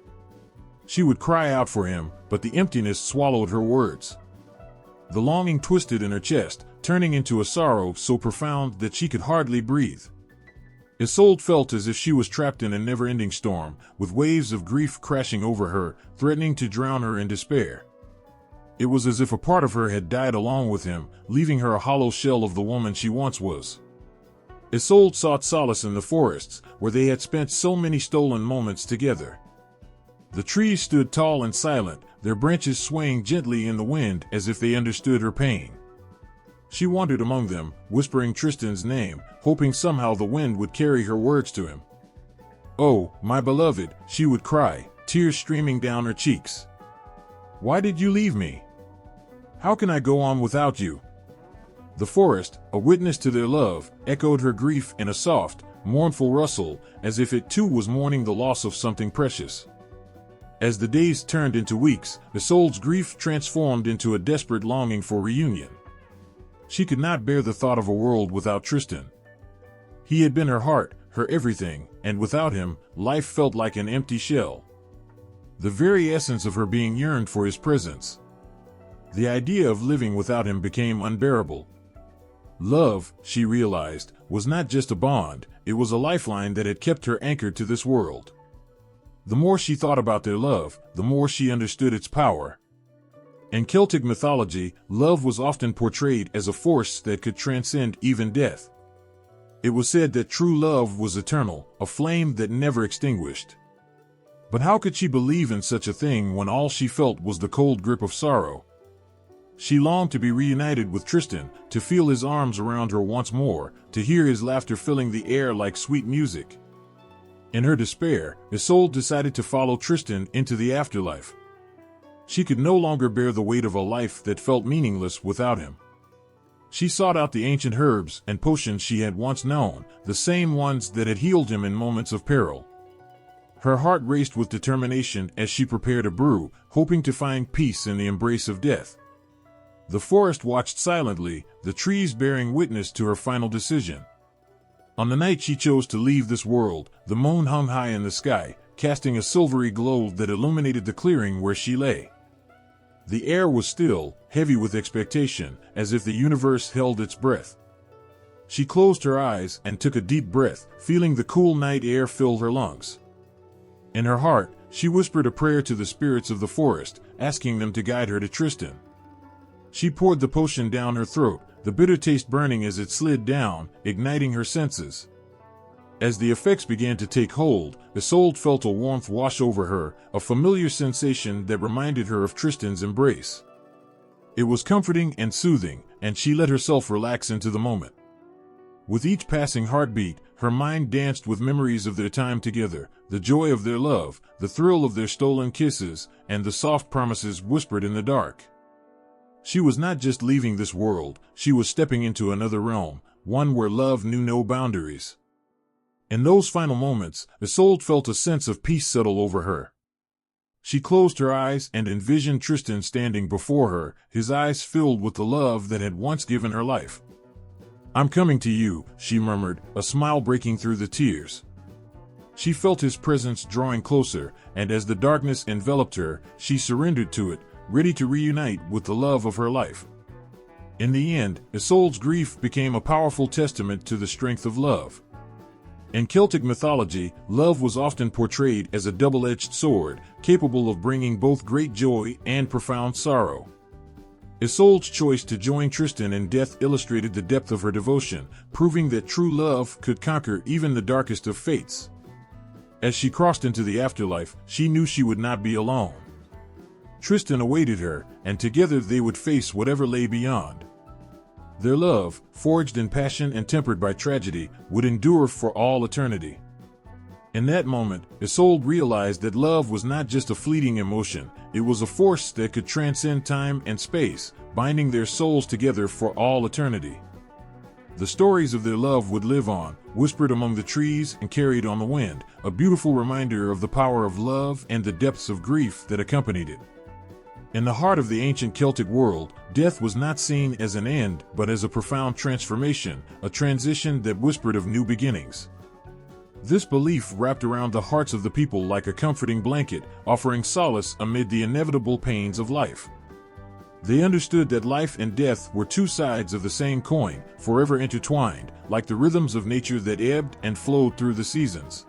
She would cry out for him, but the emptiness swallowed her words. The longing twisted in her chest, turning into a sorrow so profound that she could hardly breathe. Isolde felt as if she was trapped in a never-ending storm, with waves of grief crashing over her, threatening to drown her in despair. It was as if a part of her had died along with him, leaving her a hollow shell of the woman she once was. Isolde sought solace in the forests, where they had spent so many stolen moments together. The trees stood tall and silent, their branches swaying gently in the wind as if they understood her pain. She wandered among them, whispering Tristan's name, hoping somehow the wind would carry her words to him. "Oh, my beloved," she would cry, tears streaming down her cheeks. "Why did you leave me? How can I go on without you?" The forest, a witness to their love, echoed her grief in a soft, mournful rustle, as if it too was mourning the loss of something precious. As the days turned into weeks, Isolde's grief transformed into a desperate longing for reunion. She could not bear the thought of a world without Tristan. He had been her heart, her everything, and without him, life felt like an empty shell. The very essence of her being yearned for his presence. The idea of living without him became unbearable. Love, she realized, was not just a bond, it was a lifeline that had kept her anchored to this world. The more she thought about their love, the more she understood its power. In Celtic mythology, love was often portrayed as a force that could transcend even death. It was said that true love was eternal, a flame that never extinguished. But how could she believe in such a thing when all she felt was the cold grip of sorrow? She longed to be reunited with Tristan, to feel his arms around her once more, to hear his laughter filling the air like sweet music. In her despair, Isolde decided to follow Tristan into the afterlife. She could no longer bear the weight of a life that felt meaningless without him. She sought out the ancient herbs and potions she had once known, the same ones that had healed him in moments of peril. Her heart raced with determination as she prepared a brew, hoping to find peace in the embrace of death. The forest watched silently, the trees bearing witness to her final decision. On the night she chose to leave this world, the moon hung high in the sky, casting a silvery glow that illuminated the clearing where she lay. The air was still, heavy with expectation, as if the universe held its breath. She closed her eyes and took a deep breath, feeling the cool night air fill her lungs. In her heart, she whispered a prayer to the spirits of the forest, asking them to guide her to Tristan. She poured the potion down her throat, the bitter taste burning as it slid down, igniting her senses. As the effects began to take hold, Isolde felt a warmth wash over her, a familiar sensation that reminded her of Tristan's embrace. It was comforting and soothing, and she let herself relax into the moment. With each passing heartbeat, her mind danced with memories of their time together, the joy of their love, the thrill of their stolen kisses, and the soft promises whispered in the dark. She was not just leaving this world, she was stepping into another realm, one where love knew no boundaries. In those final moments, Isolde felt a sense of peace settle over her. She closed her eyes and envisioned Tristan standing before her, his eyes filled with the love that had once given her life. "I'm coming to you," she murmured, a smile breaking through the tears. She felt his presence drawing closer, and as the darkness enveloped her, she surrendered to it, ready to reunite with the love of her life. In the end, Isolde's grief became a powerful testament to the strength of love. In Celtic mythology, love was often portrayed as a double-edged sword, capable of bringing both great joy and profound sorrow. Isolde's choice to join Tristan in death illustrated the depth of her devotion, proving that true love could conquer even the darkest of fates. As she crossed into the afterlife, she knew she would not be alone. Tristan awaited her, and together they would face whatever lay beyond. Their love, forged in passion and tempered by tragedy, would endure for all eternity. In that moment, Isolde realized that love was not just a fleeting emotion, it was a force that could transcend time and space, binding their souls together for all eternity. The stories of their love would live on, whispered among the trees and carried on the wind, a beautiful reminder of the power of love and the depths of grief that accompanied it. In the heart of the ancient Celtic world, death was not seen as an end, but as a profound transformation, a transition that whispered of new beginnings. This belief wrapped around the hearts of the people like a comforting blanket, offering solace amid the inevitable pains of life. They understood that life and death were two sides of the same coin, forever intertwined, like the rhythms of nature that ebbed and flowed through the seasons.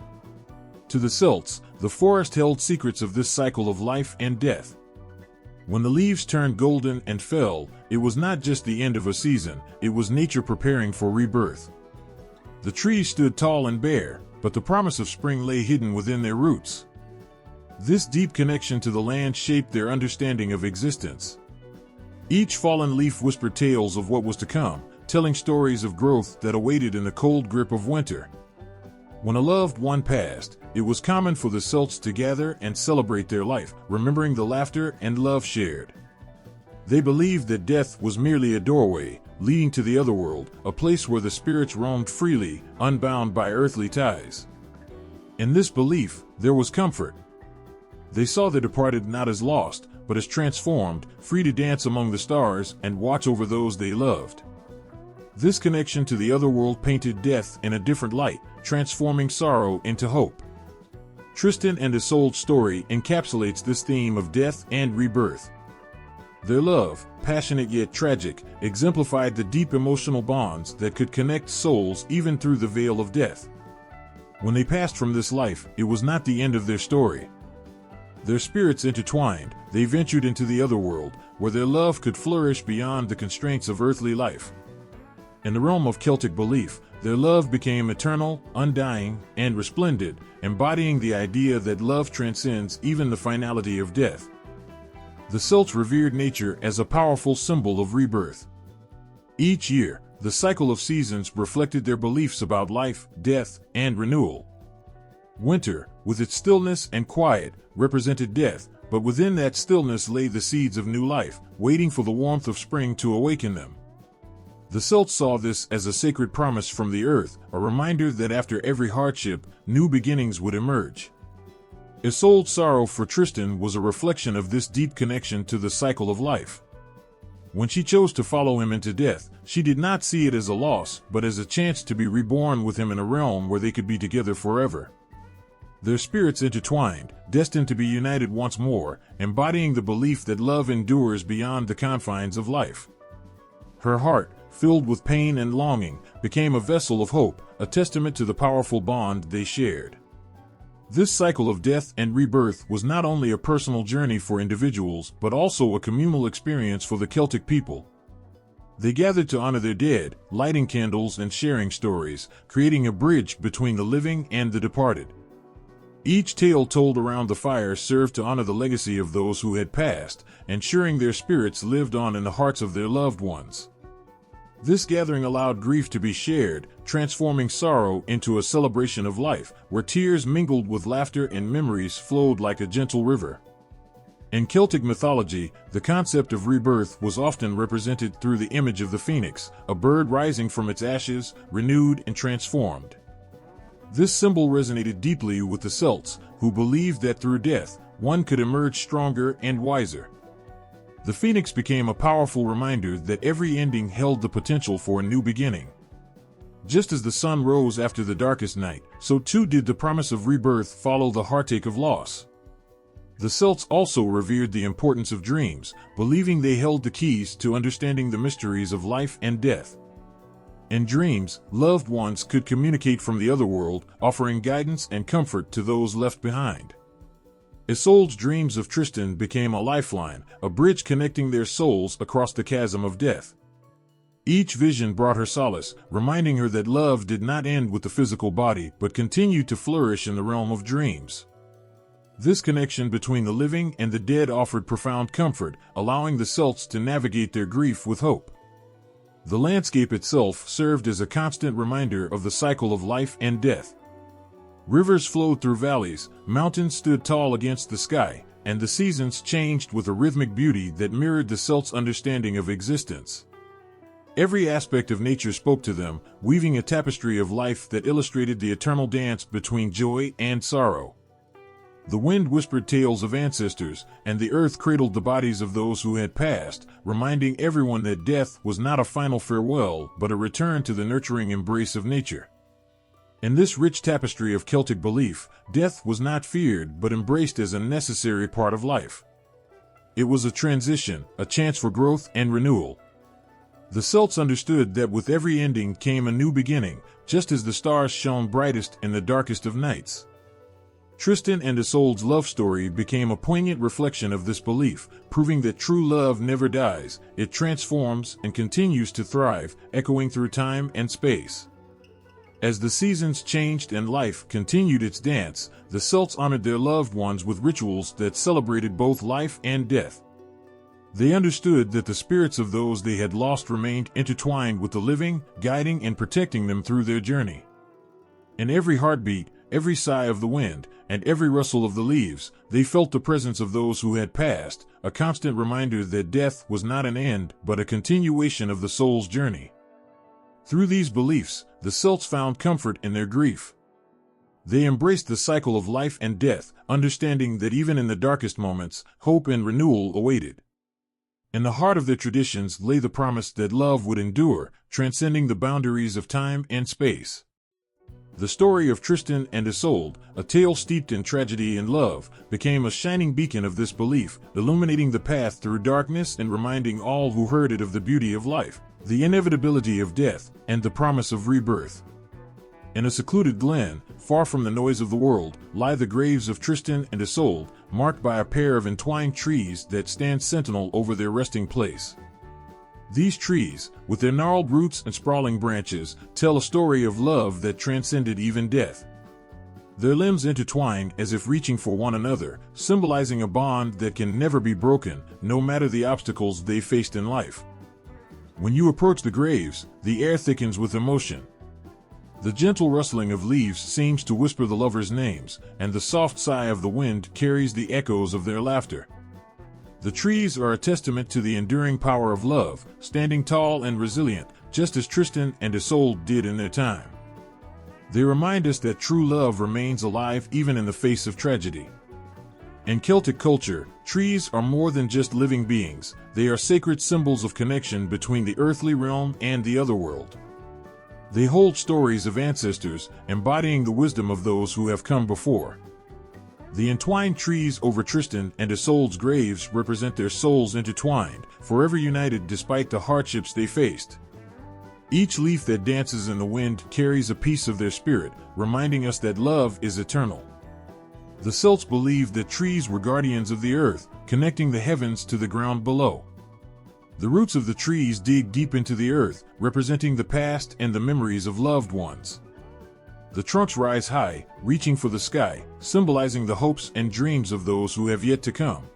To the Celts, the forest held secrets of this cycle of life and death. When the leaves turned golden and fell, it was not just the end of a season, it was nature preparing for rebirth. The trees stood tall and bare, but the promise of spring lay hidden within their roots. This deep connection to the land shaped their understanding of existence. Each fallen leaf whispered tales of what was to come, telling stories of growth that awaited in the cold grip of winter. When a loved one passed, it was common for the Celts to gather and celebrate their life, remembering the laughter and love shared. They believed that death was merely a doorway, leading to the otherworld, a place where the spirits roamed freely, unbound by earthly ties. In this belief, there was comfort. They saw the departed not as lost, but as transformed, free to dance among the stars and watch over those they loved. This connection to the otherworld painted death in a different light, transforming sorrow into hope. Tristan and Isolde's story encapsulates this theme of death and rebirth. Their love, passionate yet tragic, exemplified the deep emotional bonds that could connect souls even through the veil of death. When they passed from this life, it was not the end of their story. Their spirits intertwined, they ventured into the otherworld, where their love could flourish beyond the constraints of earthly life. In the realm of Celtic belief, their love became eternal, undying, and resplendent, embodying the idea that love transcends even the finality of death. The Celts revered nature as a powerful symbol of rebirth. Each year, the cycle of seasons reflected their beliefs about life, death, and renewal. Winter, with its stillness and quiet, represented death, but within that stillness lay the seeds of new life, waiting for the warmth of spring to awaken them. The Celts saw this as a sacred promise from the earth, a reminder that after every hardship, new beginnings would emerge. Isolde's sorrow for Tristan was a reflection of this deep connection to the cycle of life. When she chose to follow him into death, she did not see it as a loss, but as a chance to be reborn with him in a realm where they could be together forever. Their spirits intertwined, destined to be united once more, embodying the belief that love endures beyond the confines of life. Her heart, filled with pain and longing, became a vessel of hope, a testament to the powerful bond they shared. This cycle of death and rebirth was not only a personal journey for individuals, but also a communal experience for the Celtic people. They gathered to honor their dead, lighting candles and sharing stories, creating a bridge between the living and the departed. Each tale told around the fire served to honor the legacy of those who had passed, ensuring their spirits lived on in the hearts of their loved ones. This gathering allowed grief to be shared, transforming sorrow into a celebration of life, where tears mingled with laughter and memories flowed like a gentle river. In Celtic mythology, the concept of rebirth was often represented through the image of the phoenix, a bird rising from its ashes, renewed and transformed. This symbol resonated deeply with the Celts, who believed that through death, one could emerge stronger and wiser. The phoenix became a powerful reminder that every ending held the potential for a new beginning. Just as the sun rose after the darkest night, so too did the promise of rebirth follow the heartache of loss. The Celts also revered the importance of dreams, believing they held the keys to understanding the mysteries of life and death. In dreams, loved ones could communicate from the otherworld, offering guidance and comfort to those left behind. Isolde's dreams of Tristan became a lifeline, a bridge connecting their souls across the chasm of death. Each vision brought her solace, reminding her that love did not end with the physical body but continued to flourish in the realm of dreams. This connection between the living and the dead offered profound comfort, allowing the Celts to navigate their grief with hope. The landscape itself served as a constant reminder of the cycle of life and death. Rivers flowed through valleys, mountains stood tall against the sky, and the seasons changed with a rhythmic beauty that mirrored the Celts' understanding of existence. Every aspect of nature spoke to them, weaving a tapestry of life that illustrated the eternal dance between joy and sorrow. The wind whispered tales of ancestors, and the earth cradled the bodies of those who had passed, reminding everyone that death was not a final farewell, but a return to the nurturing embrace of nature. In this rich tapestry of Celtic belief, death was not feared but embraced as a necessary part of life. It was a transition, a chance for growth and renewal. The Celts understood that with every ending came a new beginning, just as the stars shone brightest in the darkest of nights. Tristan and Isolde's love story became a poignant reflection of this belief, proving that true love never dies, it transforms and continues to thrive, echoing through time and space. As the seasons changed and life continued its dance, the Celts honored their loved ones with rituals that celebrated both life and death. They understood that the spirits of those they had lost remained intertwined with the living, guiding and protecting them through their journey. In every heartbeat, every sigh of the wind, and every rustle of the leaves, they felt the presence of those who had passed, a constant reminder that death was not an end, but a continuation of the soul's journey. Through these beliefs, the Celts found comfort in their grief. They embraced the cycle of life and death, understanding that even in the darkest moments, hope and renewal awaited. In the heart of their traditions lay the promise that love would endure, transcending the boundaries of time and space. The story of Tristan and Isolde, a tale steeped in tragedy and love, became a shining beacon of this belief, illuminating the path through darkness and reminding all who heard it of the beauty of life, the inevitability of death, and the promise of rebirth. In a secluded glen, far from the noise of the world, lie the graves of Tristan and Isolde, marked by a pair of entwined trees that stand sentinel over their resting place. These trees, with their gnarled roots and sprawling branches, tell a story of love that transcended even death. Their limbs intertwine as if reaching for one another, symbolizing a bond that can never be broken, no matter the obstacles they faced in life. When you approach the graves, the air thickens with emotion. The gentle rustling of leaves seems to whisper the lovers' names, and the soft sigh of the wind carries the echoes of their laughter. The trees are a testament to the enduring power of love, standing tall and resilient, just as Tristan and Isolde did in their time. They remind us that true love remains alive even in the face of tragedy. In Celtic culture, trees are more than just living beings, they are sacred symbols of connection between the earthly realm and the otherworld. They hold stories of ancestors, embodying the wisdom of those who have come before. The entwined trees over Tristan and Isolde's graves represent their souls intertwined, forever united despite the hardships they faced. Each leaf that dances in the wind carries a piece of their spirit, reminding us that love is eternal. The Celts believed that trees were guardians of the earth, connecting the heavens to the ground below. The roots of the trees dig deep into the earth, representing the past and the memories of loved ones. The trunks rise high, reaching for the sky, symbolizing the hopes and dreams of those who have yet to come.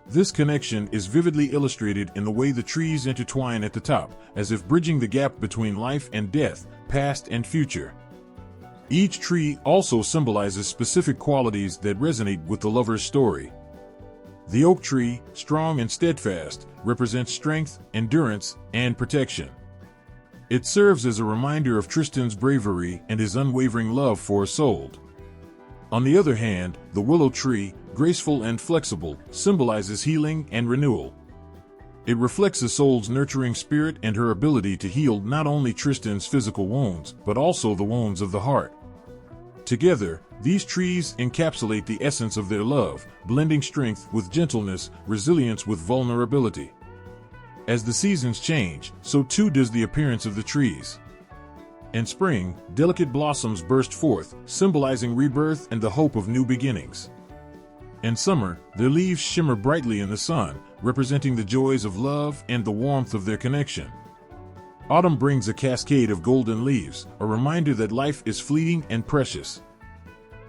This connection is vividly illustrated in the way the trees intertwine at the top, as if bridging the gap between life and death, past and future. Each tree also symbolizes specific qualities that resonate with the lover's story. The oak tree, strong and steadfast, represents strength, endurance, and protection. It serves as a reminder of Tristan's bravery and his unwavering love for Isolde. On the other hand, the willow tree, graceful and flexible, symbolizes healing and renewal. It reflects Isolde's nurturing spirit and her ability to heal not only Tristan's physical wounds, but also the wounds of the heart. Together, these trees encapsulate the essence of their love, blending strength with gentleness, resilience with vulnerability. As the seasons change, so too does the appearance of the trees. In spring, delicate blossoms burst forth, symbolizing rebirth and the hope of new beginnings. In summer, their leaves shimmer brightly in the sun, representing the joys of love and the warmth of their connection. Autumn brings a cascade of golden leaves, a reminder that life is fleeting and precious.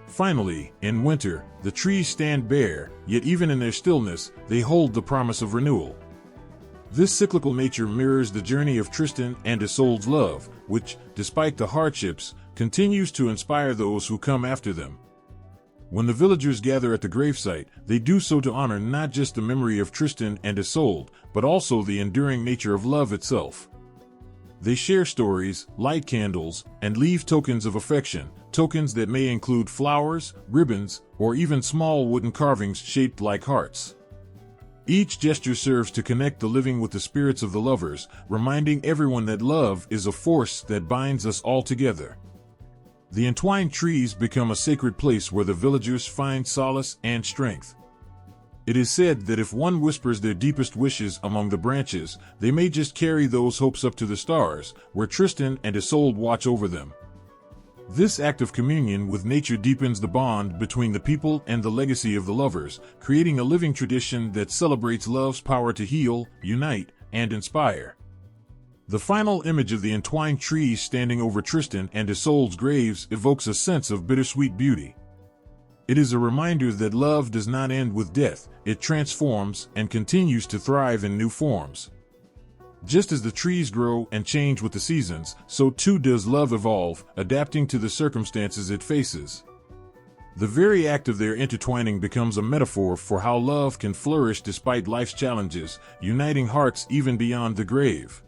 Finally, in winter, the trees stand bare, yet even in their stillness, they hold the promise of renewal. This cyclical nature mirrors the journey of Tristan and Isolde's love, which, despite the hardships, continues to inspire those who come after them. When the villagers gather at the gravesite, they do so to honor not just the memory of Tristan and Isolde, but also the enduring nature of love itself. They share stories, light candles, and leave tokens of affection, tokens that may include flowers, ribbons, or even small wooden carvings shaped like hearts. Each gesture serves to connect the living with the spirits of the lovers, reminding everyone that love is a force that binds us all together. The entwined trees become a sacred place where the villagers find solace and strength. It is said that if one whispers their deepest wishes among the branches, they may just carry those hopes up to the stars, where Tristan and Isolde watch over them. This act of communion with nature deepens the bond between the people and the legacy of the lovers, creating a living tradition that celebrates love's power to heal, unite, and inspire. The final image of the entwined trees standing over Tristan and Isolde's graves evokes a sense of bittersweet beauty. It is a reminder that love does not end with death, it transforms and continues to thrive in new forms. Just as the trees grow and change with the seasons, so too does love evolve, adapting to the circumstances it faces. The very act of their intertwining becomes a metaphor for how love can flourish despite life's challenges, uniting hearts even beyond the grave.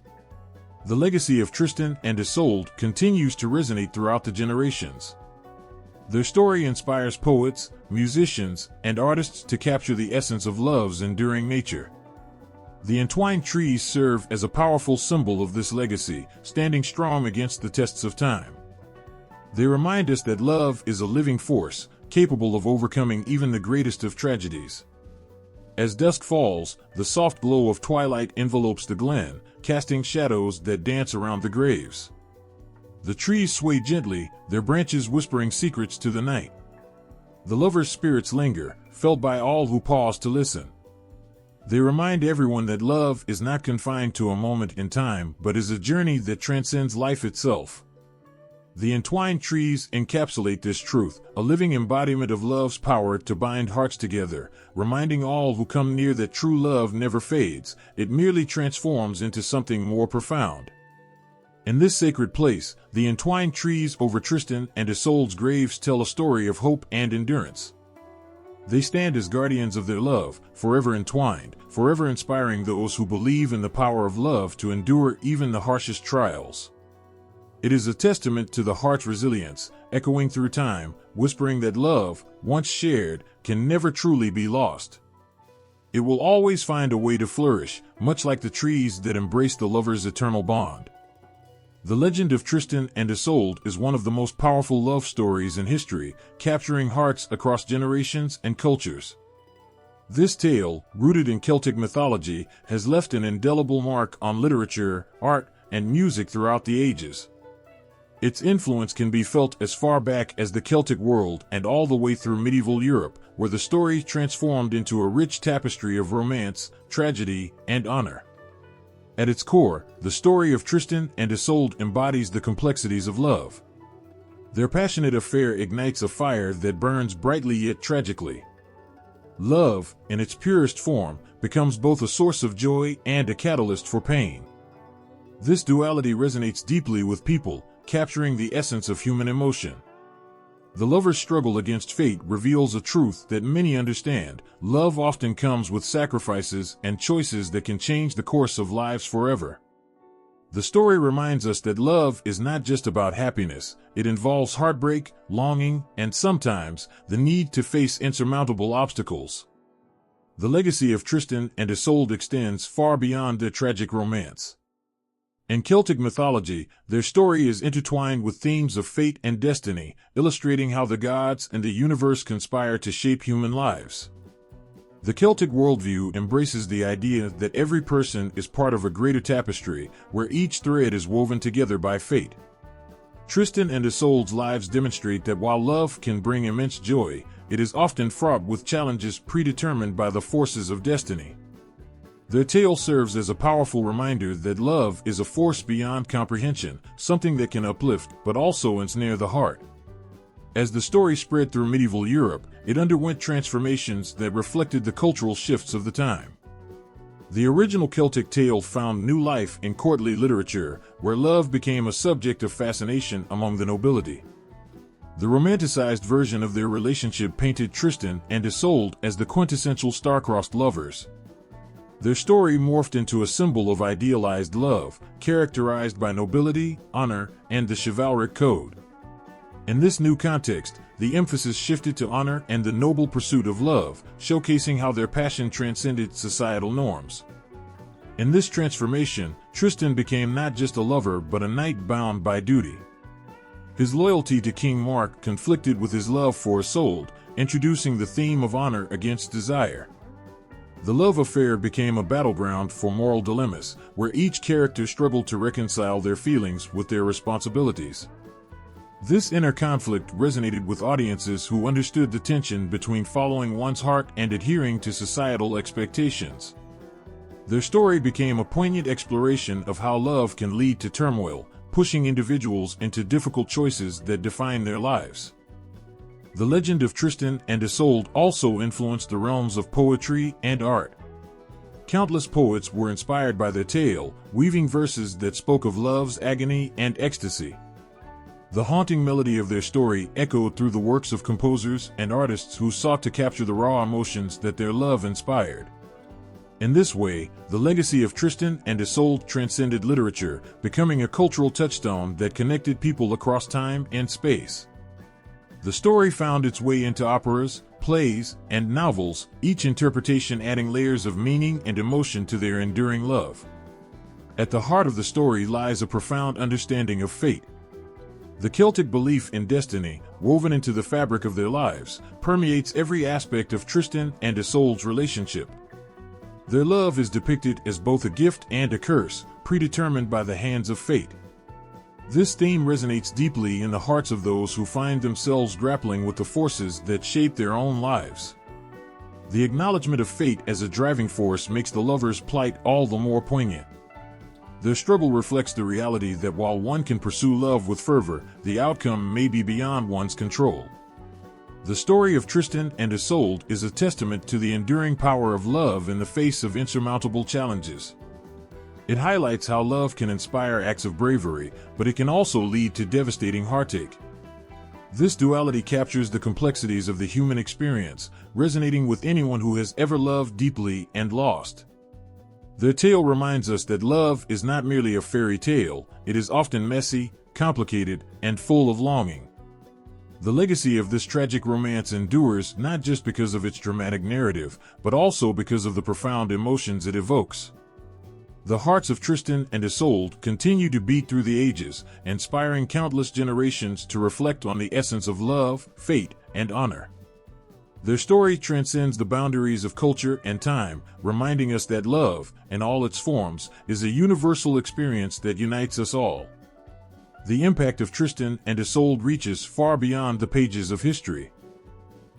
The legacy of Tristan and Isolde continues to resonate throughout the generations. Their story inspires poets, musicians, and artists to capture the essence of love's enduring nature. The entwined trees serve as a powerful symbol of this legacy, standing strong against the tests of time. They remind us that love is a living force, capable of overcoming even the greatest of tragedies. As dusk falls, the soft glow of twilight envelopes the glen, casting shadows that dance around the graves. The trees sway gently, their branches whispering secrets to the night. The lovers' spirits linger, felt by all who pause to listen. They remind everyone that love is not confined to a moment in time, but is a journey that transcends life itself. The entwined trees encapsulate this truth, a living embodiment of love's power to bind hearts together, reminding all who come near that true love never fades, it merely transforms into something more profound. In this sacred place, the entwined trees over Tristan and Isolde's graves tell a story of hope and endurance. They stand as guardians of their love, forever entwined, forever inspiring those who believe in the power of love to endure even the harshest trials. It is a testament to the heart's resilience, echoing through time, whispering that love, once shared, can never truly be lost. It will always find a way to flourish, much like the trees that embrace the lovers' eternal bond. The legend of Tristan and Isolde is one of the most powerful love stories in history, capturing hearts across generations and cultures. This tale, rooted in Celtic mythology, has left an indelible mark on literature, art, and music throughout the ages. Its influence can be felt as far back as the Celtic world and all the way through medieval Europe, where the story transformed into a rich tapestry of romance, tragedy, and honor. At its core, the story of Tristan and Isolde embodies the complexities of love. Their passionate affair ignites a fire that burns brightly yet tragically. Love, in its purest form, becomes both a source of joy and a catalyst for pain. This duality resonates deeply with people, capturing the essence of human emotion. The lover's struggle against fate reveals a truth that many understand: love often comes with sacrifices and choices that can change the course of lives forever. The story reminds us that love is not just about happiness, it involves heartbreak, longing, and sometimes, the need to face insurmountable obstacles. The legacy of Tristan and Isolde extends far beyond their tragic romance. In Celtic mythology, their story is intertwined with themes of fate and destiny, illustrating how the gods and the universe conspire to shape human lives. The Celtic worldview embraces the idea that every person is part of a greater tapestry, where each thread is woven together by fate. Tristan and Isolde's lives demonstrate that while love can bring immense joy, it is often fraught with challenges predetermined by the forces of destiny. Their tale serves as a powerful reminder that love is a force beyond comprehension, something that can uplift but also ensnare the heart. As the story spread through medieval Europe, it underwent transformations that reflected the cultural shifts of the time. The original Celtic tale found new life in courtly literature, where love became a subject of fascination among the nobility. The romanticized version of their relationship painted Tristan and Isolde as the quintessential star-crossed lovers. Their story morphed into a symbol of idealized love, characterized by nobility, honor, and the chivalric code. In this new context, the emphasis shifted to honor and the noble pursuit of love, showcasing how their passion transcended societal norms. In this transformation, Tristan became not just a lover but a knight bound by duty. His loyalty to King Mark conflicted with his love for Isolde, introducing the theme of honor against desire. The love affair became a battleground for moral dilemmas, where each character struggled to reconcile their feelings with their responsibilities. This inner conflict resonated with audiences who understood the tension between following one's heart and adhering to societal expectations. Their story became a poignant exploration of how love can lead to turmoil, pushing individuals into difficult choices that define their lives. The legend of Tristan and Isolde also influenced the realms of poetry and art. Countless poets were inspired by their tale, weaving verses that spoke of love's agony and ecstasy. The haunting melody of their story echoed through the works of composers and artists who sought to capture the raw emotions that their love inspired. In this way, the legacy of Tristan and Isolde transcended literature, becoming a cultural touchstone that connected people across time and space. The story found its way into operas, plays, and novels, each interpretation adding layers of meaning and emotion to their enduring love. At the heart of the story lies a profound understanding of fate. The Celtic belief in destiny, woven into the fabric of their lives, permeates every aspect of Tristan and Isolde's relationship. Their love is depicted as both a gift and a curse, predetermined by the hands of fate. This theme resonates deeply in the hearts of those who find themselves grappling with the forces that shape their own lives. The acknowledgement of fate as a driving force makes the lovers' plight all the more poignant. Their struggle reflects the reality that while one can pursue love with fervor, the outcome may be beyond one's control. The story of Tristan and Isolde is a testament to the enduring power of love in the face of insurmountable challenges. It highlights how love can inspire acts of bravery, but it can also lead to devastating heartache. This duality captures the complexities of the human experience, resonating with anyone who has ever loved deeply and lost. Their tale reminds us that love is not merely a fairy tale, it is often messy, complicated, and full of longing. The legacy of this tragic romance endures not just because of its dramatic narrative, but also because of the profound emotions it evokes. The hearts of Tristan and Isolde continue to beat through the ages, inspiring countless generations to reflect on the essence of love, fate, and honor. Their story transcends the boundaries of culture and time, reminding us that love, in all its forms, is a universal experience that unites us all. The impact of Tristan and Isolde reaches far beyond the pages of history.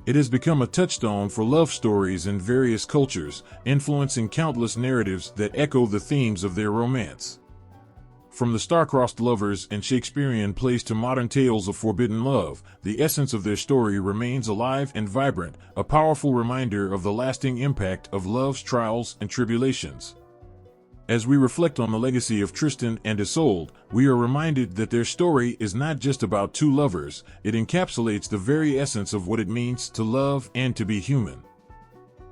It has become a touchstone for love stories in various cultures, influencing countless narratives that echo the themes of their romance. From the star-crossed lovers in Shakespearean plays to modern tales of forbidden love, the essence of their story remains alive and vibrant, a powerful reminder of the lasting impact of love's trials and tribulations. As we reflect on the legacy of Tristan and Isolde, we are reminded that their story is not just about two lovers, it encapsulates the very essence of what it means to love and to be human.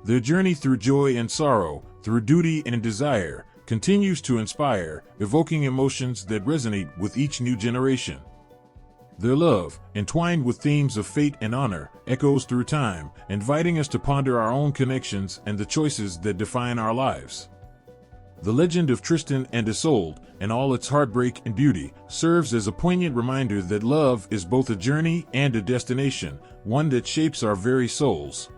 Their journey through joy and sorrow, through duty and desire, continues to inspire, evoking emotions that resonate with each new generation. Their love, entwined with themes of fate and honor, echoes through time, inviting us to ponder our own connections and the choices that define our lives. The legend of Tristan and Isolde, in all its heartbreak and beauty, serves as a poignant reminder that love is both a journey and a destination, one that shapes our very souls.